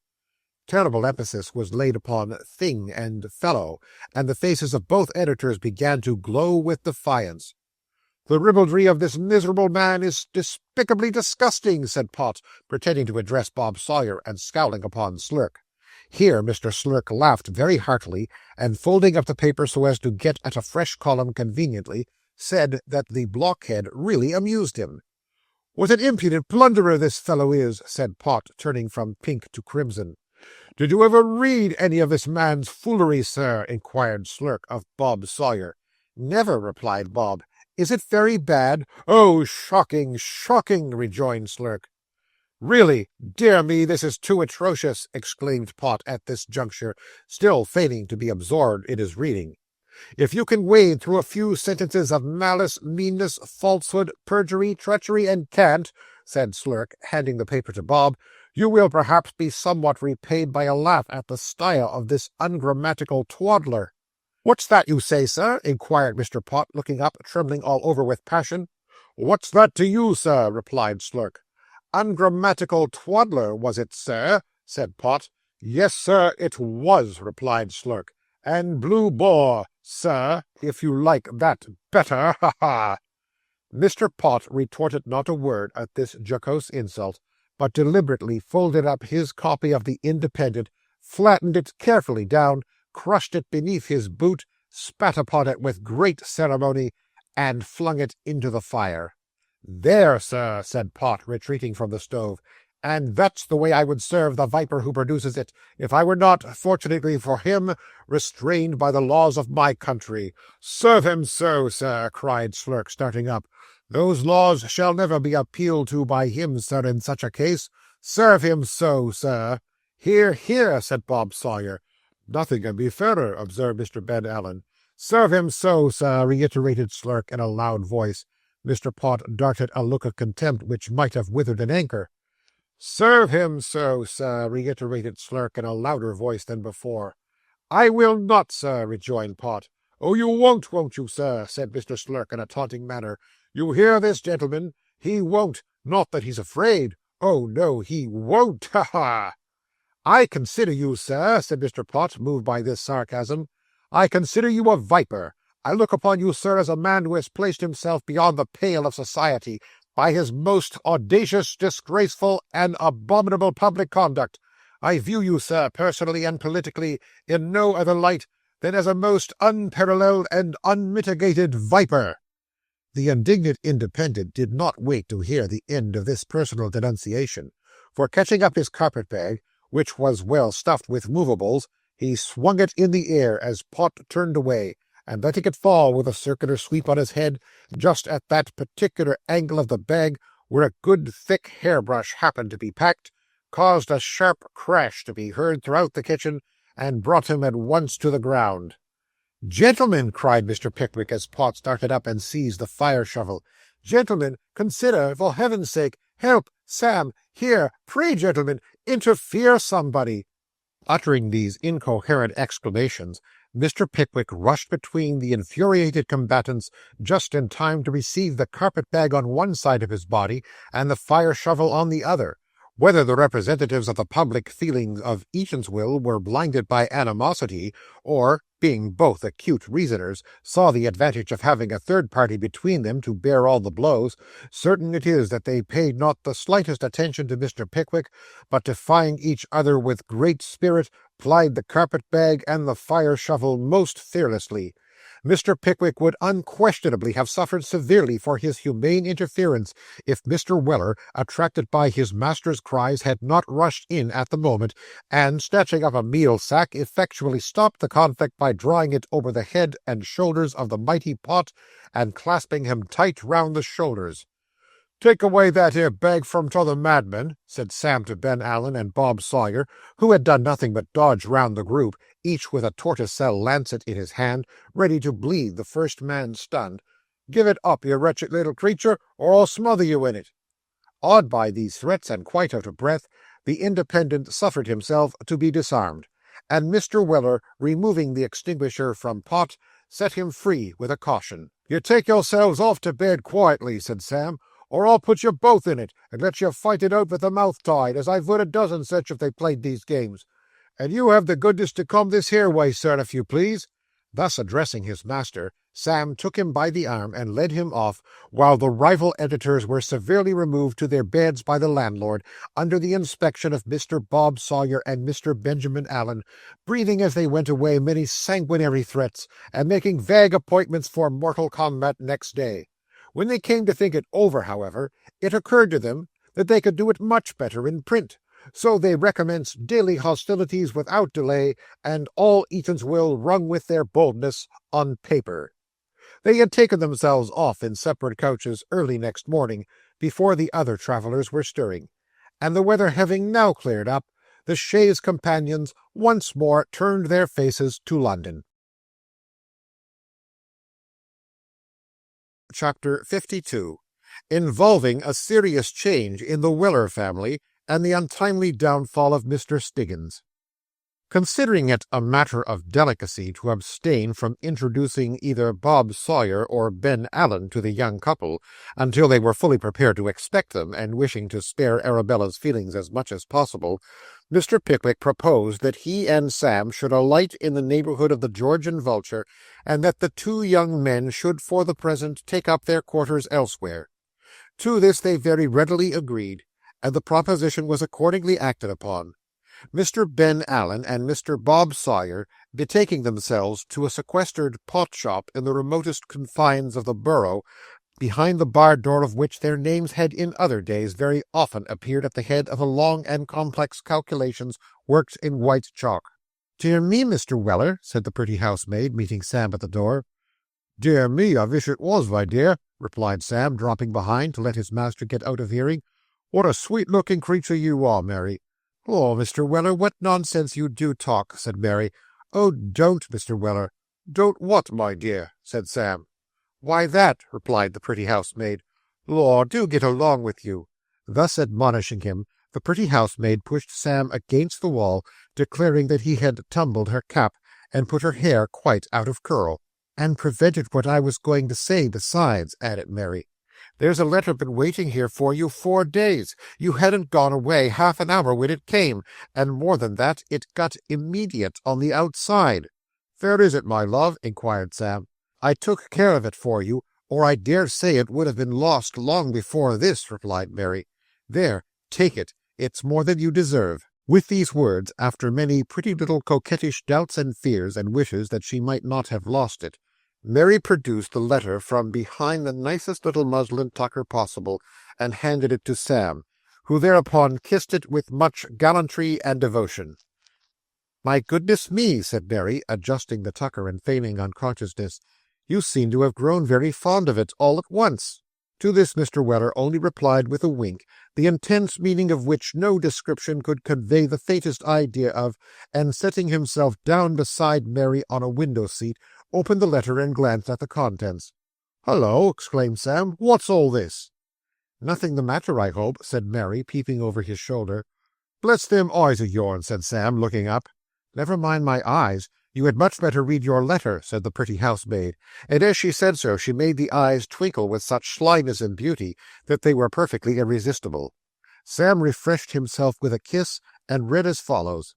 Terrible emphasis was laid upon thing and fellow, and the faces of both editors began to glow with defiance. "The ribaldry of this miserable man is despicably disgusting," said Pot, pretending to address Bob Sawyer and scowling upon Slurk. Here Mr. Slurk laughed very heartily, and folding up the paper so as to get at a fresh column conveniently, said that the blockhead really amused him. "What an impudent plunderer this fellow is," said Pot, turning from pink to crimson. "Did you ever read any of this man's foolery, sir?" inquired Slurk of Bob Sawyer. "Never," replied Bob. "Is it very bad?" "Oh, shocking, shocking!" rejoined Slurk. "Really, dear me, this is too atrocious!" exclaimed Pot at this juncture, still feigning to be absorbed in his reading. "If you can wade through a few sentences of malice, meanness, falsehood, perjury, treachery, and cant," said Slurk, handing the paper to Bob, "you will perhaps be somewhat repaid by a laugh at the style of this ungrammatical twaddler." "What's that you say, sir?" inquired Mr. Pot, looking up, trembling all over with passion. "What's that to you, sir?" replied Slurk. "Ungrammatical twaddler, was it, sir?" said Pot. "Yes, sir, it was," replied Slurk. "And blue boar, sir, if you like that better, ha ha!" Mr. Pot retorted not a word at this jocose insult, but deliberately folded up his copy of the Independent, flattened it carefully down, crushed it beneath his boot, spat upon it with great ceremony, and flung it into the fire. "There, sir," said Pot, retreating from the stove, "and that's the way I would serve the viper who produces it, if I were not, fortunately for him, restrained by the laws of my country." "Serve him so, sir," cried Slurk, starting up. "Those laws shall never be appealed to by him, sir, in such a case. Serve him so, sir." "Hear, hear," said Bob Sawyer. "Nothing can be fairer," observed Mr. Ben Allen. "Serve him so, sir," reiterated Slurk in a loud voice. Mr. Pot darted a look of contempt which might have withered an anchor. "Serve him so, sir," reiterated Slurk in a louder voice than before. "I will not, sir," rejoined Pot. "Oh, you won't you, sir?" said Mr. Slurk in a taunting manner. "You hear this, gentlemen? He won't. Not that he's afraid. Oh, no, he won't. Ha, ha!" "I consider you, sir," said Mr. Pot, moved by this sarcasm, "I consider you a viper. I look upon you, sir, as a man who has placed himself beyond the pale of society by his most audacious, disgraceful, and abominable public conduct. I view you, sir, personally and politically, in no other light than as a most unparalleled and unmitigated viper." The indignant Independent did not wait to hear the end of this personal denunciation, for catching up his carpet-bag, which was well stuffed with movables, he swung it in the air as Pot turned away, and letting it fall with a circular sweep on his head, just at that particular angle of the bag where a good thick hairbrush happened to be packed, caused a sharp crash to be heard throughout the kitchen, and brought him at once to the ground. "Gentlemen," cried Mr. Pickwick, as Pot started up and seized the fire-shovel, "gentlemen, consider, for heaven's sake, help, Sam, here, pray, gentlemen, interfere somebody." Uttering these incoherent exclamations, Mr. Pickwick rushed between the infuriated combatants just in time to receive the carpet-bag on one side of his body and the fire-shovel on the other. Whether the representatives of the public feelings of Eatanswill were blinded by animosity, or, being both acute reasoners, saw the advantage of having a third party between them to bear all the blows, certain it is that they paid not the slightest attention to Mr. Pickwick, but defying each other with great spirit, plied the carpet-bag and the fire-shovel most fearlessly. Mr. Pickwick would unquestionably have suffered severely for his humane interference if Mr. Weller, attracted by his master's cries, had not rushed in at the moment, and, snatching up a meal sack, effectually stopped the conflict by drawing it over the head and shoulders of the mighty Pot, and clasping him tight round the shoulders. "Take away that 'ere bag from t'other madman," said Sam to Ben Allen and Bob Sawyer, who had done nothing but dodge round the group, each with a tortoiseshell lancet in his hand, ready to bleed the first man stunned. "Give it up, you wretched little creature, or I'll smother you in it." Awed by these threats, and quite out of breath, the Independent suffered himself to be disarmed, and Mr. Weller, removing the extinguisher from Pot, set him free with a caution. "You take yourselves off to bed quietly," said Sam, "or I'll put you both in it, and let you fight it out with the mouth tied, as I would a dozen such if they played these games. And you have the goodness to come this here way, sir, if you please." Thus addressing his master, Sam took him by the arm and led him off, while the rival editors were severely removed to their beds by the landlord, under the inspection of Mr. Bob Sawyer and Mr. Benjamin Allen, breathing as they went away many sanguinary threats, and making vague appointments for mortal combat next day. When they came to think it over, however, it occurred to them that they could do it much better in print, so they recommenced daily hostilities without delay, and all Eatanswill rung with their boldness on paper. They had taken themselves off in separate coaches early next morning, before the other travellers were stirring, and the weather having now cleared up, the chaise companions once more turned their faces to London. Chapter 52, involving a serious change in the Weller family, and the untimely downfall of Mr. Stiggins. Considering it a matter of delicacy to abstain from introducing either Bob Sawyer or Ben Allen to the young couple until they were fully prepared to expect them, and wishing to spare Arabella's feelings as much as possible, Mr. Pickwick proposed that he and Sam should alight in the neighbourhood of the George and Vulture, and that the two young men should for the present take up their quarters elsewhere. To this they very readily agreed, and the proposition was accordingly acted upon. Mr. Ben Allen and Mr. Bob Sawyer betaking themselves to a sequestered pot-shop in the remotest confines of the borough, behind the barred door of which their names had in other days very often appeared at the head of a long and complex calculations worked in white chalk. "Dear me, Mr. Weller," said the pretty housemaid, meeting Sam at the door. "Dear me, I wish it was, my dear," replied Sam, dropping behind to let his master get out of hearing. "What a sweet-looking creature you are, Mary." "Oh, Mr. Weller, what nonsense you do talk," said Mary. "Oh, don't, Mr. Weller." "Don't what, my dear?" said Sam. "Why, that," replied the pretty housemaid. "Law, do get along with you." Thus admonishing him, the pretty housemaid pushed Sam against the wall, declaring that he had tumbled her cap, and put her hair quite out of curl. "And prevented what I was going to say besides," added Mary. "There's a letter been waiting here for you 4 days. You hadn't gone away half an hour when it came, and more than that, it got immediate on the outside." "Where is it, my love?" inquired Sam. "I took care of it for you, or I dare say it would have been lost long before this," replied Mary. "There, take it. It's more than you deserve." With these words, after many pretty little coquettish doubts and fears and wishes that she might not have lost it, Mary produced the letter from behind the nicest little muslin tucker possible, and handed it to Sam, who thereupon kissed it with much gallantry and devotion. "My goodness me," said Mary, adjusting the tucker and feigning unconsciousness, "you seem to have grown very fond of it all at once." To this Mr. Weller only replied with a wink, the intense meaning of which no description could convey the faintest idea of, and setting himself down beside Mary on a window-seat, opened the letter and glanced at the contents. "Hullo!" exclaimed Sam. "What's all this?" "Nothing the matter, I hope," said Mary, peeping over his shoulder. "Bless them eyes of yourn," said Sam, looking up. "Never mind my eyes. You had much better read your letter," said the pretty housemaid, and as she said so she made the eyes twinkle with such slyness and beauty that they were perfectly irresistible. Sam refreshed himself with a kiss, and read as follows.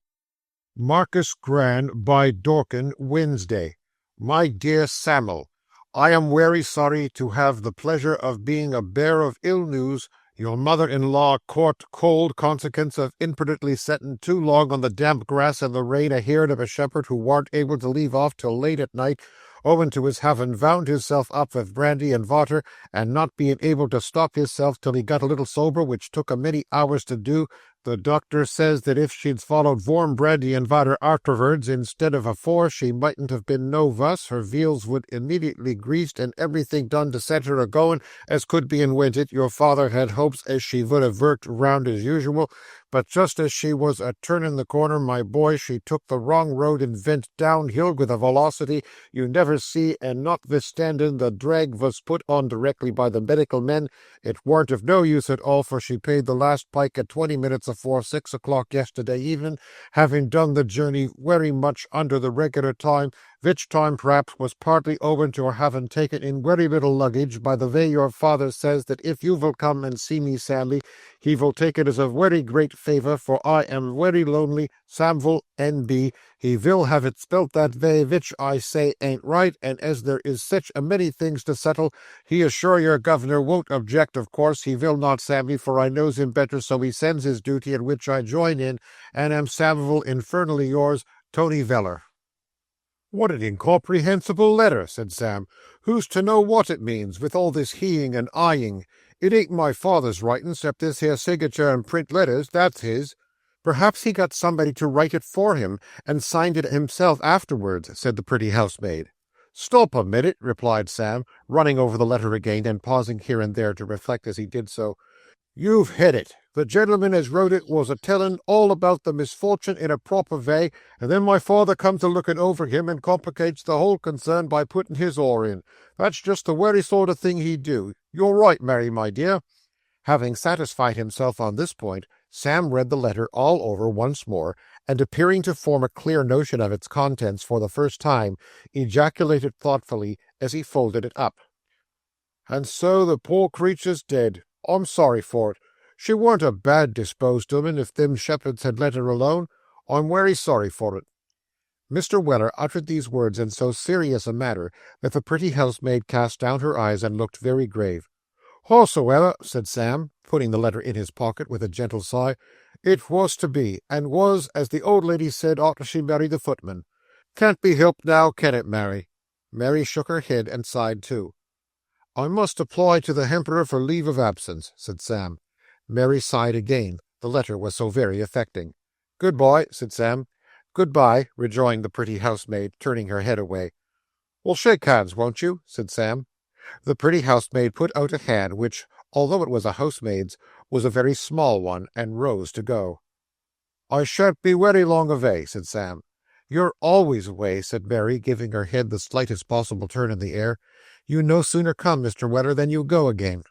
"Marcus Gran, by Dorkin, Wednesday. My dear Samuel, I am very sorry to have the pleasure of being a bearer of ill news. Your mother-in-law caught cold consequence of imprudently setting too long on the damp grass and the rain ahead of a shepherd who warn't able to leave off till late at night, owing to his having wound himself up with brandy and water, and not being able to stop himself till he got a little sober, which took a many hours to do. The doctor says that if she'd followed warm brandy and water afterwards instead of afore, she mightn't have been no wuss. Her veals would immediately greased, and everything done to set her a-going as could be inwented. Your father had hopes as she would have worked round as usual, but just as she was a-turning the corner, my boy, she took the wrong road and went downhill with a velocity you never see, and notwithstanding the drag was put on directly by the medical men, it warn't of no use at all, for she paid the last pike at 20 minutes afore 6 o'clock yesterday evening, having done the journey very much under the regular time, which time perhaps was partly owing to her having taken in very little luggage. By the way, your father says that if you will come and see me, Sammy, he will take it as a very great favour, for I am very lonely. Samville, N.B. He will have it spelt that way, which I say ain't right, and as there is such a many things to settle, he is sure your governor won't object. Of course he will not, Sammy, for I knows him better, so he sends his duty, in which I join in, and am Samville, infernally yours, Tony Veller. What an incomprehensible letter, said Sam. Who's to know what it means, with all this heeing and eyeing? It ain't my father's writing, 'cept this here signature and print letters, that's his. Perhaps he got somebody to write it for him, and signed it himself afterwards, said the pretty housemaid. Stop a minute, replied Sam, running over the letter again, and pausing here and there to reflect as he did so. You've hit it. The gentleman as wrote it was a-telling all about the misfortune in a proper way, and then my father comes a looking over him and complicates the whole concern by putting his oar in. That's just the very sort of thing he'd do. You're right, Mary, my dear. Having satisfied himself on this point, Sam read the letter all over once more, and appearing to form a clear notion of its contents for the first time, ejaculated thoughtfully as he folded it up. And so the poor creature's dead. I'm sorry for it. She weren't a bad-disposed woman if them shepherds had let her alone. I'm wery sorry for it. Mr. Weller uttered these words in so serious a manner that the pretty housemaid cast down her eyes and looked very grave. Howsoever, said Sam, putting the letter in his pocket with a gentle sigh, it was to be, and was, as the old lady said after she married the footman. Can't be helped now, can it, Mary? Mary shook her head and sighed too. I must apply to the Emperor for leave of absence, said Sam. Mary sighed again. The letter was so very affecting. Good-bye, said Sam. Good-bye, rejoined the pretty housemaid, turning her head away. Well, shake hands, won't you? said Sam. The pretty housemaid put out a hand which, although it was a housemaid's, was a very small one, and rose to go. I shan't be very long away, said Sam. You're always away, said Mary, giving her head the slightest possible turn in the air. You no sooner come, Mr. Weller, than you go again.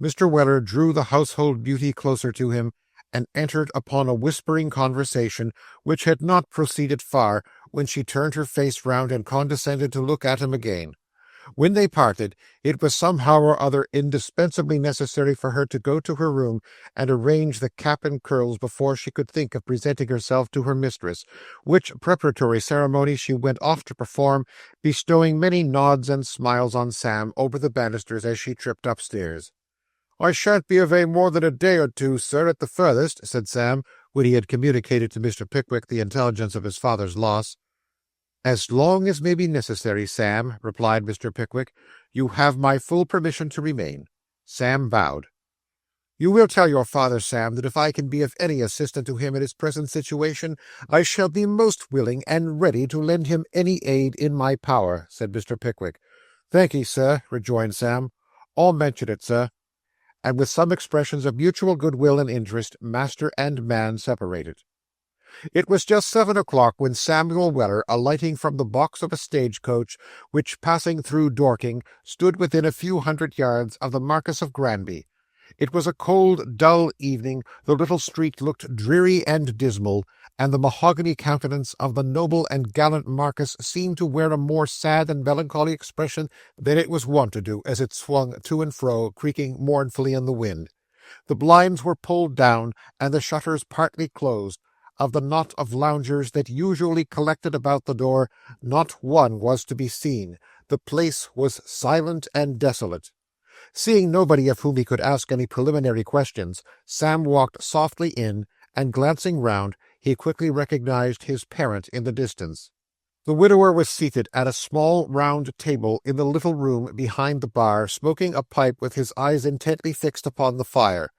Mr. Weller drew the household beauty closer to him, and entered upon a whispering conversation which had not proceeded far when she turned her face round and condescended to look at him again. When they parted, it was somehow or other indispensably necessary for her to go to her room and arrange the cap and curls before she could think of presenting herself to her mistress, which preparatory ceremony she went off to perform, bestowing many nods and smiles on Sam over the banisters as she tripped upstairs. I shan't be away more than a day or two, sir, at the furthest, said Sam, when he had communicated to Mr. Pickwick the intelligence of his father's loss. As long as may be necessary, Sam, replied Mr. Pickwick. You have my full permission to remain. Sam bowed. You will tell your father, Sam, that if I can be of any assistance to him in his present situation, I shall be most willing and ready to lend him any aid in my power, said Mr. Pickwick. Thank ye, sir, rejoined Sam. I'll mention it, sir. And with some expressions of mutual goodwill and interest, master and man separated. It was just 7 o'clock when Samuel Weller, alighting from the box of a stage-coach, which, passing through Dorking, stood within a few hundred yards of the Marquis of Granby. It was a cold, dull evening, the little street looked dreary and dismal, and the mahogany countenance of the noble and gallant Marquis seemed to wear a more sad and melancholy expression than it was wont to do as it swung to and fro, creaking mournfully in the wind. The blinds were pulled down, and the shutters partly closed. Of the knot of loungers that usually collected about the door, not one was to be seen. The place was silent and desolate. Seeing nobody of whom he could ask any preliminary questions, Sam walked softly in, and glancing round, he quickly recognized his parent in the distance. The widower was seated at a small round table in the little room behind the bar, smoking a pipe with his eyes intently fixed upon the fire.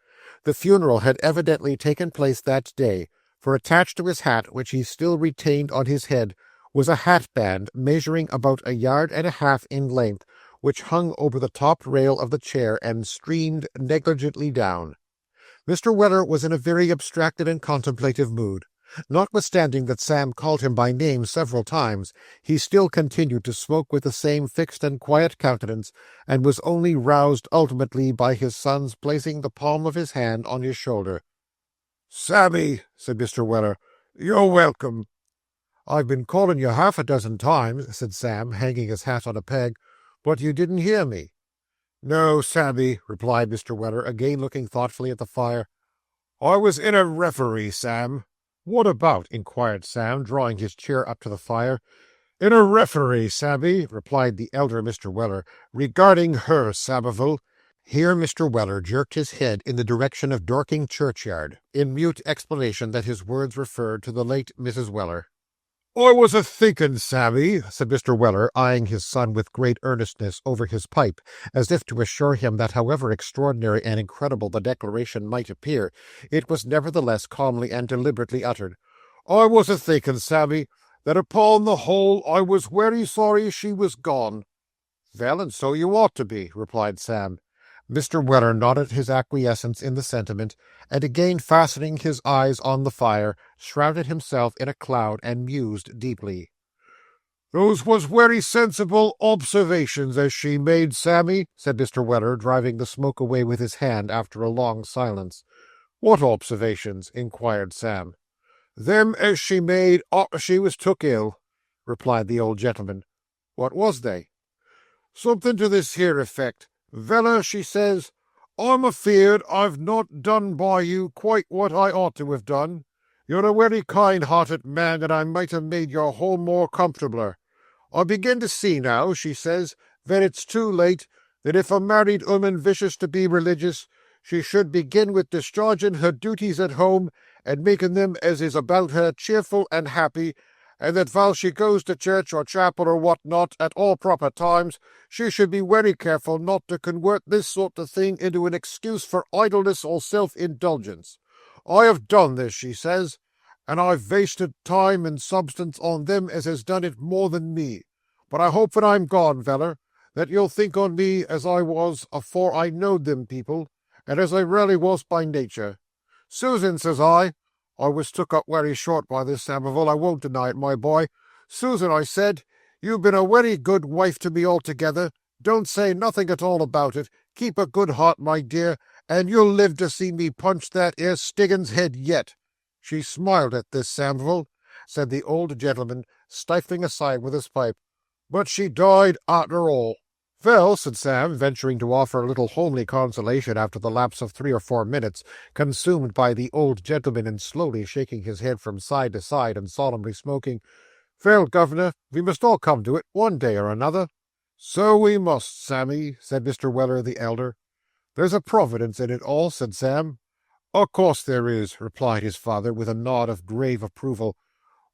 The funeral had evidently taken place that day, for attached to his hat, which he still retained on his head, was a hatband measuring about 1.5 yards in length, which hung over the top rail of the chair and streamed negligently down. Mr. Weller was in a very abstracted and contemplative mood. Notwithstanding that Sam called him by name several times, he still continued to smoke with the same fixed and quiet countenance, and was only roused ultimately by his son's placing the palm of his hand on his shoulder. "Sammy," said Mr. Weller, "you're welcome." "I've been calling you 1/2 times," said Sam, hanging his hat on a peg, "but you didn't hear me." "No, Sammy," replied Mr. Weller, again looking thoughtfully at the fire. "I was in a reverie, Sam." "What about?" inquired Sam, drawing his chair up to the fire. "In a reverie, Sammy," replied the elder Mr. Weller, "regarding her, Samivel." Here Mr. Weller jerked his head in the direction of Dorking churchyard, in mute explanation that his words referred to the late Mrs. Weller. "I was a-thinking, Sammy," said Mr. Weller, eyeing his son with great earnestness over his pipe, as if to assure him that however extraordinary and incredible the declaration might appear, it was nevertheless calmly and deliberately uttered. "I was a-thinking, Sammy, that upon the whole I was wery sorry she was gone." "Well, and so you ought to be," replied Sam. Mr. Weller nodded his acquiescence in the sentiment, and again fastening his eyes on the fire, shrouded himself in a cloud and mused deeply. "Those was wery sensible observations as she made, Sammy," said Mr. Weller, driving the smoke away with his hand after a long silence. "What observations?" inquired Sam. "Them as she made arter she was took ill," replied the old gentleman. "What was they?" "Something to this here effect. 'Veller,' she says, 'I'm afeard I've not done by you quite what I ought to have done. You're a wery kind-hearted man, and I might have made your home more comfortabler. I begin to see now,' she says, 'ven it's too late, that if a married 'ooman wishes to be religious, she should begin with discharging her duties at home, and making them as is about her cheerful and happy, and that while she goes to church or chapel or what not, at all proper times, she should be wery careful not to convert this sort of thing into an excuse for idleness or self-indulgence. I have done this,' she says, 'and I've wasted time and substance on them as has done it more than me. But I hope when I'm gone, Veller, that you'll think on me as I was afore I knowed them people, and as I really was by nature. Susan,' says I was took up wery short by this, Samivel, I won't deny it, my boy. 'Susan,' I said, 'you've been a wery good wife to me altogether. Don't say nothing at all about it. Keep a good heart, my dear, and you'll live to see me punch that 'ere Stiggins's head yet.' She smiled at this, Samivel," said the old gentleman, stifling a sigh with his pipe, "but she died arter all." "Well," said Sam, venturing to offer a little homely consolation after the lapse of 3 or 4 minutes, consumed by the old gentleman in slowly shaking his head from side to side and solemnly smoking. "Well, governor, we must all come to it, one day or another." "So we must, Sammy," said Mr. Weller the elder. "There's a providence in it all," said Sam. "O' course there is," replied his father, with a nod of grave approval.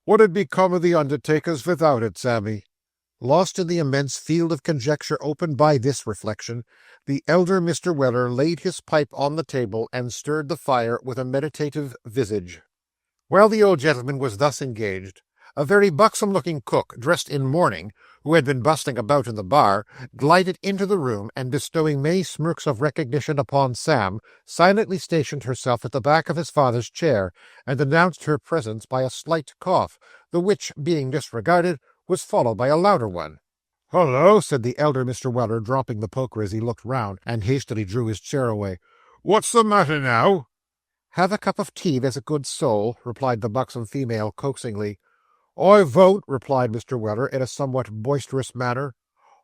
"What'd become of the undertakers without it, Sammy?" Lost in the immense field of conjecture opened by this reflection, the elder Mr. Weller laid his pipe on the table and stirred the fire with a meditative visage. While the old gentleman was thus engaged, a very buxom-looking cook, dressed in mourning, who had been bustling about in the bar, glided into the room, and bestowing many smirks of recognition upon Sam, silently stationed herself at the back of his father's chair, and announced her presence by a slight cough, the which, being disregarded, was followed by a louder one. "Hullo," said the elder Mr. Weller, dropping the poker as he looked round, and hastily drew his chair away. "What's the matter now?" "Have a cup of tea, there's a good soul," replied the buxom female coaxingly. "I won't," replied Mr. Weller, in a somewhat boisterous manner.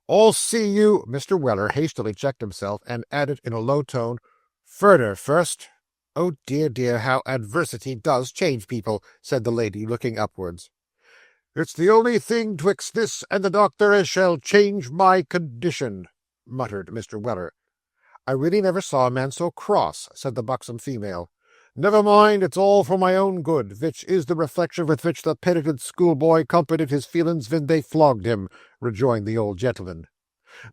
"I'll see you—" Mr. Weller hastily checked himself, and added in a low tone, "Furder first." "Oh dear, dear, how adversity does change people," said the lady, looking upwards. "It's the only thing twixt this and the doctor as shall change my condition," muttered Mr. Weller. "I really never saw a man so cross," said the buxom female. Never mind, it's all for my own good, which is the reflection with which the penitent schoolboy comforted his feelings when they flogged him, rejoined the old gentleman.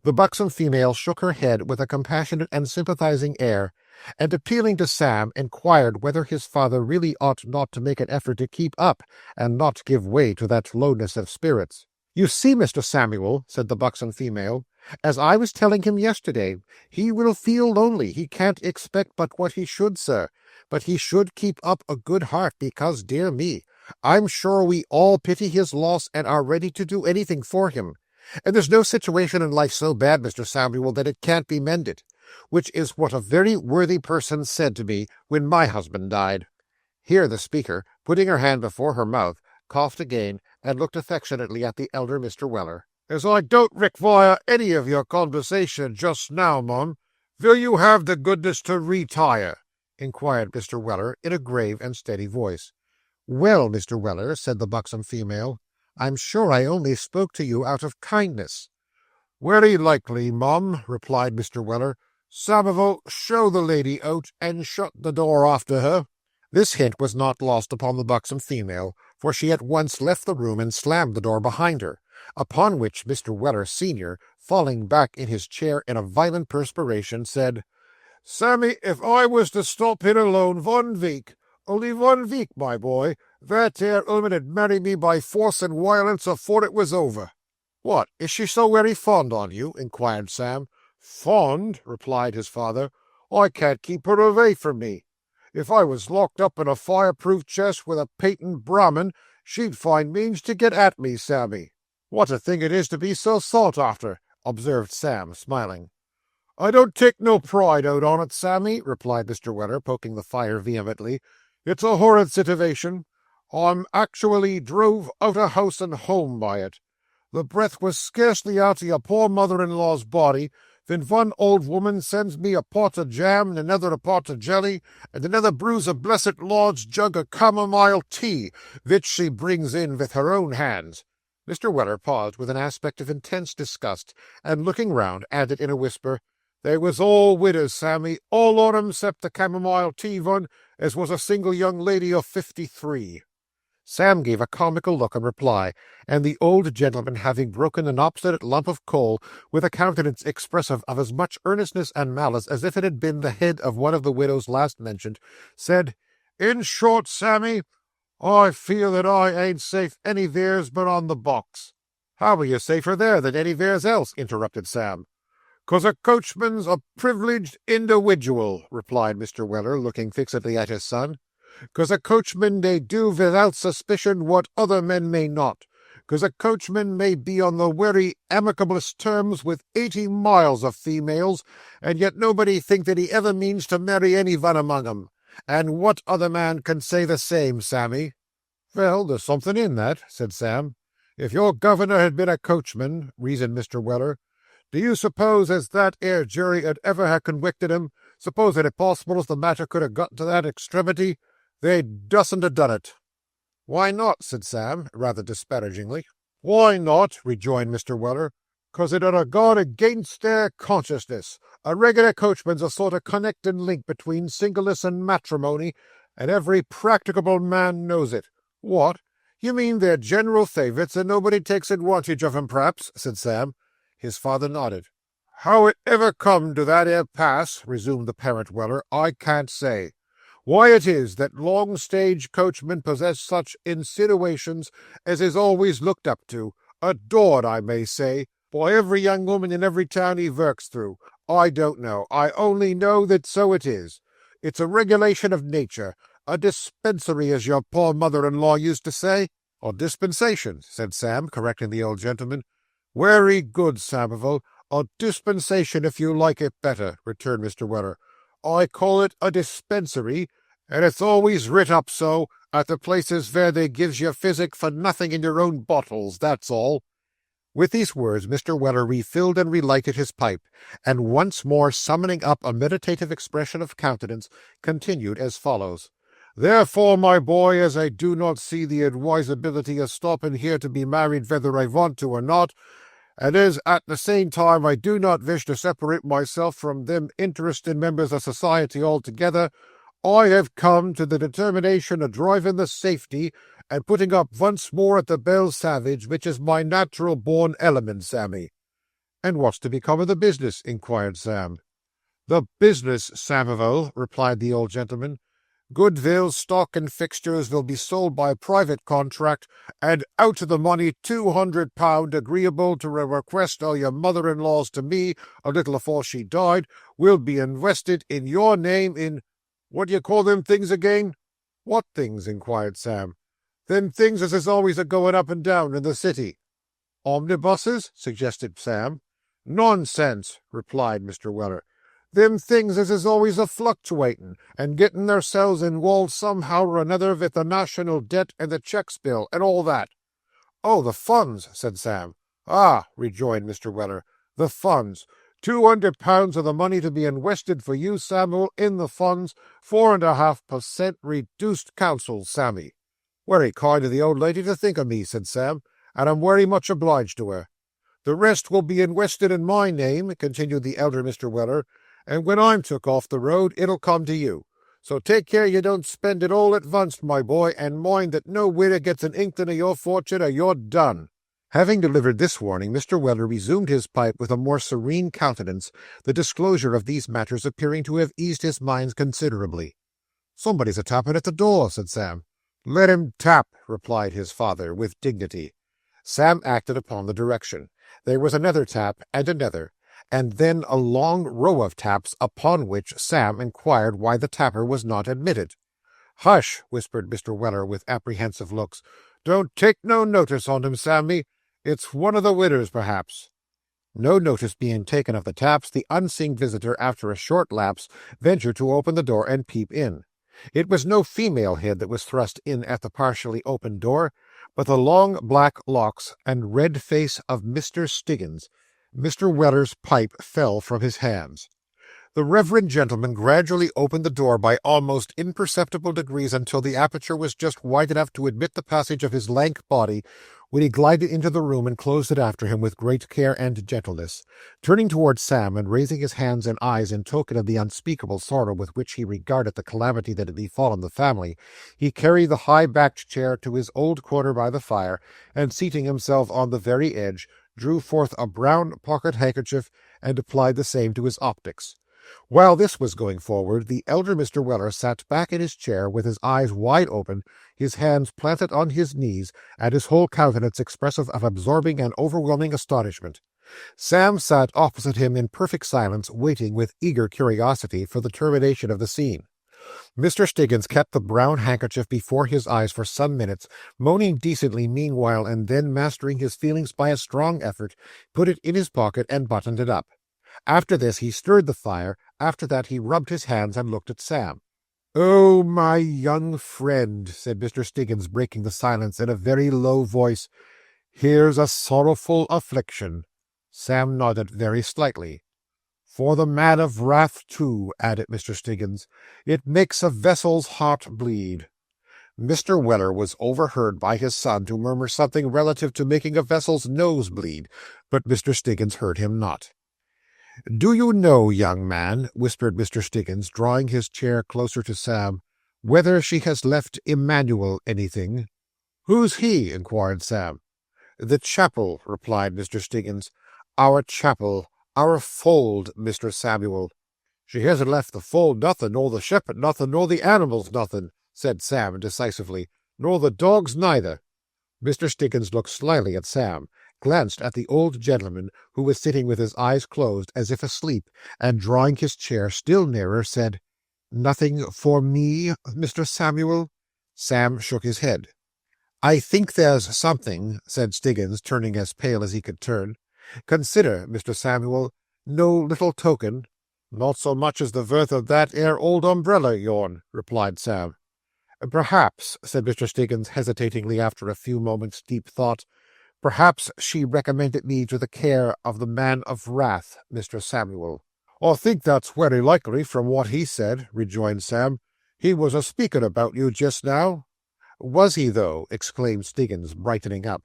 The buxom female shook her head with a compassionate and sympathizing air, and appealing to Sam, inquired whether his father really ought not to make an effort to keep up, and not give way to that lowness of spirits. "You see, Mr. Samuel," said the buxom female, "as I was telling him yesterday, he will feel lonely. He can't expect but what he should, sir. But he should keep up a good heart, because, dear me, I'm sure we all pity his loss and are ready to do anything for him. And there's no situation in life so bad, Mr. Samuel, that it can't be mended, which is what a very worthy person said to me when my husband died." Here the speaker, putting her hand before her mouth, coughed again, and looked affectionately at the elder Mr. Weller. "As I don't require any of your conversation just now, mum, will you have the goodness to retire?" inquired Mr. Weller in a grave and steady voice. "Well, Mr. Weller," said the buxom female, "I'm sure I only spoke to you out of kindness." "Very likely, mum," replied Mr. Weller. "Samivel, show the lady out, and shut the door after her." This hint was not lost upon the buxom female, for she at once left the room and slammed the door behind her, upon which Mr. Weller senior, falling back in his chair in a violent perspiration, said, "Sammy, if I was to stop here alone 1 week, only 1 week, my boy, that there 'ooman'd marry me by force and violence afore it was over." "What, is she so very fond on you?" inquired Sam. "Fond?" replied his father. "I can't keep her away from me. If I was locked up in a fireproof chest with a patent Brahmin, she'd find means to get at me, Sammy." "What a thing it is to be so sought after," observed Sam, smiling. "I don't take no pride out on it, Sammy," replied Mr. Weller, poking the fire vehemently. "It's a horrid situation. I'm actually drove out of house and home by it. The breath was scarcely out of your poor mother-in-law's body, then one old woman sends me a pot of jam, and another a pot of jelly, and another brews a blessed Lord's jug of camomile tea, which she brings in with her own hands." Mr. Weller paused with an aspect of intense disgust, and looking round, added in a whisper, "They was all widders, Sammy, all on 'em, 'cept the camomile tea one, as was a single young lady of 53. Sam gave a comical look in reply, and the old gentleman, having broken an obstinate lump of coal with a countenance expressive of as much earnestness and malice as if it had been the head of one of the widows last mentioned, said, "In short, Sammy, I feel that I ain't safe anywheres but on the box." "How are you safer there than anywheres else?" interrupted Sam. "'Cause a coachman's a privileged individual," replied Mr. Weller, looking fixedly at his son. "'Cause a coachman may do without suspicion what other men may not. 'Cause a coachman may be on the very amicablest terms with 80 miles of females, and yet nobody think that he ever means to marry any one among 'em. And what other man can say the same, Sammy?" "Well, there's something in that," said Sam. "If your governor had been a coachman," reasoned Mr. Weller, "do you suppose as that ere jury 'ud ever ha' conwicted him? Supposing it possible as the matter could have got to that extremity? They dustn't have done it." "Why not?" said Sam, rather disparagingly. "Why not?" rejoined Mr. Weller. "'Cause it 'ud have gone against their consciousness. A regular coachman's a sort of connecting link between singleness and matrimony, and every practicable man knows it." "What? You mean they're general favourites, and nobody takes advantage of 'em, p'raps?" said Sam. His father nodded. "How it ever come to that ere pass," resumed the parent Weller, "I can't say. Why it is that long stage coachmen possess such insinuations as is always looked up to, adored, I may say, by every young woman in every town he works through, I don't know. I only know that so it is. It's a regulation of nature, a dispensary, as your poor mother-in-law used to say." "Or dispensation," said Sam, correcting the old gentleman. "Wery good, Samivel. A dispensation, if you like it better," returned Mr. Weller. "I call it a dispensary, and it's always writ up so at the places where they gives you physic for nothing in your own bottles, that's all." With these words Mr. Weller refilled and relighted his pipe, and once more summoning up a meditative expression of countenance, continued as follows. "Therefore, my boy, as I do not see the advisability of stopping here to be married whether I want to or not, and as at the same time I do not wish to separate myself from them interesting members of society altogether, I have come to the determination of driving the safety and putting up once more at the Bell Savage, which is my natural born element, Sammy. And what's to become of the business? Inquired Sam. The business, Samivel, replied the old gentleman. Goodwill, stock, and fixtures will be sold by private contract, and out of the money £200, agreeable to a request of your mother-in-law's to me a little afore she died, will be invested in your name in— what do you call them things again? What things? Inquired Sam. Them things as is always a-going up and down in the city. Omnibuses? Suggested Sam. Nonsense, replied Mr. Weller. Them things as is always a-fluctuating, and getting theirselves inwolved somehow or another with the national debt and the cheques bill, and all that. Oh, the funds, said Sam. Ah, rejoined Mr. Weller, the funds. £200 of the money to be invested for you, Samuel, in the funds, 4.5% reduced counsel, Sammy. Very kind of the old lady to think of me, said Sam, and I'm very much obliged to her. The rest will be invested in my name, continued the elder Mr. Weller, and when I'm took off the road, it'll come to you. So take care you don't spend it all at once, my boy, and mind that no widder gets an inkling of your fortune or you're done. Having delivered this warning, Mr. Weller resumed his pipe with a more serene countenance, the disclosure of these matters appearing to have eased his mind considerably. Somebody's a-tapping at the door, said Sam. Let him tap, replied his father, with dignity. Sam acted upon the direction. There was another tap, and then a long row of taps, upon which Sam inquired why the tapper was not admitted. Hush, whispered Mr. Weller with apprehensive looks. Don't take no notice on him, Sammy. It's one of the widders, perhaps. No notice being taken of the taps, the unseen visitor, after a short lapse, ventured to open the door and peep in. It was no female head that was thrust in at the partially opened door, but the long black locks and red face of Mr. Stiggins. Mr. Weller's pipe fell from his hands. The reverend gentleman gradually opened the door by almost imperceptible degrees until the aperture was just wide enough to admit the passage of his lank body, when he glided into the room and closed it after him with great care and gentleness. Turning towards Sam, and raising his hands and eyes in token of the unspeakable sorrow with which he regarded the calamity that had befallen the family, he carried the high-backed chair to his old corner by the fire, and seating himself on the very edge, drew forth a brown pocket-handkerchief, and applied the same to his optics. While this was going forward, the elder Mr. Weller sat back in his chair with his eyes wide open, his hands planted on his knees, and his whole countenance expressive of absorbing and overwhelming astonishment. Sam sat opposite him in perfect silence, waiting with eager curiosity for the termination of the scene. Mr. Stiggins kept the brown handkerchief before his eyes for some minutes, moaning decently meanwhile, and then, mastering his feelings by a strong effort, put it in his pocket and buttoned it up. After this he stirred the fire. After that he rubbed his hands and looked at Sam. "Oh, my young friend," said Mr. Stiggins, breaking the silence in a very low voice, "here's a sorrowful affliction." Sam nodded very slightly. "For the man of wrath, too," added Mr. Stiggins. "It makes a vessel's heart bleed." Mr. Weller was overheard by his son to murmur something relative to making a vessel's nose bleed, but Mr. Stiggins heard him not. "Do you know, young man," whispered Mr. Stiggins, drawing his chair closer to Sam, "whether she has left Emmanuel anything?" "Who's he?" inquired Sam. "The chapel," replied Mr. Stiggins. "Our chapel, our fold, Mr. Samuel." "She hasn't left the fold nothing, nor the shepherd nothing, nor the animals nothing," said Sam decisively, "nor the dogs neither." Mr. Stiggins looked slyly at Sam, glanced at the old gentleman, who was sitting with his eyes closed as if asleep, and drawing his chair still nearer, said, "Nothing for me, Mr. Samuel?" Sam shook his head. "I think there's something," said Stiggins, turning as pale as he could turn. "Consider, Mr. Samuel, no little token." "Not so much as the worth of that 'ere old umbrella o' yourn," replied Sam. "Perhaps," said Mr. Stiggins hesitatingly after a few moments' deep thought, "perhaps she recommended me to the care of the man of wrath, Mr. Samuel." "I think that's very likely from what he said," rejoined Sam. "He was a-speaking about you just now." "Was he, though?" exclaimed Stiggins, brightening up.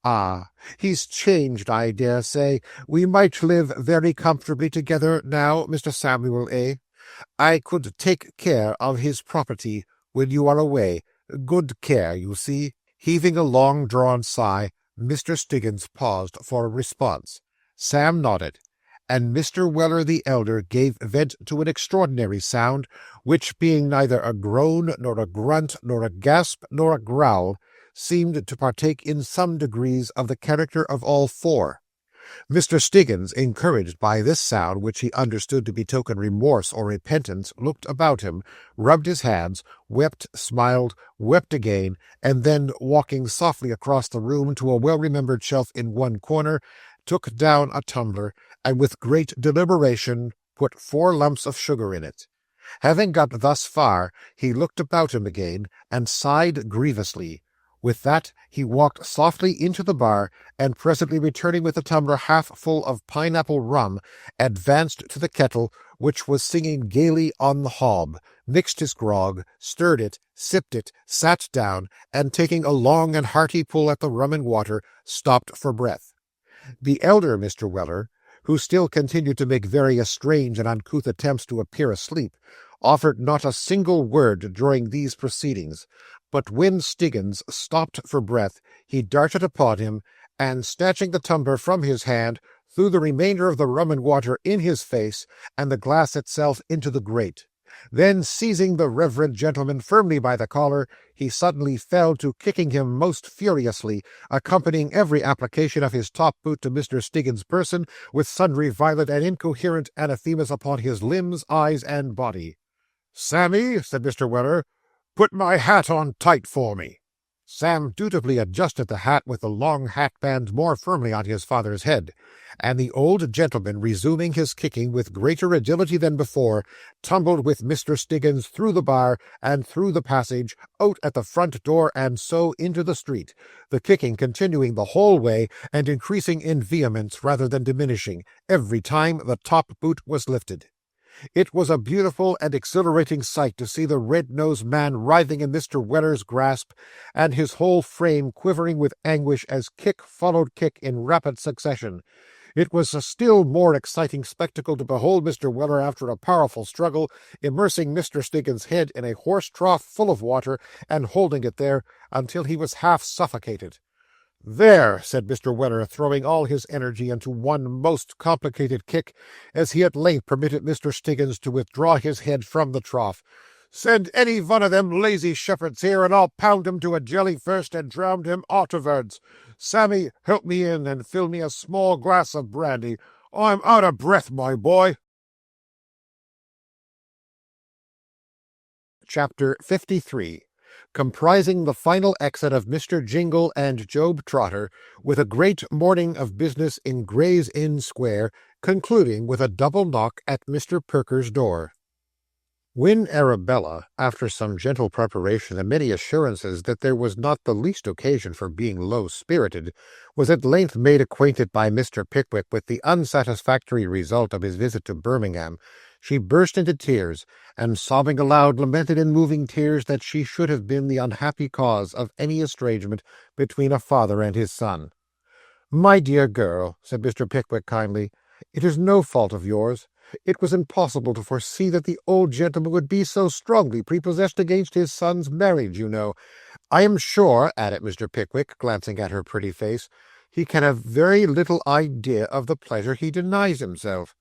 "Ah, he's changed, I dare say. We might live very comfortably together now, Mr. Samuel, eh? I could take care of his property when you are away. Good care, you see." Heaving a long-drawn sigh, Mr. Stiggins paused for a response. Sam nodded, and Mr. Weller the elder gave vent to an extraordinary sound, which, being neither a groan, nor a grunt, nor a gasp, nor a growl, seemed to partake in some degrees of the character of all four. Mr. Stiggins, encouraged by this sound, which he understood to betoken remorse or repentance, looked about him, rubbed his hands, wept, smiled, wept again, and then, walking softly across the room to a well-remembered shelf in one corner, took down a tumbler, and with great deliberation put 4 lumps of sugar in it. Having got thus far, he looked about him again, and sighed grievously. With that he walked softly into the bar, and presently returning with a tumbler half full of pineapple rum, advanced to the kettle, which was singing gaily on the hob, mixed his grog, stirred it, sipped it, sat down, and taking a long and hearty pull at the rum and water, stopped for breath. The elder Mr. Weller, who still continued to make various strange and uncouth attempts to appear asleep, offered not a single word during these proceedings, but when Stiggins stopped for breath, he darted upon him, and, snatching the tumbler from his hand, threw the remainder of the rum and water in his face, and the glass itself into the grate. Then, seizing the reverend gentleman firmly by the collar, he suddenly fell to kicking him most furiously, accompanying every application of his top boot to Mr. Stiggins' person with sundry violent and incoherent anathemas upon his limbs, eyes, and body. "Sammy," said Mr. Weller, "put my hat on tight for me." Sam dutifully adjusted the hat with the long hatband more firmly on his father's head, and the old gentleman, resuming his kicking with greater agility than before, tumbled with Mr. Stiggins through the bar and through the passage, out at the front door, and so into the street, the kicking continuing the whole way, and increasing in vehemence rather than diminishing, every time the top boot was lifted. It was a beautiful and exhilarating sight to see the red-nosed man writhing in Mr. Weller's grasp, and his whole frame quivering with anguish as kick followed kick in rapid succession. It was a still more exciting spectacle to behold Mr. Weller, after a powerful struggle, immersing Mr. Stiggins' head in a horse trough full of water, and holding it there until he was half suffocated. "There," said Mr. Weller, throwing all his energy into one most complicated kick, as he at length permitted Mr. Stiggins to withdraw his head from the trough. "Send any one of them lazy shepherds here, and I'll pound him to a jelly first and drown him arterwards. Sammy, help me in, and fill me a small glass of brandy. I'm out of breath, my boy." Chapter 53, comprising the final exit of Mr. Jingle and Job Trotter, with a great morning of business in Gray's Inn Square, concluding with a double knock at Mr. Perker's door. When Arabella, after some gentle preparation and many assurances that there was not the least occasion for being low-spirited, was at length made acquainted by Mr. Pickwick with the unsatisfactory result of his visit to Birmingham, she burst into tears, and sobbing aloud lamented in moving tears that she should have been the unhappy cause of any estrangement between a father and his son. "My dear girl," said Mr. Pickwick kindly, "it is no fault of yours. It was impossible to foresee that the old gentleman would be so strongly prepossessed against his son's marriage, you know. I am sure," added Mr. Pickwick, glancing at her pretty face, "he can have very little idea of the pleasure he denies himself."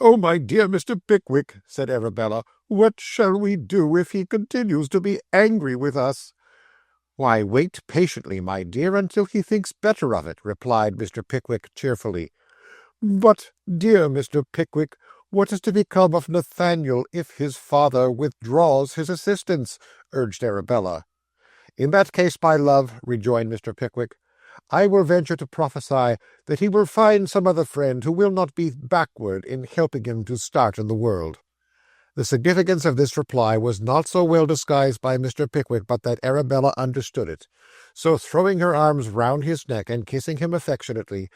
"Oh, my dear Mr. Pickwick," said Arabella, "what shall we do if he continues to be angry with us?" "Why, wait patiently, my dear, until he thinks better of it," replied Mr. Pickwick cheerfully. "But, dear Mr. Pickwick, what is to become of Nathaniel if his father withdraws his assistance?" urged Arabella. "In that case, my love," rejoined Mr. Pickwick, "I will venture to prophesy that he will find some other friend who will not be backward in helping him to start in the world." The significance of this reply was not so well disguised by Mr. Pickwick but that Arabella understood it. So, throwing her arms round his neck and kissing him affectionately,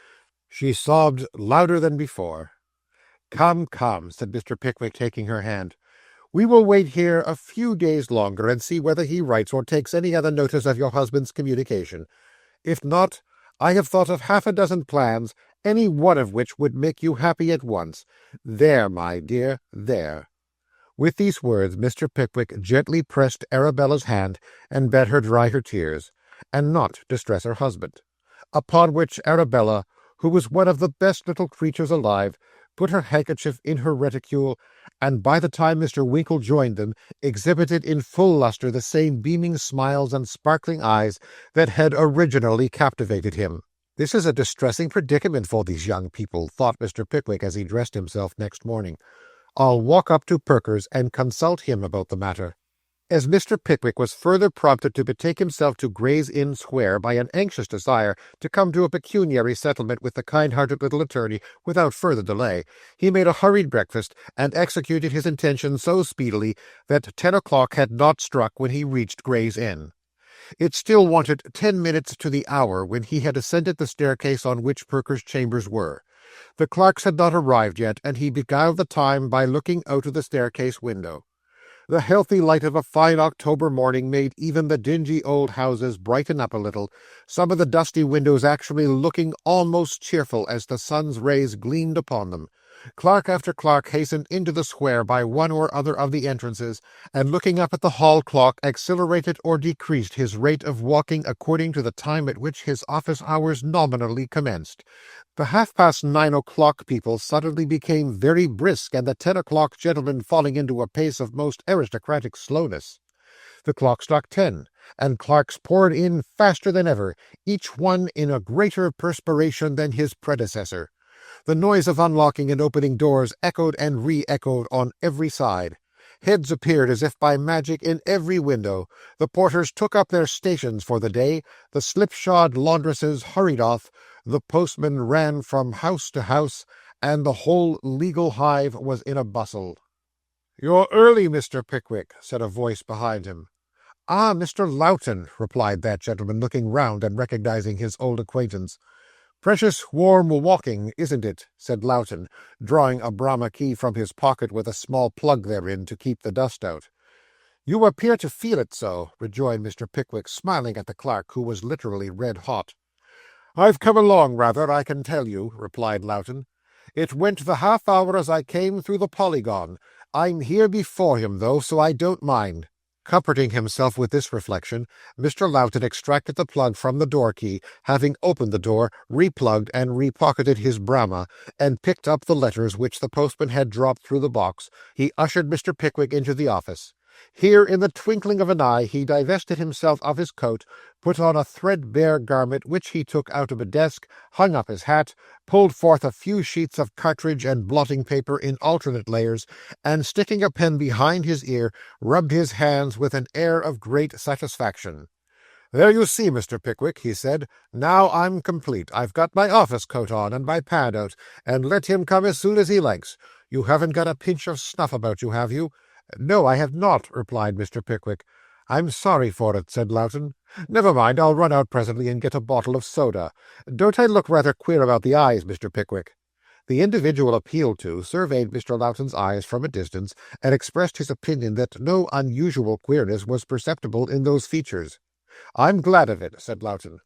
she sobbed louder than before. "Come, come," said Mr. Pickwick, taking her hand. "We will wait here a few days longer, and see whether he writes or takes any other notice of your husband's communication. If not, I have thought of 6 plans, any one of which would make you happy at once. There, my dear, there." With these words, Mr. Pickwick gently pressed Arabella's hand and bade her dry her tears, and not distress her husband. Upon which Arabella, who was one of the best little creatures alive, put her handkerchief in her reticule, and by the time Mr. Winkle joined them, exhibited in full lustre the same beaming smiles and sparkling eyes that had originally captivated him. "This is a distressing predicament for these young people," thought Mr. Pickwick as he dressed himself next morning. "I'll walk up to Perkers and consult him about the matter." As Mr. Pickwick was further prompted to betake himself to Gray's Inn Square by an anxious desire to come to a pecuniary settlement with the kind-hearted little attorney without further delay, he made a hurried breakfast, and executed his intention so speedily that 10 o'clock had not struck when he reached Gray's Inn. It still wanted 10 minutes to the hour when he had ascended the staircase on which Perker's chambers were. The clerks had not arrived yet, and he beguiled the time by looking out of the staircase window. The healthy light of a fine October morning made even the dingy old houses brighten up a little, some of the dusty windows actually looking almost cheerful as the sun's rays gleamed upon them. Clerk after clerk hastened into the square by one or other of the entrances, and looking up at the hall clock, accelerated or decreased his rate of walking according to the time at which his office hours nominally commenced. The 9:30 o'clock people suddenly became very brisk, and the 10 o'clock gentlemen falling into a pace of most aristocratic slowness. The clock struck 10, and clerks poured in faster than ever, each one in a greater perspiration than his predecessor. The noise of unlocking and opening doors echoed and re-echoed on every side. Heads appeared as if by magic in every window. The porters took up their stations for the day. The slipshod laundresses hurried off. The postman ran from house to house, and the whole legal hive was in a bustle. "You're early, Mr. Pickwick," said a voice behind him. "Ah, Mr. Loughton," replied that gentleman, looking round and recognizing his old acquaintance. "Precious warm walking, isn't it?" said Loughton, drawing a Brahma key from his pocket with a small plug therein to keep the dust out. "You appear to feel it so," rejoined Mr. Pickwick, smiling at the clerk, who was literally red-hot. "I've come along rather, I can tell you," replied Loughton. "It went the half-hour as I came through the Polygon. I'm here before him, though, so I don't mind." Comforting himself with this reflection, Mr. Loughton extracted the plug from the door-key, having opened the door, replugged and repocketed his Brahma, and picked up the letters which the postman had dropped through the box. He ushered Mr. Pickwick into the office. Here, in the twinkling of an eye, he divested himself of his coat, put on a threadbare garment which he took out of a desk, hung up his hat, pulled forth a few sheets of cartridge and blotting paper in alternate layers, and sticking a pen behind his ear, rubbed his hands with an air of great satisfaction. "There you see, Mr. Pickwick," he said. "Now I'm complete. I've got my office coat on and my pad out, and let him come as soon as he likes. You haven't got a pinch of snuff about you, have you?" "No, I have not," replied Mr. Pickwick. "I'm sorry for it," said Loughton. "Never mind, I'll run out presently and get a bottle of soda. Don't I look rather queer about the eyes, Mr. Pickwick?" The individual appealed to surveyed Mr. Loughton's eyes from a distance, and expressed his opinion that no unusual queerness was perceptible in those features. "I'm glad of it," said Loughton.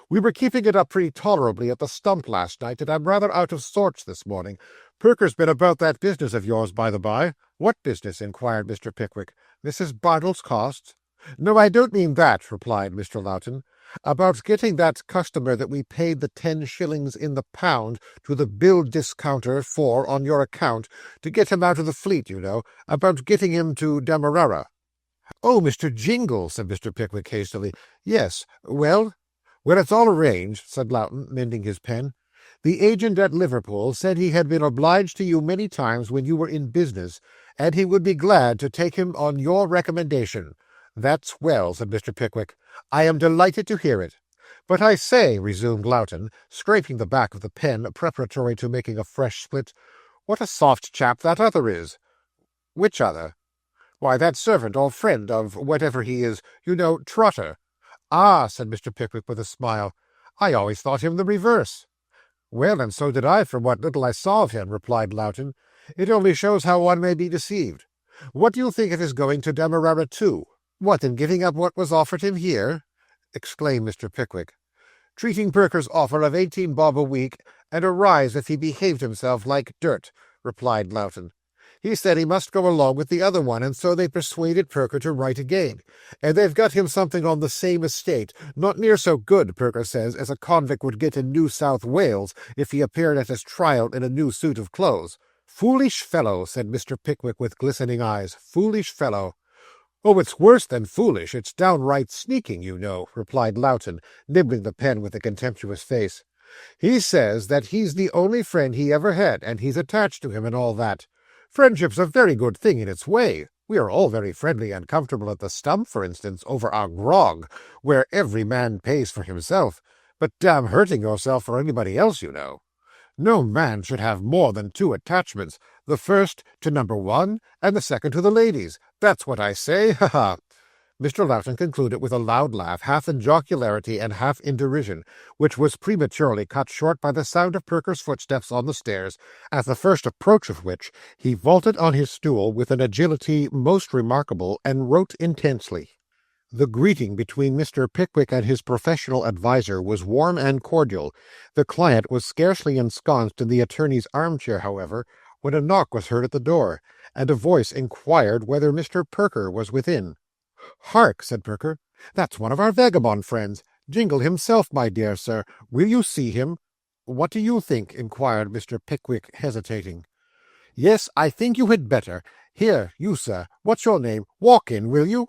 "We were keeping it up pretty tolerably at the stump last night, and I'm rather out of sorts this morning. Perker's been about that business of yours, by the by." "What business?" inquired Mr. Pickwick. "Mrs. Bardell's costs?" "No, I don't mean that," replied Mr. Loughton. "About getting that customer that we paid the 10 shillings in the pound to the bill discounter for on your account, to get him out of the Fleet, you know, about getting him to Demerara." "Oh, Mr. Jingle," said Mr. Pickwick hastily. "Yes. Well?" "Well, it's all arranged," said Loughton, mending his pen. "The agent at Liverpool said he had been obliged to you many times when you were in business, and he would be glad to take him on your recommendation." "That's well," said Mr. Pickwick. "I am delighted to hear it." "But I say," resumed Loughton, scraping the back of the pen preparatory to making a fresh split, "what a soft chap that other is." "Which other?" "Why, that servant or friend of whatever he is, you know, Trotter." "Ah," said Mr. Pickwick with a smile, "I always thought him the reverse." "Well, and so did I, from what little I saw of him," replied Loughton. "It only shows how one may be deceived. What do you think of his going to Demerara too?" "What, and giving up what was offered him here?" exclaimed Mr. Pickwick. "Treating Perker's offer of 18 bob a week, and a rise if he behaved himself like dirt," replied Loughton. He said he must go along with the other one, and so they persuaded Perker to write again. And they've got him something on the same estate, not near so good, Perker says, as a convict would get in New South Wales if he appeared at his trial in a new suit of clothes. Foolish fellow, said Mr. Pickwick with glistening eyes. Foolish fellow. Oh, it's worse than foolish. It's downright sneaking, you know, replied Loughton, nibbling the pen with a contemptuous face. He says that he's the only friend he ever had, and he's attached to him and all that. Friendship's a very good thing in its way. We are all very friendly and comfortable at the Stump, for instance, over our grog, where every man pays for himself. But damn hurting yourself for anybody else, you know. No man should have more than 2 attachments, the first to number 1, and the second to the ladies. That's what I say, ha-ha. Mr. Loughton concluded with a loud laugh, half in jocularity and half in derision, which was prematurely cut short by the sound of Perker's footsteps on the stairs, at the first approach of which he vaulted on his stool with an agility most remarkable, and wrote intensely. The greeting between Mr. Pickwick and his professional adviser was warm and cordial. The client was scarcely ensconced in the attorney's armchair, however, when a knock was heard at the door, and a voice inquired whether Mr. Perker was within. "Hark," said Perker, "that's one of our vagabond friends, Jingle himself, my dear sir. Will you see him?" "What do you think?" inquired Mr. Pickwick, hesitating. "Yes, I think you had better. Here, you, sir, what's your name? Walk in, will you?"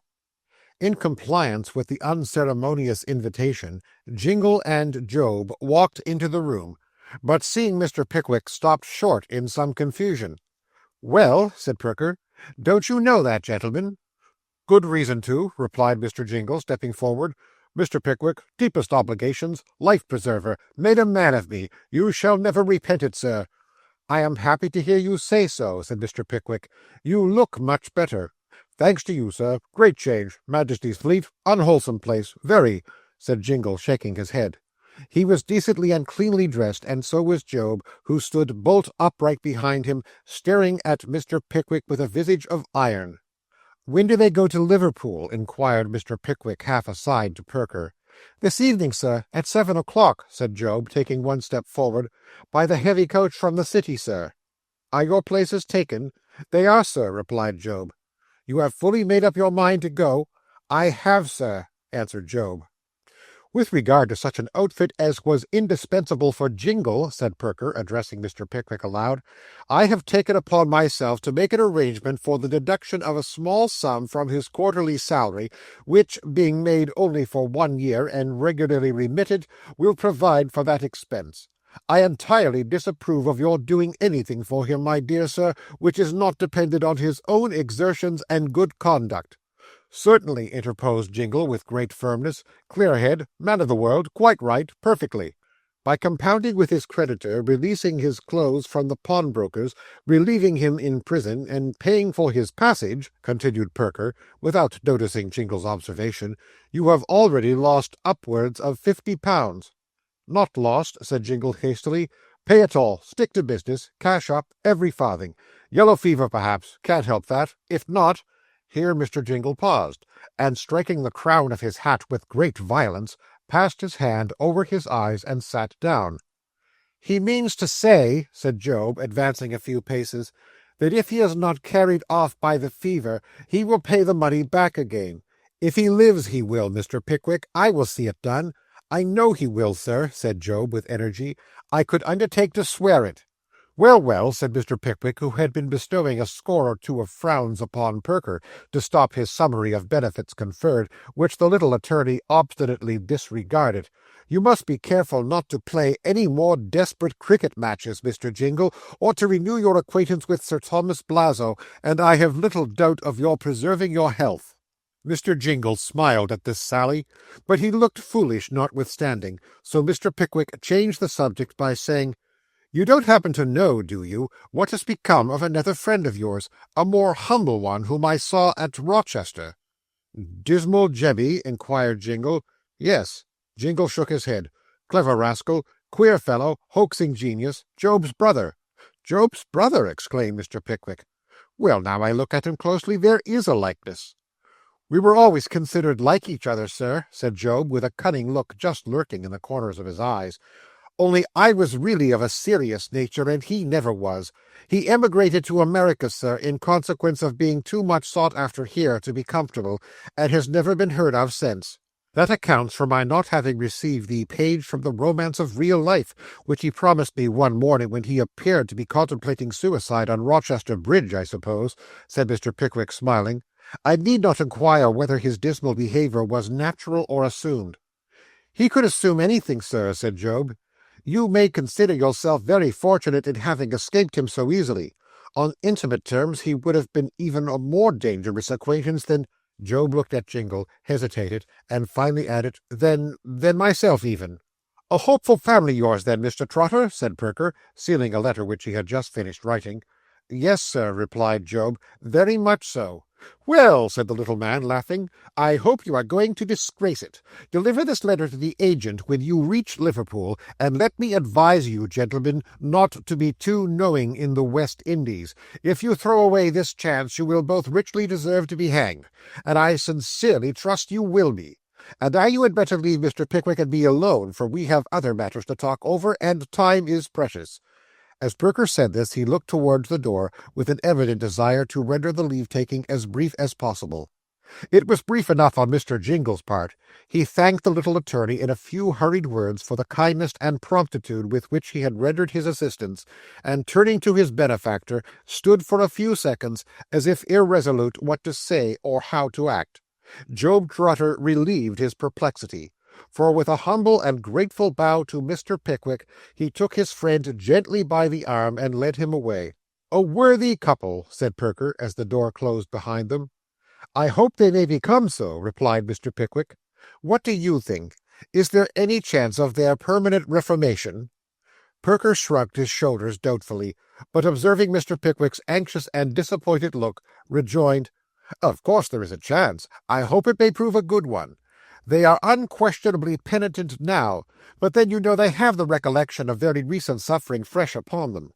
In compliance with the unceremonious invitation, Jingle and Job walked into the room, but seeing Mr. Pickwick stopped short in some confusion. "Well," said Perker, "don't you know that gentleman?" "Good reason to," replied Mr. Jingle, stepping forward. "Mr. Pickwick, deepest obligations, life-preserver, made a man of me. You shall never repent it, sir." "I am happy to hear you say so," said Mr. Pickwick. "You look much better." "Thanks to you, sir. Great change. Majesty's Fleet. Unwholesome place. Very," said Jingle, shaking his head. He was decently and cleanly dressed, and so was Job, who stood bolt upright behind him, staring at Mr. Pickwick with a visage of iron. "When do they go to Liverpool?" inquired Mr. Pickwick, half aside to Perker. "This evening, sir, at 7 o'clock," said Job, taking one step forward. "By the heavy coach from the city, sir." "Are your places taken?" "They are, sir," replied Job. "You have fully made up your mind to go?" "I have, sir," answered Job. "With regard to such an outfit as was indispensable for Jingle," said Perker, addressing Mr. Pickwick aloud, "I have taken upon myself to make an arrangement for the deduction of a small sum from his quarterly salary, which, being made only for 1 year and regularly remitted, will provide for that expense. I entirely disapprove of your doing anything for him, my dear sir, which is not dependent on his own exertions and good conduct." "Certainly," interposed Jingle with great firmness. "Clear head, man of the world, quite right, perfectly." "By compounding with his creditor, releasing his clothes from the pawnbrokers, relieving him in prison, and paying for his passage," continued Perker, without noticing Jingle's observation, "you have already lost upwards of £50. "Not lost," said Jingle hastily. "Pay it all. Stick to business. Cash up, every farthing. Yellow fever, perhaps. Can't help that. If not—" Here Mr. Jingle paused, and striking the crown of his hat with great violence, passed his hand over his eyes and sat down. "He means to say," said Job, advancing a few paces, "that if he is not carried off by the fever, he will pay the money back again. If he lives, he will, Mr. Pickwick. I will see it done." "I know he will, sir," said Job with energy. "I could undertake to swear it." "Well, well," said Mr. Pickwick, who had been bestowing a score or two of frowns upon Perker to stop his summary of benefits conferred, which the little attorney obstinately disregarded. "You must be careful not to play any more desperate cricket matches, Mr. Jingle, or to renew your acquaintance with Sir Thomas Blazo, and I have little doubt of your preserving your health." Mr. Jingle smiled at this sally, but he looked foolish notwithstanding, so Mr. Pickwick changed the subject by saying, "You don't happen to know, do you, what has become of another friend of yours, a more humble one whom I saw at Rochester?" "Dismal Jemmy?" inquired Jingle. "Yes." Jingle shook his head. "Clever rascal, queer fellow, hoaxing genius, Job's brother." "Job's brother!" exclaimed Mr. Pickwick. "Well, now I look at him closely, there is a likeness." "We were always considered like each other, sir," said Job, with a cunning look just lurking in the corners of his eyes. only I was really of a serious nature, and he never was. He emigrated to America, sir, in consequence of being too much sought after here to be comfortable, and has never been heard of since. That accounts for my not having received the page from the romance of real life, which he promised me one morning when he appeared to be contemplating suicide on Rochester Bridge, I suppose," said Mr. Pickwick, smiling. "I need not inquire whether his dismal behaviour was natural or assumed." "He could assume anything, sir," said Job. "You may consider yourself very fortunate in having escaped him so easily. On intimate terms he would have been even a more dangerous acquaintance than—" Job looked at Jingle, hesitated, and finally added, than myself even." "A hopeful family yours, then, Mr. Trotter," said Perker, sealing a letter which he had just finished writing. "Yes, sir," replied Job, "very much so." "Well," said the little man, laughing, "I hope you are going to disgrace it. Deliver this letter to the agent when you reach Liverpool, and let me advise you, gentlemen, not to be too knowing in the West Indies. If you throw away this chance, you will both richly deserve to be hanged, and I sincerely trust you will be. And now you had better leave Mr. Pickwick and me alone, for we have other matters to talk over, and time is precious." As Perker said this, he looked towards the door, with an evident desire to render the leave-taking as brief as possible. It was brief enough on Mr. Jingle's part. He thanked the little attorney in a few hurried words for the kindness and promptitude with which he had rendered his assistance, and turning to his benefactor, stood for a few seconds as if irresolute what to say or how to act. Job Trotter relieved his perplexity, for with a humble and grateful bow to Mr. Pickwick, he took his friend gently by the arm and led him away. "A worthy couple," said Perker, as the door closed behind them. "I hope they may become so," replied Mr. Pickwick. "What do you think? Is there any chance of their permanent reformation?" Perker shrugged his shoulders doubtfully, but observing Mr. Pickwick's anxious and disappointed look, rejoined, "Of course there is a chance. I hope it may prove a good one. They are unquestionably penitent now, but then you know they have the recollection of very recent suffering fresh upon them.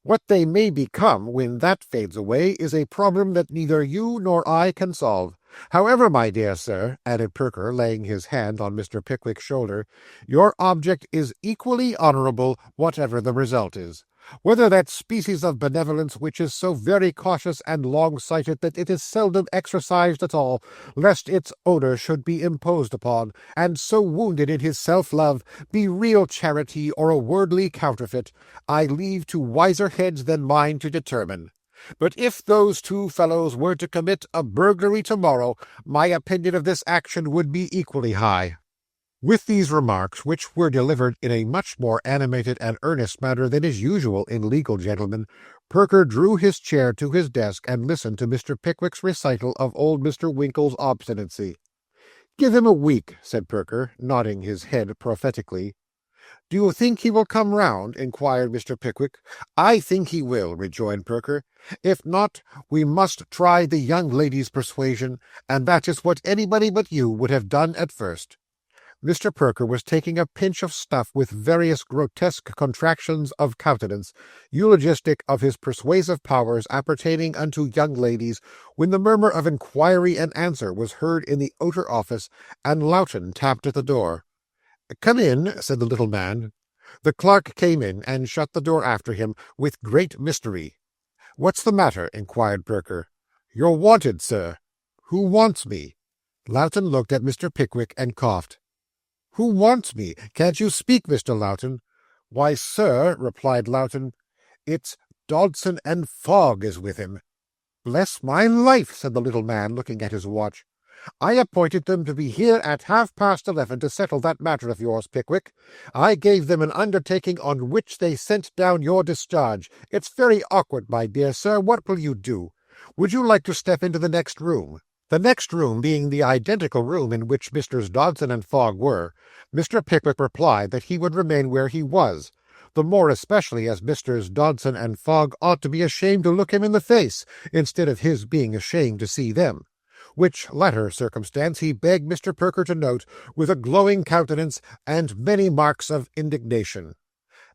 What they may become when that fades away is a problem that neither you nor I can solve. However, my dear sir," added Perker, laying his hand on Mr. Pickwick's shoulder, "your object is equally honourable, whatever the result is. Whether that species of benevolence which is so very cautious and long-sighted that it is seldom exercised at all, lest its owner should be imposed upon, and so wounded in his self-love, be real charity or a worldly counterfeit, I leave to wiser heads than mine to determine. But if those two fellows were to commit a burglary tomorrow, my opinion of this action would be equally high." With these remarks, which were delivered in a much more animated and earnest manner than is usual in legal gentlemen, Perker drew his chair to his desk and listened to Mr. Pickwick's recital of old Mr. Winkle's obstinacy. "Give him a week," said Perker, nodding his head prophetically. "Do you think he will come round?" inquired Mr. Pickwick. "I think he will," rejoined Perker. "If not, we must try the young lady's persuasion, and that is what anybody but you would have done at first." Mr. Perker was taking a pinch of snuff with various grotesque contractions of countenance, eulogistic of his persuasive powers appertaining unto young ladies, when the murmur of inquiry and answer was heard in the outer office, and Lowton tapped at the door. "Come in," said the little man. The clerk came in, and shut the door after him with great mystery. "What's the matter?" inquired Perker. "You're wanted, sir." "Who wants me?" Lowton looked at Mr. Pickwick and coughed. "Who wants me? Can't you speak, Mr. Lowton?" "Why, sir," replied Lowton, "it's Dodson and Fogg is with him." "Bless my life," said the little man, looking at his watch. "I appointed them to be here at 11:30 to settle that matter of yours, Pickwick. I gave them an undertaking on which they sent down your discharge. It's very awkward, my dear sir. What will you do? Would you like to step into the next room?" The next room being the identical room in which Messrs. Dodson and Fogg were, Mr. Pickwick replied that he would remain where he was, the more especially as Messrs. Dodson and Fogg ought to be ashamed to look him in the face, instead of his being ashamed to see them, which latter circumstance he begged Mr. Perker to note with a glowing countenance and many marks of indignation.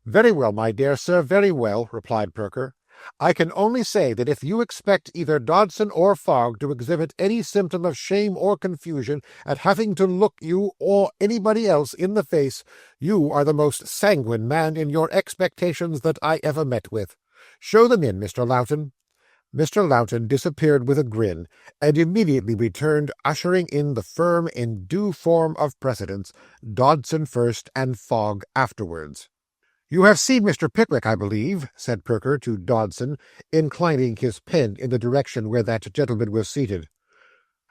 "Very well, my dear sir, very well," replied Perker. I can only say that if you expect either Dodson or Fogg to exhibit any symptom of shame or confusion at having to look you or anybody else in the face, you are the most sanguine man in your expectations that I ever met with. Show them in, Mr. Loughton." Mr. Loughton disappeared with a grin, and immediately returned, ushering in the firm in due form of precedence, Dodson first and Fogg afterwards. "You have seen Mr. Pickwick, I believe," said Perker to Dodson, inclining his pen in the direction where that gentleman was seated.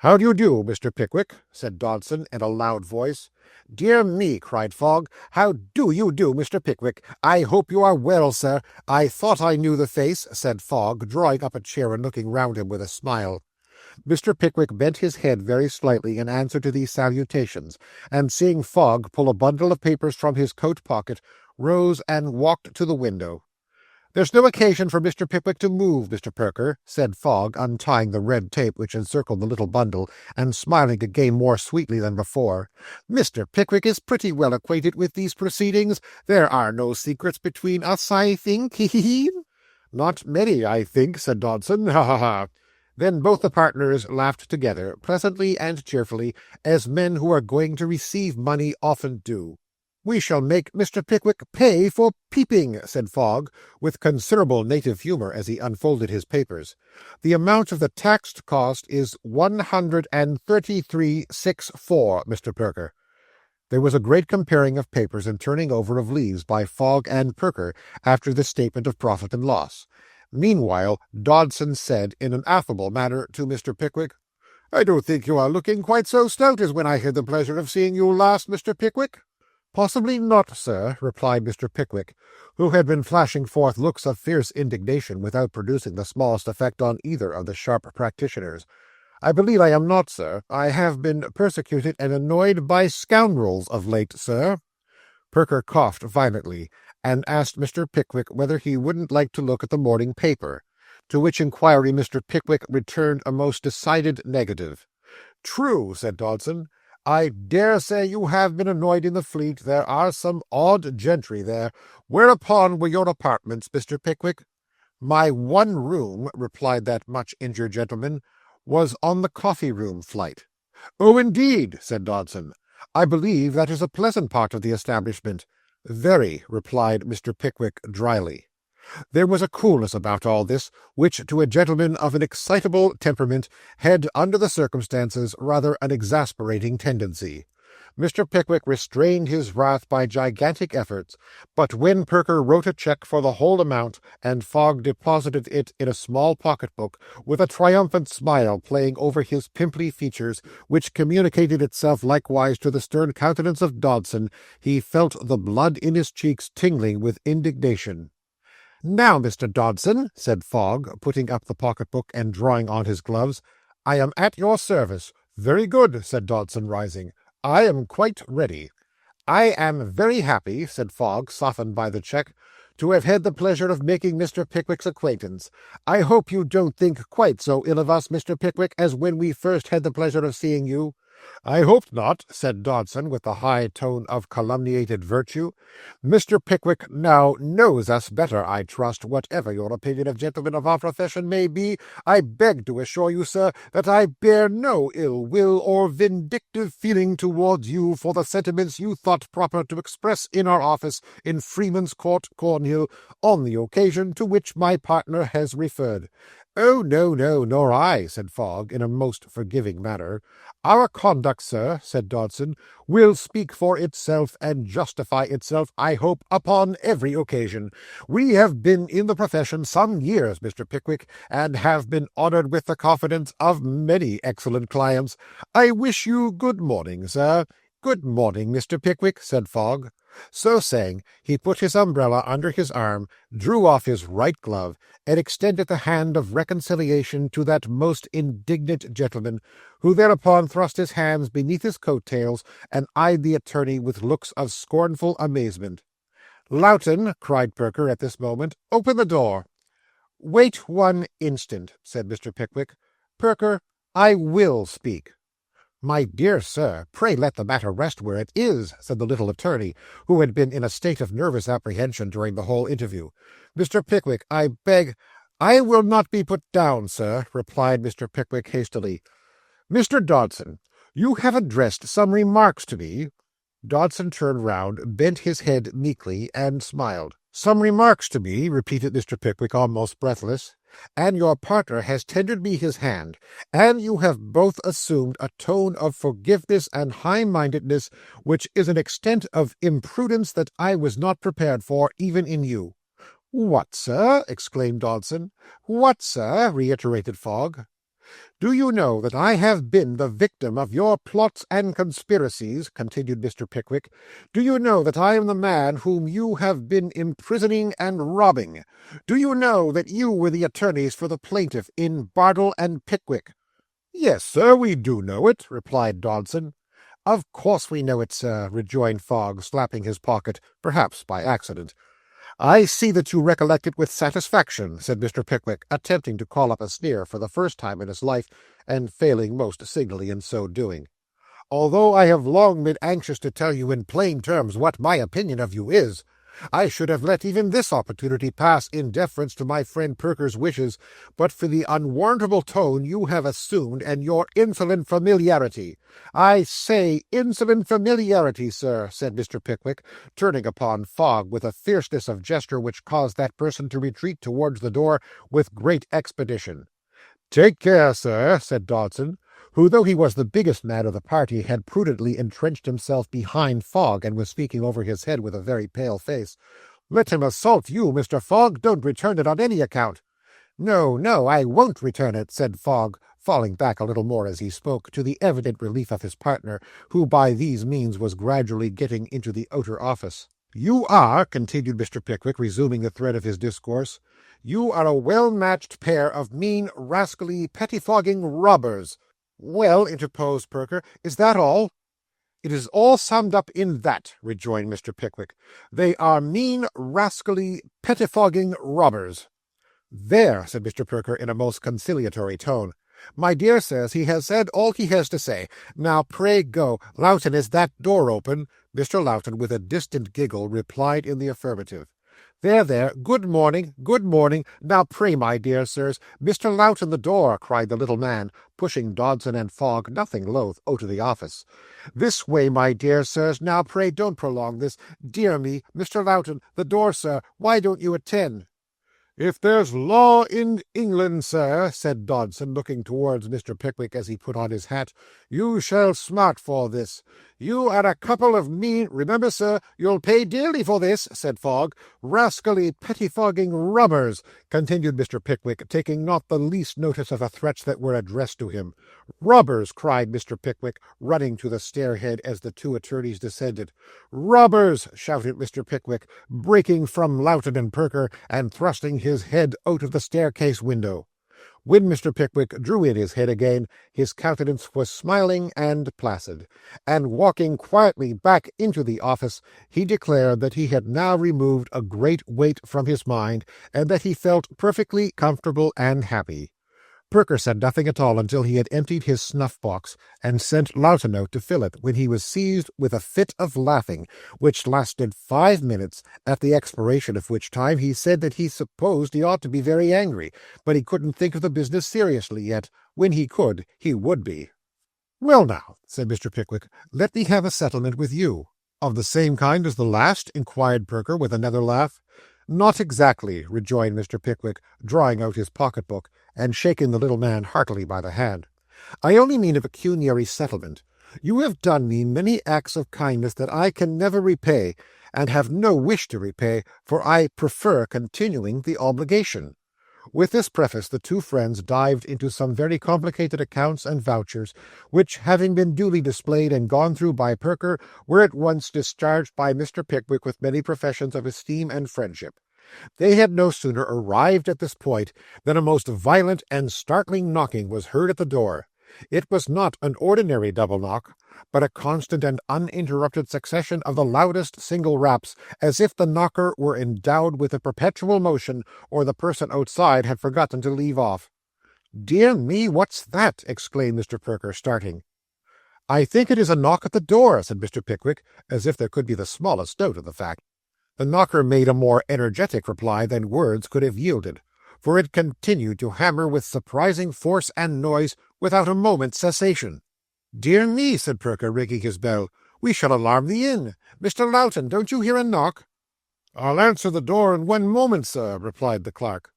"How do you do, Mr. Pickwick?" said Dodson in a loud voice. "Dear me," cried Fogg, "how do you do, Mr. Pickwick? I hope you are well, sir. I thought I knew the face," said Fogg, drawing up a chair and looking round him with a smile. Mr. Pickwick bent his head very slightly in answer to these salutations, and seeing Fogg pull a bundle of papers from his coat pocket, rose and walked to the window. "There's no occasion for Mr. Pickwick to move, Mr. Perker," said Fogg, untying the red tape which encircled the little bundle, and smiling again more sweetly than before. "Mr. Pickwick is pretty well acquainted with these proceedings. There are no secrets between us, I think, he. "Not many, I think," said Dodson. "Ha, ha, ha." Then both the partners laughed together, pleasantly and cheerfully, as men who are going to receive money often do. "We shall make Mr. Pickwick pay for peeping," said Fogg, with considerable native humour, as he unfolded his papers. "The amount of the taxed cost is 133.64, Mr. Perker." There was a great comparing of papers and turning over of leaves by Fogg and Perker after the statement of profit and loss. Meanwhile, Dodson said, in an affable manner, to Mr. Pickwick, "I don't think you are looking quite so stout as when I had the pleasure of seeing you last, Mr. Pickwick." "Possibly not, sir," replied Mr. Pickwick, who had been flashing forth looks of fierce indignation without producing the smallest effect on either of the sharp practitioners. "I believe I am not, sir. I have been persecuted and annoyed by scoundrels of late, sir." Perker coughed violently, and asked Mr. Pickwick whether he wouldn't like to look at the morning paper, to which inquiry Mr. Pickwick returned a most decided negative. "True," said Dodson. "I dare say you have been annoyed in the Fleet. There are some odd gentry there. Whereupon were your apartments, Mr. Pickwick?" "My one room," replied that much-injured gentleman, "was on the coffee-room flight." "Oh, indeed," said Dodson. "I believe that is a pleasant part of the establishment." "Very," replied Mr. Pickwick dryly. There was a coolness about all this, which to a gentleman of an excitable temperament had, under the circumstances, rather an exasperating tendency. Mr. Pickwick restrained his wrath by gigantic efforts, but when Perker wrote a cheque for the whole amount, and Fogg deposited it in a small pocket-book, with a triumphant smile playing over his pimply features, which communicated itself likewise to the stern countenance of Dodson, he felt the blood in his cheeks tingling with indignation. "Now, Mr. Dodson," said Fogg, putting up the pocket-book and drawing on his gloves, "I am at your service." "Very good," said Dodson, rising. "I am quite ready." "I am very happy," said Fogg, softened by the cheque, "to have had the pleasure of making Mr. Pickwick's acquaintance. I hope you don't think quite so ill of us, Mr. Pickwick, as when we first had the pleasure of seeing you." "I hoped not," said Dodson, with the high tone of calumniated virtue. "Mr. Pickwick now knows us better, I trust. Whatever your opinion of gentlemen of our profession may be, I beg to assure you, sir, that I bear no ill will or vindictive feeling towards you for the sentiments you thought proper to express in our office in Freeman's Court, Cornhill, on the occasion to which my partner has referred." "Oh, no, nor I," said Fogg, in a most forgiving manner. "Our conduct, sir," said Dodson, "will speak for itself and justify itself, I hope, upon every occasion. We have been in the profession some years, Mr. Pickwick, and have been honoured with the confidence of many excellent clients. I wish you good morning, sir." "Good morning, Mr. Pickwick," said Fogg. So saying, he put his umbrella under his arm, drew off his right glove, and extended the hand of reconciliation to that most indignant gentleman, who thereupon thrust his hands beneath his coat-tails, and eyed the attorney with looks of scornful amazement. "Loughton," cried Perker at this moment, "open the door." "Wait one instant," said Mr. Pickwick. "Perker, I will speak." "My dear sir, pray let the matter rest where it is," said the little attorney, who had been in a state of nervous apprehension during the whole interview. "Mr. Pickwick, I beg—" "I will not be put down, sir," replied Mr. Pickwick hastily. "Mr. Dodson, you have addressed some remarks to me." Dodson turned round, bent his head meekly, and smiled. "Some remarks to me," repeated Mr. Pickwick, almost breathless, "and your partner has tendered me his hand, and you have both assumed a tone of forgiveness and high-mindedness which is an extent of imprudence that I was not prepared for, even in you." "What, sir?" exclaimed Dodson. "What, sir?" reiterated Fogg. "Do you know that I have been the victim of your plots and conspiracies?" continued Mr. Pickwick. "Do you know that I am the man whom you have been imprisoning and robbing? Do you know that you were the attorneys for the plaintiff in Bartle and Pickwick?" "Yes, sir, we do know it," replied Dodson. "Of course we know it, sir," rejoined Fogg, slapping his pocket, perhaps by accident. "I see that you recollect it with satisfaction," said Mr. Pickwick, attempting to call up a sneer for the first time in his life, and failing most signally in so doing. "Although I have long been anxious to tell you in plain terms what my opinion of you is, I should have let even this opportunity pass in deference to my friend Perker's wishes, but for the unwarrantable tone you have assumed and your insolent familiarity. I say insolent familiarity, sir," said Mr. Pickwick, turning upon Fogg with a fierceness of gesture which caused that person to retreat towards the door with great expedition. "Take care, sir," said Dodson, who, though he was the biggest man of the party, had prudently entrenched himself behind Fogg, and was speaking over his head with a very pale face. "Let him assault you, Mr. Fogg. Don't return it on any account." "No, no, I won't return it," said Fogg, falling back a little more as he spoke, to the evident relief of his partner, who by these means was gradually getting into the outer office. "You are," continued Mr. Pickwick, resuming the thread of his discourse, "you are a well-matched pair of mean, rascally, pettifogging robbers." "Well," interposed Perker, "is that all?" "It is all summed up in that," rejoined Mr. Pickwick. "They are mean, rascally, pettifogging robbers." "There," said Mr. Perker, in a most conciliatory tone. "My dear sirs, he has said all he has to say. Now pray go. Loughton, is that door open?" Mr. Loughton, with a distant giggle, replied in the affirmative. "There, there. Good morning, good morning. Now pray, my dear sirs, Mr. Loughton, the door," cried the little man, pushing Dodson and Fogg, nothing loath, out of the office. "This way, my dear sirs. Now pray don't prolong this. Dear me, Mr. Loughton, the door, sir. Why don't you attend?" "If there's law in England, sir," said Dodson, looking towards Mr. Pickwick as he put on his hat, "you shall smart for this. You are a couple of mean—" "Remember, sir, you'll pay dearly for this," said Fogg. "Rascally, pettifogging robbers," continued Mr. Pickwick, taking not the least notice of the threats that were addressed to him. "Robbers!" cried Mr. Pickwick, running to the stair-head as the two attorneys descended. "Robbers!" shouted Mr. Pickwick, breaking from Loughton and Perker, and thrusting his head out of the staircase window. When Mr. Pickwick drew in his head again, his countenance was smiling and placid, and walking quietly back into the office, he declared that he had now removed a great weight from his mind, and that he felt perfectly comfortable and happy. Perker said nothing at all until he had emptied his snuff-box, and sent Loughton out to fill it, when he was seized with a fit of laughing, which lasted 5 minutes, at the expiration of which time he said that he supposed he ought to be very angry, but he couldn't think of the business seriously yet. When he could, he would be. "Well now," said Mr. Pickwick, "let me have a settlement with you." "Of the same kind as the last?" inquired Perker, with another laugh. "Not exactly," rejoined Mr. Pickwick, drawing out his pocket-book, and shaking the little man heartily by the hand. "I only mean a pecuniary settlement. You have done me many acts of kindness that I can never repay, and have no wish to repay, for I prefer continuing the obligation." With this preface, the two friends dived into some very complicated accounts and vouchers, which, having been duly displayed and gone through by Perker, were at once discharged by Mr. Pickwick with many professions of esteem and friendship. They had no sooner arrived at this point than a most violent and startling knocking was heard at the door. It was not an ordinary double knock, but a constant and uninterrupted succession of the loudest single raps, as if the knocker were endowed with a perpetual motion, or the person outside had forgotten to leave off. "Dear me, what's that?" exclaimed Mr. Perker, starting. "I think it is a knock at the door," said Mr. Pickwick, as if there could be the smallest doubt of the fact. The knocker made a more energetic reply than words could have yielded. for it continued to hammer with surprising force and noise without a moment's cessation. "Dear me," said Perker, ringing his bell, "we shall alarm the inn. Mr. Loughton, don't you hear a knock?" "I'll answer the door in 1 moment, sir," replied the clerk.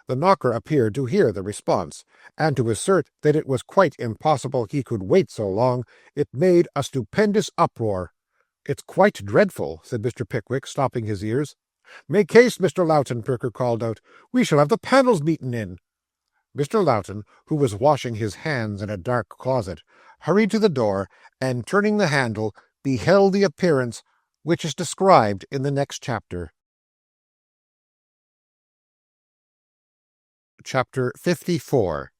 The knocker appeared to hear the response, and to assert that it was quite impossible he could wait so long, it made a stupendous uproar. "It's quite dreadful," said Mr. Pickwick, stopping his ears. "Make haste, Mr. Loughton," Perker called out. "We shall have the panels beaten in." Mr. Loughton, who was washing his hands in a dark closet, hurried to the door, and turning the handle, beheld the appearance which is described in the next chapter. Chapter 54,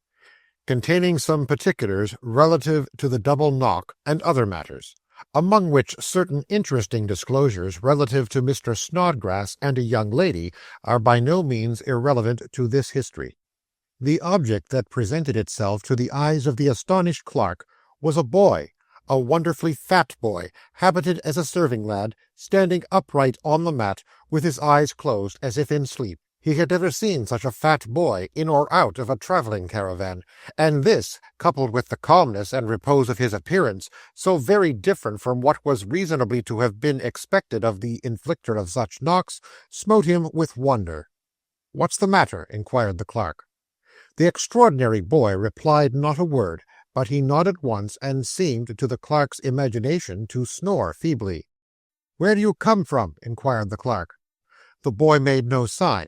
containing some particulars relative to the double knock and other matters, among which certain interesting disclosures relative to Mr. Snodgrass and a young lady are by no means irrelevant to this history. The object that presented itself to the eyes of the astonished clerk was a boy, a wonderfully fat boy, habited as a serving lad, standing upright on the mat, with his eyes closed as if in sleep. He had never seen such a fat boy in or out of a travelling caravan, and this, coupled with the calmness and repose of his appearance, so very different from what was reasonably to have been expected of the inflictor of such knocks, smote him with wonder. "What's the matter?" inquired the clerk. The extraordinary boy replied not a word, but he nodded once and seemed to the clerk's imagination to snore feebly. "Where do you come from?" inquired the clerk. The boy made no sign.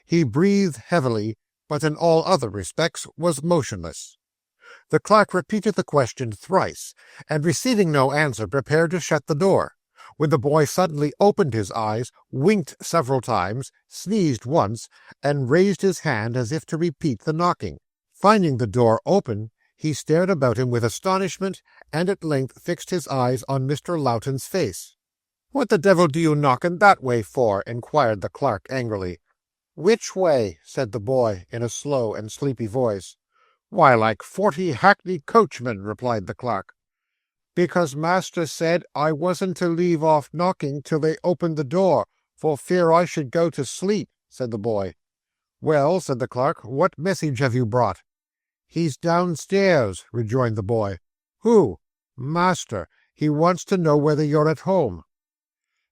He breathed heavily, but in all other respects was motionless. The clerk repeated the question thrice, and receiving no answer prepared to shut the door, when the boy suddenly opened his eyes, winked several times, sneezed once, and raised his hand as if to repeat the knocking. Finding the door open, he stared about him with astonishment, and at length fixed his eyes on Mr. Loughton's face. "What the devil do you knock in that way for?" inquired the clerk angrily. "Which way?" said the boy, in a slow and sleepy voice. "Why, like 40 hackney coachmen," replied the clerk. "Because master said I wasn't to leave off knocking till they opened the door, for fear I should go to sleep," said the boy. "Well," said the clerk, "what message have you brought?" "He's downstairs," rejoined the boy. "Who?" "Master. He wants to know whether you're at home."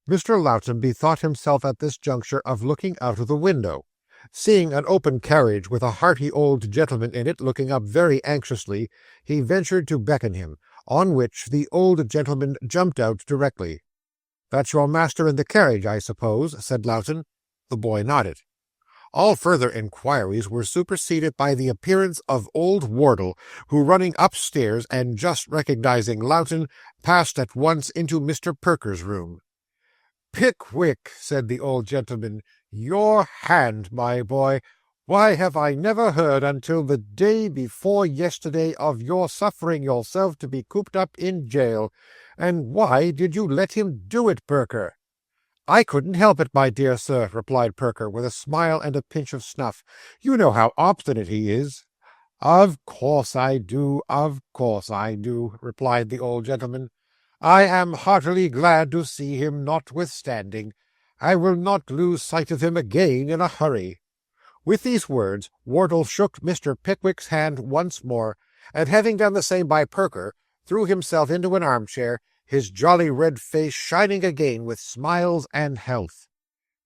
Mr. Loughton bethought himself at this juncture of looking out of the window. Seeing an open carriage with a hearty old gentleman in it looking up very anxiously, he ventured to beckon him, on which the old gentleman jumped out directly. "That's your master in the carriage, I suppose?" said Loughton. The boy nodded. All further inquiries were superseded by the appearance of old Wardle, who, running upstairs and just recognizing Loughton, passed at once into Mr. Perker's room. "Pickwick," said the old gentleman, "your hand, my boy. Why have I never heard until the day before yesterday of your suffering yourself to be cooped up in jail? And why did you let him do it, Perker?" "I couldn't help it, my dear sir," replied Perker, with a smile and a pinch of snuff. "You know how obstinate he is." "Of course I do, replied the old gentleman. "I am heartily glad to see him, notwithstanding. I will not lose sight of him again in a hurry." With these words, Wardle shook Mr. Pickwick's hand once more, and having done the same by Perker, threw himself into an armchair, his jolly red face shining again with smiles and health.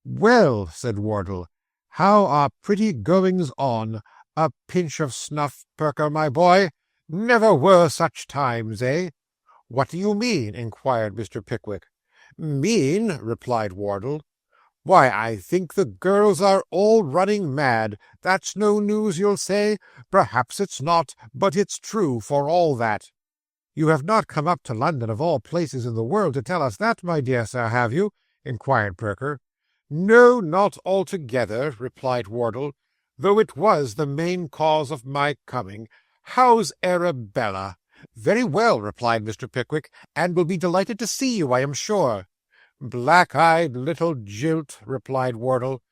"Well," said Wardle, "how are pretty goings-on? A pinch of snuff, Perker, my boy? Never were such times, eh?" "What do you mean?" inquired Mr. Pickwick. "Mean?" replied Wardle. "Why, I think the girls are all running mad. That's no news, you'll say. Perhaps it's not, but it's true for all that." "You have not come up to London, of all places in the world, to tell us that, my dear sir, have you?" inquired Perker. "No, not altogether," replied Wardle, "though it was the main cause of my coming. How's Arabella?" "Very well," replied Mr. Pickwick, "and will be delighted to see you, I am sure." "Black-eyed little jilt," replied Wardle.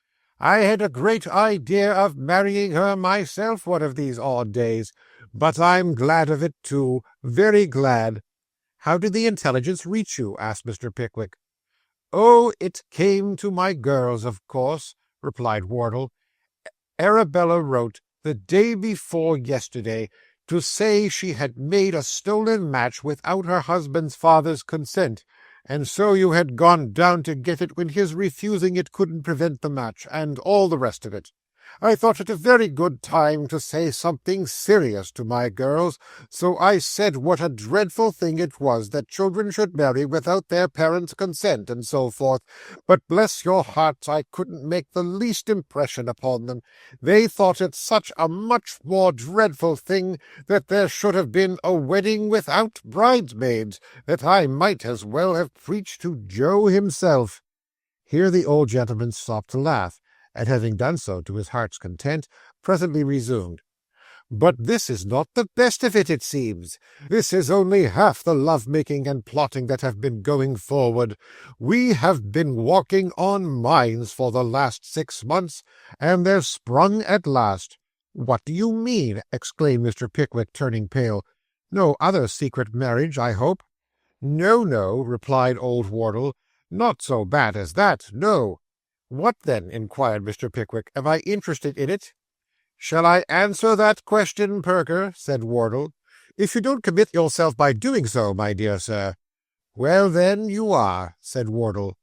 "I had a great idea of marrying her myself one of these odd days, but I'm glad of it too, very glad." "How did the intelligence reach you?" asked Mr. Pickwick. "Oh, it came to my girls, of course," replied Wardle, Arabella wrote the day before yesterday to say she had made a stolen match without her husband's father's consent, and so you had gone down to get it when his refusing it couldn't prevent the match, and all the rest of it. I thought it a very good time to say something serious to my girls, so I said what a dreadful thing it was that children should marry without their parents' consent, and so forth, but bless your hearts, I couldn't make the least impression upon them. They thought it such a much more dreadful thing that there should have been a wedding without bridesmaids, that I might as well have preached to Joe himself." Here the old gentleman stopped to laugh, and having done so to his heart's content, presently resumed. "But this is not the best of it, it seems. This is only half the love-making and plotting that have been going forward. We have been walking on mines for the last 6 months, and they're sprung at last." "What do you mean?" exclaimed Mr. Pickwick, turning pale. "No other secret marriage, I hope?" "No, no," replied old Wardle. "Not so bad as that, no." "What then?" inquired Mr. Pickwick. "Am I interested in it?" "Shall I answer that question, Perker?" said Wardle. "If you don't commit yourself by doing so, my dear sir." "Well, then, you are," said Wardle.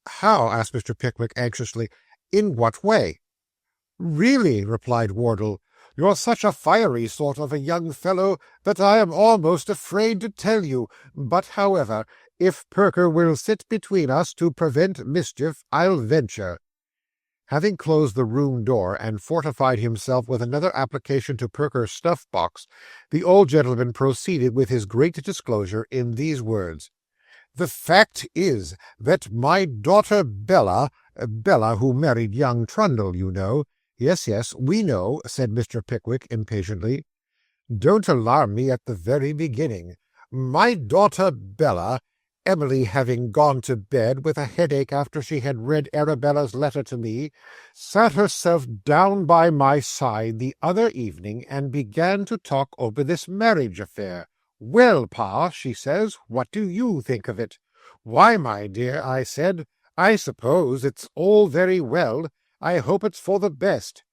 "How?" asked Mr. Pickwick anxiously. "In what way?" "Really," replied Wardle, "you're such a fiery sort of a young fellow that I am almost afraid to tell you. But, however, if Perker will sit between us to prevent mischief, I'll venture." Having closed the room door and fortified himself with another application to Perker's snuff-box, the old gentleman proceeded with his great disclosure in these words. "The fact is that my daughter Bella who married young Trundle, you know—" "Yes, yes, we know," said Mr. Pickwick impatiently. "Don't alarm me at the very beginning. My daughter Bella, Emily having gone to bed with a headache after she had read Arabella's letter to me, sat herself down by my side the other evening and began to talk over this marriage affair. 'Well, Pa,' she says, 'what do you think of it?' 'Why, my dear,' I said, 'I suppose it's all very well. I hope it's for the best.'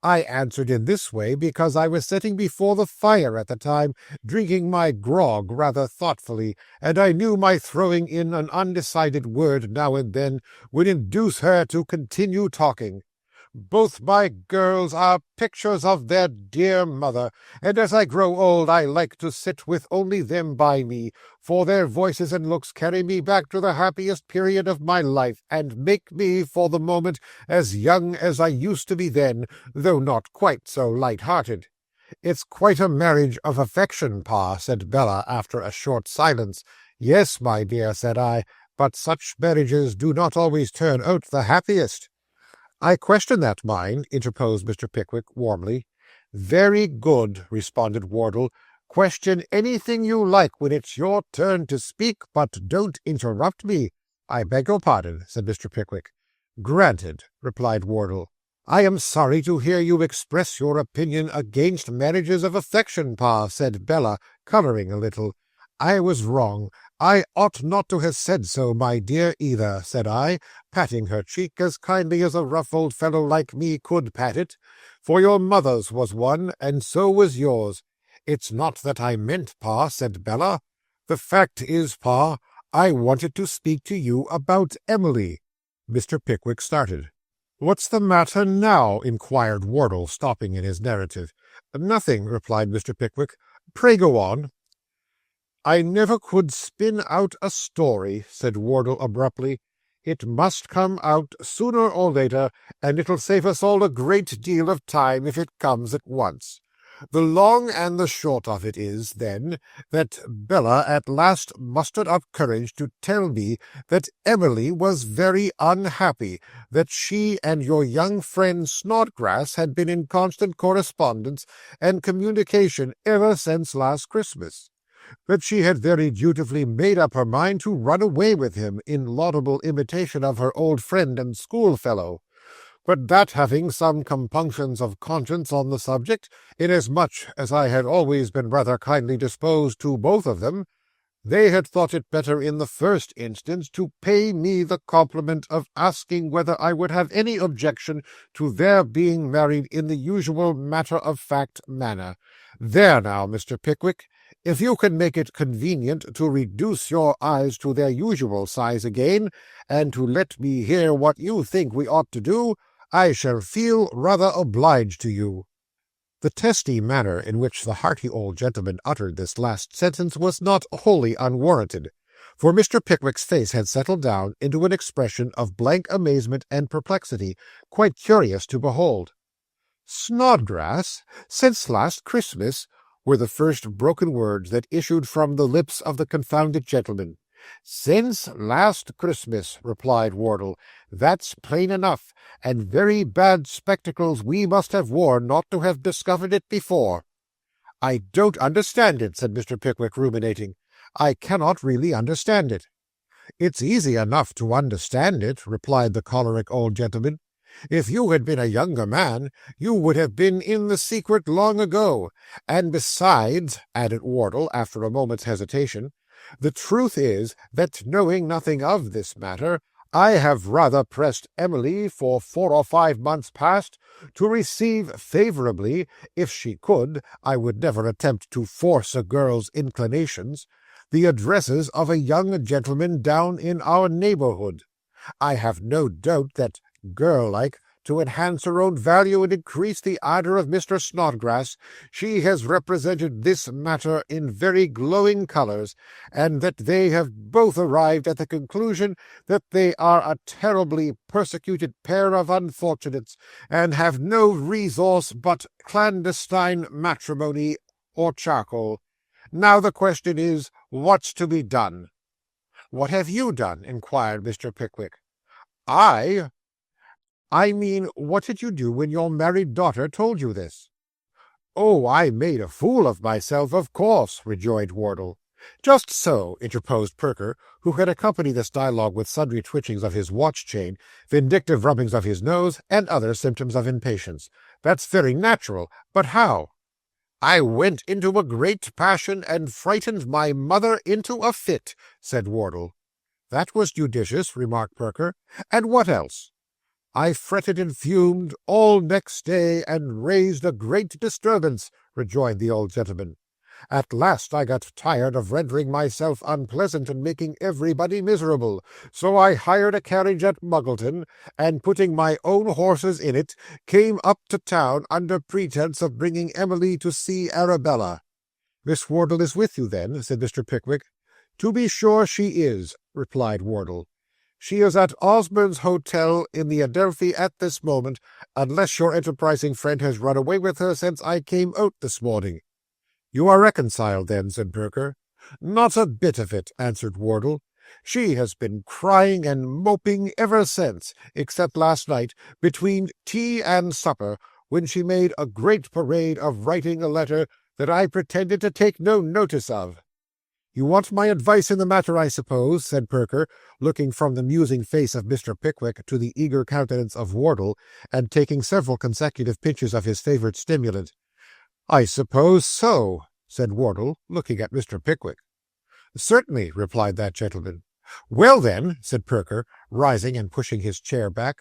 I answered in this way because I was sitting before the fire at the time, drinking my grog rather thoughtfully, and I knew my throwing in an undecided word now and then would induce her to continue talking. Both my girls are pictures of their dear mother, and as I grow old I like to sit with only them by me, for their voices and looks carry me back to the happiest period of my life, and make me, for the moment, as young as I used to be then, though not quite so light-hearted." "It's quite a marriage of affection, Pa," said Bella, after a short silence. "Yes, my dear," said I, "but such marriages do not always turn out the happiest." "I question that, mind," interposed Mr. Pickwick warmly. "Very good," responded Wardle. "Question anything you like when it's your turn to speak, but don't interrupt me." "I beg your pardon," said Mr. Pickwick. "Granted," replied Wardle. "I am sorry to hear you express your opinion against marriages of affection, Pa," said Bella, colouring a little. "I was wrong. I ought not to have said so, my dear, either," said I, patting her cheek as kindly as a rough old fellow like me could pat it, "for your mother's was one, and so was yours." "It's not that I meant, Pa," said Bella. "The fact is, Pa, I wanted to speak to you about Emily." Mr. Pickwick started. "What's the matter now?" inquired Wardle, stopping in his narrative. "Nothing," replied Mr. Pickwick. "Pray go on." "I never could spin out a story," said Wardle abruptly. "It must come out sooner or later, and it'll save us all a great deal of time if it comes at once. The long and the short of it is, then, that Bella at last mustered up courage to tell me that Emily was very unhappy, that she and your young friend Snodgrass had been in constant correspondence and communication ever since last Christmas, that she had very dutifully made up her mind to run away with him, in laudable imitation of her old friend and schoolfellow, but that having some compunctions of conscience on the subject, inasmuch as I had always been rather kindly disposed to both of them, They had thought it better in the first instance to pay me the compliment of asking whether I would have any objection to their being married in the usual matter-of-fact manner. There now, Mr. Pickwick, if you can make it convenient to reduce your eyes to their usual size again, and to let me hear what you think we ought to do, I shall feel rather obliged to you." The testy manner in which the hearty old gentleman uttered this last sentence was not wholly unwarranted, for Mr. Pickwick's face had settled down into an expression of blank amazement and perplexity, quite curious to behold. "Snodgrass, since last Christmas," were the first broken words that issued from the lips of the confounded gentleman. "Since last Christmas," replied Wardle. "That's plain enough, and very bad spectacles we must have worn not to have discovered it before." "I don't understand it," said Mr. Pickwick, ruminating. "I cannot really understand it." "It's easy enough to understand it," replied the choleric old gentleman. "If you had been a younger man, you would have been in the secret long ago. And besides," added Wardle, after a moment's hesitation, "the truth is that, knowing nothing of this matter, I have rather pressed Emily for 4 or 5 months past to receive favourably, if she could. I would never attempt to force a girl's inclinations, the addresses of a young gentleman down in our neighbourhood. I have no doubt that, girl-like, to enhance her own value and increase the ardour of Mr. Snodgrass, she has represented this matter in very glowing colours, and that they have both arrived at the conclusion that they are a terribly persecuted pair of unfortunates, and have no resource but clandestine matrimony or charcoal. Now the question is, what's to be done?" "What have you done?" inquired Mr. Pickwick. I mean, what did you do when your married daughter told you this?" "Oh, I made a fool of myself, of course," rejoined Wardle. "Just so," interposed Perker, who had accompanied this dialogue with sundry twitchings of his watch-chain, vindictive rubbings of his nose, and other symptoms of impatience. "That's very natural. But how?" "I went into a great passion, and frightened my mother into a fit," said Wardle. "That was judicious," remarked Perker. "And what else?" "I fretted and fumed all next day, and raised a great disturbance," rejoined the old gentleman. "At last I got tired of rendering myself unpleasant and making everybody miserable, so I hired a carriage at Muggleton, and putting my own horses in it, came up to town under pretence of bringing Emily to see Arabella." "Miss Wardle is with you, then?" said Mr. Pickwick. "To be sure she is," replied Wardle. "She is at Osborne's Hotel in the Adelphi at this moment, unless your enterprising friend has run away with her since I came out this morning." "You are reconciled, then?" said Perker. "Not a bit of it," answered Wardle. "She has been crying and moping ever since, except last night, between tea and supper, when she made a great parade of writing a letter that I pretended to take no notice of." "You want my advice in the matter, I suppose," said Perker, looking from the musing face of Mr. Pickwick to the eager countenance of Wardle, and taking several consecutive pinches of his favourite stimulant. "I suppose so," said Wardle, looking at Mr. Pickwick. "Certainly," replied that gentleman. "Well, then," said Perker, rising and pushing his chair back,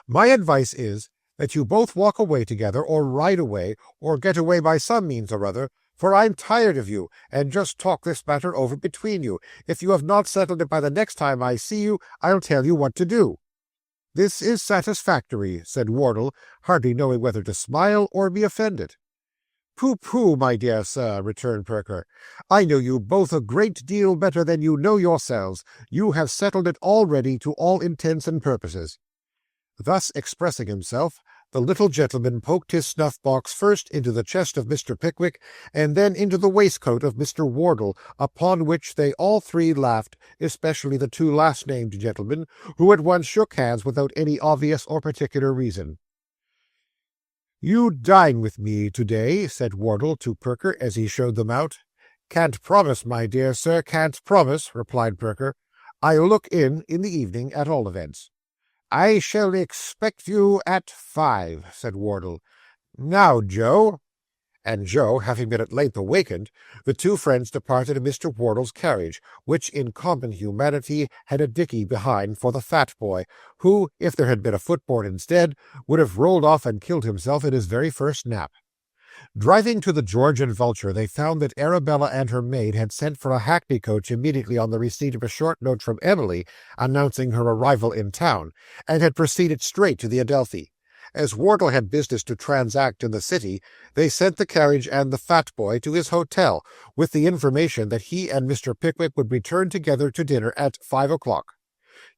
"my advice is, that you both walk away together, or ride away, or get away by some means or other, for I'm tired of you, and just talk this matter over between you. If you have not settled it by the next time I see you, I'll tell you what to do." "This is satisfactory," said Wardle, hardly knowing whether to smile or be offended. "Pooh, my dear sir," returned Perker. "I know you both a great deal better than you know yourselves. You have settled it already to all intents and purposes." Thus expressing himself, the little gentleman poked his snuff-box first into the chest of Mr. Pickwick, and then into the waistcoat of Mr. Wardle, upon which they all three laughed, especially the two last-named gentlemen, who at once shook hands without any obvious or particular reason. "You dine with me to-day," said Wardle to Perker as he showed them out. "Can't promise, my dear sir, can't promise," replied Perker. "I'll look in the evening, at all events." "I shall expect you at 5, said Wardle. "Now, Joe." and Joe having been at length awakened, the two friends departed in Mr. Wardle's carriage, which in common humanity had a dickey behind for the fat boy, who, if there had been a footboard instead, would have rolled off and killed himself in his very first nap. Driving to the George and Vulture, they found that Arabella and her maid had sent for a hackney coach immediately on the receipt of a short note from Emily announcing her arrival in town, and had proceeded straight to the Adelphi. As Wardle had business to transact in the city, they sent the carriage and the fat boy to his hotel, with the information that he and Mr. Pickwick would return together to dinner at 5 o'clock.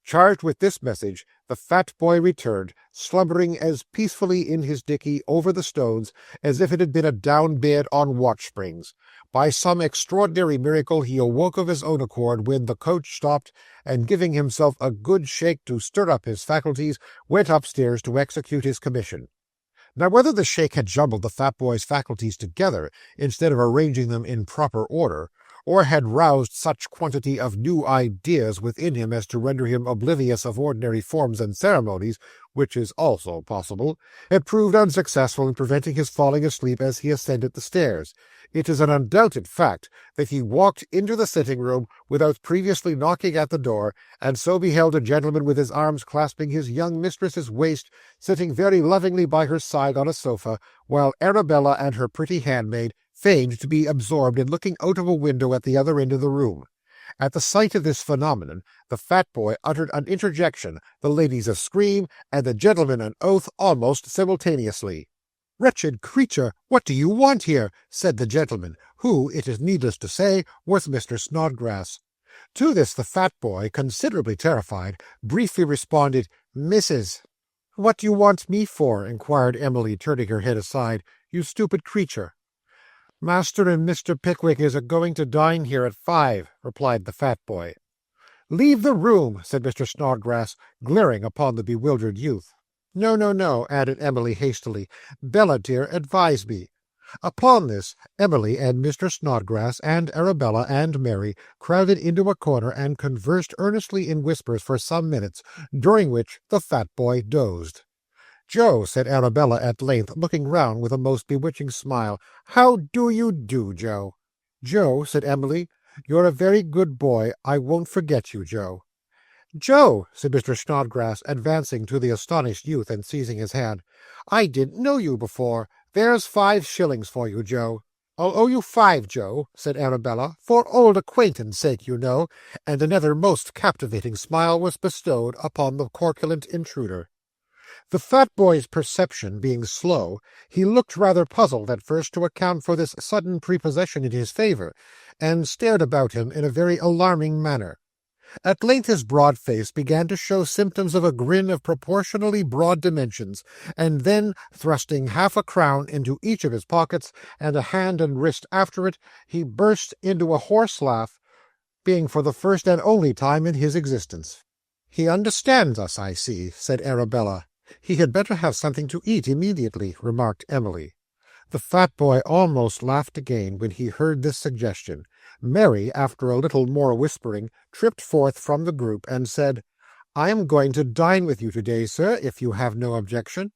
Charged with this message, the fat boy returned, slumbering as peacefully in his dickey over the stones as if it had been a down bed on watch springs. By some extraordinary miracle he awoke of his own accord when the coach stopped, and giving himself a good shake to stir up his faculties, went upstairs to execute his commission. Now, whether the shake had jumbled the fat boy's faculties together instead of arranging them in proper order, or had roused such quantity of new ideas within him as to render him oblivious of ordinary forms and ceremonies, which is also possible, had proved unsuccessful in preventing his falling asleep as he ascended the stairs. It is an undoubted fact that he walked into the sitting-room without previously knocking at the door, and so beheld a gentleman with his arms clasping his young mistress's waist, sitting very lovingly by her side on a sofa, while Arabella and her pretty handmaid feigned to be absorbed in looking out of a window at the other end of the room. At the sight of this phenomenon, the fat boy uttered an interjection, the ladies a scream, and the gentleman an oath almost simultaneously. "Wretched creature, what do you want here?" said the gentleman, who, it is needless to say, was Mr. Snodgrass. To this the fat boy, considerably terrified, briefly responded, "Mrs." "What do you want me for?" inquired Emily, turning her head aside. "You stupid creature." "Master and Mr. Pickwick is a-going to dine here at 5, replied the fat boy. "Leave the room," said Mr. Snodgrass, glaring upon the bewildered youth. "No, no, no," added Emily hastily. "Bella, dear, advise me." Upon this, Emily and Mr. Snodgrass and Arabella and Mary crowded into a corner and conversed earnestly in whispers for some minutes, during which the fat boy dozed. "Joe," said Arabella at length, looking round with a most bewitching smile, "how do you do, Joe?" "Joe," said Emily, "you're a very good boy. I won't forget you, Joe." "Joe," said Mr. Snodgrass, advancing to the astonished youth and seizing his hand, "I didn't know you before. There's 5 shillings for you, Joe." "I'll owe you 5, Joe," said Arabella, "for old acquaintance' sake, you know," and another most captivating smile was bestowed upon the corpulent intruder. The fat boy's perception being slow, he looked rather puzzled at first to account for this sudden prepossession in his favour, and stared about him in a very alarming manner. At length his broad face began to show symptoms of a grin of proportionally broad dimensions, and then, thrusting half a crown into each of his pockets, and a hand and wrist after it, he burst into a hoarse laugh, being for the first and only time in his existence. "He understands us, I see," said Arabella. "He had better have something to eat immediately," remarked Emily. The fat boy almost laughed again when he heard this suggestion. Mary, after a little more whispering, tripped forth from the group and said, "I am going to dine with you today, sir, if you have no objection."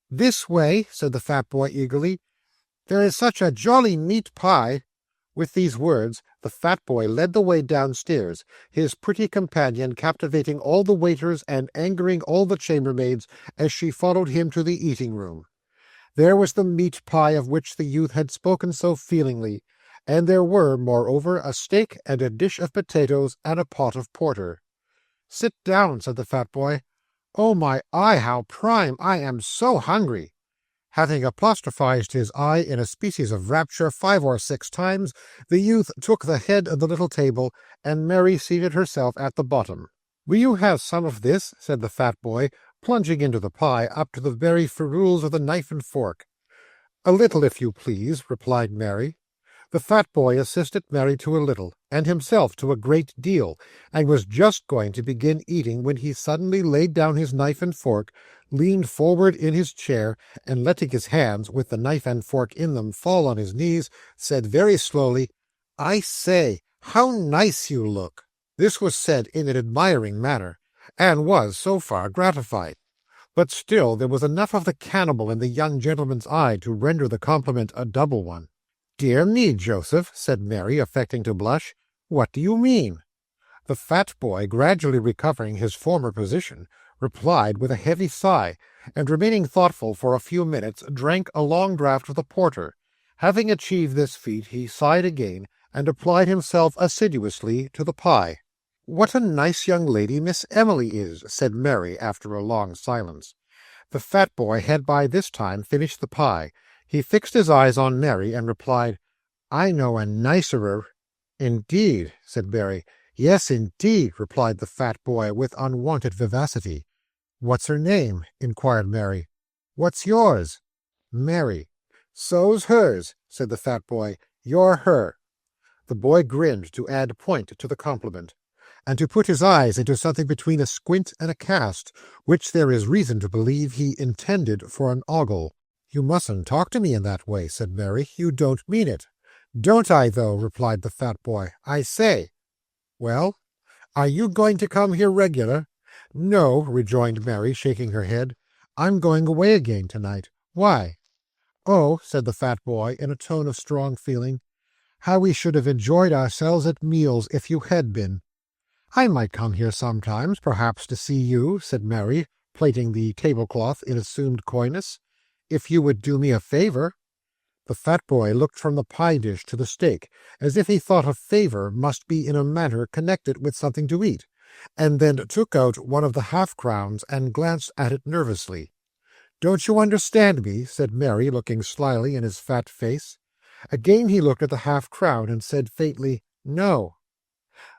"This way," said the fat boy eagerly. "There is such a jolly meat pie." With these words, the fat boy led the way downstairs, his pretty companion captivating all the waiters and angering all the chambermaids as she followed him to the eating-room. There was the meat pie of which the youth had spoken so feelingly, and there were, moreover, a steak and a dish of potatoes and a pot of porter. "Sit down," said the fat boy. "Oh, my eye, how prime! I am so hungry." Having apostrophized his eye in a species of rapture 5 or 6 times, the youth took the head of the little table, and Mary seated herself at the bottom. "Will you have some of this?" said the fat boy, plunging into the pie up to the very ferules of the knife and fork. "A little, if you please," replied Mary. The fat boy assisted Mary to a little, and himself to a great deal, and was just going to begin eating when he suddenly laid down his knife and fork, leaned forward in his chair, and letting his hands, with the knife and fork in them, fall on his knees, said very slowly, "I say, how nice you look." This was said in an admiring manner, and was, so far, gratified. But still there was enough of the cannibal in the young gentleman's eye to render the compliment a double one. "Dear me, Joseph," said Mary, affecting to blush, "what do you mean?" The fat boy, gradually recovering his former position, replied with a heavy sigh, and remaining thoughtful for a few minutes, drank a long draught of the porter. Having achieved this feat, he sighed again, and applied himself assiduously to the pie. "What a nice young lady Miss Emily is," said Mary, after a long silence. The fat boy had by this time finished the pie. He fixed his eyes on Mary, and replied, "I know a nicerer." "Indeed," said Mary. "Yes, indeed," replied the fat boy, with unwonted vivacity. "What's her name?" inquired Mary. "What's yours?" "Mary." "So's hers," said the fat boy. "You're her." The boy grinned to add point to the compliment, and to put his eyes into something between a squint and a cast, which there is reason to believe he intended for an ogle. "You mustn't talk to me in that way," said Mary. "You don't mean it." "Don't I, though?" replied the fat boy. "I say." "Well, are you going to come here regular?" "No," rejoined Mary, shaking her head. "I'm going away again tonight." "Why?" "Oh," said the fat boy, in a tone of strong feeling, "how we should have enjoyed ourselves at meals if you had been." "I might come here sometimes, perhaps, to see you," said Mary, plaiting the tablecloth in assumed coyness, "if you would do me a favor." The fat boy looked from the pie dish to the steak, as if he thought a favor must be in a manner connected with something to eat, and then took out one of the half-crowns and glanced at it nervously. "Don't you understand me?" said Mary, looking slyly in his fat face. Again he looked at the half-crown and said faintly, "No."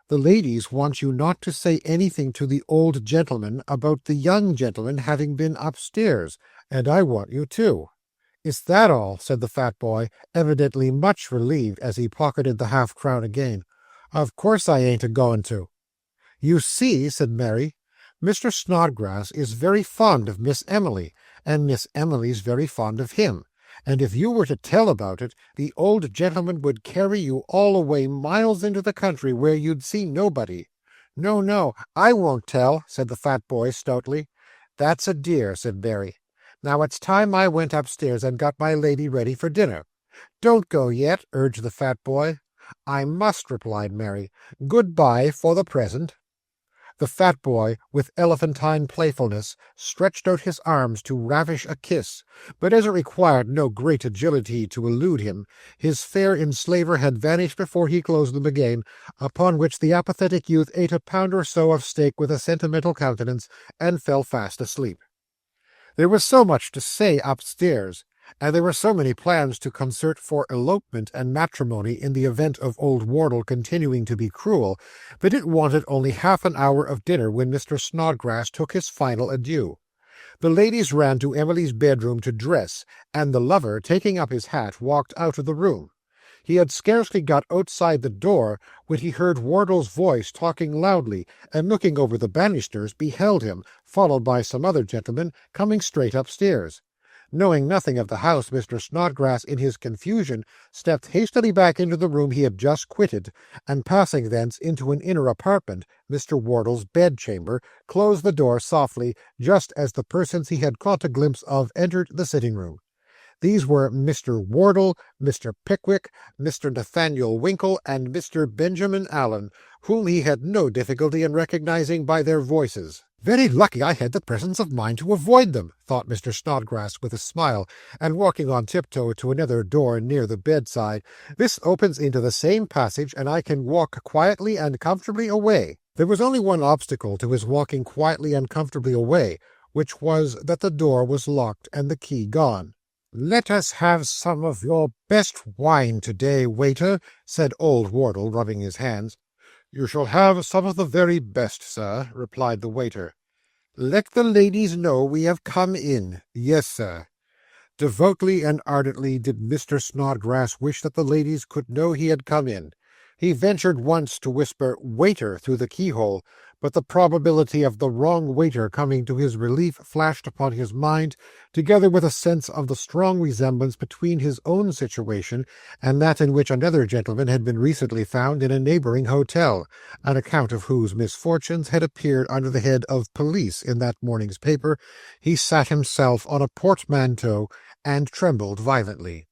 "The ladies want you not to say anything to the old gentleman about the young gentleman having been upstairs, and I want you to." "Is that all?" said the fat boy, evidently much relieved, as he pocketed the half-crown again. "Of course I ain't a-goin' to." "You see," said Mary, "Mr. Snodgrass is very fond of Miss Emily, and Miss Emily's very fond of him, and if you were to tell about it, the old gentleman would carry you all away miles into the country where you'd see nobody." "No, no, I won't tell," said the fat boy stoutly. "That's a dear," said Mary. "Now it's time I went upstairs and got my lady ready for dinner." "Don't go yet," urged the fat boy. "I must," replied Mary. "Good-bye for the present." The fat boy, with elephantine playfulness, stretched out his arms to ravish a kiss, but as it required no great agility to elude him, his fair enslaver had vanished before he closed them again, upon which the apathetic youth ate a pound or so of steak with a sentimental countenance, and fell fast asleep. There was so much to say upstairs, and there were so many plans to concert for elopement and matrimony in the event of old Wardle continuing to be cruel, that it wanted only half an hour of dinner when Mr. Snodgrass took his final adieu. The ladies ran to Emily's bedroom to dress, and the lover, taking up his hat, walked out of the room. He had scarcely got outside the door when he heard Wardle's voice talking loudly, and looking over the banisters beheld him, followed by some other gentlemen, coming straight upstairs. Knowing nothing of the house, Mr. Snodgrass, in his confusion, stepped hastily back into the room he had just quitted, and passing thence into an inner apartment, Mr. Wardle's bedchamber, closed the door softly, just as the persons he had caught a glimpse of entered the sitting-room. These were Mr. Wardle, Mr. Pickwick, Mr. Nathaniel Winkle, and Mr. Benjamin Allen, whom he had no difficulty in recognizing by their voices. "Very lucky I had the presence of mind to avoid them," thought Mr. Snodgrass with a smile, and walking on tiptoe to another door near the bedside. "This opens into the same passage, and I can walk quietly and comfortably away." There was only one obstacle to his walking quietly and comfortably away, which was that the door was locked and the key gone. "Let us have some of your best wine to-day, waiter," said old Wardle, rubbing his hands. "You shall have some of the very best, sir," replied the waiter. "Let the ladies know we have come in." "Yes, sir." Devoutly and ardently did Mr. Snodgrass wish that the ladies could know he had come in. He ventured once to whisper "waiter" through the keyhole, but the probability of the wrong waiter coming to his relief flashed upon his mind, together with a sense of the strong resemblance between his own situation and that in which another gentleman had been recently found in a neighbouring hotel, an account of whose misfortunes had appeared under the head of police in that morning's paper. He sat himself on a portmanteau and trembled violently.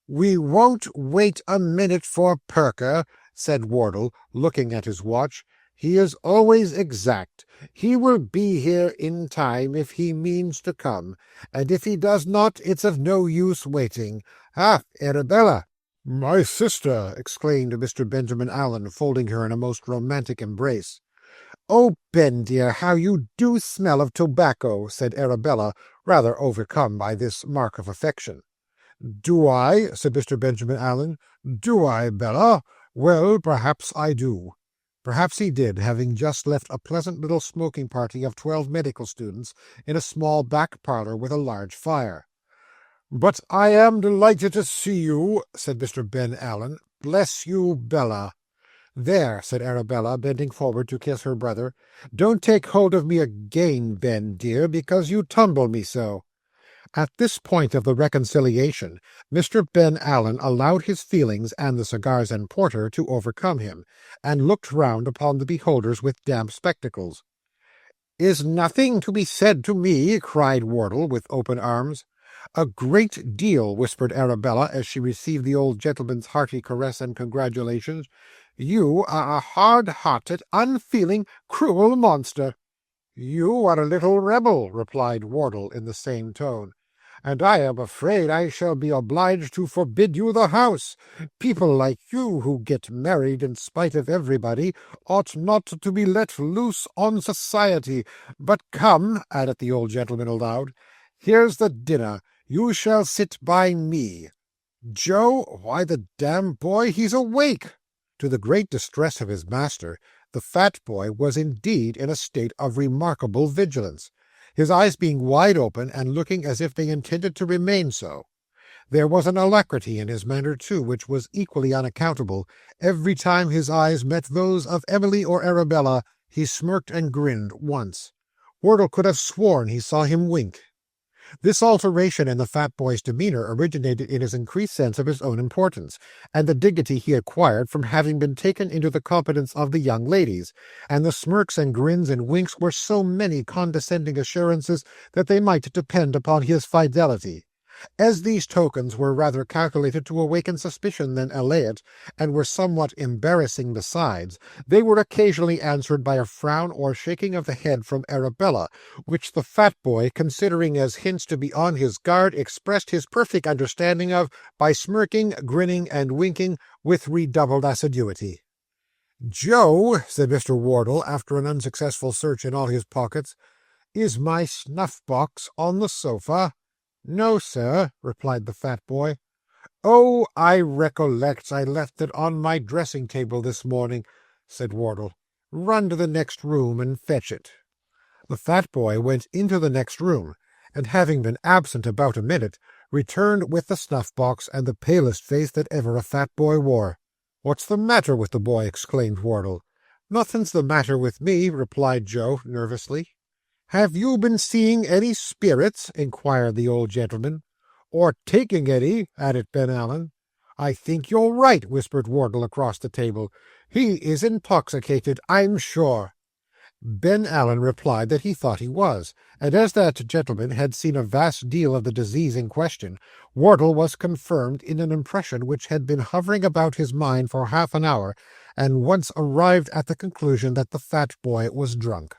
"We won't wait a minute for Perker," said Wardle, looking at his watch. "He is always exact. He will be here in time if he means to come, and if he does not, it's of no use waiting. Ah, Arabella!" "My sister!" exclaimed Mr. Benjamin Allen, folding her in a most romantic embrace. "Oh, Ben, dear, how you do smell of tobacco!" said Arabella, rather overcome by this mark of affection. "Do I?" said Mr. Benjamin Allen. "Do I, Bella? Well, perhaps I do." Perhaps he did, having just left a pleasant little smoking party of 12 medical students in a small back parlour with a large fire. "But I am delighted to see you," said Mr. Ben Allen. "Bless you, Bella." "There," said Arabella, bending forward to kiss her brother. "Don't take hold of me again, Ben, dear, because you tumble me so." At this point of the reconciliation, Mr. Ben Allen allowed his feelings and the cigars and porter to overcome him, and looked round upon the beholders with damp spectacles. "Is nothing to be said to me?" cried Wardle, with open arms. "A great deal," whispered Arabella, as she received the old gentleman's hearty caress and congratulations. "You are a hard-hearted, unfeeling, cruel monster." "You are a little rebel," replied Wardle in the same tone, "and I am afraid I shall be obliged to forbid you the house. People like you, who get married in spite of everybody, ought not to be let loose on society. But come," added the old gentleman aloud, "here's the dinner. You shall sit by me. Joe, why, the damn boy, he's awake!" To the great distress of his master, the fat boy was indeed in a state of remarkable vigilance, his eyes being wide open and looking as if they intended to remain so. There was an alacrity in his manner, too, which was equally unaccountable. Every time his eyes met those of Emily or Arabella, he smirked and grinned once. Wardle could have sworn he saw him wink. This alteration in the fat boy's demeanour originated in his increased sense of his own importance, and the dignity he acquired from having been taken into the confidence of the young ladies, and the smirks and grins and winks were so many condescending assurances that they might depend upon his fidelity. As these tokens were rather calculated to awaken suspicion than allay it, and were somewhat embarrassing besides, they were occasionally answered by a frown or shaking of the head from Arabella, which the fat boy, considering as hints to be on his guard, expressed his perfect understanding of by smirking, grinning, and winking with redoubled assiduity. "Joe," said Mr. Wardle, after an unsuccessful search in all his pockets, "is my snuff-box on the sofa?" "No, sir," replied the fat boy. "Oh, I recollect I left it on my dressing-table this morning," said Wardle. "Run to the next room and fetch it." The fat boy went into the next room, and having been absent about a minute, returned with the snuff-box and the palest face that ever a fat boy wore. "What's the matter with the boy?" exclaimed Wardle. "Nothing's the matter with me," replied Joe, nervously. "Have you been seeing any spirits?" inquired the old gentleman. "Or taking any?" added Ben Allen. "I think you're right," whispered Wardle across the table. "He is intoxicated, I'm sure." Ben Allen replied that he thought he was, and as that gentleman had seen a vast deal of the disease in question, Wardle was confirmed in an impression which had been hovering about his mind for half an hour, and once arrived at the conclusion that the fat boy was drunk.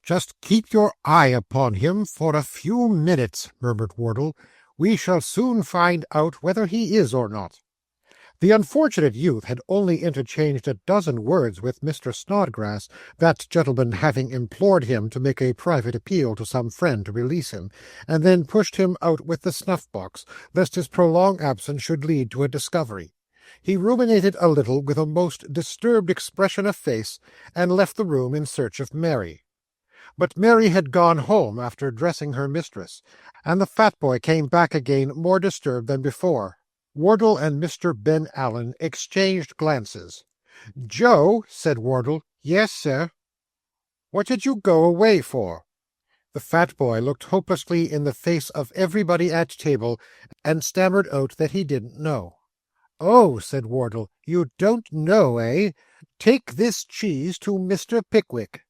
"Just keep your eye upon him for a few minutes," murmured Wardle. "We shall soon find out whether he is or not." The unfortunate youth had only interchanged a dozen words with Mr. Snodgrass, that gentleman having implored him to make a private appeal to some friend to release him, and then pushed him out with the snuff-box, lest his prolonged absence should lead to a discovery. He ruminated a little with a most disturbed expression of face, and left the room in search of Mary. But Mary had gone home after dressing her mistress, and the fat boy came back again more disturbed than before. Wardle and Mr. Ben Allen exchanged glances. "Joe," said Wardle. "Yes, sir." What did you go away for?" The fat boy looked hopelessly in the face of everybody at table, and stammered out that he didn't know. "Oh," said Wardle, "you don't know, eh? Take this cheese to Mr. Pickwick."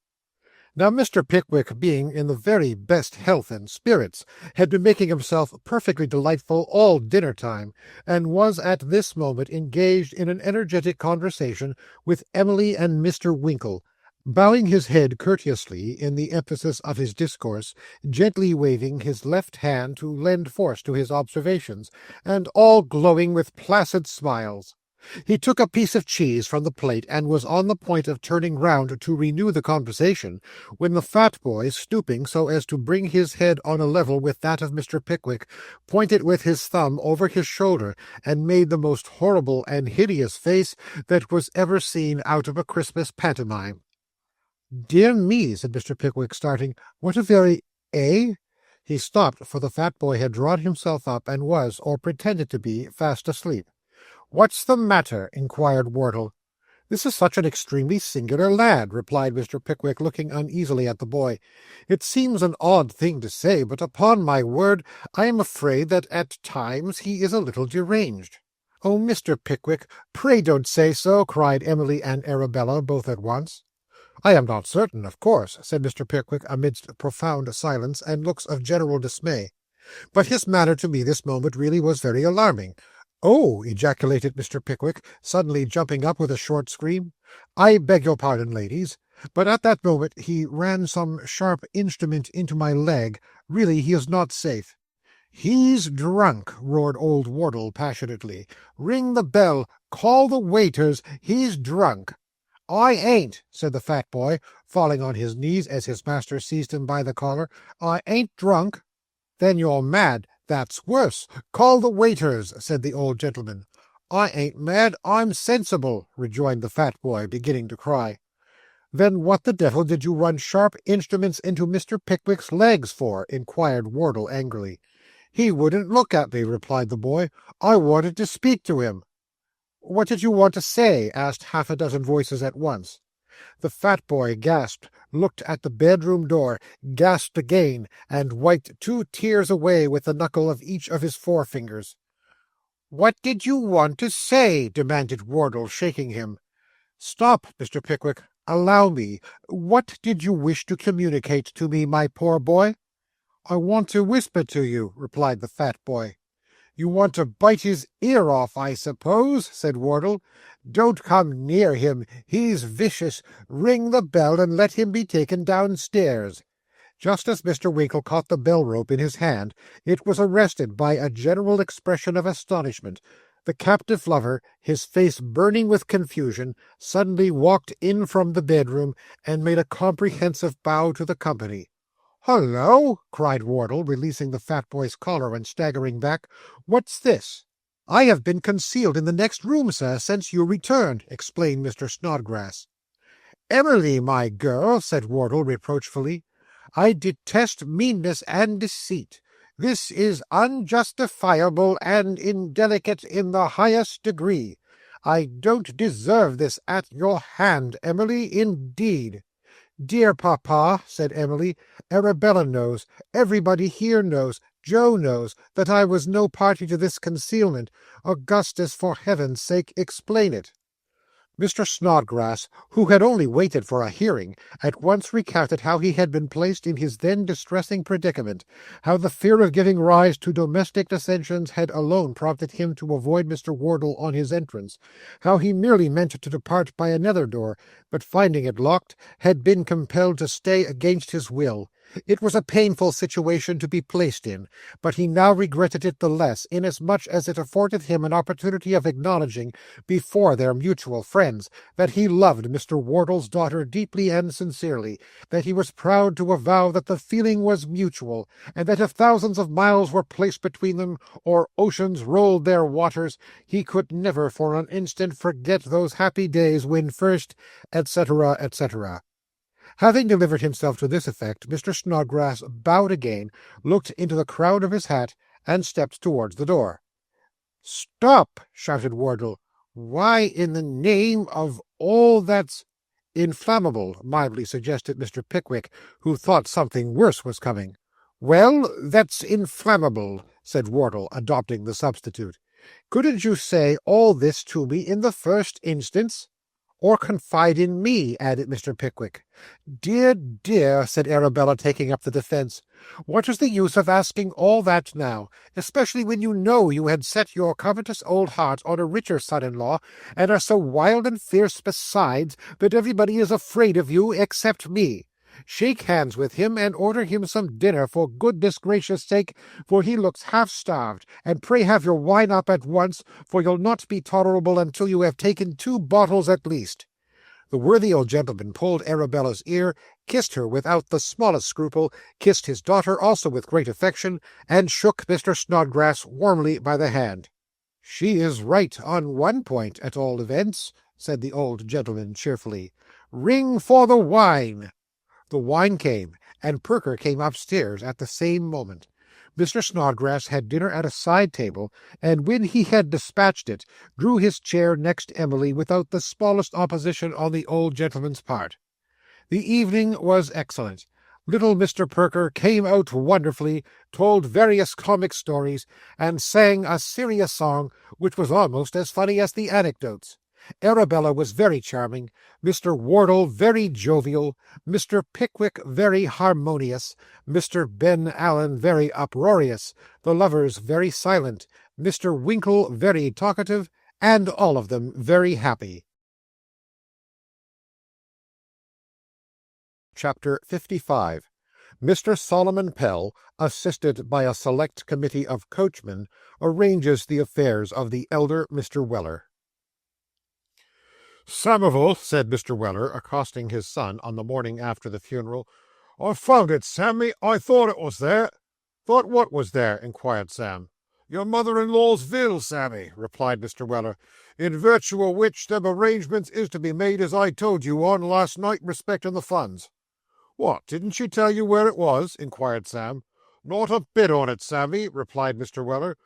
Now Mr. Pickwick, being in the very best health and spirits, had been making himself perfectly delightful all dinner-time, and was at this moment engaged in an energetic conversation with Emily and Mr. Winkle, bowing his head courteously in the emphasis of his discourse, gently waving his left hand to lend force to his observations, and all glowing with placid smiles. He took a piece of cheese from the plate, and was on the point of turning round to renew the conversation, when the fat boy, stooping so as to bring his head on a level with that of Mr. Pickwick, pointed with his thumb over his shoulder, and made the most horrible and hideous face that was ever seen out of a Christmas pantomime. "Dear me," said Mr. Pickwick, starting, "what a very— eh?" He stopped, for the fat boy had drawn himself up, and was, or pretended to be, fast asleep. "What's the matter?" inquired Wardle. "This is such an extremely singular lad," replied Mr. Pickwick, looking uneasily at the boy. "It seems an odd thing to say, but upon my word I am afraid that at times he is a little deranged." "Oh, Mr. Pickwick, pray don't say so," cried Emily and Arabella both at once. "I am not certain, of course," said Mr. Pickwick, amidst profound silence and looks of general dismay. "But his manner to me this moment really was very alarming." "Oh!" ejaculated Mr. Pickwick, suddenly jumping up with a short scream. "I beg your pardon, ladies, but at that moment he ran some sharp instrument into my leg. Really, he is not safe." "He's drunk!" roared old Wardle passionately. "Ring the bell! Call the waiters! He's drunk!" "I ain't," said the fat boy, falling on his knees as his master seized him by the collar. "I ain't drunk." "Then you're mad. That's worse. Call the waiters," said the old gentleman. "I ain't mad, I'm sensible," rejoined the fat boy, beginning to cry. "Then what the devil did you run sharp instruments into Mr. Pickwick's legs for?" inquired Wardle angrily. "He wouldn't look at me," replied the boy. "I wanted to speak to him." "What did you want to say?" asked half a dozen voices at once. The fat boy gasped, looked at the bedroom door, gasped again, and wiped 2 tears away with the knuckle of each of his forefingers. "What did you want to say?" demanded Wardle, shaking him. "Stop, Mr. Pickwick. Allow me. What did you wish to communicate to me, my poor boy?" "I want to whisper to you," replied the fat boy. "You want to bite his ear off, I suppose," said Wardle. "Don't come near him. He's vicious. Ring the bell and let him be taken downstairs." Just as Mr. Winkle caught the bell-rope in his hand, it was arrested by a general expression of astonishment. The captive lover, his face burning with confusion, suddenly walked in from the bedroom, and made a comprehensive bow to the company. "Hullo!" cried Wardle, releasing the fat boy's collar and staggering back. "What's this?" "I have been concealed in the next room, sir, since you returned," explained Mr. Snodgrass. "Emily, my girl," said Wardle reproachfully, "I detest meanness and deceit. This is unjustifiable and indelicate in the highest degree. I don't deserve this at your hand, Emily, indeed." "Dear papa," said Emily, "Arabella knows, everybody here knows, Joe knows, that I was no party to this concealment. Augustus, for heaven's sake, explain it." Mr. Snodgrass, who had only waited for a hearing, at once recounted how he had been placed in his then distressing predicament, how the fear of giving rise to domestic dissensions had alone prompted him to avoid Mr. Wardle on his entrance, how he merely meant to depart by another door, but finding it locked, had been compelled to stay against his will. It was a painful situation to be placed in, but he now regretted it the less, inasmuch as it afforded him an opportunity of acknowledging, before their mutual friends, that he loved Mr. Wardle's daughter deeply and sincerely, that he was proud to avow that the feeling was mutual, and that if thousands of miles were placed between them, or oceans rolled their waters, he could never for an instant forget those happy days when first, etc., etc. Having delivered himself to this effect, Mr. Snodgrass bowed again, looked into the crown of his hat, and stepped towards the door. "Stop!" shouted Wardle. "Why, in the name of all that's— Inflammable, mildly suggested Mr. Pickwick, who thought something worse was coming. Well, that's inflammable, said Wardle, adopting the substitute. Couldn't you say all this to me in the first instance? Or confide in me, added Mr. Pickwick. Dear, dear, said Arabella, taking up the defence. What is the use of asking all that now, especially when you know you had set your covetous old heart on a richer son-in-law, and are so wild and fierce besides that everybody is afraid of you except me? Shake hands with him, and order him some dinner for goodness gracious sake, for he looks half-starved, and pray have your wine up at once, for you'll not be tolerable until you have taken 2 bottles at least. The worthy old gentleman pulled Arabella's ear, kissed her without the smallest scruple, kissed his daughter also with great affection, and shook Mr. Snodgrass warmly by the hand. "She is right on one point, at all events," said the old gentleman cheerfully. "Ring for the wine." The wine came, and Perker came upstairs at the same moment. Mr. Snodgrass had dinner at a side table, and when he had dispatched it, drew his chair next Emily without the smallest opposition on the old gentleman's part. The evening was excellent. Little Mr. Perker came out wonderfully, told various comic stories, and sang a serious song which was almost as funny as the anecdotes. Arabella was very charming, Mr. Wardle very jovial, Mr. Pickwick very harmonious, Mr. Ben Allen very uproarious, the lovers very silent, Mr. Winkle very talkative, and all of them very happy. Chapter 55. Mr. Solomon Pell, assisted by a select committee of coachmen, arranges the affairs of the elder Mr. Weller. "Samivel," said Mr. Weller, accosting his son on the morning after the funeral, "I found it, Sammy. I thought it was there." "Thought what was there?" inquired Sam. "Your mother-in-law's will, Sammy," replied Mr. Weller, "in virtue of which them arrangements is to be made as I told you on last night respecting the funds." "What, didn't she tell you where it was?" inquired Sam. "Not a bit on it, Sammy," replied Mr. Weller.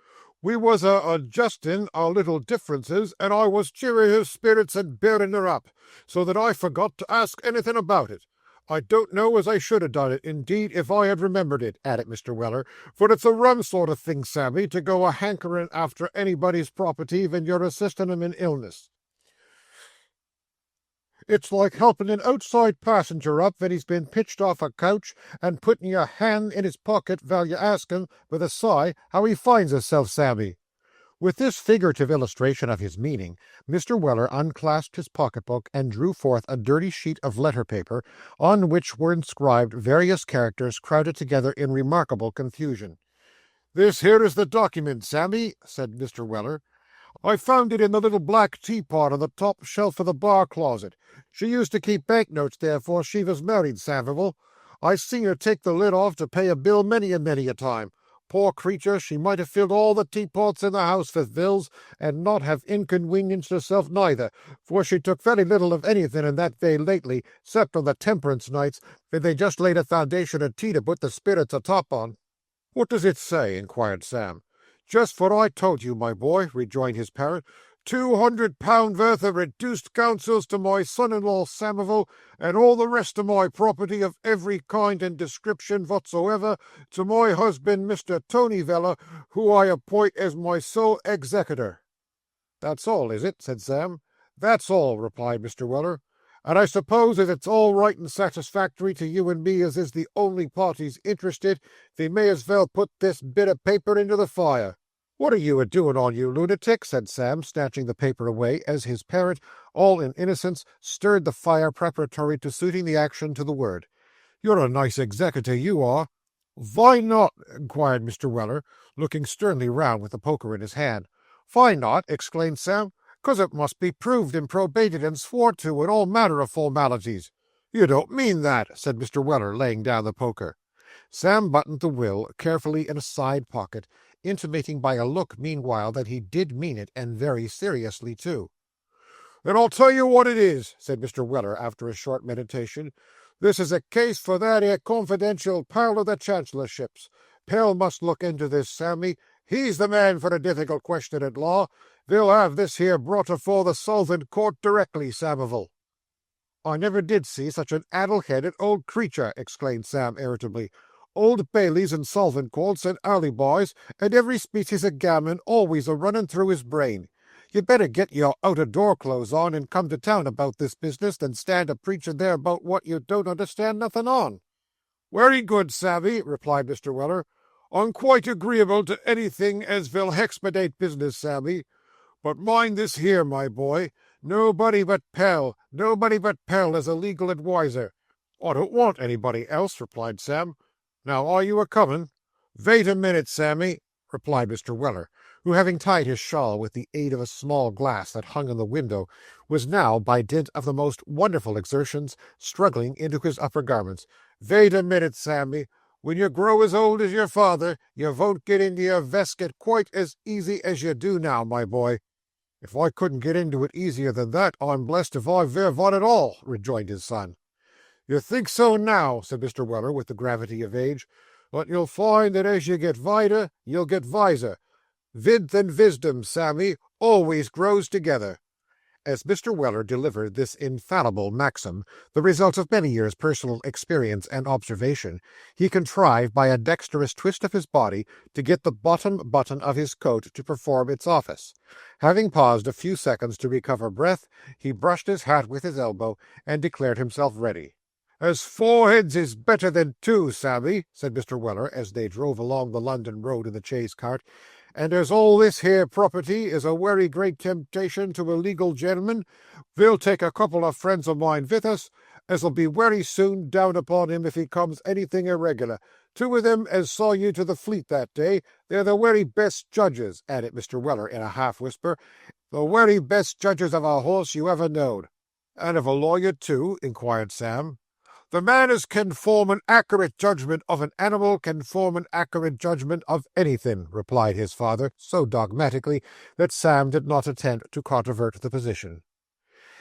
"We was adjusting our little differences, and I was cheering her spirits and bearing her up, so that I forgot to ask anything about it. I don't know as I should have done it, indeed, if I had remembered it," added Mr. Weller, "for it's a rum sort of thing, Sammy, to go a-hankering after anybody's property when you're assisting 'em in illness. It's like helping an outside passenger up when he's been pitched off a coach, and putting your hand in his pocket while you ask him, with a sigh, how he finds himself, Sammy." With this figurative illustration of his meaning, Mr. Weller unclasped his pocket-book and drew forth a dirty sheet of letter-paper, on which were inscribed various characters crowded together in remarkable confusion. "This here is the document, Sammy," said Mr. Weller. "I found it in the little black teapot on the top shelf of the bar closet. She used to keep banknotes there afore she was married, Samivel. I seen her take the lid off to pay a bill many a time. Poor creature, she might have filled all the teapots in the house with bills, and not have inconvenienced herself neither, for she took very little of anything in that way lately, except on the temperance nights, when they just laid a foundation of tea to put the spirits atop on." "What does it say?" inquired Sam. "Just what I told you, my boy," rejoined his parent. £200 worth of reduced counsels to my son-in-law Samivel, and all the rest of my property of every kind and description whatsoever to my husband Mr. Tony Veller, who I appoint as my sole executor." "That's all, is it?" said Sam. "That's all," replied Mr. Weller. "And I suppose if it's all right and satisfactory to you and me as is the only parties interested, we may as well put this bit of paper into the fire." "What are you a-doing on, you lunatic?" said Sam, snatching the paper away, as his parent, all in innocence, stirred the fire preparatory to suiting the action to the word. "You're a nice executor, you are." "Why not?" inquired Mr. Weller, looking sternly round with the poker in his hand. "Why not?" exclaimed Sam. "'Cause it must be proved and probated and swore to, and all manner of formalities." "You don't mean that," said Mr. Weller, laying down the poker. Sam buttoned the will carefully in a side pocket, intimating by a look meanwhile that he did mean it, and very seriously too. "Then I'll tell you what it is," said Mr. Weller, after a short meditation. "This is a case for that 'ere confidential pal of the Chancellorship's. Pell must look into this, Sammy. He's the man for a difficult question at law. We'll have this here brought afore the Solvent Court directly, Samivel." "I never did see such an addle-headed old creature," exclaimed Sam irritably. "Old Baileys and solvent courts and alleyboys and every species of gammon always a-running through his brain. You'd better get your out-o'-door clothes on and come to town about this business than stand a-preaching there about what you don't understand nothing on." "Wery good, Sammy," replied Mr. Weller. "I'm quite agreeable to anything as vill hexpedite business, Sammy. But mind this here, my boy, nobody but Pell is a legal adwiser." "I don't want anybody else," replied Sam. "Now, are you a-comin'?" "Vait a minute, Sammy," replied Mr. Weller, who, having tied his shawl with the aid of a small glass that hung in the window, was now, by dint of the most wonderful exertions, struggling into his upper garments. "Vait a minute, Sammy. When you grow as old as your father, you won't get into your veskit quite as easy as you do now, my boy." "If I couldn't get into it easier than that, I'm blessed if I vear one at all," rejoined his son. "You think so now," said Mr. Weller, with the gravity of age, "but you'll find that as you get wider, you'll get wiser. Vidth and wisdom, Sammy, always grows together." As Mr. Weller delivered this infallible maxim, the result of many years' personal experience and observation, he contrived by a dexterous twist of his body to get the bottom button of his coat to perform its office. Having paused a few seconds to recover breath, he brushed his hat with his elbow, and declared himself ready. "As four heads is better than two, Sammy," said Mr. Weller, as they drove along the London road in the chaise cart, "and as all this here property is a wery great temptation to a legal gentleman, we'll take a couple of friends of mine with us, as'll be wery soon down upon him if he comes anything irregular. Two of them as saw you to the Fleet that day. They're the wery best judges," added Mr. Weller in a half-whisper, "the wery best judges of a horse you ever knowed." "And of a lawyer too?" inquired Sam. "The man as can form an accurate judgment of an animal can form an accurate judgment of anything," replied his father, so dogmatically that Sam did not attempt to controvert the position.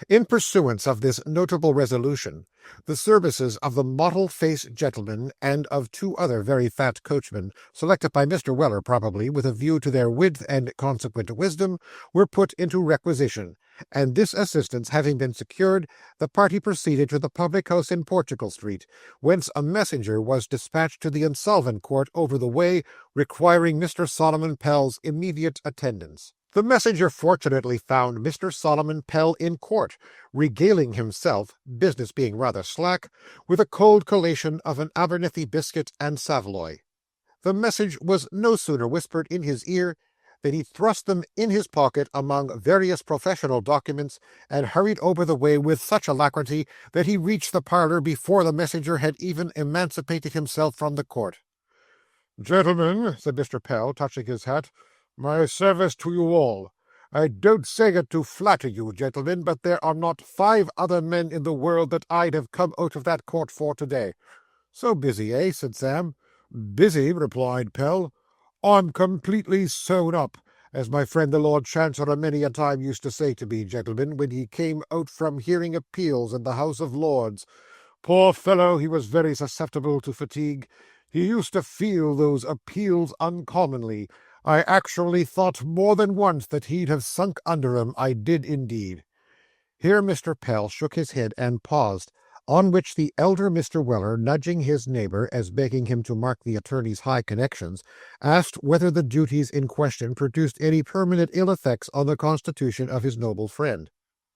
In pursuance of this notable resolution, the services of the mottle-faced gentleman and of two other very fat coachmen, selected by Mr. Weller probably with a view to their width and consequent wisdom, were put into requisition, and this assistance having been secured, the party proceeded to the public-house in Portugal Street, whence a messenger was dispatched to the insolvent court over the way, requiring Mr. Solomon Pell's immediate attendance. The messenger fortunately found Mr. Solomon Pell in court, regaling himself, business being rather slack, with a cold collation of an Abernethy biscuit and saveloy. The message was no sooner whispered in his ear than he thrust them in his pocket among various professional documents, and hurried over the way with such alacrity that he reached the parlour before the messenger had even emancipated himself from the court. "Gentlemen," said Mr. Pell, touching his hat, "my service to you all. I don't say it to flatter you, gentlemen, but there are not 5 other men in the world that I'd have come out of that court for today." "So busy, eh?" said Sam. "Busy," replied Pell. "I'm completely sewn up, as my friend the Lord Chancellor many a time used to say to me, gentlemen, when he came out from hearing appeals in the House of Lords. Poor fellow, he was very susceptible to fatigue. He used to feel those appeals uncommonly. I actually thought more than once that he'd have sunk under 'em, I did indeed." Here Mr. Pell shook his head and paused, on which the elder Mr. Weller, nudging his neighbour as begging him to mark the attorney's high connections, asked whether the duties in question produced any permanent ill effects on the constitution of his noble friend.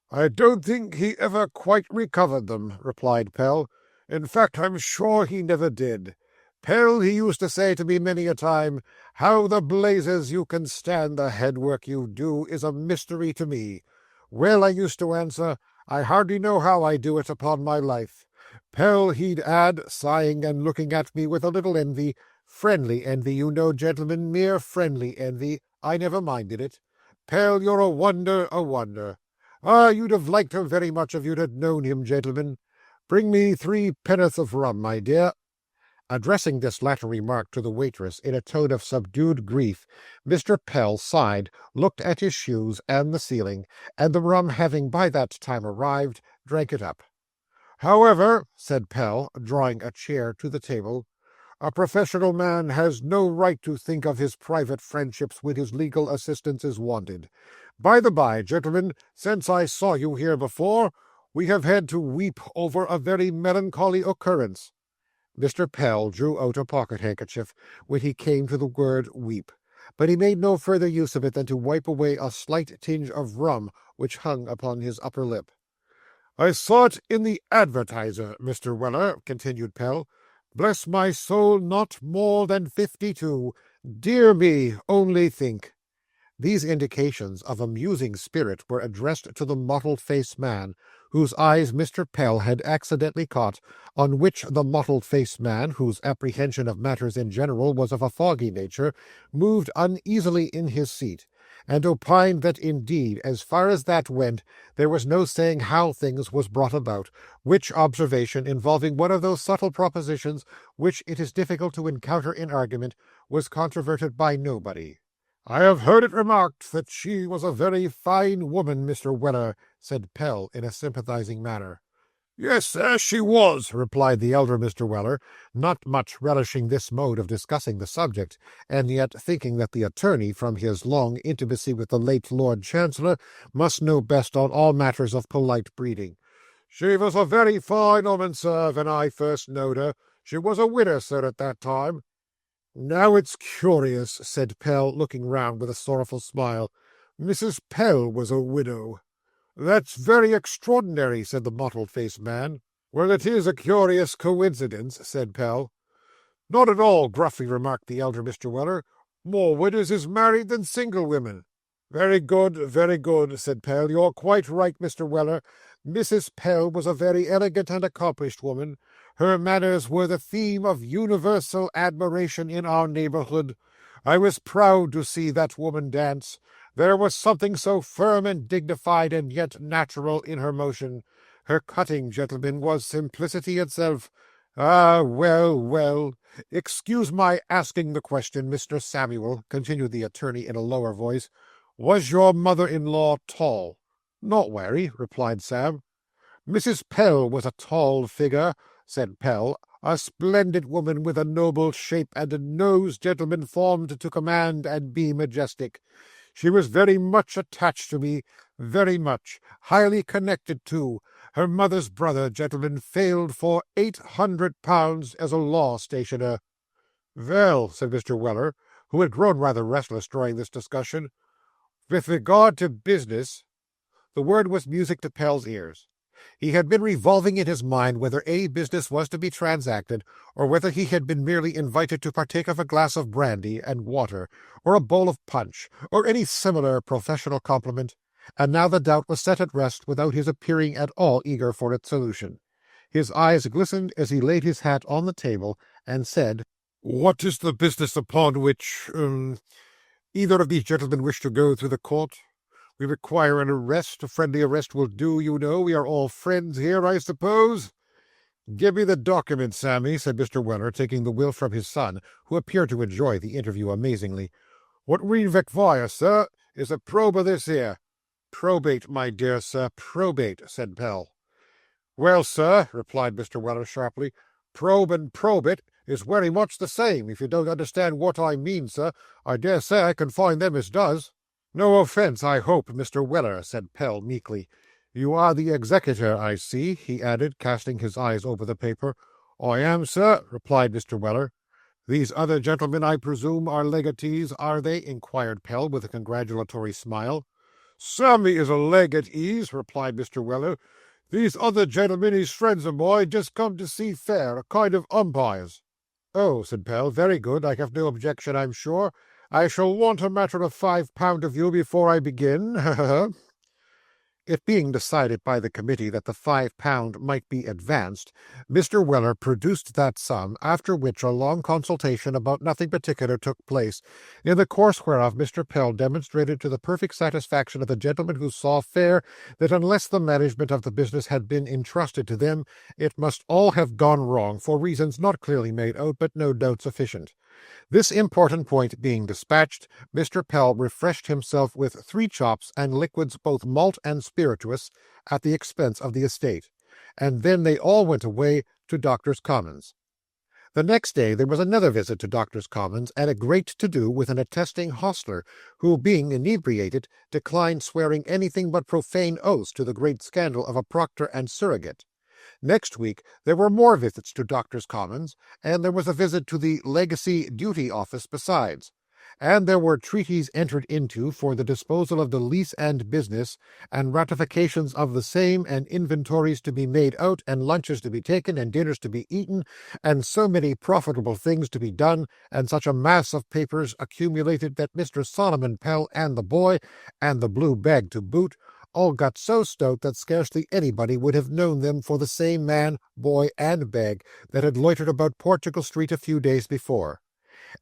"I don't think he ever quite recovered them," replied Pell. "In fact, I'm sure he never did. Pell, he used to say to me many a time, 'How the blazes you can stand the head work you do is a mystery to me.' Well, I used to answer, 'I hardly know how I do it, upon my life.' Pell, he'd add, sighing and looking at me with a little envy, 'Friendly envy, you know, gentlemen, mere friendly envy. I never minded it. Pell, you're a wonder, a wonder. Ah, you'd have liked him very much if you'd have known him, gentlemen. Bring me 3 penn'orth of rum, my dear." Addressing this latter remark to the waitress in a tone of subdued grief, Mr. Pell sighed, looked at his shoes and the ceiling, and the rum having by that time arrived, drank it up. "However," said Pell, drawing a chair to the table, "a professional man has no right to think of his private friendships when his legal assistance is wanted. By the by, gentlemen, since I saw you here before, We have had to weep over a very melancholy occurrence." Mr. Pell drew out a pocket-handkerchief when he came to the word weep, but he made no further use of it than to wipe away a slight tinge of rum which hung upon his upper lip. "I saw it in the Advertiser, Mr. Weller," continued Pell. "Bless my soul, not more than 52. Dear me, only think." These indications of a musing spirit were addressed to the mottled-faced man, whose eyes Mr. Pell had accidentally caught, on which the mottled-faced man, whose apprehension of matters in general was of a foggy nature, moved uneasily in his seat, and opined that indeed, as far as that went, there was no saying how things was brought about, which observation, involving one of those subtle propositions which it is difficult to encounter in argument, was controverted by nobody. "I have heard it remarked that she was a very fine woman, Mr. Weller," said Pell in a sympathizing manner. "Yes, sir, she was," replied the elder Mr. Weller, not much relishing this mode of discussing the subject, and yet thinking that the attorney, from his long intimacy with the late Lord Chancellor, must know best on all matters of polite breeding. "She was a very fine woman, sir, when I first knowed her. She was a widow, sir, at that time." "Now it's curious," said Pell, looking round with a sorrowful smile. "Mrs. Pell was a widow." "That's very extraordinary," said the mottled-faced man. "Well, it is a curious coincidence," said Pell. "Not at all," gruffly remarked the elder Mr. Weller. "More widows is married than single women." very good," said Pell. "You're quite right, Mr. Weller. Mrs. Pell was a very elegant and accomplished woman. Her manners were the theme of universal admiration in our neighbourhood. I was proud to see that woman dance. There was something so firm and dignified and yet natural in her motion. Her cutting, gentlemen, was simplicity itself. Ah, well, well. Excuse my asking the question, Mr. Samuel," continued the attorney in a lower voice. "Was your mother-in-law tall?" "Not very," replied Sam. "Mrs. Pell was a tall figure," said Pell, "a splendid woman with a noble shape and a nose, gentlemen, formed to command and be majestic. She was very much attached to me, very much, highly connected too. Her mother's brother, gentlemen, failed for £800 as a law stationer." "Well," said Mr. Weller, who had grown rather restless during this discussion, "with regard to business—" The word was music to Pell's ears. He had been revolving in his mind whether any business was to be transacted, or whether he had been merely invited to partake of a glass of brandy and water, or a bowl of punch, or any similar professional compliment, and now the doubt was set at rest without his appearing at all eager for its solution. His eyes glistened as he laid his hat on the table, and said, "What is the business upon which, either of these gentlemen wish to go through the court? We require an arrest. A friendly arrest will do, you know. We are all friends here, I suppose." "Give me the document, Sammy," said Mr. Weller, taking the will from his son, who appeared to enjoy the interview amazingly. "What we require, sir, is a probe of this here." "Probate, my dear sir, probate," said Pell. "Well, sir," replied Mr. Weller sharply, "probe and probate is very much the same. If you don't understand what I mean, sir, I dare say I can find them as does." "No offence, I hope, Mr. Weller," said Pell meekly. "You are the executor, I see," he added, casting his eyes over the paper. "I am, sir," replied Mr. Weller. "These other gentlemen, I presume, are legatees, are they?" inquired Pell with a congratulatory smile. "Sammy is a leg at ease," replied Mr. Weller. "These other gentlemen is friends of mine, just come to see fair, a kind of umpires." "Oh," said Pell, "very good. I have no objection, I'm sure. I shall want a matter of £5 of you before I begin. Ha, ha, ha." It being decided by the committee that the £5 might be advanced, Mr. Weller produced that sum, after which a long consultation about nothing particular took place, in the course whereof Mr. Pell demonstrated to the perfect satisfaction of the gentlemen who saw fair that unless the management of the business had been entrusted to them, it must all have gone wrong, for reasons not clearly made out, but no doubt sufficient. This important point being dispatched, Mr. Pell refreshed himself with 3 chops and liquids both malt and spirituous, at the expense of the estate, and then they all went away to Doctors' Commons. The next day there was another visit to Doctors' Commons, and a great to-do with an attesting hostler, who, being inebriated, declined swearing anything but profane oaths, to the great scandal of a proctor and surrogate. Next week there were more visits to Doctors' Commons, and there was a visit to the Legacy Duty Office besides. And there were treaties entered into for the disposal of the lease and business, and ratifications of the same, and inventories to be made out, and lunches to be taken, and dinners to be eaten, and so many profitable things to be done, and such a mass of papers accumulated, that Mr. Solomon Pell and the boy, and the blue bag to boot, all got so stout that scarcely anybody would have known them for the same man, boy, and bag that had loitered about Portugal Street a few days before.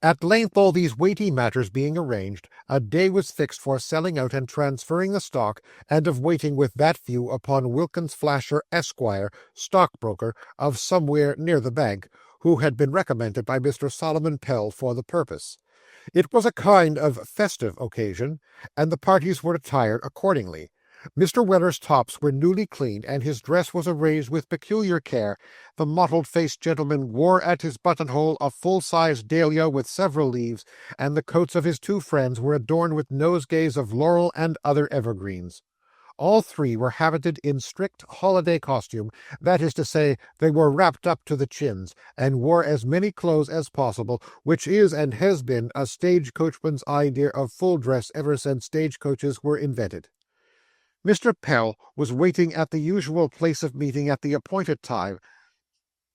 At length, all these weighty matters being arranged, a day was fixed for selling out and transferring the stock, and of waiting with that view upon Wilkins Flasher, Esquire, stockbroker, of somewhere near the bank, who had been recommended by Mr. Solomon Pell for the purpose. It was a kind of festive occasion, and the parties were attired accordingly. Mr. Weller's tops were newly cleaned, and his dress was arranged with peculiar care. The mottled-faced gentleman wore at his buttonhole a full-sized dahlia with several leaves, and the coats of his two friends were adorned with nosegays of laurel and other evergreens. All three were habited in strict holiday costume, that is to say, they were wrapped up to the chins, and wore as many clothes as possible, which is and has been a stage-coachman's idea of full dress ever since stage-coaches were invented. Mr. Pell was waiting at the usual place of meeting at the appointed time.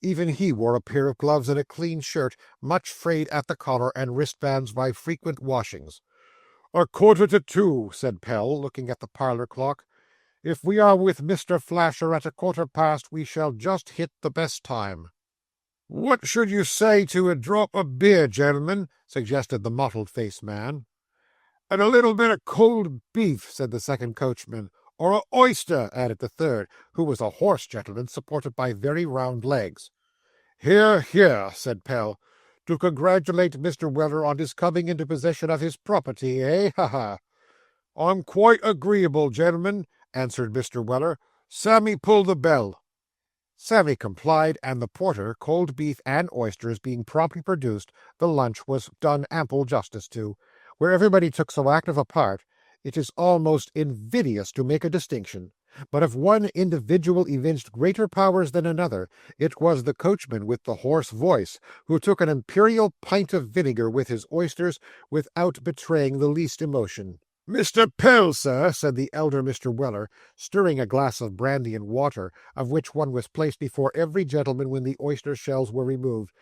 Even he wore a pair of gloves and a clean shirt, much frayed at the collar and wristbands by frequent washings. "1:15, said Pell, looking at the parlour clock. "If we are with Mr. Flasher at 1:15, we shall just hit the best time." "What should you say to a drop of beer, gentlemen?" suggested the mottled-faced man. "And a little bit of cold beef," said the second coachman. "Or a oyster," added the third, who was a horse gentleman supported by very round legs. "Hear, hear," said Pell. "To congratulate Mr. Weller on his coming into possession of his property, eh? Ha, ha!" "I'm quite agreeable, gentlemen," answered Mr. Weller. "Sammy, pull the bell." Sammy complied, and the porter, cold beef, and oysters being promptly produced, the lunch was done ample justice to. Where everybody took so active a part, it is almost invidious to make a distinction. But if one individual evinced greater powers than another, it was the coachman with the hoarse voice, who took an imperial pint of vinegar with his oysters, without betraying the least emotion. "Mr. Pell, sir," said the elder Mr. Weller, stirring a glass of brandy and water, of which one was placed before every gentleman when the oyster shells were removed.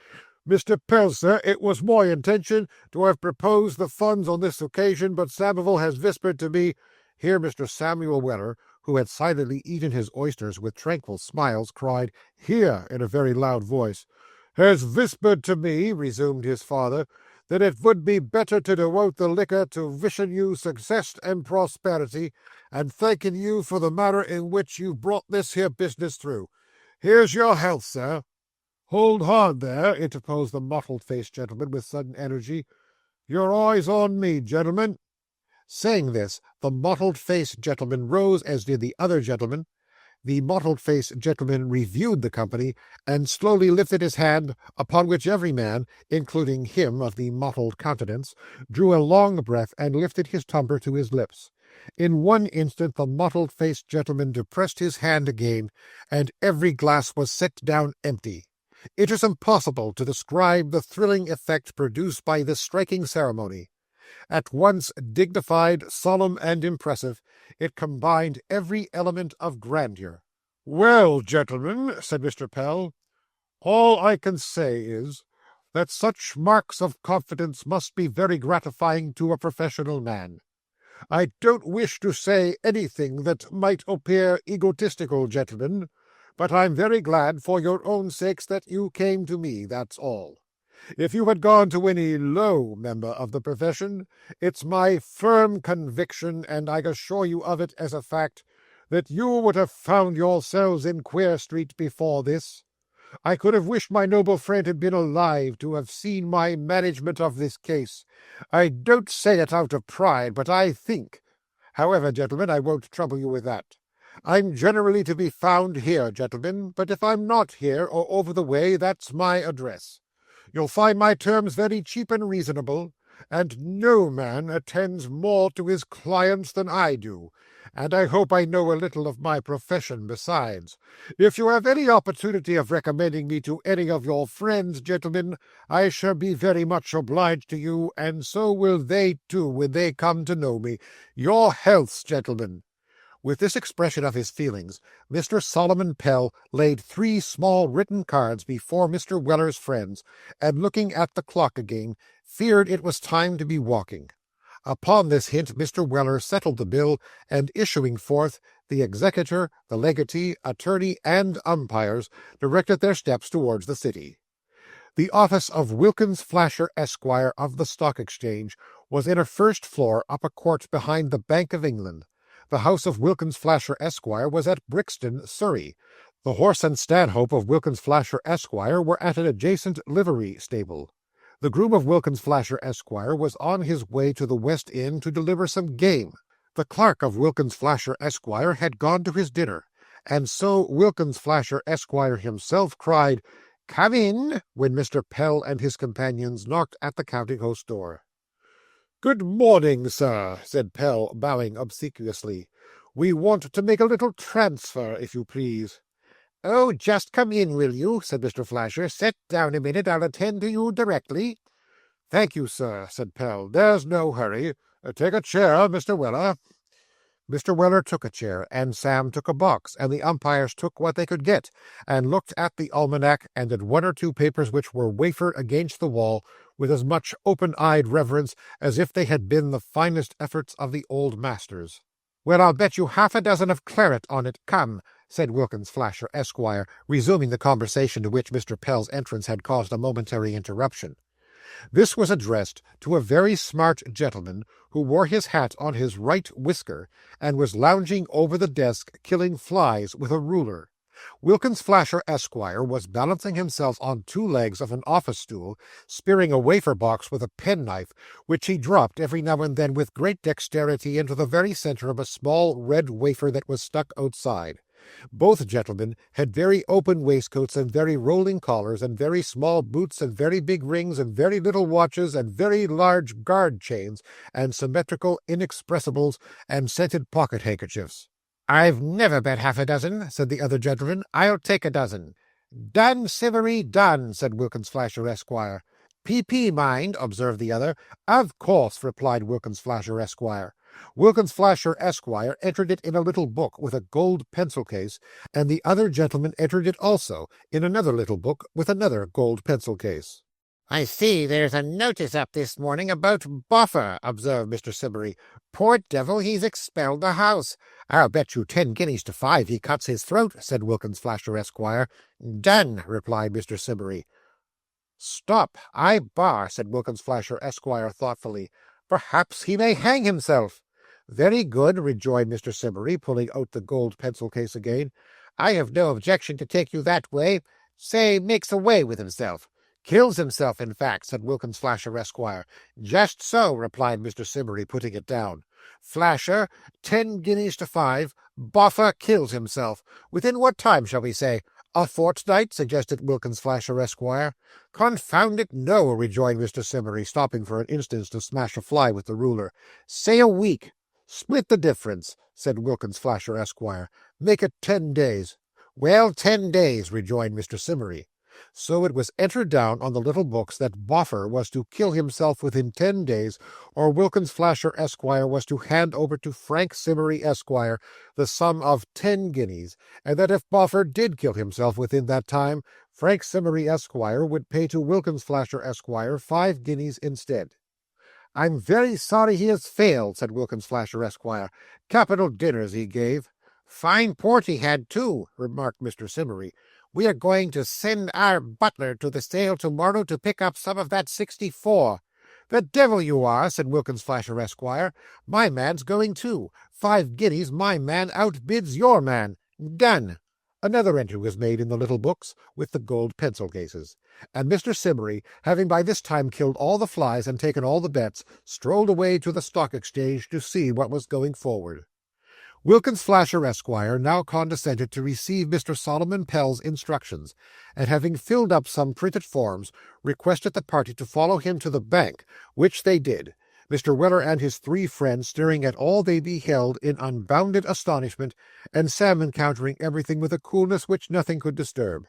"Mr. Pell, sir, it was my intention to have proposed the funds on this occasion, but Samivel has whispered to me—" Here Mr. Samuel Weller, who had silently eaten his oysters with tranquil smiles, cried "Here!" in a very loud voice. "Has whispered to me," resumed his father, "that it would be better to devote the liquor to wishing you success and prosperity, and thanking you for the manner in which you brought this here business through. Here's your health, sir." "Hold hard there," interposed the mottled-faced gentleman with sudden energy. "Your eyes on me, gentlemen." Saying this, the mottled-faced gentleman rose, as did the other gentleman. The mottled-faced gentleman reviewed the company, and slowly lifted his hand, upon which every man, including him of the mottled countenance, drew a long breath and lifted his tumbler to his lips. In one instant the mottled-faced gentleman depressed his hand again, and every glass was set down empty. It is impossible to describe the thrilling effect produced by this striking ceremony. At once dignified, solemn, and impressive, it combined every element of grandeur. "Well, gentlemen," said Mr. Pell, "all I can say is, that such marks of confidence must be very gratifying to a professional man. I don't wish to say anything that might appear egotistical, gentlemen, but I'm very glad for your own sakes that you came to me, that's all. If you had gone to any low member of the profession, it's my firm conviction, and I assure you of it as a fact, that you would have found yourselves in Queer Street before this. I could have wished my noble friend had been alive to have seen my management of this case. I don't say it out of pride, but I think— However, gentlemen, I won't trouble you with that. I'm generally to be found here, gentlemen, but if I'm not here or over the way, that's my address. You'll find my terms very cheap and reasonable, and no man attends more to his clients than I do, and I hope I know a little of my profession besides. If you have any opportunity of recommending me to any of your friends, gentlemen, I shall be very much obliged to you, and so will they too when they come to know me. Your healths, gentlemen." With this expression of his feelings, Mr. Solomon Pell laid 3 small written cards before Mr. Weller's friends, and looking at the clock again, feared it was time to be walking. Upon this hint Mr. Weller settled the bill, and issuing forth, the executor, the legatee, attorney, and umpires directed their steps towards the city. The office of Wilkins Flasher, Esquire, of the Stock Exchange, was in a first floor up a court behind the Bank of England. The house of Wilkins Flasher, Esquire, was at Brixton, Surrey. The horse and stanhope of Wilkins Flasher, Esquire, were at an adjacent livery stable. The groom of Wilkins Flasher, Esquire, was on his way to the West Inn to deliver some game. The clerk of Wilkins Flasher, Esquire, had gone to his dinner, and so Wilkins Flasher, Esquire, himself cried, "Come in," when Mr. Pell and his companions knocked at the counting-house door. "Good morning, sir," said Pell, bowing obsequiously. "We want to make a little transfer, if you please." "Oh, just come in, will you?" said Mr. Flasher. "Sit down a minute. I'll attend to you directly." "Thank you, sir," said Pell. "There's no hurry. Take a chair, Mr. Weller." Mr. Weller took a chair, and Sam took a box, and the umpires took what they could get, and looked at the almanac and at 1 or 2 papers which were wafered against the wall, with as much open-eyed reverence as if they had been the finest efforts of the old masters. "Well, I'll bet you half a dozen of claret on it. Come," said Wilkins Flasher, Esquire, resuming the conversation to which Mr. Pell's entrance had caused a momentary interruption. This was addressed to a very smart gentleman who wore his hat on his right whisker, and was lounging over the desk killing flies with a ruler. Wilkins Flasher, Esquire, was balancing himself on 2 legs of an office-stool, spearing a wafer-box with a penknife, which he dropped every now and then with great dexterity into the very centre of a small red wafer that was stuck outside. Both gentlemen had very open waistcoats and very rolling collars, and very small boots, and very big rings, and very little watches, and very large guard chains, and symmetrical inexpressibles, and scented pocket-handkerchiefs. "I've never bet half a dozen," said the other gentleman. "I'll take a dozen." "Done, Simmery, done," said Wilkins Flasher, Esquire. "PP, mind," observed the other. "Of course," replied Wilkins Flasher, Esquire. Wilkins Flasher, Esquire, entered it in a little book with a gold pencil-case, and the other gentleman entered it also in another little book with another gold pencil-case. "I see there's a notice up this morning about Boffer," observed Mr. Simmery. "Poor devil, he's expelled the house." "I'll bet you 10 guineas to 5 he cuts his throat," said Wilkins Flasher, Esquire. "Done," replied Mr. Simmery. "Stop, I bar," said Wilkins Flasher, Esquire, thoughtfully. "Perhaps he may hang himself." "Very good," rejoined Mr. Simmery, pulling out the gold pencil-case again. "I have no objection to take you that way. Say, makes away with himself." "Kills himself, in fact," said Wilkins Flasher, Esquire. "Just so," replied Mr. Simmery, putting it down. "Flasher, 10 guineas to 5. Boffer kills himself. Within what time shall we say?" "A fortnight," suggested Wilkins Flasher, Esquire. "Confound it, no," rejoined Mr. Simmery, stopping for an instant to smash a fly with the ruler. "Say a week." "Split the difference," said Wilkins Flasher, Esquire. "Make it 10 days." "Well, 10 days," rejoined Mr. Simmery. So it was entered down on the little books that Boffer was to kill himself within 10 days, or Wilkins Flasher, Esquire, was to hand over to Frank Simmery, Esquire, the sum of 10 guineas, and that if Boffer did kill himself within that time, Frank Simmery, Esquire, would pay to Wilkins Flasher, Esquire, 5 guineas instead. "I'm very sorry he has failed," said Wilkins Flasher, Esquire. "Capital dinners he gave." "Fine port he had, too," remarked Mr. Simmery. "We are going to send our butler to the sale to-morrow to pick up some of that 64. "The devil you are," said Wilkins Flasher, Esquire. "My man's going too. 5 guineas my man outbids your man. Done." Another entry was made in the little books with the gold pencil-cases, and Mr. Simmery, having by this time killed all the flies and taken all the bets, strolled away to the Stock Exchange to see what was going forward. Wilkins Flasher, Esquire, now condescended to receive Mr. Solomon Pell's instructions, and having filled up some printed forms, requested the party to follow him to the bank, which they did, Mr. Weller and his 3 friends staring at all they beheld in unbounded astonishment, and Sam encountering everything with a coolness which nothing could disturb.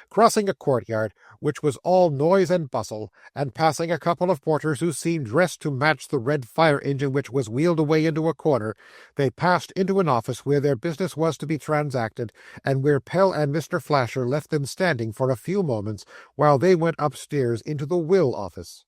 Crossing a courtyard, which was all noise and bustle, and passing a couple of porters who seemed dressed to match the red fire engine which was wheeled away into a corner, they passed into an office where their business was to be transacted, and where Pell and Mr. Flasher left them standing for a few moments while they went upstairs into the will office.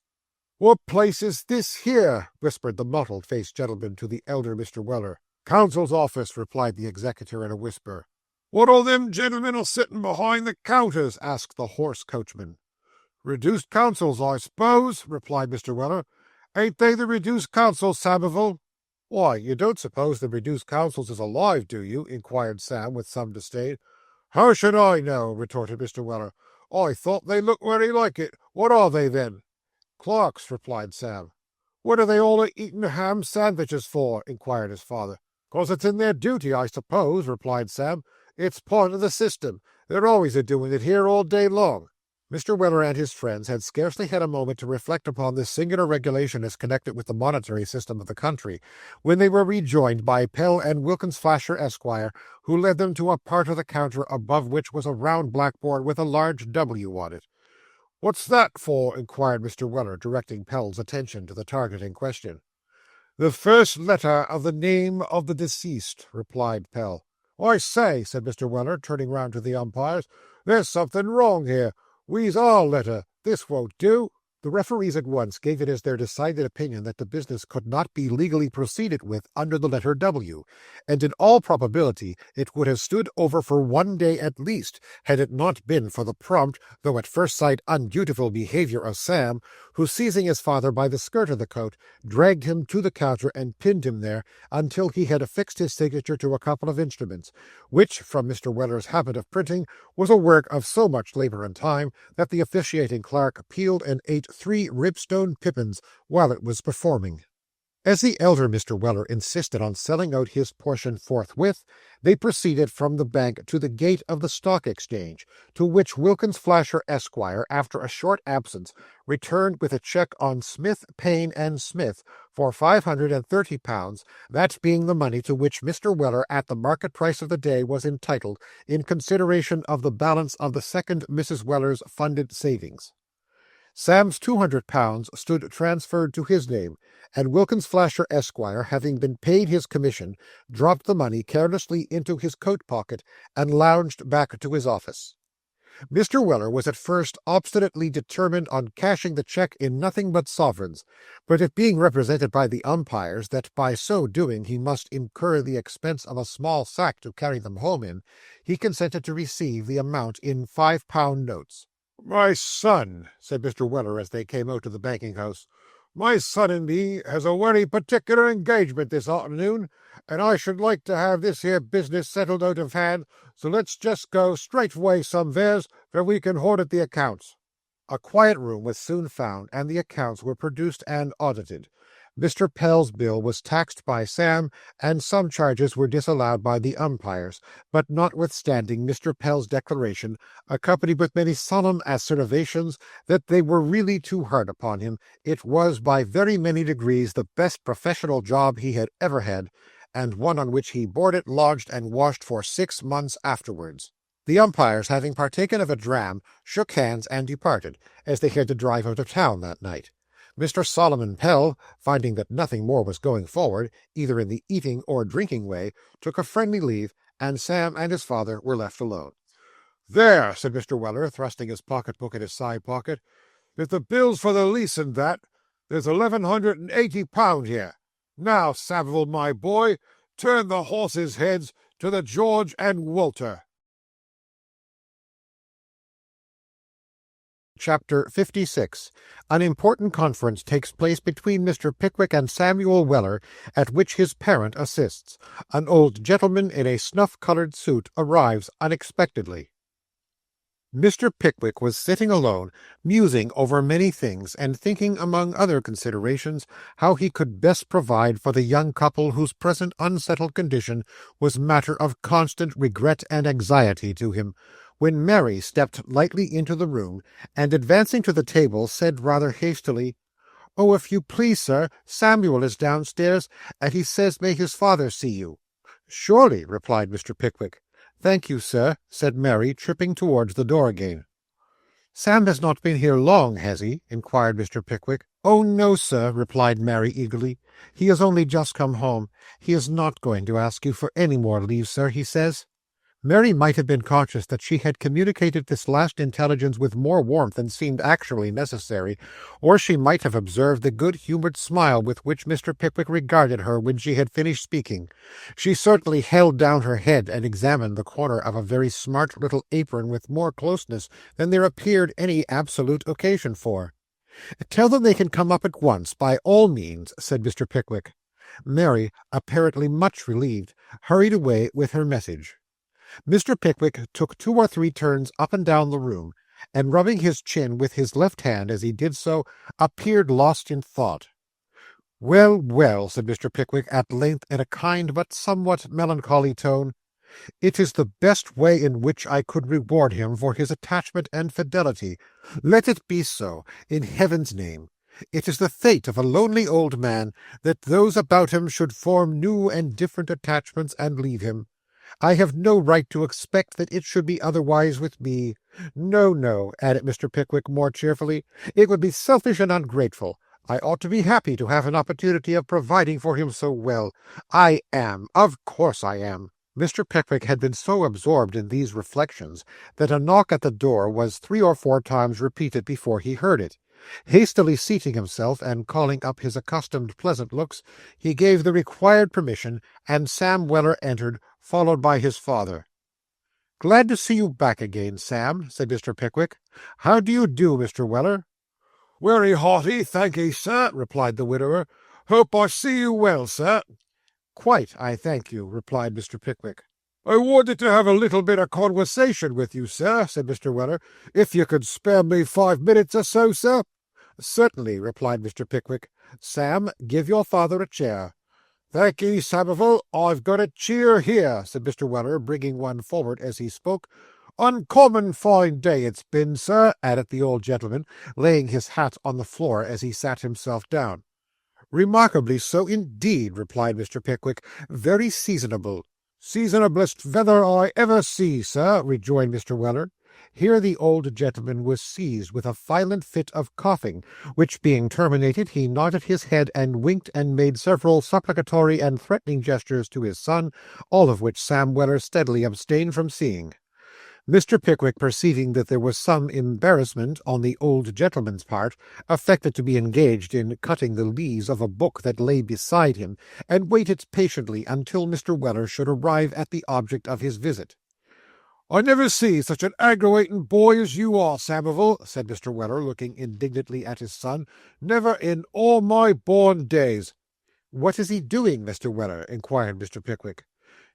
"What place is this here?" whispered the mottled-faced gentleman to the elder Mr. Weller. "Counsel's office," replied the executor in a whisper. "What are them gentlemen a-sitting behind the counters?" asked the hoarse coachman. "Reduced counsels, I suppose," replied Mr. Weller. "Ain't they the reduced counsels, Samivel?" "Why, you don't suppose the reduced counsels is alive, do you?" inquired Sam with some disdain. "How should I know?" retorted Mr. Weller. "I thought they looked very like it. What are they, then?" "Clerks," replied Sam. "What are they all eating ham sandwiches for?" inquired his father. "'Cause it's in their duty, I suppose," replied Sam. "It's part of the system. They're always a-doing it here all day long." Mr. Weller and his friends had scarcely had a moment to reflect upon this singular regulation as connected with the monetary system of the country, when they were rejoined by Pell and Wilkins Flasher, Esquire, who led them to a part of the counter above which was a round blackboard with a large W on it. "What's that for?" inquired Mr. Weller, directing Pell's attention to the target in question. "The first letter of the name of the deceased," replied Pell. "I say," said Mr. Weller, turning round to the umpires, "there's something wrong here. We's our letter. This won't do." The referees at once gave it as their decided opinion that the business could not be legally proceeded with under the letter W, and in all probability it would have stood over for 1 day at least, had it not been for the prompt, though at first sight undutiful behavior of Sam, who, seizing his father by the skirt of the coat, dragged him to the counter and pinned him there until he had affixed his signature to a couple of instruments, which, from Mr. Weller's habit of printing, was a work of so much labor and time that the officiating clerk peeled and ate 3 ribstone pippins while it was performing. As the elder Mr. Weller insisted on selling out his portion forthwith, they proceeded from the bank to the gate of the Stock Exchange, to which Wilkins Flasher, Esquire, after a short absence, returned with a cheque on Smith, Payne, and Smith for £530, that being the money to which Mr. Weller, at the market price of the day, was entitled, in consideration of the balance of the second Mrs. Weller's funded savings. Sam's £200 stood transferred to his name, and Wilkins Flasher, Esquire, having been paid his commission, dropped the money carelessly into his coat pocket and lounged back to his office. Mr. Weller was at first obstinately determined on cashing the cheque in nothing but sovereigns, but it being represented by the umpires that by so doing he must incur the expense of a small sack to carry them home in, he consented to receive the amount in £5 notes. "My son," said Mr. Weller as they came out of the banking-house, "my son and me has a very particular engagement this afternoon, and I should like to have this here business settled out of hand, so let's just go straightway somewheres where we can audit the accounts." A quiet room was soon found, and the accounts were produced and audited. Mr. Pell's bill was taxed by Sam, and some charges were disallowed by the umpires, but notwithstanding Mr. Pell's declaration, accompanied with many solemn asseverations that they were really too hard upon him, it was by very many degrees the best professional job he had ever had, and one on which he boarded, lodged, and washed for 6 months afterwards. The umpires, having partaken of a dram, shook hands and departed, as they had to drive out of town that night. Mr. Solomon Pell, finding that nothing more was going forward, either in the eating or drinking way, took a friendly leave, and Sam and his father were left alone. "There," said Mr. Weller, thrusting his pocket-book in his side-pocket, "if the bill's for the lease and that, there's £1,180 here. Now, Saville, my boy, turn the horses' heads to the George and Walter." Chapter 56. An important conference takes place between Mr. Pickwick and Samuel Weller, at which his parent assists. An old gentleman in a snuff-coloured suit arrives unexpectedly. Mr. Pickwick was sitting alone, musing over many things, and thinking, among other considerations, how he could best provide for the young couple whose present unsettled condition was matter of constant regret and anxiety to him, when Mary stepped lightly into the room, and advancing to the table, said rather hastily, "Oh, if you please, sir, Samuel is downstairs, and he says may his father see you." "Surely," replied Mr. Pickwick. "Thank you, sir," said Mary, tripping towards the door again. "Sam has not been here long, has he?" inquired Mr. Pickwick. "Oh, no, sir," replied Mary eagerly. "He has only just come home. He is not going to ask you for any more leave, sir, he says." Mary might have been conscious that she had communicated this last intelligence with more warmth than seemed actually necessary, or she might have observed the good-humoured smile with which Mr. Pickwick regarded her when she had finished speaking. She certainly held down her head and examined the corner of a very smart little apron with more closeness than there appeared any absolute occasion for. "Tell them they can come up at once, by all means," said Mr. Pickwick. Mary, apparently much relieved, hurried away with her message. Mr. Pickwick took 2 or 3 turns up and down the room, and rubbing his chin with his left hand as he did so, appeared lost in thought. "Well, well," said Mr. Pickwick at length in a kind but somewhat melancholy tone, "it is the best way in which I could reward him for his attachment and fidelity. Let it be so, in heaven's name. It is the fate of a lonely old man that those about him should form new and different attachments and leave him. I have no right to expect that it should be otherwise with me. No, no," added Mr. Pickwick more cheerfully, "it would be selfish and ungrateful. I ought to be happy to have an opportunity of providing for him so well. I am. Of course I am." Mr. Pickwick had been so absorbed in these reflections that a knock at the door was 3 or 4 times repeated before he heard it. Hastily seating himself, and calling up his accustomed pleasant looks, he gave the required permission, and Sam Weller entered, followed by his father. "Glad to see you back again, Sam," said Mr. Pickwick. "How do you do, Mr. Weller?" "Very hearty, thank'ee, sir," replied the widower. "Hope I see you well, sir." "Quite, I thank you," replied Mr. Pickwick. "I wanted to have a little bit of conversation with you, sir," said Mr. Weller, "if you could spare me 5 minutes or so, sir." "Certainly," replied Mr. Pickwick. "Sam, give your father a chair." "Thank'ee, Samivel, I've got a cheer here," said Mr. Weller, bringing one forward as he spoke. "Uncommon fine day it's been, sir," added the old gentleman, laying his hat on the floor as he sat himself down. "Remarkably so indeed," replied Mr. Pickwick. "Very seasonable." "Seasonablest weather I ever see, sir," rejoined Mr. Weller. Here the old gentleman was seized with a violent fit of coughing, which being terminated, he nodded his head and winked and made several supplicatory and threatening gestures to his son, all of which Sam Weller steadily abstained from seeing. Mr. Pickwick, perceiving that there was some embarrassment on the old gentleman's part, affected to be engaged in cutting the leaves of a book that lay beside him, and waited patiently until Mr. Weller should arrive at the object of his visit. "I never see such an aggravating boy as you are, Samivel," said Mr. Weller, looking indignantly at his son. "Never in all my born days." "What is he doing, Mr. Weller?" inquired Mr. Pickwick.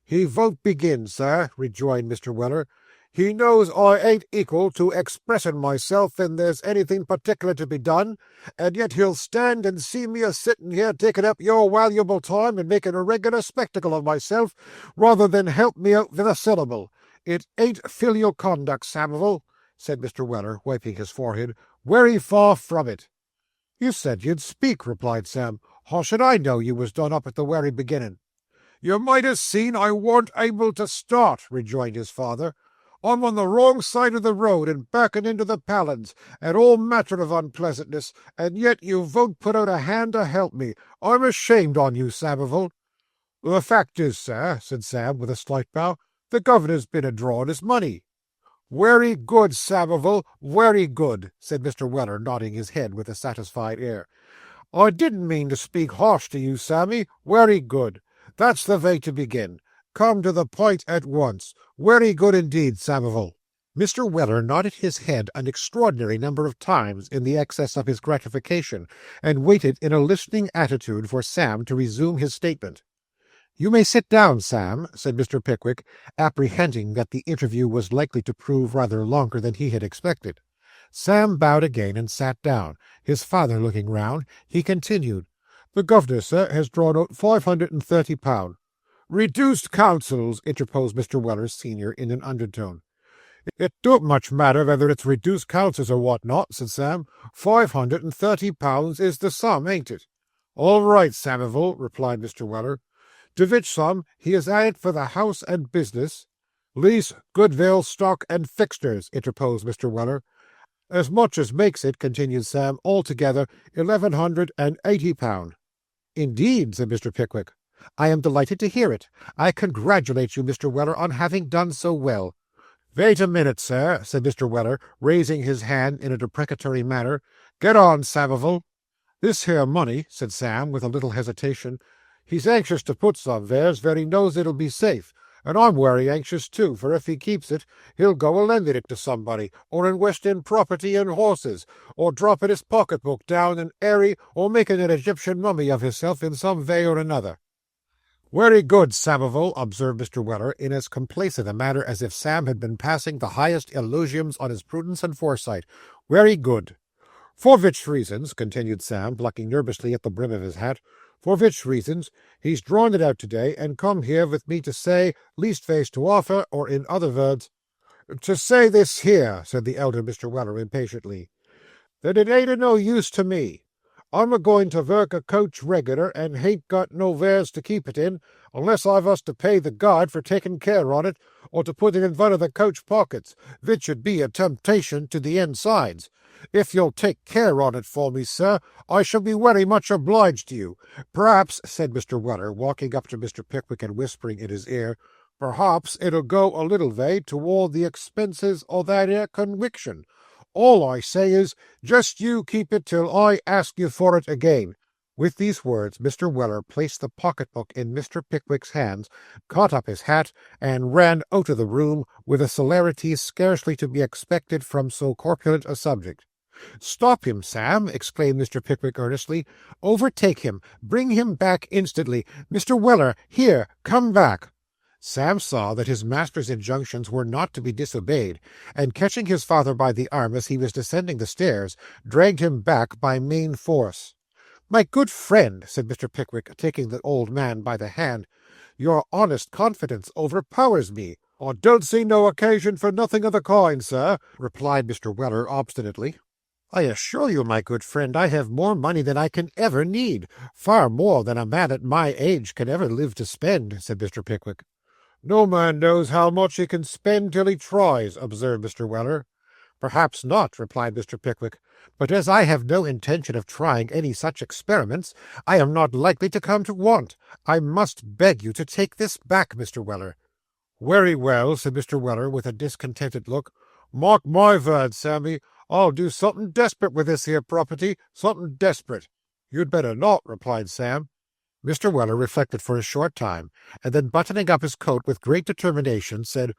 "He won't begin, sir," rejoined Mr. Weller. "He knows I ain't equal to expressin' myself when there's anything particular to be done, and yet he'll stand and see me a-sittin' here taking up your valuable time and making a regular spectacle of myself, rather than help me out with a syllable. It ain't filial conduct, Samivel," said Mr. Weller, wiping his forehead. "Wery far from it." "You said you'd speak," replied Sam. "How should I know you was done up at the wery beginning?" "You might have seen I warn't able to start," rejoined his father. "I'm on the wrong side of the road and backing into the Palins, and all matter of unpleasantness, and yet you won't put out a hand to help me. I'm ashamed on you, Samivel." "The fact is, sir," said Sam, with a slight bow, "the governor's been a-drawing his money." "Wery good, Samivel, wery good," said Mr. Weller, nodding his head with a satisfied air. "I didn't mean to speak harsh to you, Sammy. Wery good. That's the way to begin. Come to the point at once. Wery good indeed, Samivel." Mr. Weller nodded his head an extraordinary number of times in the excess of his gratification, and waited in a listening attitude for Sam to resume his statement. "You may sit down, Sam," said Mr. Pickwick, apprehending that the interview was likely to prove rather longer than he had expected. Sam bowed again and sat down. His father looking round, he continued, "The governor, sir, has drawn out £530. "Reduced counsels," interposed Mr. Weller, senior, in an undertone. "It don't much matter whether it's reduced counsels or what not," said Sam. £530 is the sum, ain't it? "All right, Samivel," replied Mr. Weller. "To which sum he has added for the house and business." "Lease, goodwill, stock, and fixtures," interposed Mr. Weller. "As much as makes it," continued Sam, "altogether £1,180. "Indeed," said Mr. Pickwick. "I am delighted to hear it. I congratulate you, Mr. Weller, on having done so well." "Wait a minute, sir," said Mr. Weller, raising his hand in a deprecatory manner. "Get on, Samivel." "This here money," said Sam, with a little hesitation, "he's anxious to put somewheres where he knows it'll be safe, and I'm wery anxious too, for if he keeps it, he'll go a-lending it to somebody, or invest in property and horses, or dropping his pocket-book down an airy, or making an Egyptian mummy of hisself in some way or another." "Wery good, Samivel," observed Mr. Weller, in as complacent a manner as if Sam had been passing the highest eulogiums on his prudence and foresight. "Wery good." "For which reasons," continued Sam, plucking nervously at the brim of his hat, "for which reasons he's drawn it out to-day, and come here with me to say, leastways to offer, or in other words—" "To say this here," said the elder Mr. Weller impatiently, "that it ain't o' no use to me. I'm a-going to work a coach regular, and hain't got nowheres to keep it in, unless I was to pay the guard for taking care on it, or to put it in one of the coach pockets, which would be a temptation to the insides. If you'll take care on it for me, sir, I shall be wery much obliged to you. Perhaps," said Mr. Weller, walking up to Mr. Pickwick and whispering in his ear, "perhaps it'll go a little way toward the expenses o' that 'ere conwiction. All I say is, just you keep it till I ask you for it again." With these words, Mr. Weller placed the pocket-book in Mr. Pickwick's hands, caught up his hat, and ran out of the room with a celerity scarcely to be expected from so corpulent a subject. "Stop him, Sam!" exclaimed Mr. Pickwick earnestly. "Overtake him! Bring him back instantly! Mr. Weller, here, come back!" Sam saw that his master's injunctions were not to be disobeyed, and catching his father by the arm as he was descending the stairs, dragged him back by main force. "My good friend," said Mr. Pickwick, taking the old man by the hand, "your honest confidence overpowers me." "I don't see no occasion for nothing of the kind, sir," replied Mr. Weller obstinately. "I assure you, my good friend, I have more money than I can ever need, far more than a man at my age can ever live to spend," said Mr. Pickwick. "No man knows how much he can spend till he tries," observed Mr. Weller. "Perhaps not," replied Mr. Pickwick, "but as I have no intention of trying any such experiments, I am not likely to come to want. I must beg you to take this back, Mr. Weller." "Wery well," said Mr. Weller, with a discontented look. "Mark my words, Sammy, I'll do something desperate with this here property, something desperate." "You'd better not," replied Sam. Mr. Weller reflected for a short time, and then buttoning up his coat with great determination, said,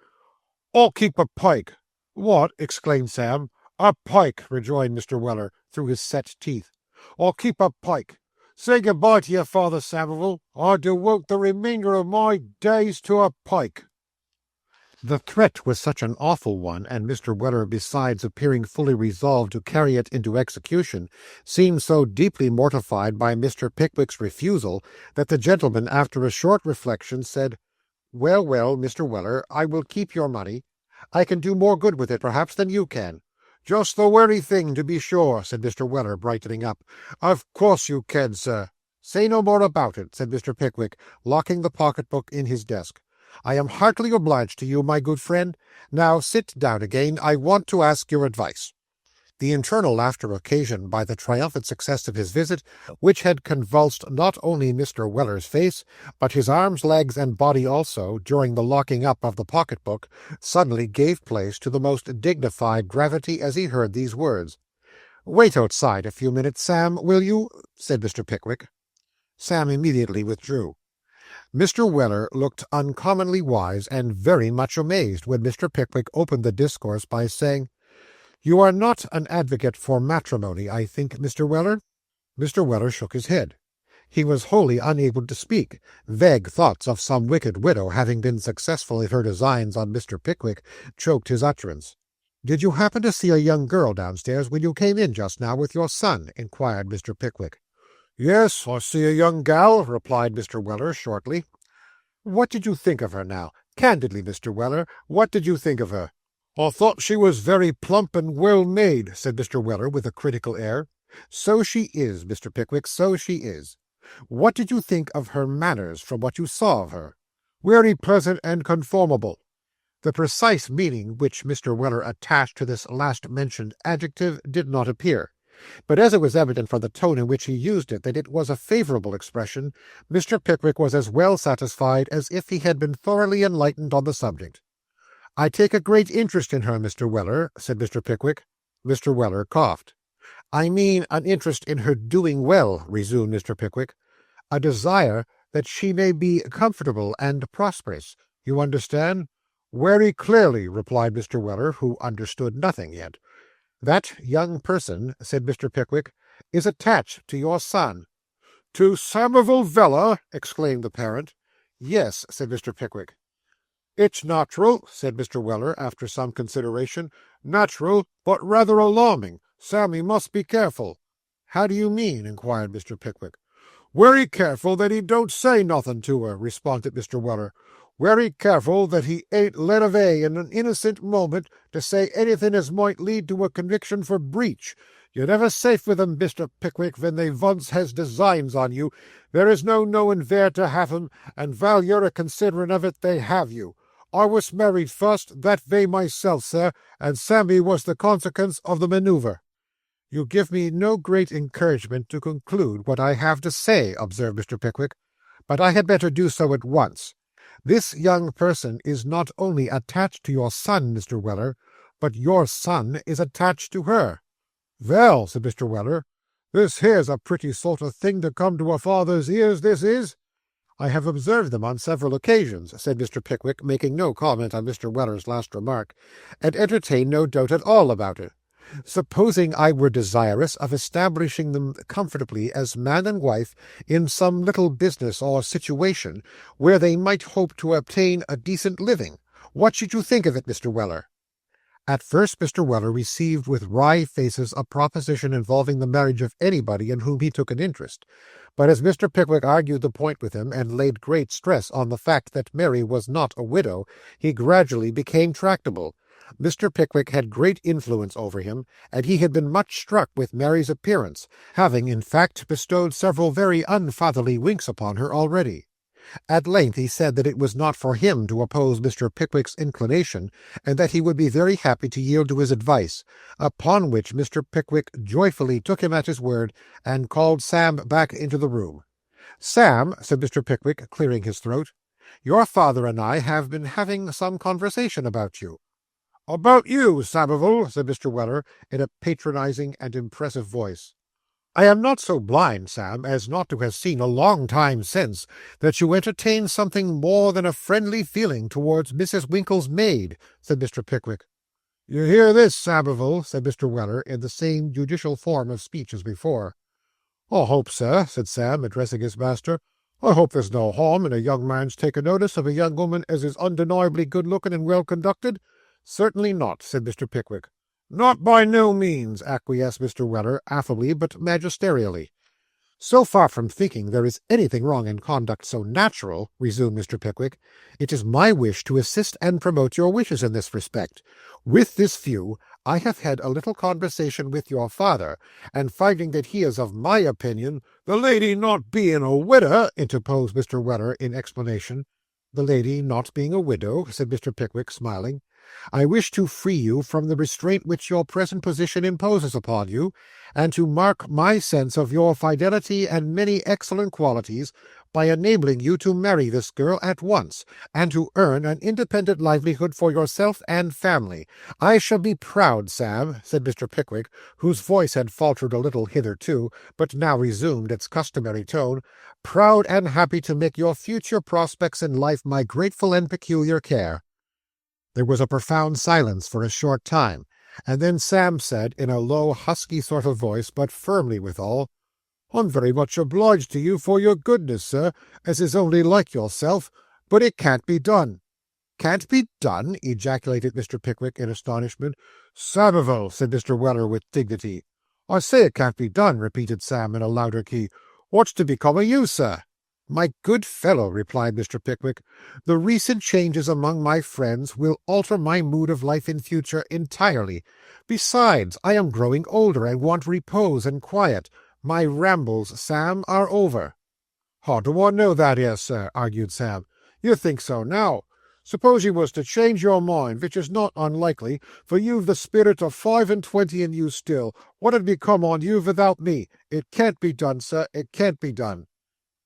"I'll keep a pike." "What?" exclaimed Sam. "A pike," rejoined Mr. Weller, through his set teeth. "I'll keep a pike. Say good-bye to your father, Samivel. I devote the remainder of my days to a pike." The threat was such an awful one, and Mr. Weller, besides appearing fully resolved to carry it into execution, seemed so deeply mortified by Mr. Pickwick's refusal, that the gentleman, after a short reflection, said, "Well, well, Mr. Weller, I will keep your money. I can do more good with it, perhaps, than you can." "Just the wery thing, to be sure," said Mr. Weller, brightening up. "Of course you can, sir." "Say no more about it," said Mr. Pickwick, locking the pocket-book in his desk. "I am heartily obliged to you, my good friend. Now sit down again. I want to ask your advice." The internal laughter occasioned by the triumphant success of his visit, which had convulsed not only Mr. Weller's face, but his arms, legs, and body also, during the locking up of the pocket-book, suddenly gave place to the most dignified gravity as he heard these words. "Wait outside a few minutes, Sam, will you?" said Mr. Pickwick. Sam immediately withdrew. Mr. Weller looked uncommonly wise and very much amazed when Mr. Pickwick opened the discourse by saying, "You are not an advocate for matrimony, I think, Mr. Weller?" Mr. Weller shook his head. He was wholly unable to speak. Vague thoughts of some wicked widow having been successful in her designs on Mr. Pickwick choked his utterance. "Did you happen to see a young girl downstairs when you came in just now with your son?" inquired Mr. Pickwick. "Yes, I see a young gal," replied Mr. Weller shortly. "What did you think of her now? Candidly, Mr. Weller, what did you think of her?" "I thought she was very plump and well made," said Mr. Weller with a critical air. "So she is, Mr. Pickwick, so she is. What did you think of her manners from what you saw of her?" "Very pleasant and conformable." The precise meaning which Mr. Weller attached to this last-mentioned adjective did not appear, but as it was evident from the tone in which he used it that it was a favourable expression, Mr. Pickwick was as well satisfied as if he had been thoroughly enlightened on the subject. "I take a great interest in her, Mr. Weller," said Mr. Pickwick. Mr. Weller coughed. "I mean an interest in her doing well," resumed Mr. Pickwick. "A desire that she may be comfortable and prosperous. You understand?" "Very clearly," replied Mr. Weller, who understood nothing yet. "That young person," said Mr. Pickwick, "is attached to your son." "To Samivel Veller!" exclaimed the parent. "Yes," said Mr. Pickwick. "It's natural," said Mr. Weller, after some consideration. "Natural, but rather alarming. Sammy must be careful." "How do you mean?" inquired Mr. Pickwick. "Wery careful that he don't say nothing to her," responded Mr. Weller. "Wery careful that he ain't led away in an innocent moment to say anything as might lead to a conviction for breach. You're never safe with 'em, Mr. Pickwick, when they once has designs on you. There is no knowing where to have 'em, and while you're a considerin' of it, they have you. I was married first, that way myself, sir, and Sammy was the consequence of the manoeuvre." "You give me no great encouragement to conclude what I have to say," observed Mr. Pickwick, "but I had better do so at once. This young person is not only attached to your son, Mr. Weller, but your son is attached to her." "Well," said Mr. Weller, "this here's a pretty sort of thing to come to a father's ears, this is." "I have observed them on several occasions," said Mr. Pickwick, making no comment on Mr. Weller's last remark, "and entertain no doubt at all about it. Supposing I were desirous of establishing them comfortably as man and wife in some little business or situation where they might hope to obtain a decent living, what should you think of it, Mr. Weller?" At first Mr. Weller received with wry faces a proposition involving the marriage of anybody in whom he took an interest, but as Mr. Pickwick argued the point with him and laid great stress on the fact that Mary was not a widow, he gradually became tractable. Mr. Pickwick had great influence over him, and he had been much struck with Mary's appearance, having, in fact, bestowed several very unfatherly winks upon her already. At length he said that it was not for him to oppose Mr. Pickwick's inclination, and that he would be very happy to yield to his advice, upon which Mr. Pickwick joyfully took him at his word, and called Sam back into the room. "Sam," said Mr. Pickwick, clearing his throat, "your father and I have been having some conversation about you." "About you, Samivel," said Mr. Weller, in a patronizing and impressive voice. "I am not so blind, Sam, as not to have seen a long time since that you entertain something more than a friendly feeling towards Mrs. Winkle's maid," said Mr. Pickwick. "You hear this, Samivel," said Mr. Weller, in the same judicial form of speech as before. "I hope, sir," said Sam, addressing his master, "I hope there's no harm in a young man's taking notice of a young woman as is undeniably good-looking and well-conducted." "Certainly not," said Mr. Pickwick. "Not by no means," acquiesced Mr. Weller, affably but magisterially. "So far from thinking there is anything wrong in conduct so natural," resumed Mr. Pickwick, "it is my wish to assist and promote your wishes in this respect. With this view, I have had a little conversation with your father, and finding that he is of my opinion—" "The lady not being a widder," interposed Mr. Weller in explanation. "The lady not being a widow," said Mr. Pickwick, smiling, "I wish to free you from the restraint which your present position imposes upon you, and to mark my sense of your fidelity and many excellent qualities by enabling you to marry this girl at once, and to earn an independent livelihood for yourself and family. I shall be proud, Sam," said Mr. Pickwick, whose voice had faltered a little hitherto, but now resumed its customary tone, "proud and happy to make your future prospects in life my grateful and peculiar care." There was a profound silence for a short time, and then Sam said, in a low, husky sort of voice, but firmly withal, I'm very much obliged to you for your goodness, sir, as is only like yourself, but it can't be done." "Can't be done?" ejaculated Mr. Pickwick in astonishment. "Samivel," said Mr. Weller with dignity. "I say it can't be done," repeated Sam in a louder key. "What's to become of you, sir?" "My good fellow," replied Mr. Pickwick, "the recent changes among my friends will alter my mood of life in future entirely. Besides, I am growing older and want repose and quiet. My rambles, Sam, are over." "How do I know that is, sir?" argued Sam. "You think so now. Suppose you was to change your mind, which is not unlikely, for you've the spirit of 25 in you still, what'd become on you without me? It can't be done, sir, it can't be done."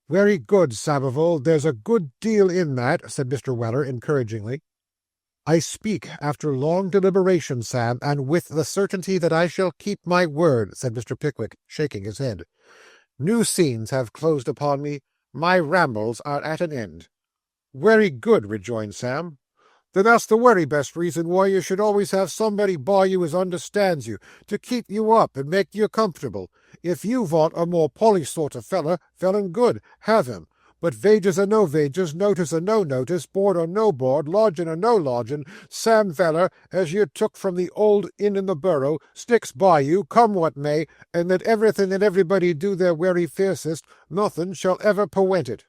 "Very good, Samivel, there's a good deal in that," said Mr. Weller encouragingly. "I speak after long deliberation, Sam, and with the certainty that I shall keep my word," said Mr. Pickwick, shaking his head. "New scenes have closed upon me. My rambles are at an end." "Very good," rejoined Sam. "Then that's the very best reason why you should always have somebody by you as understands you, to keep you up and make you comfortable. If you want a more polished sort of feller, well and good, have him. But wages or no wages, notice or no notice, board or no board, lodging or no lodging, Sam Weller, as you took from the old inn in the Borough, sticks by you, come what may, and let everything and everybody do their wery fiercest, nothing shall ever prevent it."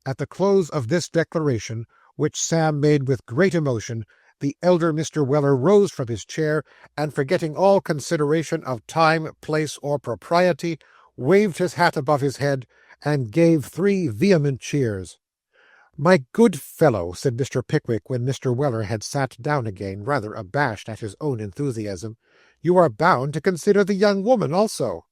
At the close of this declaration, which Sam made with great emotion, the elder Mr. Weller rose from his chair, and forgetting all consideration of time, place, or propriety, waved his hat above his head, and gave 3 vehement cheers. "My good fellow," said Mr. Pickwick, when Mr. Weller had sat down again, rather abashed at his own enthusiasm, "you are bound to consider the young woman also."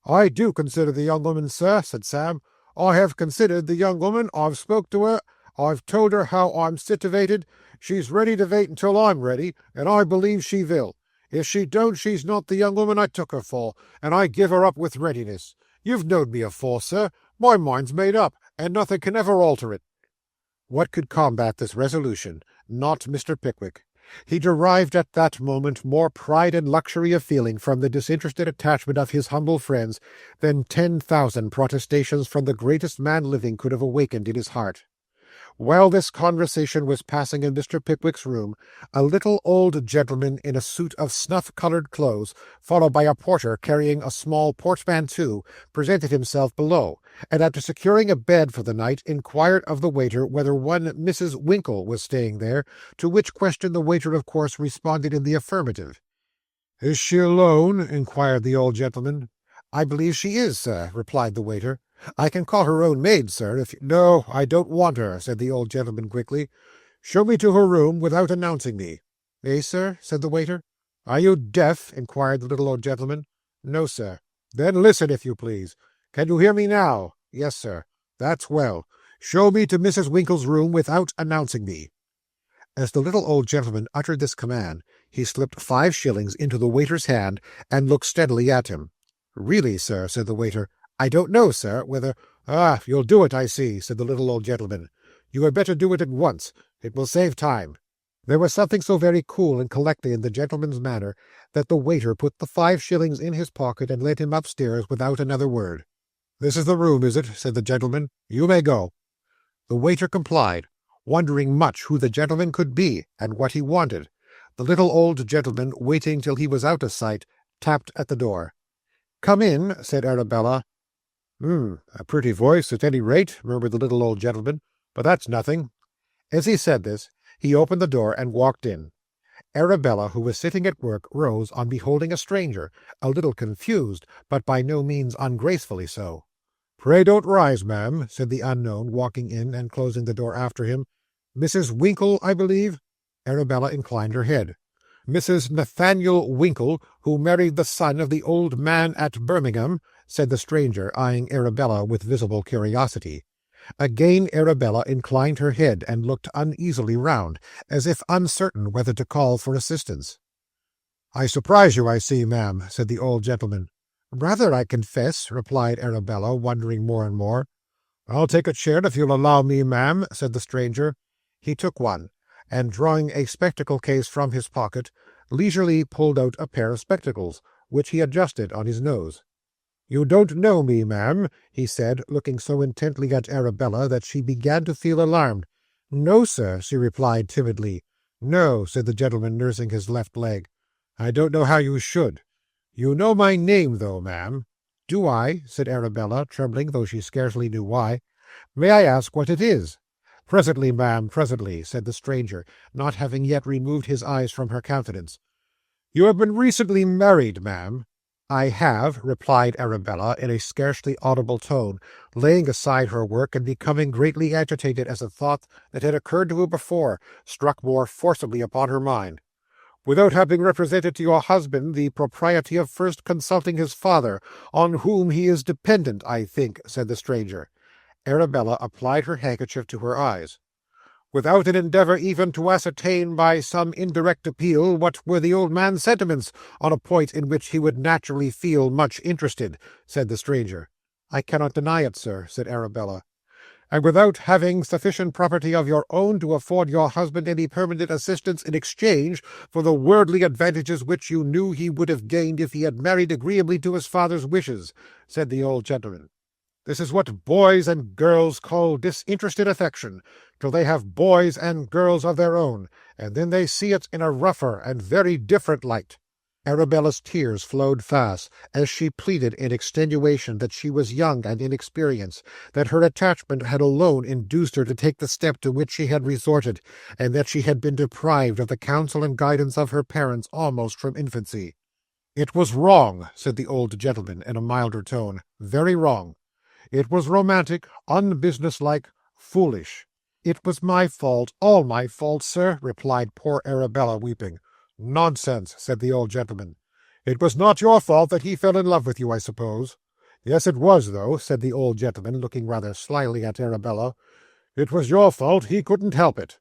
"I do consider the young woman, sir," said Sam. "I have considered the young woman. I've spoke to her. I've told her how I'm situated. She's ready to wait until I'm ready, and I believe she will. If she don't, she's not the young woman I took her for, and I give her up with readiness. You've knowed me afore, sir. My mind's made up, and nothing can ever alter it." What could combat this resolution? Not Mr. Pickwick. He derived at that moment more pride and luxury of feeling from the disinterested attachment of his humble friends than 10,000 protestations from the greatest man living could have awakened in his heart. While this conversation was passing in Mr. Pickwick's room, a little old gentleman in a suit of snuff-coloured clothes, followed by a porter carrying a small portmanteau, presented himself below, and after securing a bed for the night, inquired of the waiter whether one Mrs. Winkle was staying there, to which question the waiter of course responded in the affirmative. "Is she alone?" inquired the old gentleman. "I believe she is, sir," replied the waiter. "I can call her own maid, sir, if you—" "No, I don't want her," said the old gentleman quickly. "Show me to her room without announcing me." "Eh, sir?" said the waiter. "Are you deaf?" inquired the little old gentleman. "No, sir." "Then listen, if you please. Can you hear me now?" "Yes, sir." "That's well. Show me to Mrs. Winkle's room without announcing me." As the little old gentleman uttered this command, he slipped 5 shillings into the waiter's hand, and looked steadily at him. "Really, sir," said the waiter, "I don't know, sir, whether—" "Ah, you'll do it, I see," said the little old gentleman. "You had better do it at once. It will save time." There was something so very cool and collected in the gentleman's manner that the waiter put the 5 shillings in his pocket and led him upstairs without another word. "This is the room, is it?" said the gentleman. "You may go." The waiter complied, wondering much who the gentleman could be, and what he wanted. The little old gentleman, waiting till he was out of sight, tapped at the door. "Come in," said Arabella. A pretty voice, at any rate," murmured the little old gentleman. "But that's nothing." As he said this, he opened the door and walked in. Arabella, who was sitting at work, rose on beholding a stranger, a little confused, but by no means ungracefully so. "Pray don't rise, ma'am," said the unknown, walking in and closing the door after him. "Mrs. Winkle, I believe?" Arabella inclined her head. "Mrs. Nathaniel Winkle, who married the son of the old man at Birmingham," said the stranger, eyeing Arabella with visible curiosity. Again Arabella inclined her head and looked uneasily round, as if uncertain whether to call for assistance. "I surprise you, I see, ma'am," said the old gentleman. "Rather, I confess," replied Arabella, wondering more and more. "I'll take a chair if you'll allow me, ma'am," said the stranger. He took one, and drawing a spectacle case from his pocket, leisurely pulled out a pair of spectacles, which he adjusted on his nose. "You don't know me, ma'am," he said, looking so intently at Arabella that she began to feel alarmed. "No, sir," she replied timidly. "No," said the gentleman, nursing his left leg. "I don't know how you should. You know my name, though, ma'am." "Do I?" said Arabella, trembling, though she scarcely knew why. "May I ask what it is?" "Presently, ma'am, presently," said the stranger, not having yet removed his eyes from her countenance. "You have been recently married, ma'am." "I have," replied Arabella in a scarcely audible tone, laying aside her work and becoming greatly agitated as a thought that had occurred to her before struck more forcibly upon her mind. "Without having represented to your husband the propriety of first consulting his father, on whom he is dependent, I think," said the stranger. Arabella applied her handkerchief to her eyes. "Without an endeavour even to ascertain by some indirect appeal what were the old man's sentiments on a point in which he would naturally feel much interested," said the stranger. "I cannot deny it, sir," said Arabella. "And without having sufficient property of your own to afford your husband any permanent assistance in exchange for the worldly advantages which you knew he would have gained if he had married agreeably to his father's wishes," said the old gentleman. "This is what boys and girls call disinterested affection, till they have boys and girls of their own, and then they see it in a rougher and very different light." Arabella's tears flowed fast, as she pleaded in extenuation that she was young and inexperienced, that her attachment had alone induced her to take the step to which she had resorted, and that she had been deprived of the counsel and guidance of her parents almost from infancy. "It was wrong," said the old gentleman in a milder tone, "very wrong. It was romantic, unbusinesslike, foolish." "It was my fault, all my fault, sir," replied poor Arabella, weeping. "Nonsense," said the old gentleman. "It was not your fault that he fell in love with you, I suppose." "Yes, it was, though," said the old gentleman, looking rather slyly at Arabella. "It was your fault. He couldn't help it."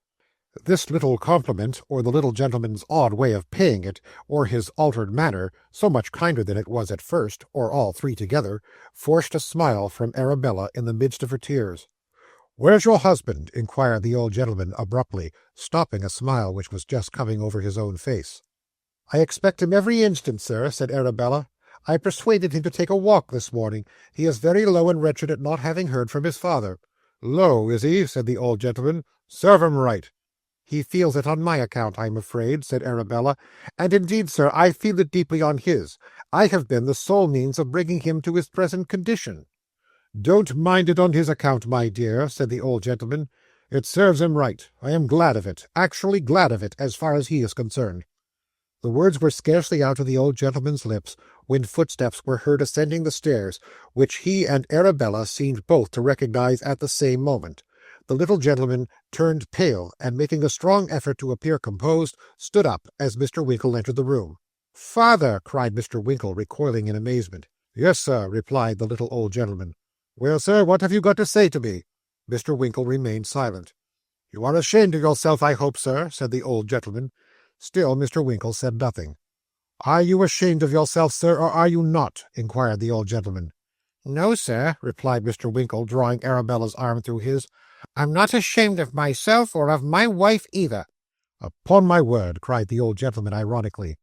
This little compliment, or the little gentleman's odd way of paying it, or his altered manner, so much kinder than it was at first, or all three together, forced a smile from Arabella in the midst of her tears. "Where's your husband?" inquired the old gentleman abruptly, stopping a smile which was just coming over his own face. "I expect him every instant, sir," said Arabella. "I persuaded him to take a walk this morning. He is very low and wretched at not having heard from his father." "Low, is he?" said the old gentleman. "Serve him right." "He feels it on my account, I am afraid," said Arabella. "And indeed, sir, I feel it deeply on his. I have been the sole means of bringing him to his present condition." "Don't mind it on his account, my dear," said the old gentleman. "It serves him right. I am glad of it, actually glad of it, as far as he is concerned." The words were scarcely out of the old gentleman's lips when footsteps were heard ascending the stairs, which he and Arabella seemed both to recognize at the same moment. The little gentleman turned pale, and making a strong effort to appear composed, stood up as Mr. Winkle entered the room. "Father!" cried Mr. Winkle, recoiling in amazement. "Yes, sir," replied the little old gentleman. "Well, sir, what have you got to say to me?" Mr. Winkle remained silent. "You are ashamed of yourself, I hope, sir," said the old gentleman. Still Mr. Winkle said nothing. "Are you ashamed of yourself, sir, or are you not?" inquired the old gentleman. "No, sir," replied Mr. Winkle, drawing Arabella's arm through his. "I'm not ashamed of myself or of my wife either." "Upon my word," cried the old gentleman ironically.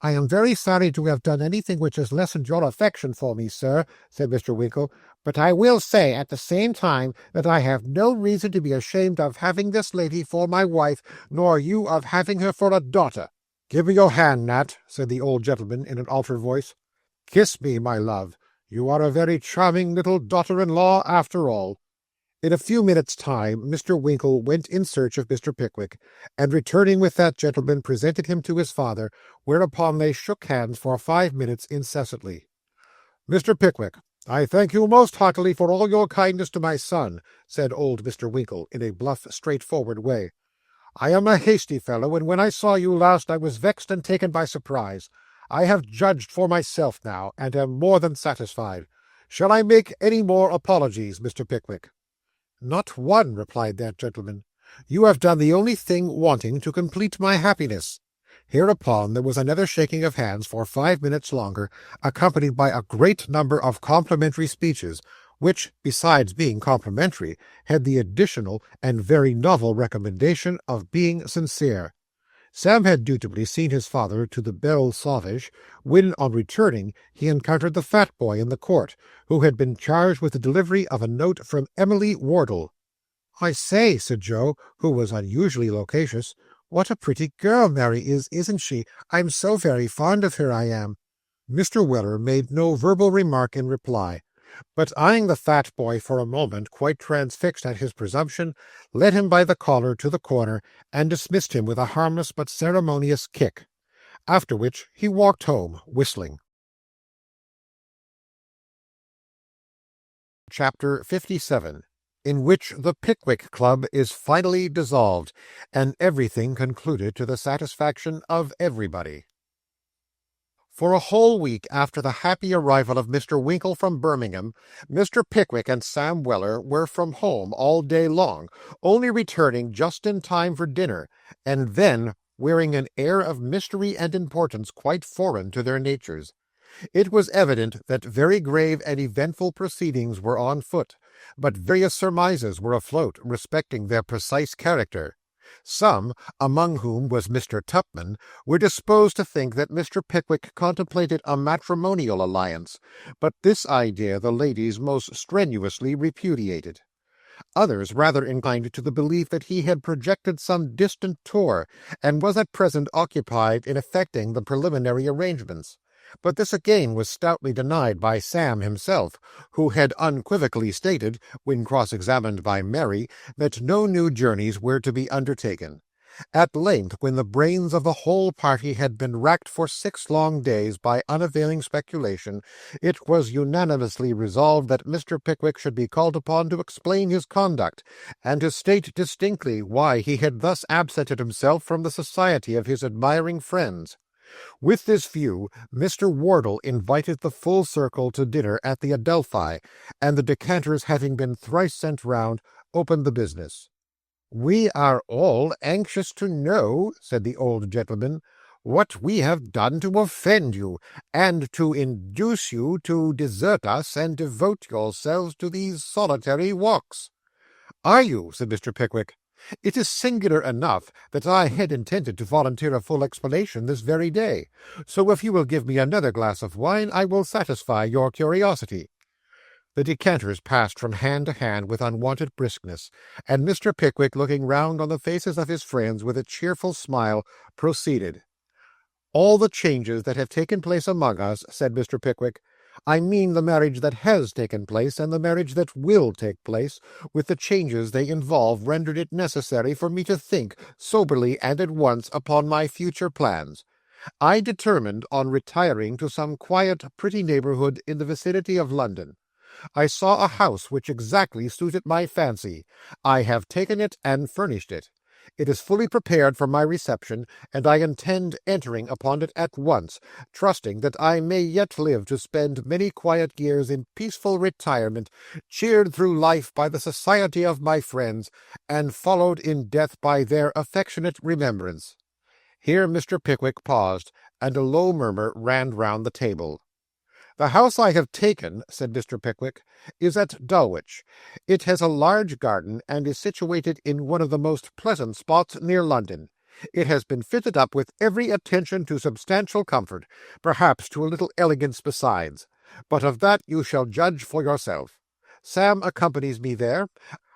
"I am very sorry to have done anything which has lessened your affection for me, sir," said Mr. Winkle, "but I will say at the same time that I have no reason to be ashamed of having this lady for my wife, nor you of having her for a daughter." "Give me your hand, Nat," said the old gentleman in an altered voice. "Kiss me, my love. You are a very charming little daughter-in-law, after all." In a few minutes' time Mr. Winkle went in search of Mr. Pickwick, and returning with that gentleman presented him to his father, whereupon they shook hands for 5 minutes incessantly. "Mr. Pickwick, I thank you most heartily for all your kindness to my son," said old Mr. Winkle in a bluff, straightforward way. "I am a hasty fellow, and when I saw you last I was vexed and taken by surprise. I have judged for myself now, and am more than satisfied. Shall I make any more apologies, Mr. Pickwick?" "Not one," replied that gentleman. "You have done the only thing wanting to complete my happiness." Hereupon there was another shaking of hands for 5 minutes longer, accompanied by a great number of complimentary speeches, which, besides being complimentary, had the additional and very novel recommendation of being sincere. Sam had dutifully seen his father to the Belle Sauvage, when, on returning, he encountered the fat boy in the court, who had been charged with the delivery of a note from Emily Wardle. "I say," said Joe, who was unusually loquacious, "what a pretty girl Mary is, isn't she? I'm so very fond of her, I am." Mr. Weller made no verbal remark in reply, but eyeing the fat boy for a moment, quite transfixed at his presumption, led him by the collar to the corner, and dismissed him with a harmless but ceremonious kick, after which he walked home, whistling. Chapter 57, in which the Pickwick Club is finally dissolved, and everything concluded to the satisfaction of everybody. For a whole week after the happy arrival of Mr. Winkle from Birmingham, Mr. Pickwick and Sam Weller were from home all day long, only returning just in time for dinner, and then wearing an air of mystery and importance quite foreign to their natures. It was evident that very grave and eventful proceedings were on foot, but various surmises were afloat respecting their precise character. Some, among whom was Mr. Tupman, were disposed to think that Mr. Pickwick contemplated a matrimonial alliance, but this idea the ladies most strenuously repudiated. Others rather inclined to the belief that he had projected some distant tour, and was at present occupied in effecting the preliminary arrangements. But this again was stoutly denied by Sam himself, who had unequivocally stated, when cross-examined by Mary, that no new journeys were to be undertaken. At length, when the brains of the whole party had been racked for 6 long days by unavailing speculation, it was unanimously resolved that Mr. Pickwick should be called upon to explain his conduct, and to state distinctly why he had thus absented himself from the society of his admiring friends. With this view, Mr. Wardle invited the full circle to dinner at the Adelphi, and the decanters having been thrice sent round, opened the business. "We are all anxious to know," said the old gentleman, "what we have done to offend you, and to induce you to desert us and devote yourselves to these solitary walks." "Are you?" said Mr. Pickwick. "It is singular enough that I had intended to volunteer a full explanation this very day, so if you will give me another glass of wine, I will satisfy your curiosity." The decanters passed from hand to hand with unwonted briskness, and Mr. Pickwick, looking round on the faces of his friends with a cheerful smile, proceeded. "All the changes that have taken place among us," said Mr. Pickwick, "I mean the marriage that has taken place and the marriage that will take place, with the changes they involve, rendered it necessary for me to think soberly and at once upon my future plans. I determined on retiring to some quiet, pretty neighbourhood in the vicinity of London. I saw a house which exactly suited my fancy. I have taken it and furnished it. It is fully prepared for my reception, and I intend entering upon it at once, trusting that I may yet live to spend many quiet years in peaceful retirement, cheered through life by the society of my friends, and followed in death by their affectionate remembrance." Here Mr. Pickwick paused, and a low murmur ran round the table. "The house I have taken," said Mr. Pickwick, "is at Dulwich. It has a large garden, and is situated in one of the most pleasant spots near London. It has been fitted up with every attention to substantial comfort, perhaps to a little elegance besides. But of that you shall judge for yourself. Sam accompanies me there.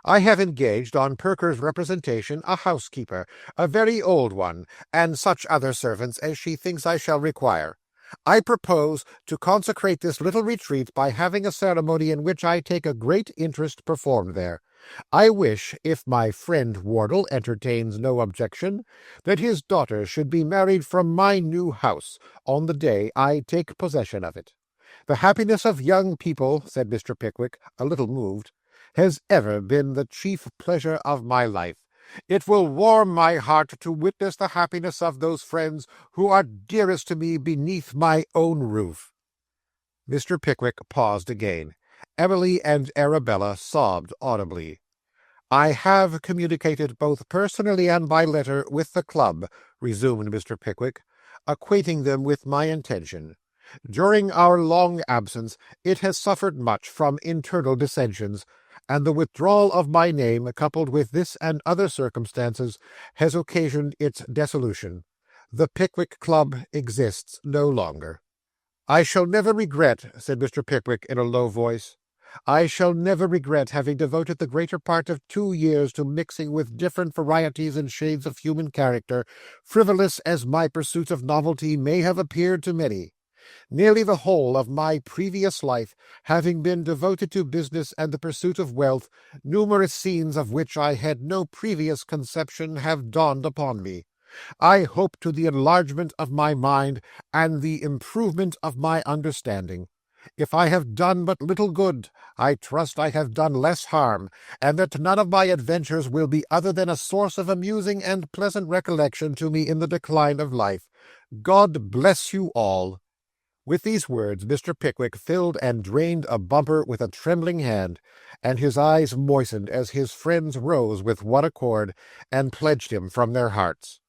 I have engaged, on Perker's representation, a housekeeper, a very old one, and such other servants as she thinks I shall require. I propose to consecrate this little retreat by having a ceremony in which I take a great interest performed there. I wish, if my friend Wardle entertains no objection, that his daughter should be married from my new house, on the day I take possession of it. The happiness of young people," said Mr. Pickwick, a little moved, "has ever been the chief pleasure of my life. It will warm my heart to witness the happiness of those friends who are dearest to me beneath my own roof." Mr. Pickwick paused again. Emily and Arabella sobbed audibly. "I have communicated both personally and by letter with the club," resumed Mr. Pickwick, "acquainting them with my intention. During our long absence it has suffered much from internal dissensions, and the withdrawal of my name, coupled with this and other circumstances, has occasioned its dissolution. The Pickwick Club exists no longer." "I shall never regret," said Mr. Pickwick in a low voice, "I shall never regret having devoted the greater part of 2 years to mixing with different varieties and shades of human character, frivolous as my pursuit of novelty may have appeared to many. Nearly the whole of my previous life having been devoted to business and the pursuit of wealth, numerous scenes of which I had no previous conception have dawned upon me. I hope to the enlargement of my mind and the improvement of my understanding. If I have done but little good, I trust I have done less harm, and that none of my adventures will be other than a source of amusing and pleasant recollection to me in the decline of life. God bless you all." With these words Mr. Pickwick filled and drained a bumper with a trembling hand, and his eyes moistened as his friends rose with one accord and pledged him from their hearts.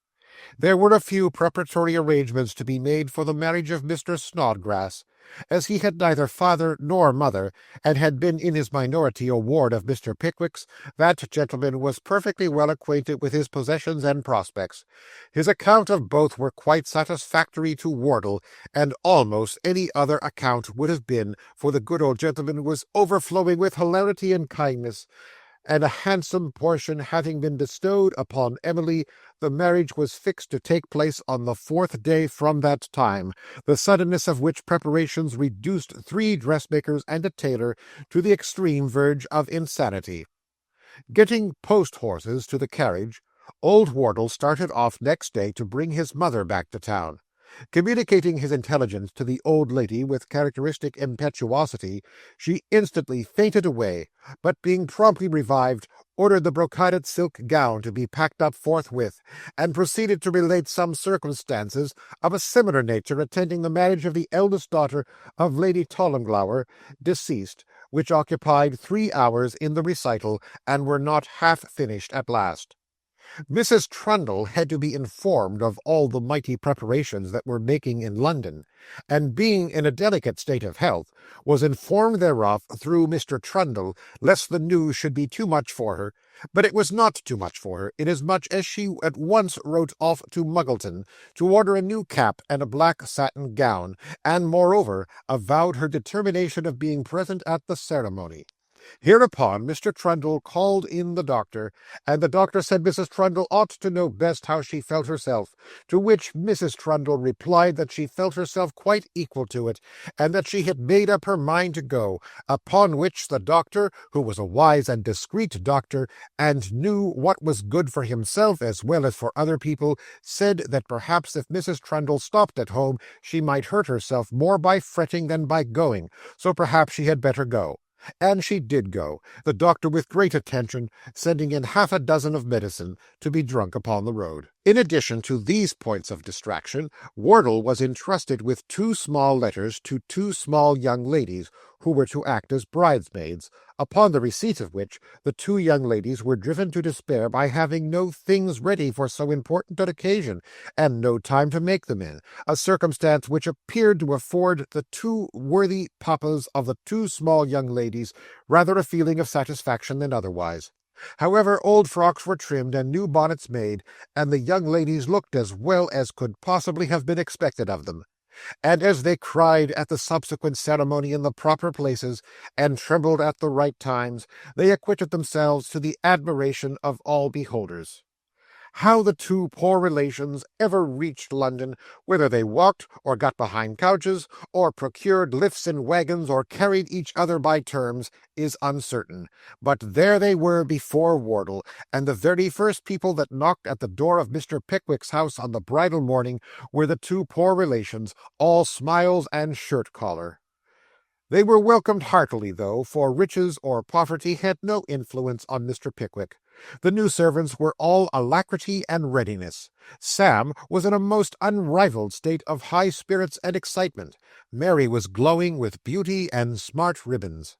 There were a few preparatory arrangements to be made for the marriage of Mr. Snodgrass. As he had neither father nor mother, and had been in his minority a ward of Mr. Pickwick's, that gentleman was perfectly well acquainted with his possessions and prospects. His account of both were quite satisfactory to Wardle, and almost any other account would have been, for the good old gentleman was overflowing with hilarity and kindness, and a handsome portion having been bestowed upon Emily, the marriage was fixed to take place on the 4th day from that time, the suddenness of which preparations reduced 3 dressmakers and a tailor to the extreme verge of insanity. Getting post-horses to the carriage, old Wardle started off next day to bring his mother back to town. Communicating his intelligence to the old lady with characteristic impetuosity, she instantly fainted away, but being promptly revived, ordered the brocaded silk gown to be packed up forthwith, and proceeded to relate some circumstances of a similar nature attending the marriage of the eldest daughter of Lady Tollimglower, deceased, which occupied 3 hours in the recital, and were not half finished at last. Mrs. Trundle had to be informed of all the mighty preparations that were making in London, and being in a delicate state of health, was informed thereof through Mr. Trundle, lest the news should be too much for her. But it was not too much for her, inasmuch as she at once wrote off to Muggleton to order a new cap and a black satin gown, and moreover avowed her determination of being present at the ceremony. Hereupon Mr. Trundle called in the doctor, and the doctor said Mrs. Trundle ought to know best how she felt herself, to which Mrs. Trundle replied that she felt herself quite equal to it, and that she had made up her mind to go, upon which the doctor, who was a wise and discreet doctor, and knew what was good for himself as well as for other people, said that perhaps if Mrs. Trundle stopped at home she might hurt herself more by fretting than by going, so perhaps she had better go. And she did go, the doctor with great attention sending in 6 of medicine to be drunk upon the road. In addition to these points of distraction, Wardle was entrusted with 2 small letters to 2 small young ladies, who were to act as bridesmaids, upon the receipt of which the 2 young ladies were driven to despair by having no things ready for so important an occasion, and no time to make them in, a circumstance which appeared to afford the 2 worthy papas of the 2 small young ladies rather a feeling of satisfaction than otherwise. However, old frocks were trimmed and new bonnets made, and the young ladies looked as well as could possibly have been expected of them. And as they cried at the subsequent ceremony in the proper places, and trembled at the right times, they acquitted themselves to the admiration of all beholders. How the 2 poor relations ever reached London, whether they walked, or got behind coaches, or procured lifts in wagons, or carried each other by terms, is uncertain. But there they were before Wardle, and the very first people that knocked at the door of Mr. Pickwick's house on the bridal morning were the 2 poor relations, all smiles and shirt-collar. They were welcomed heartily, though, for riches or poverty had no influence on Mr. Pickwick. The new servants were all alacrity and readiness. Sam was in a most unrivalled state of high spirits and excitement. Mary was glowing with beauty and smart ribbons.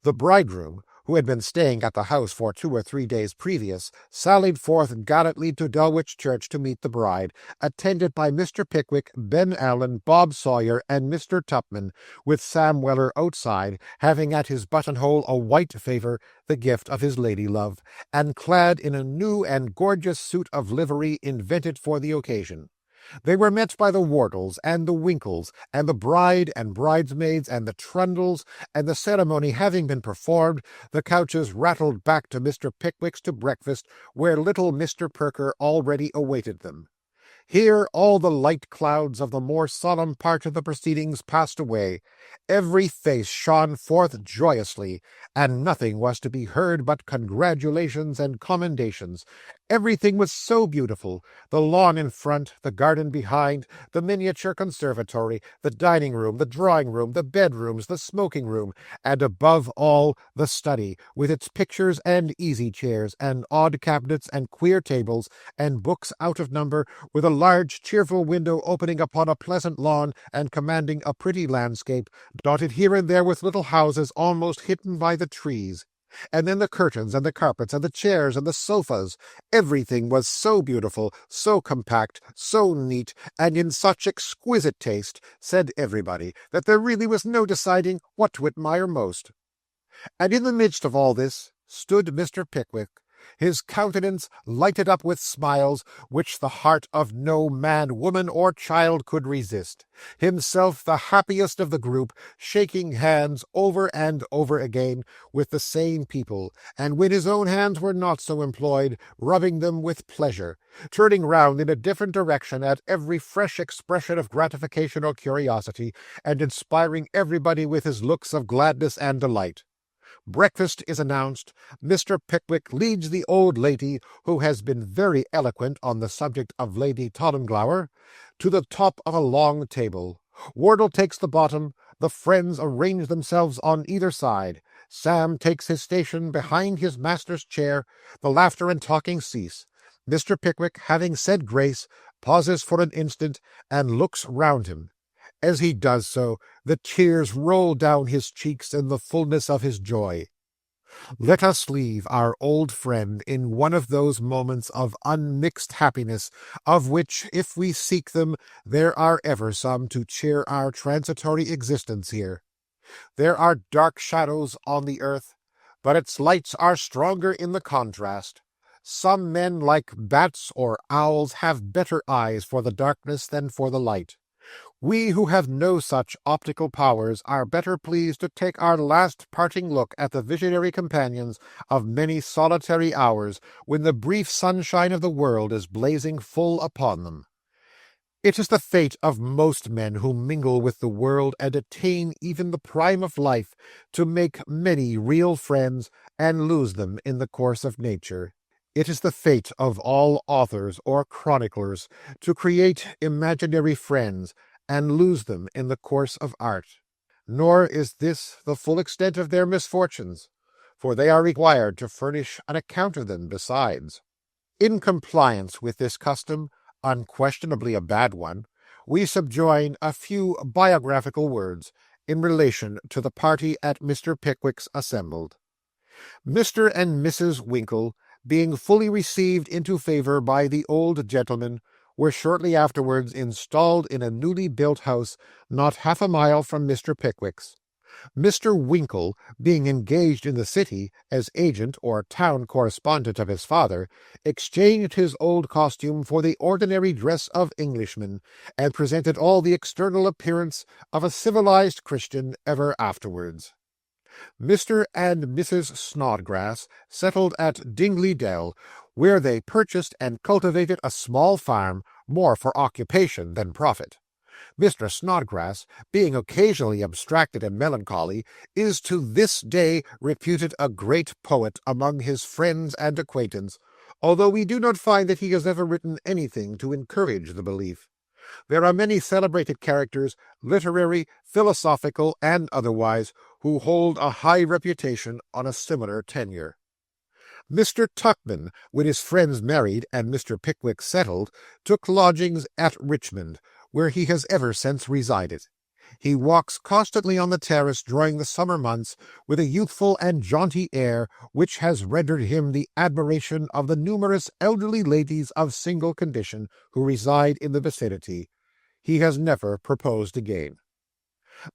The bridegroom, who had been staying at the house for 2 or 3 days previous, sallied forth gallantly to Dulwich Church to meet the bride, attended by Mr. Pickwick, Ben Allen, Bob Sawyer, and Mr. Tupman, with Sam Weller outside, having at his buttonhole a white favour, the gift of his lady-love, and clad in a new and gorgeous suit of livery invented for the occasion. They were met by the Wardles and the Winkles, and the bride and bridesmaids and the Trundles, and the ceremony having been performed, the couches rattled back to Mr. Pickwick's to breakfast, where little Mr. Perker already awaited them. Here all the light clouds of the more solemn part of the proceedings passed away. Every face shone forth joyously, and nothing was to be heard but congratulations and commendations. Everything was so beautiful, the lawn in front, the garden behind, the miniature conservatory, the dining-room, the drawing-room, the bedrooms, the smoking-room, and above all the study, with its pictures and easy-chairs, and odd cabinets, and queer tables, and books out of number, with a large cheerful window opening upon a pleasant lawn and commanding a pretty landscape, dotted here and there with little houses almost hidden by the trees. And then the curtains and the carpets and the chairs and the sofas. Everything was so beautiful, so compact, so neat, and in such exquisite taste, said everybody, that there really was no deciding what to admire most. And in the midst of all this stood Mr. Pickwick, his countenance lighted up with smiles which the heart of no man, woman, or child could resist, himself the happiest of the group, shaking hands over and over again with the same people, and when his own hands were not so employed, rubbing them with pleasure, turning round in a different direction at every fresh expression of gratification or curiosity, and inspiring everybody with his looks of gladness and delight. Breakfast is announced. Mr. Pickwick leads the old lady, who has been very eloquent on the subject of Lady Tollimglower, to the top of a long table. Wardle takes the bottom. The friends arrange themselves on either side. Sam takes his station behind his master's chair. The laughter and talking cease. Mr. Pickwick, having said grace, pauses for an instant and looks round him. As he does so, the tears roll down his cheeks in the fullness of his joy. Let us leave our old friend in one of those moments of unmixed happiness, of which, if we seek them, there are ever some to cheer our transitory existence here. There are dark shadows on the earth, but its lights are stronger in the contrast. Some men, like bats or owls, have better eyes for the darkness than for the light. We who have no such optical powers are better pleased to take our last parting look at the visionary companions of many solitary hours, when the brief sunshine of the world is blazing full upon them. It is the fate of most men who mingle with the world and attain even the prime of life to make many real friends and lose them in the course of nature. It is the fate of all authors or chroniclers to create imaginary friends and lose them in the course of art. Nor is this the full extent of their misfortunes, for they are required to furnish an account of them besides. In compliance with this custom, unquestionably a bad one, we subjoin a few biographical words in relation to the party at Mr. Pickwick's assembled. Mr. and Mrs. Winkle, being fully received into favour by the old gentleman, were shortly afterwards installed in a newly built house not half a mile from Mr. Pickwick's. Mr. Winkle, being engaged in the city as agent or town correspondent of his father, exchanged his old costume for the ordinary dress of Englishmen, and presented all the external appearance of a civilized Christian ever afterwards. Mr. and Mrs. Snodgrass settled at Dingley Dell, where they purchased and cultivated a small farm, more for occupation than profit. Mr. Snodgrass, being occasionally abstracted and melancholy, is to this day reputed a great poet among his friends and acquaintance, although we do not find that he has ever written anything to encourage the belief. There are many celebrated characters, literary, philosophical, and otherwise, who hold a high reputation on a similar tenure. Mr. Tupman, when his friends married and Mr. Pickwick settled, took lodgings at Richmond, where he has ever since resided. He walks constantly on the terrace during the summer months with a youthful and jaunty air which has rendered him the admiration of the numerous elderly ladies of single condition who reside in the vicinity. He has never proposed again.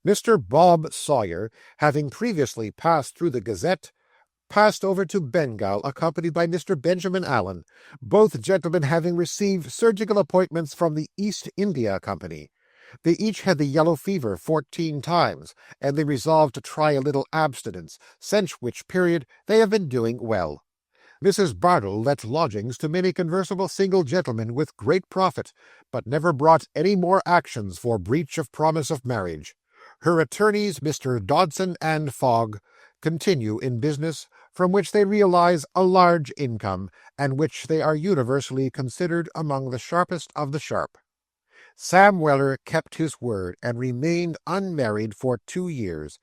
Mr. Bob Sawyer, having previously passed through the Gazette, passed over to Bengal, accompanied by Mr. Benjamin Allen, both gentlemen having received surgical appointments from the East India Company. They each had the yellow fever 14 times, and they resolved to try a little abstinence, since which period they have been doing well. Mrs. Bardell let lodgings to many conversable single gentlemen with great profit, but never brought any more actions for breach of promise of marriage. Her attorneys, Mr. Dodson and Fogg, continue in business, from which they realize a large income, and which they are universally considered among the sharpest of the sharp. Sam Weller kept his word, and remained unmarried for 2 years.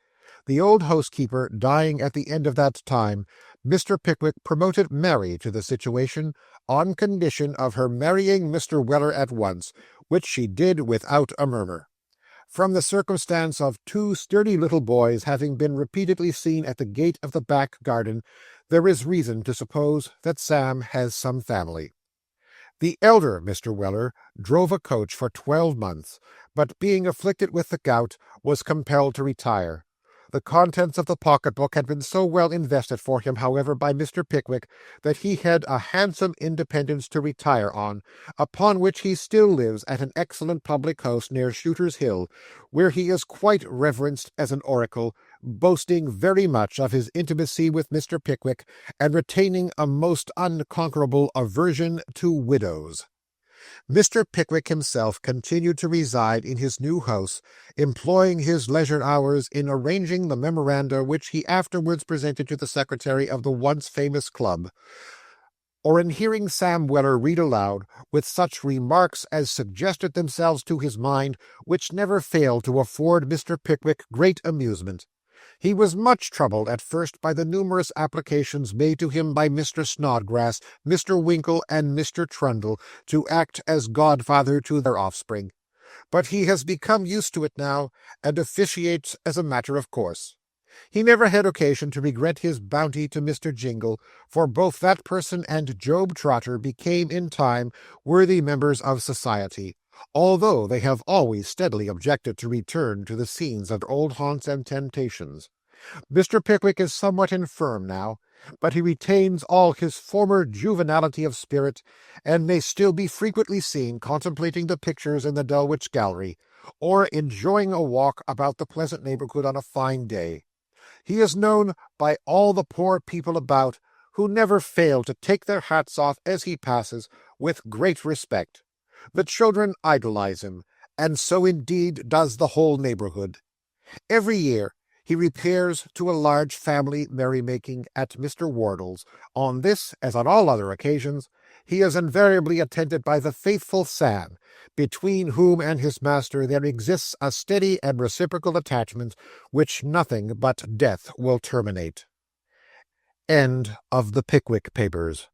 The old housekeeper dying at the end of that time, Mr. Pickwick promoted Mary to the situation, on condition of her marrying Mr. Weller at once, which she did without a murmur. From the circumstance of 2 sturdy little boys having been repeatedly seen at the gate of the back garden, there is reason to suppose that Sam has some family. The elder Mr. Weller drove a coach for 12 months, but being afflicted with the gout, was compelled to retire. The contents of the pocket-book had been so well invested for him, however, by Mr. Pickwick, that he had a handsome independence to retire upon which he still lives at an excellent public-house near Shooter's Hill, where he is quite reverenced as an oracle, boasting very much of his intimacy with Mr. Pickwick, and retaining a most unconquerable aversion to widows. Mr. Pickwick himself continued to reside in his new house, employing his leisure hours in arranging the memoranda which he afterwards presented to the secretary of the once famous club, or in hearing Sam Weller read aloud, with such remarks as suggested themselves to his mind, which never failed to afford Mr. Pickwick great amusement. He was much troubled at first by the numerous applications made to him by Mr. Snodgrass, Mr. Winkle, and Mr. Trundle, to act as godfather to their offspring. But he has become used to it now, and officiates as a matter of course. He never had occasion to regret his bounty to Mr. Jingle, for both that person and Job Trotter became in time worthy members of society, although they have always steadily objected to return to the scenes of their old haunts and temptations. Mr. Pickwick is somewhat infirm now, but he retains all his former juvenility of spirit, and may still be frequently seen contemplating the pictures in the Dulwich Gallery, or enjoying a walk about the pleasant neighborhood on a fine day. He is known by all the poor people about, who never fail to take their hats off as he passes, with great respect. The children idolize him, and so indeed does the whole neighborhood. Every year he repairs to a large family merrymaking at Mr. Wardle's. On this, as on all other occasions, he is invariably attended by the faithful Sam, between whom and his master there exists a steady and reciprocal attachment which nothing but death will terminate. End of the Pickwick Papers.